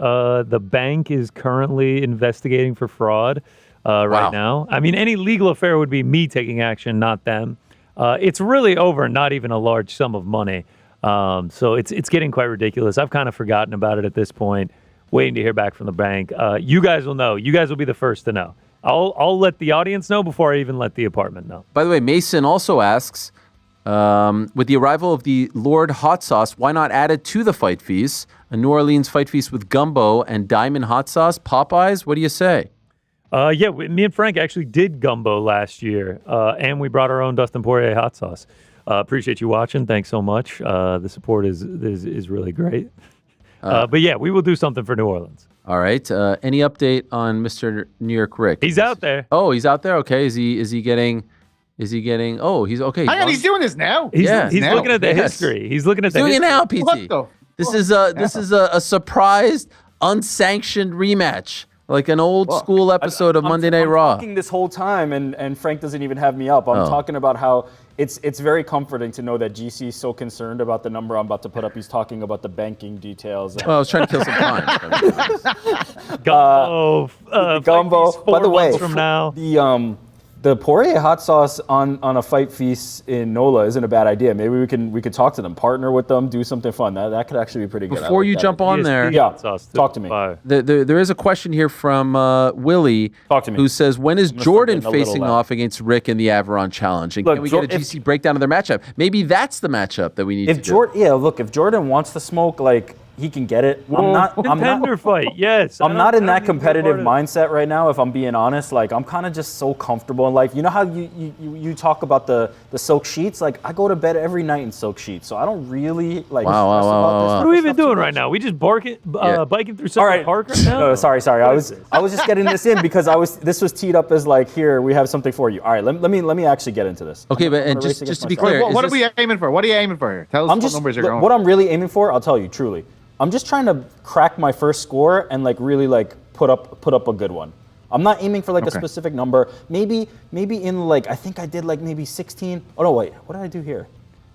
The bank is currently investigating for fraud right now. I mean, any legal affair would be me taking action, not them. It's really over not even a large sum of money. So it's getting quite ridiculous. I've kind of forgotten about it at this point, waiting to hear back from the bank. You guys will know. You guys will be the first to know. I'll let the audience know before I even let the apartment know. By the way, Mason also asks, with the arrival of the Lord Hot Sauce, why not add it to the fight feast? A New Orleans fight feast with gumbo and diamond hot sauce, Popeyes? What do you say? Yeah, me and Frank actually did gumbo last year, and we brought our own Dustin Poirier hot sauce. Appreciate you watching. Thanks so much. The support is really great. But yeah, we will do something for New Orleans. All right. Any update on Mr. New York Rick? He's out there. Oh, he's out there. Okay. Is he getting? Oh, he's okay. Hang on, he's doing this now. He's now. looking at the history. He's looking at He's the doing history. it now, PT. What the? This is a surprised, unsanctioned rematch, like an old school episode of Monday Night Raw. I'm talking this whole time, and Frank doesn't even have me up. I'm talking about how it's very comforting to know that GC is so concerned about the number I'm about to put up. He's talking about the banking details. Well, I was trying to kill some time. Gumbo. Gumbo. By the way, from now. the Poirier hot sauce on a fight feast in NOLA isn't a bad idea. Maybe we could talk to them, partner with them, do something fun. That could actually be pretty good. Before you jump on there, yeah, talk to me. There is a question here from Willie, talk to me, who says, when is Jordan facing off against Rick in the Avron Challenge? And can we get a GC breakdown of their matchup? Maybe that's the matchup that we need to do. Yeah, look, if Jordan wants to smoke, like, he can get it. Contender fight, yes. I'm not in that competitive mindset right now, if I'm being honest. Like, I'm kind of just so comfortable in life. You know how you talk about the silk sheets? Like, I go to bed every night in silk sheets, so I don't really like stress about this. What are we even doing right now? We just biking through Central Park right now? No, sorry. I was just getting this in because this was teed up as like, here, we have something for you. All right, let me actually get into this. Okay, but just to be clear, what are we aiming for? What are you aiming for here? Tell us what numbers you're going. What I'm really aiming for, I'll tell you truly. I'm just trying to crack my first score and like really like put up a good one. I'm not aiming for like a specific number. Maybe in like, I think I did like maybe 16. Oh no, wait, what did I do here?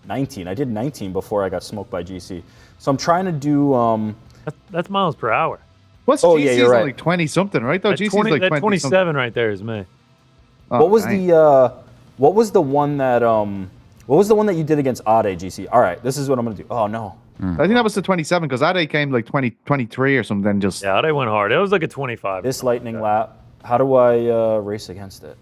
19. I did 19 before I got smoked by GC. So I'm trying to do that's miles per hour. What's GC's you're right. like 20 something, right? Though GC's like 20 27 right there is me. What was the one that you did against Ade, GC? All right, this is what I'm gonna do. Oh no. I think that was the 27 because Ade came like 23 or something. Yeah, Ade went hard. It was like a 25. This lightning lap. How do I race against it?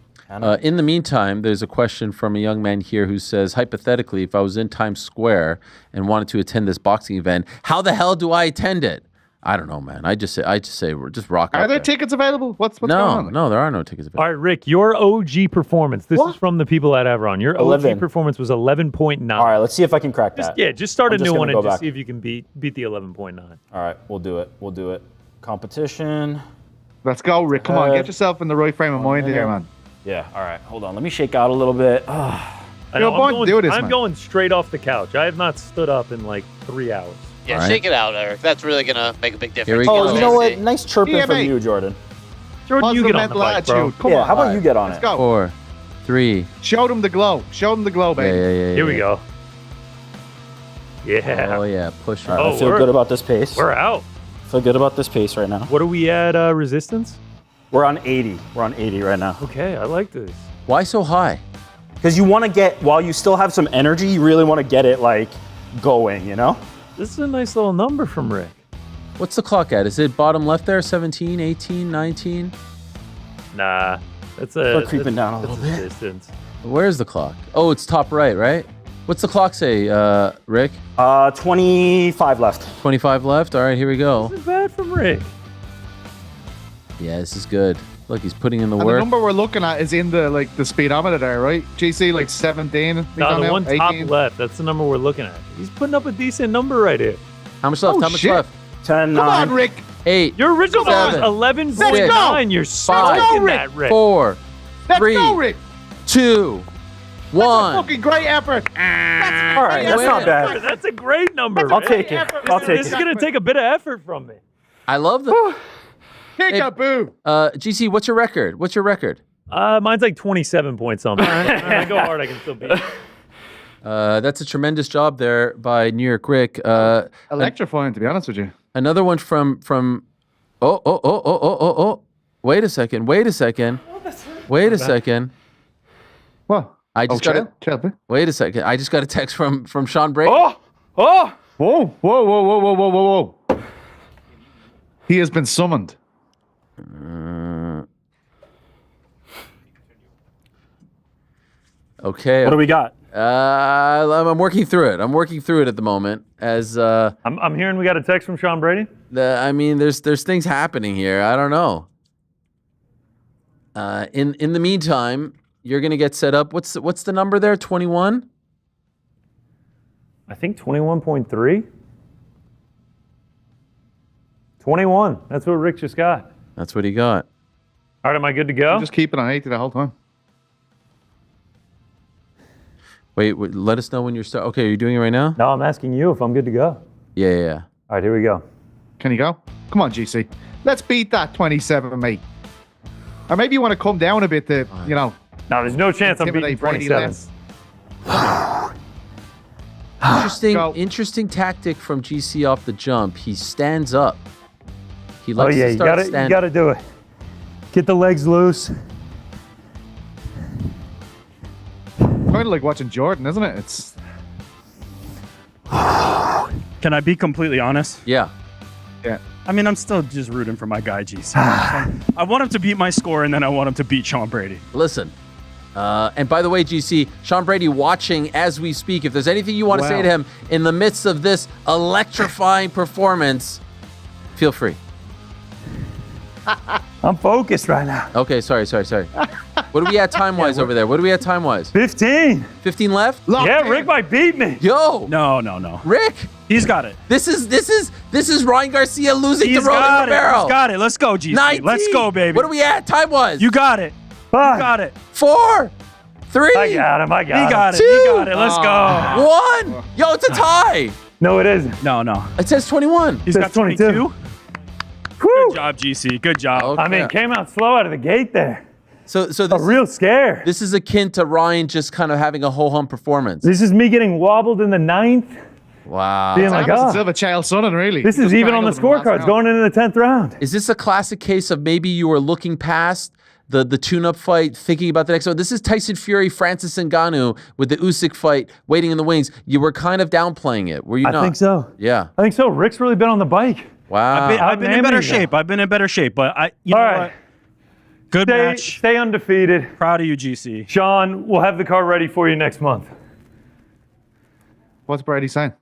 In the meantime, there's a question from a young man here who says, hypothetically, if I was in Times Square and wanted to attend this boxing event, how the hell do I attend it? I don't know, man. I just say we're just rock. Are there tickets available? What's going on? No, there are no tickets available. All right, Rick, your OG performance. This is from the people at Avron. Your 11. OG performance was 11.9. All right, let's see if I can crack that. Just start a new one and just see if you can beat the 11.9. All right, we'll do it. Competition. Let's go, Rick. Come on, get yourself in the right frame of mind here, man. Yeah. All right, hold on. Let me shake out a little bit. I'm going straight off the couch. I have not stood up in like 3 hours. Yeah, shake it out, Eric. That's really going to make a big difference. Oh, you know what? Nice chirping from you, Jordan. Jordan, you get on the bike, bro. Come on. How about you get on it? Let's go. 4, 3. Show them the glow. Baby. Yeah. Here we go. Yeah. Oh, yeah. Push it. I feel good about this pace. We're out. Feel good about this pace right now. What are we at, resistance? We're on 80. We're on 80 right now. Okay, I like this. Why so high? Because you want to get, while you still have some energy, you really want to get it, like, going, you know? This is a nice little number from Rick. What's the clock at? Is it bottom left there? 17, 18, 19? Nah. We're creeping down a little bit. Distance. Where's the clock? Oh, it's top right? What's the clock say, Rick? 25 left. 25 left? All right, here we go. This is bad from Rick. Yeah, this is good. Look, he's putting in the and work. the number we're looking at is in the speedometer there, right? GC like 17. No, the one 18. Top left. That's the number we're looking at. He's putting up a decent number right here. How much left? How much left? 10, 9. Come on, Rick. 8. Your original was 11.9. You're smoking that, Rick. 4, 3, go, Rick. 2, 1. Fucking great effort. All right, that's not bad. That's a great number. I'll take it. This is going to take a bit of effort from me. I love the... Kick-a-boo. GC, what's your record? Mine's like 27 points something. I go hard, I can still beat it. That's a tremendous job there by New York Rick. Electrifying, to be honest with you. Another one from Wait a second. What? Wait a second. I just got a text from Sean Brady. Whoa. He has been summoned. Okay. What do we got? I'm working through it. At the moment. As I'm hearing we got a text from Sean Brady. There's things happening here. I don't know. In the meantime, you're gonna get set up. What's the number there? 21. I think 21.3. 21. That's what Rick just got. That's what he got. All right, am I good to go? Just keep it on 80 the whole time. Wait, let us know when you're start. Okay, are you doing it right now? No, I'm asking you if I'm good to go. Yeah. All right, here we go. Can you go? Come on, GC. Let's beat that 27, mate. Or maybe you want to come down a bit to, No, there's no chance I'm beating 27. Interesting tactic from GC off the jump. He stands up. He likes to start standing. You got to do it. Get the legs loose. kind of like watching Jordan, isn't it? It's Can I be completely honest? Yeah. Yeah. I mean, I'm still just rooting for my guy, GC. I want him to beat my score, and then I want him to beat Sean Brady. Listen. And by the way, GC, Sean Brady watching as we speak. If there's anything you want to say to him in the midst of this electrifying performance, feel free. I'm focused right now. Okay, sorry. What do we at time-wise over there? What do we at time-wise? 15. 15 left? Yeah, Rick might beat me. Yo. No. Rick. He's got it. This is Ryan Garcia losing to Rolly Romero. He's got it. Let's go, GC. 19. Let's go, baby. What are we at time-wise? You got it. 5. You got it. 4, 3. I got him. He got it. 2. He got it. Let's go. 1. Yo, it's a tie. No, it isn't. No. It says 21. He's got 22. Good job, GC. Good job. Okay. I mean, came out slow out of the gate there. So this A real scare. This is akin to Ryan just kind of having a ho-hum performance. This is me getting wobbled in the 9th. Wow. Being like, it's oh, a bit of a child son, really. this is even on the scorecards going into the 10th round. Is this a classic case of maybe you were looking past the tune-up fight, thinking about the next one? This is Tyson Fury, Francis Ngannou with the Usyk fight waiting in the wings. You were kind of downplaying it, were you not? I think so. Yeah. I think so. Rick's really been on the bike. Wow. I've been in better shape. I've been in better shape, but you know what? Good match. Stay undefeated. Proud of you, GC. Sean, we'll have the car ready for you next month. What's Brady saying?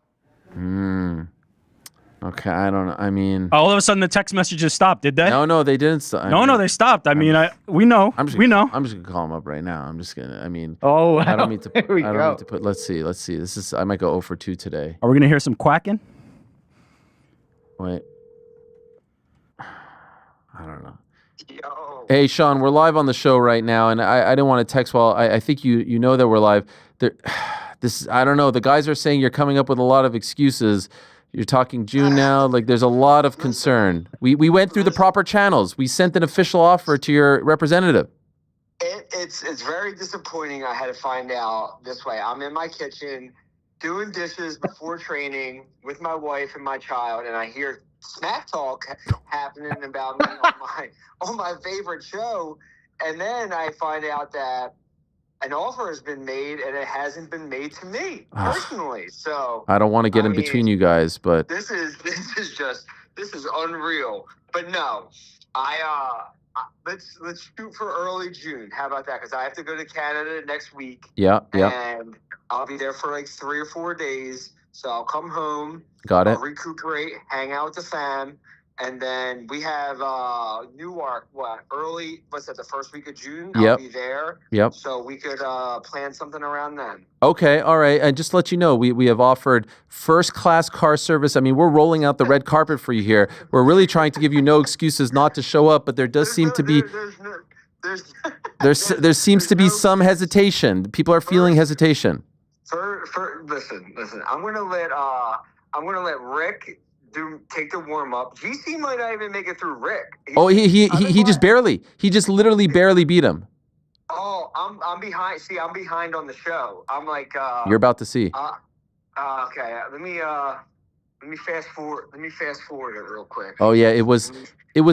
Okay, I don't know. I mean, All of a sudden, the text messages stopped. Did they? no, they didn't. No, they stopped. I mean, we know. We know. I'm just gonna call him up right now. I'm just gonna. I mean, Oh, I don't mean to. Here we I don't go. mean to put. Let's see. This is. I might go 0 for 2 today. Are we gonna hear some quacking? Wait. I don't know. Hey, Sean, we're live on the show right now, and I didn't want to text while I think you know that we're live. I don't know. The guys are saying you're coming up with a lot of excuses. You're talking June now. Like, there's a lot of concern. We went through the proper channels. We sent an official offer to your representative. It's very disappointing. I had to find out this way. I'm in my kitchen doing dishes before training with my wife and my child, and I hear smack talk happening about me on my favorite show, and then I find out that an offer has been made, and it hasn't been made to me personally. So I don't want to get in between you guys, but this is unreal. But no, let's shoot for early June. How about that? Because I have to go to Canada next week. Yeah. And I'll be there for like 3 or 4 days. So I'll come home. Got it. I'll recuperate, hang out with the fam, and then we have Newark. The first week of June? Yep. I'll be there. Yep. So we could plan something around then. Okay, all right. And just to let you know, we have offered first-class car service. I mean, we're rolling out the red carpet for you here. We're really trying to give you no excuses not to show up, but there does seem to be there seems to be some hesitation. People are feeling hesitation. Listen. I'm gonna let Rick take the warm up. GC might not even make it through Rick. He just literally barely beat him. Oh, I'm behind. See, I'm behind on the show. I'm like. You're about to see. Okay. Let me fast forward. Let me fast forward it real quick. Oh yeah, it was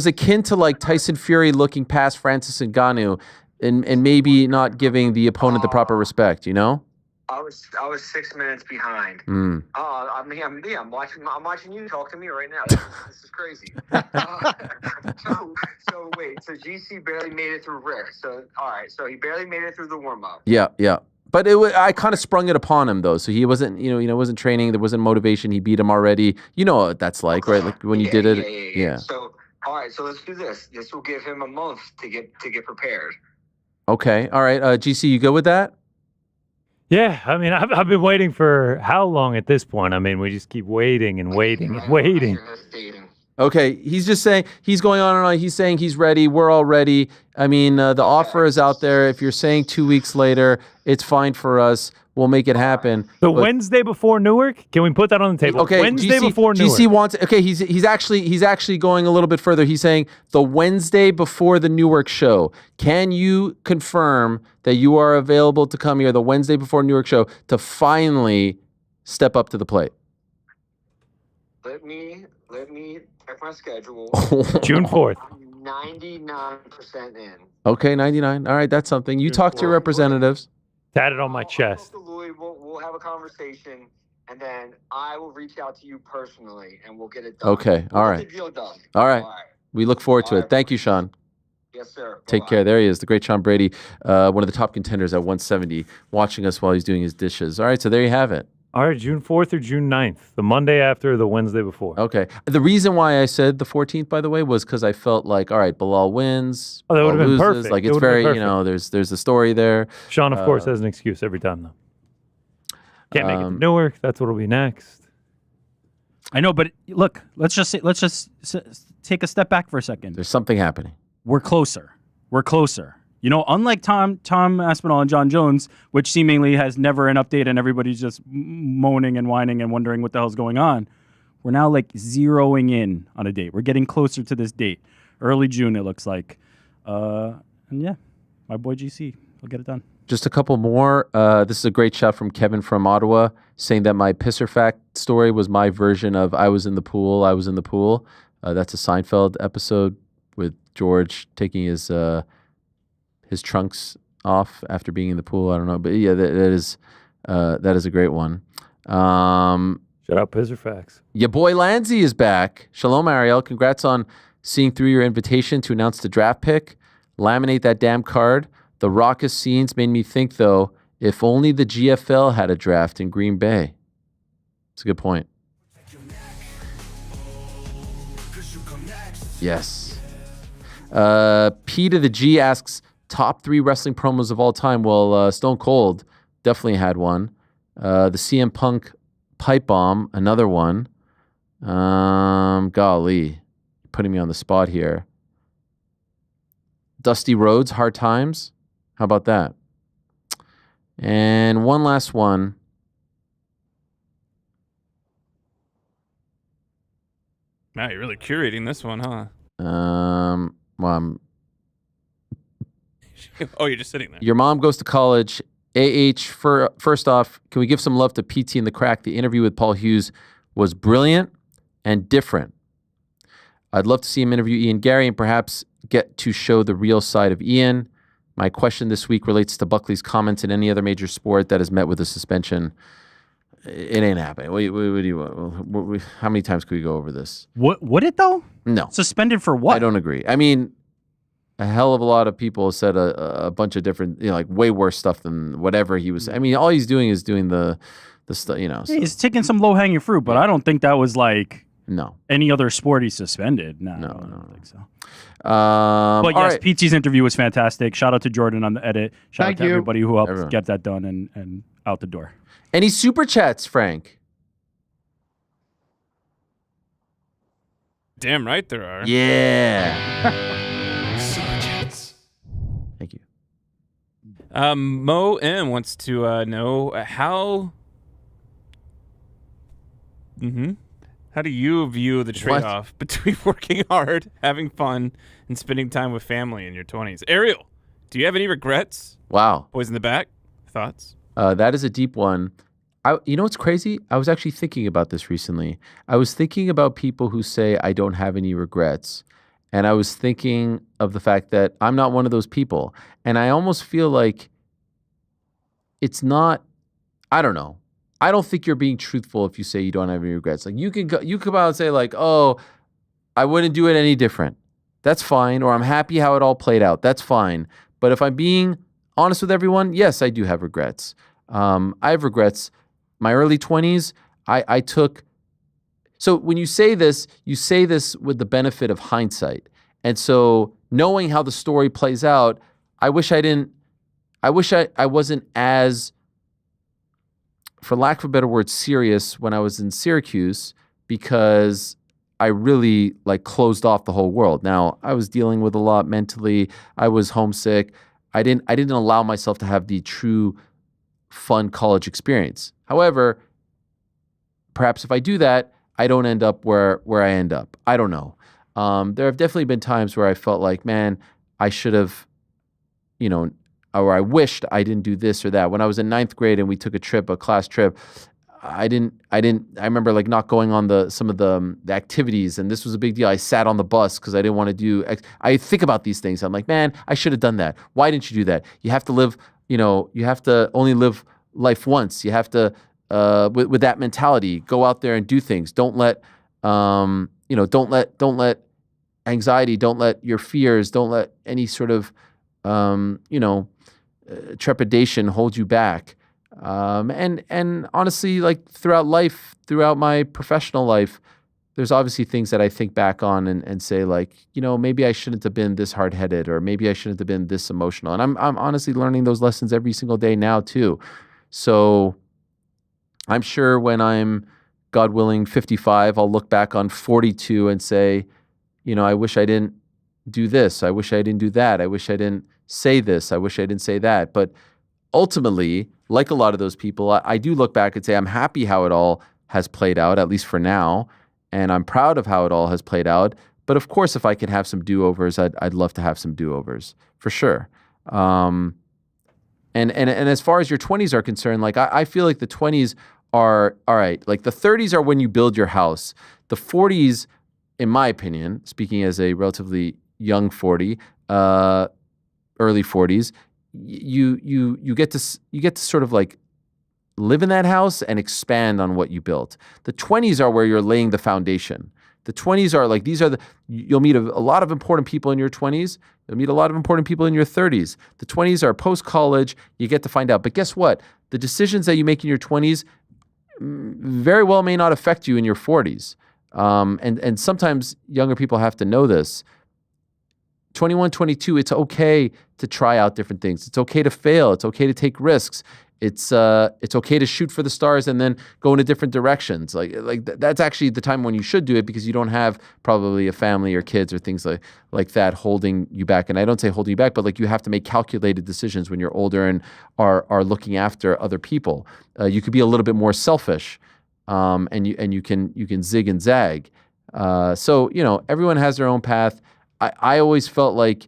akin to like Tyson Fury looking past Francis Ngannou and maybe not giving the opponent the proper respect. You know. I was 6 minutes behind. Mm. I'm watching you talk to me right now. This is crazy. So wait. So GC barely made it through Rick. So all right. So he barely made it through the warm up. Yeah. But I kind of sprung it upon him though, so he wasn't, wasn't training. There wasn't motivation. He beat him already. You know what that's like, right? Like when you did it. Yeah. So all right. So let's do this. This will give him a month to get prepared. Okay. All right. GC, you good with that? Yeah, I mean, I've been waiting for how long at this point? I mean, we just keep waiting and waiting and waiting. Okay, he's just saying, he's going on and on. He's saying he's ready. We're all ready. I mean, the offer is out there. If you're saying 2 weeks later, it's fine for us. We'll make it happen. The Wednesday before Newark? Can we put that on the table? Okay, Wednesday before Newark. GC wants. Okay, he's actually going a little bit further. He's saying the Wednesday before the Newark show. Can you confirm that you are available to come here the Wednesday before Newark show to finally step up to the plate? Let me check my schedule. June 4th. I'm 99% in. Okay, 99. All right, that's something. You talk to your representatives. Tatted on my chest. We'll have a conversation, and then I will reach out to you personally, and we'll get it done. Okay. We'll All get right. the deal done. All right. We look forward to it. Thank you, Sean. Yes, sir. Take care. There he is, the great Sean Brady, one of the top contenders at 170, watching us while he's doing his dishes. All right, so there you have it. All right, June 4th or June 9th, the Monday after or the Wednesday before. Okay. The reason why I said the 14th, by the way, was because I felt like, all right, Bilal wins. Oh, that would Bilal have been loses. perfect. Like, It it's would have been very, you know, there's a story there. Sean, of course, has an excuse every time, though. Can't make it to Newark. That's what'll be next. I know, but look, let's just take a step back for a second. There's something happening. We're closer. We're closer. You know, unlike Tom Aspinall and John Jones, which seemingly has never an update and everybody's just moaning and whining and wondering what the hell's going on, we're now like zeroing in on a date. We're getting closer to this date. Early June, it looks like. And yeah, my boy GC will get it done. Just a couple more. This is a great shot from Kevin from Ottawa saying that my pisser fact story was my version of I was in the pool. That's a Seinfeld episode with George taking his trunks off after being in the pool. I don't know, but yeah, that is a great one. Shout out Pisser Facts. Your boy Lanzi is back. Shalom, Ariel. Congrats on seeing through your invitation to announce the draft pick. Laminate that damn card. The raucous scenes made me think, though, if only the GFL had a draft in Green Bay. It's a good point. Yes. P to the G asks, top 3 wrestling promos of all time. Well, Stone Cold definitely had one. The CM Punk pipe bomb, another one. Golly, putting me on the spot here. Dusty Rhodes, Hard Times. How about that? And one last one. Wow, you're really curating this one, huh? Well, Oh, you're just sitting there. Your mom goes to college. First off, can we give some love to PT in the Crack? The interview with Paul Hughes was brilliant and different. I'd love to see him interview Ian Gary and perhaps get to show the real side of Ian. My question this week relates to Buckley's comments in any other major sport that has met with a suspension. It ain't happening. What do you want? How many times could we go over this? What would it though? No. Suspended for what? I don't agree. I mean, a hell of a lot of people said a bunch of different, like way worse stuff than whatever he was. I mean, all he's doing is doing the stuff, He's taking some low hanging fruit, but I don't think that was like no any other sport he suspended. No, I don't think so. But yes, right. PT's interview was fantastic. Shout out to Jordan on the edit. Shout Thank out to you. everybody who helped Everyone. get that done and out the door. Any super chats, Frank? Damn right there are. Yeah. Super chats. Thank you. Mo M wants to know how. How do you view the trade-off between working hard, having fun, and spending time with family in your 20s? Ariel, do you have any regrets? Wow. Boys in the back, thoughts? That is a deep one. You know what's crazy? I was actually thinking about this recently. I was thinking about people who say I don't have any regrets. And I was thinking of the fact that I'm not one of those people. And I almost feel like it's not, I don't know. I don't think you're being truthful if you say you don't have any regrets. Like you come out and say like, oh, I wouldn't do it any different. That's fine. Or I'm happy how it all played out. That's fine. But if I'm being honest with everyone, yes, I do have regrets. I have regrets. My early 20s, I took. So when you say this with the benefit of hindsight. And so knowing how the story plays out, I wish I wasn't as, for lack of a better word, serious when I was in Syracuse, because I really closed off the whole world. Now, I was dealing with a lot mentally. I was homesick. I didn't allow myself to have the true fun college experience. However, perhaps if I do that, I don't end up where I end up. I don't know. There have definitely been times where I felt like, man, I should have, or I wished I didn't do this or that. When I was in 9th grade and we took a class trip, I remember not going on some of the activities, and this was a big deal. I sat on the bus because I didn't want to I think about these things. I'm like, man, I should have done that. Why didn't you do that? You have to live you have to only live life once. You have to, with that mentality, go out there and do things. Don't let, don't let anxiety, don't let your fears, don't let any sort of, trepidation hold you back. And honestly, like throughout life, throughout my professional life, there's obviously things that I think back on and say like, maybe I shouldn't have been this hard-headed, or maybe I shouldn't have been this emotional. And I'm honestly learning those lessons every single day now too. So I'm sure when I'm, God willing, 55, I'll look back on 42 and say, I wish I didn't do this. I wish I didn't do that. I wish I didn't say this. I wish I didn't say that. But ultimately, like a lot of those people, I do look back and say, I'm happy how it all has played out, at least for now. And I'm proud of how it all has played out. But of course, if I could have some do-overs, I'd love to have some do-overs for sure. And as far as your 20s are concerned, like I feel like the 20s are all right. Like the 30s are when you build your house. The 40s, in my opinion, speaking as a relatively young 40, early 40s, you get to sort of like live in that house and expand on what you built. The 20s are where you're laying the foundation. The 20s are like, you'll meet a lot of important people in your 20s. You'll meet a lot of important people in your 30s. The 20s are post-college. You get to find out. But guess what? The decisions that you make in your 20s very well may not affect you in your 40s. And sometimes younger people have to know this. 21, 22, it's okay to try out different things. It's okay to fail. It's okay to take risks. It's okay to shoot for the stars and then go into different directions. That's actually the time when you should do it, because you don't have probably a family or kids or things like that holding you back. And I don't say holding you back, but like you have to make calculated decisions when you're older and are looking after other people. You could be a little bit more selfish, and you can zig and zag. So everyone has their own path. I always felt like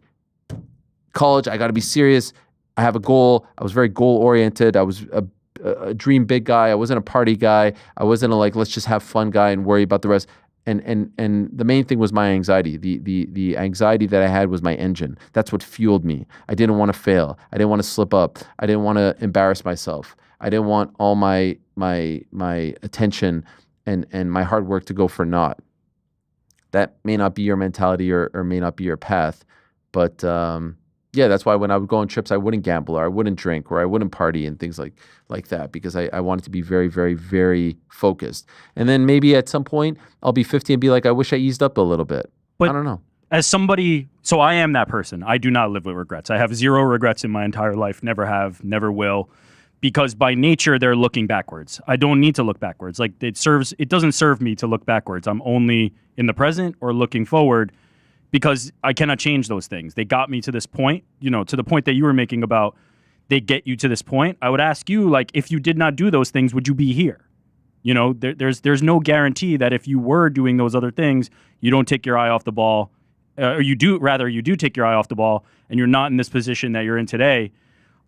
college, I got to be serious. I have a goal. I was very goal-oriented. I was a dream big guy. I wasn't a party guy. I wasn't a let's just have fun guy and worry about the rest. And the main thing was my anxiety. The anxiety that I had was my engine. That's what fueled me. I didn't want to fail. I didn't want to slip up. I didn't want to embarrass myself. I didn't want all my attention and my hard work to go for naught. That may not be your mentality or may not be your path, but yeah, that's why when I would go on trips, I wouldn't gamble or I wouldn't drink or I wouldn't party and things like that, because I wanted to be very, very, very focused. And then maybe at some point I'll be 50 and be like, I wish I eased up a little bit. But I don't know. As somebody, so I am that person. I do not live with regrets. I have zero regrets in my entire life. Never have, never will. Because by nature, they're looking backwards. I don't need to look backwards. Like it doesn't serve me to look backwards. I'm only in the present or looking forward, because I cannot change those things. They got me to this point, to the point that you were making about they get you to this point. I would ask you, like, if you did not do those things, would you be here? There's no guarantee that if you were doing those other things, you don't take your eye off the ball, or you do take your eye off the ball and you're not in this position that you're in today.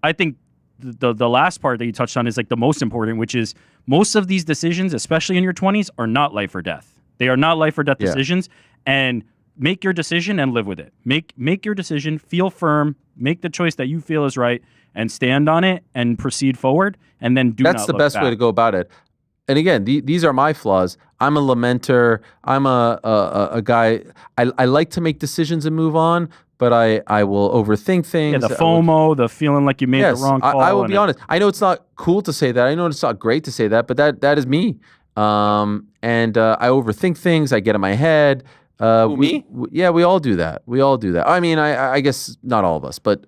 I think the last part that you touched on is like the most important, which is most of these decisions, especially in your 20s, are not life or death. They are not life or death decisions. And make your decision and live with it. Make your decision, feel firm, make the choice that you feel is right, and stand on it and proceed forward, and then That's the best way to go about it. And again, these are my flaws. I'm a lamenter. I'm a guy. I like to make decisions and move on, but I will overthink things. Yeah, the FOMO, the feeling like you made the wrong call. I will be honest. I know it's not cool to say that. I know it's not great to say that, but that is me. And I overthink things. I get in my head. Me? Yeah, we all do that. I mean, I guess not all of us, but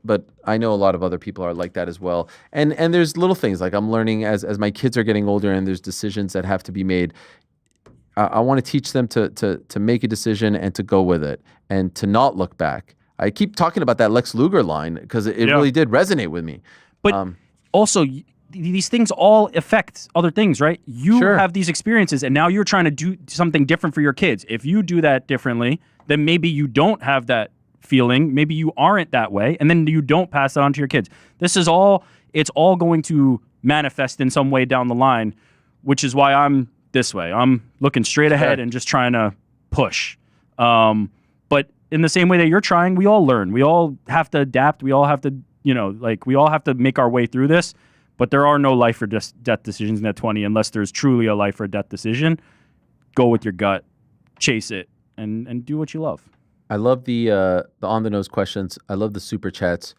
I know a lot of other people are like that as well. And there's little things like I'm learning as my kids are getting older, and there's decisions that have to be made. I want to teach them to make a decision and to go with it and to not look back. I keep talking about that Lex Luger line because it really did resonate with me. But also, these things all affect other things, right? You have these experiences, and now you're trying to do something different for your kids. If you do that differently, then maybe you don't have that feeling. Maybe you aren't that way, and then you don't pass it on to your kids. It's all going to manifest in some way down the line, which is why I'm this way. I'm looking straight ahead and just trying to push. But in the same way that you're trying, we all learn. We all have to adapt. We all have to like we all have to make our way through this, but there are no life or death decisions in that 20 unless there's truly a life or death decision. Go with your gut, chase it, and do what you love. I love the on the nose questions. I love the super chats.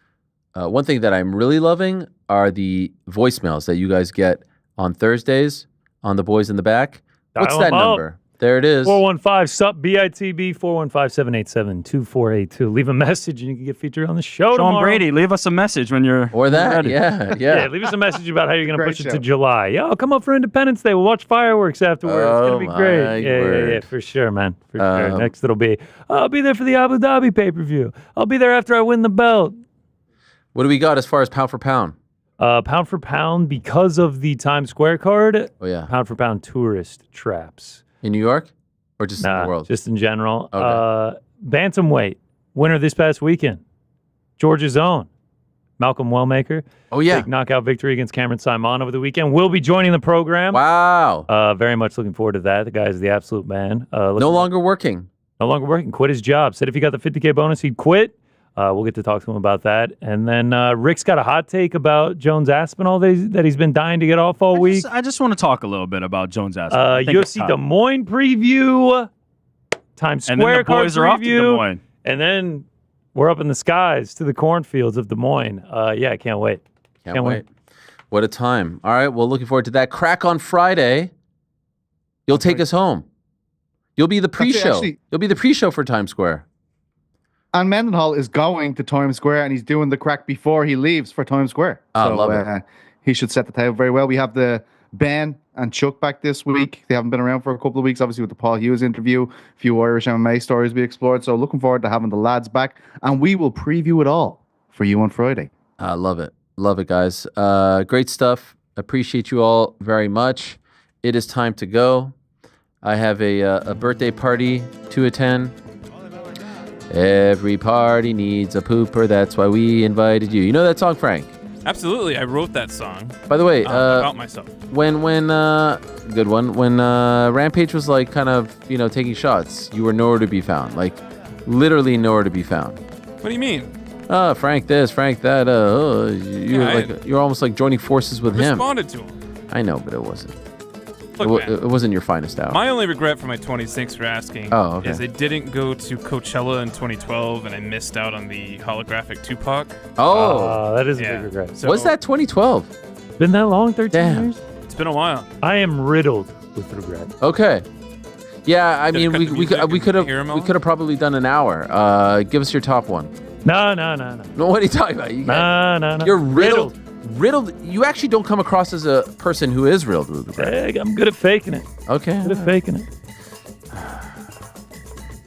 One thing that I'm really loving are the voicemails that you guys get on Thursdays on the Boys in the Back. What's Dial that 'em up. number? There it is. 415 SUP BITB 415-787-2482. Leave a message and you can get featured on the show Sean tomorrow. Brady, leave us a message when you're or that. ready. Yeah. Leave us a message about how you're going to Great push it show. to July. Yo, come up for Independence Day. We'll watch fireworks afterwards. It's Oh, going to be my great. Yeah, word. for sure, man. For sure. Next it'll be, I'll be there for the Abu Dhabi pay-per-view. I'll be there after I win the belt. What do we got as far as pound for pound? Pound for pound, because of the Times Square card, Oh yeah, pound for pound tourist traps. in New York, or just in the world? Just in general. Okay. Bantamweight, winner this past weekend. Georgia's own. Malcolm Wellmaker. Oh yeah, Big knockout victory against Cameron Simon over the weekend. Will be joining the program. wow. Very much looking forward to that. The guy's the absolute man. No longer working. No longer working. Quit his job. Said if he got the $50K bonus, he'd quit. We'll get to talk to him about that. And then Rick's got a hot take about Jones Aspinall that he's been dying to get off all week. I just want to talk a little bit about Jones Aspinall. I think it's UFC time. Des Moines preview. Times And then Square the boys card are off to Des preview. Moines. And then we're up in the skies to the cornfields of Des Moines. Yeah, I can't wait. Can't wait. What a time. All right, well, looking forward to that. Crack on Friday. You'll take us home. You'll be the pre-show. You'll be the pre-show for Times Square. And Mendenhall is going to Times Square, and he's doing the crack before he leaves for Times Square. I love it. He should set the table very well. We have the Ben and Chuck back this week. They haven't been around for a couple of weeks, obviously, with the Paul Hughes interview. A few Irish MMA stories we explored. So looking forward to having the lads back. And we will preview it all for you on Friday. I love it. Love it, guys. Great stuff. Appreciate you all very much. It is time to go. I have a birthday party to attend. Every party needs a pooper. That's why we invited you. You know that song, Frank? Absolutely. I wrote that song. By the way, about myself. When good one. When Rampage was like kind of taking shots, you were nowhere to be found. Like literally nowhere to be found. What do you mean? Frank this, Frank that. You're almost like joining forces with him. Responded to him. I know, but it wasn't. Look, man, it wasn't your finest hour. My only regret for my 26 for asking is I didn't go to Coachella in 2012 and I missed out on the holographic Tupac. Oh, that is a big regret. Was that 2012? Been that long? 13 years? It's been a while. I am riddled with regret. Okay. Yeah, I mean, we could have hear 'em all? we could have probably done an hour. Give us your top one. No. No, what are you talking about? No. You're riddled. You actually don't come across as a person who is riddled with regret. Hey, I'm good at faking it. Okay. Good at faking it.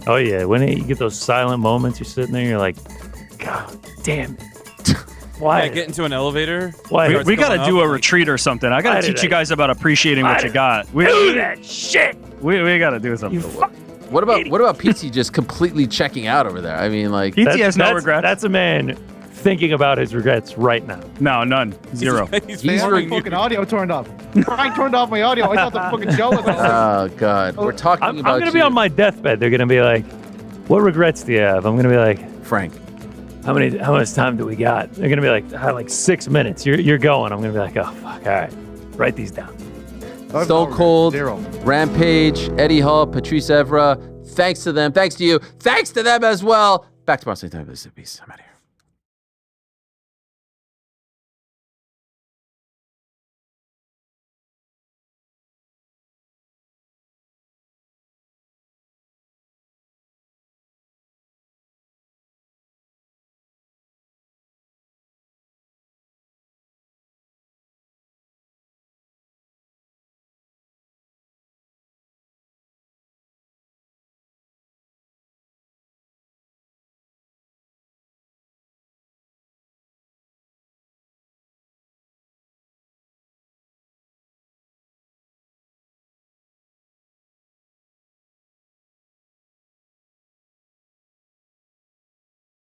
Oh yeah, when you get those silent moments, you're sitting there, you're like, God damn it. Why? Yeah, get into an elevator. Why? We got to do a retreat or something. I got to teach you guys about appreciating what you got. Do that shit. We got to do something. What about PT just completely checking out over there? I mean, like PT has no regrets. That's a man thinking about his regrets right now. No, none. Zero. He's my fucking audio turned off. Frank turned off my audio. I thought the fucking show was on. Oh God, we're talking I'm about. going to be on my deathbed. They're going to be like, what regrets do you have? I'm going to be like, Frank. How much time do we got? They're going to be like 6 minutes. You're going. I'm going to be like, oh, fuck. All right. Write these down. Stone Cold, Rampage, Eddie Hall, Patrice Evra. Thanks to them. Thanks to you. Thanks to them as well. Back tomorrow same time. Peace. I'm out of here.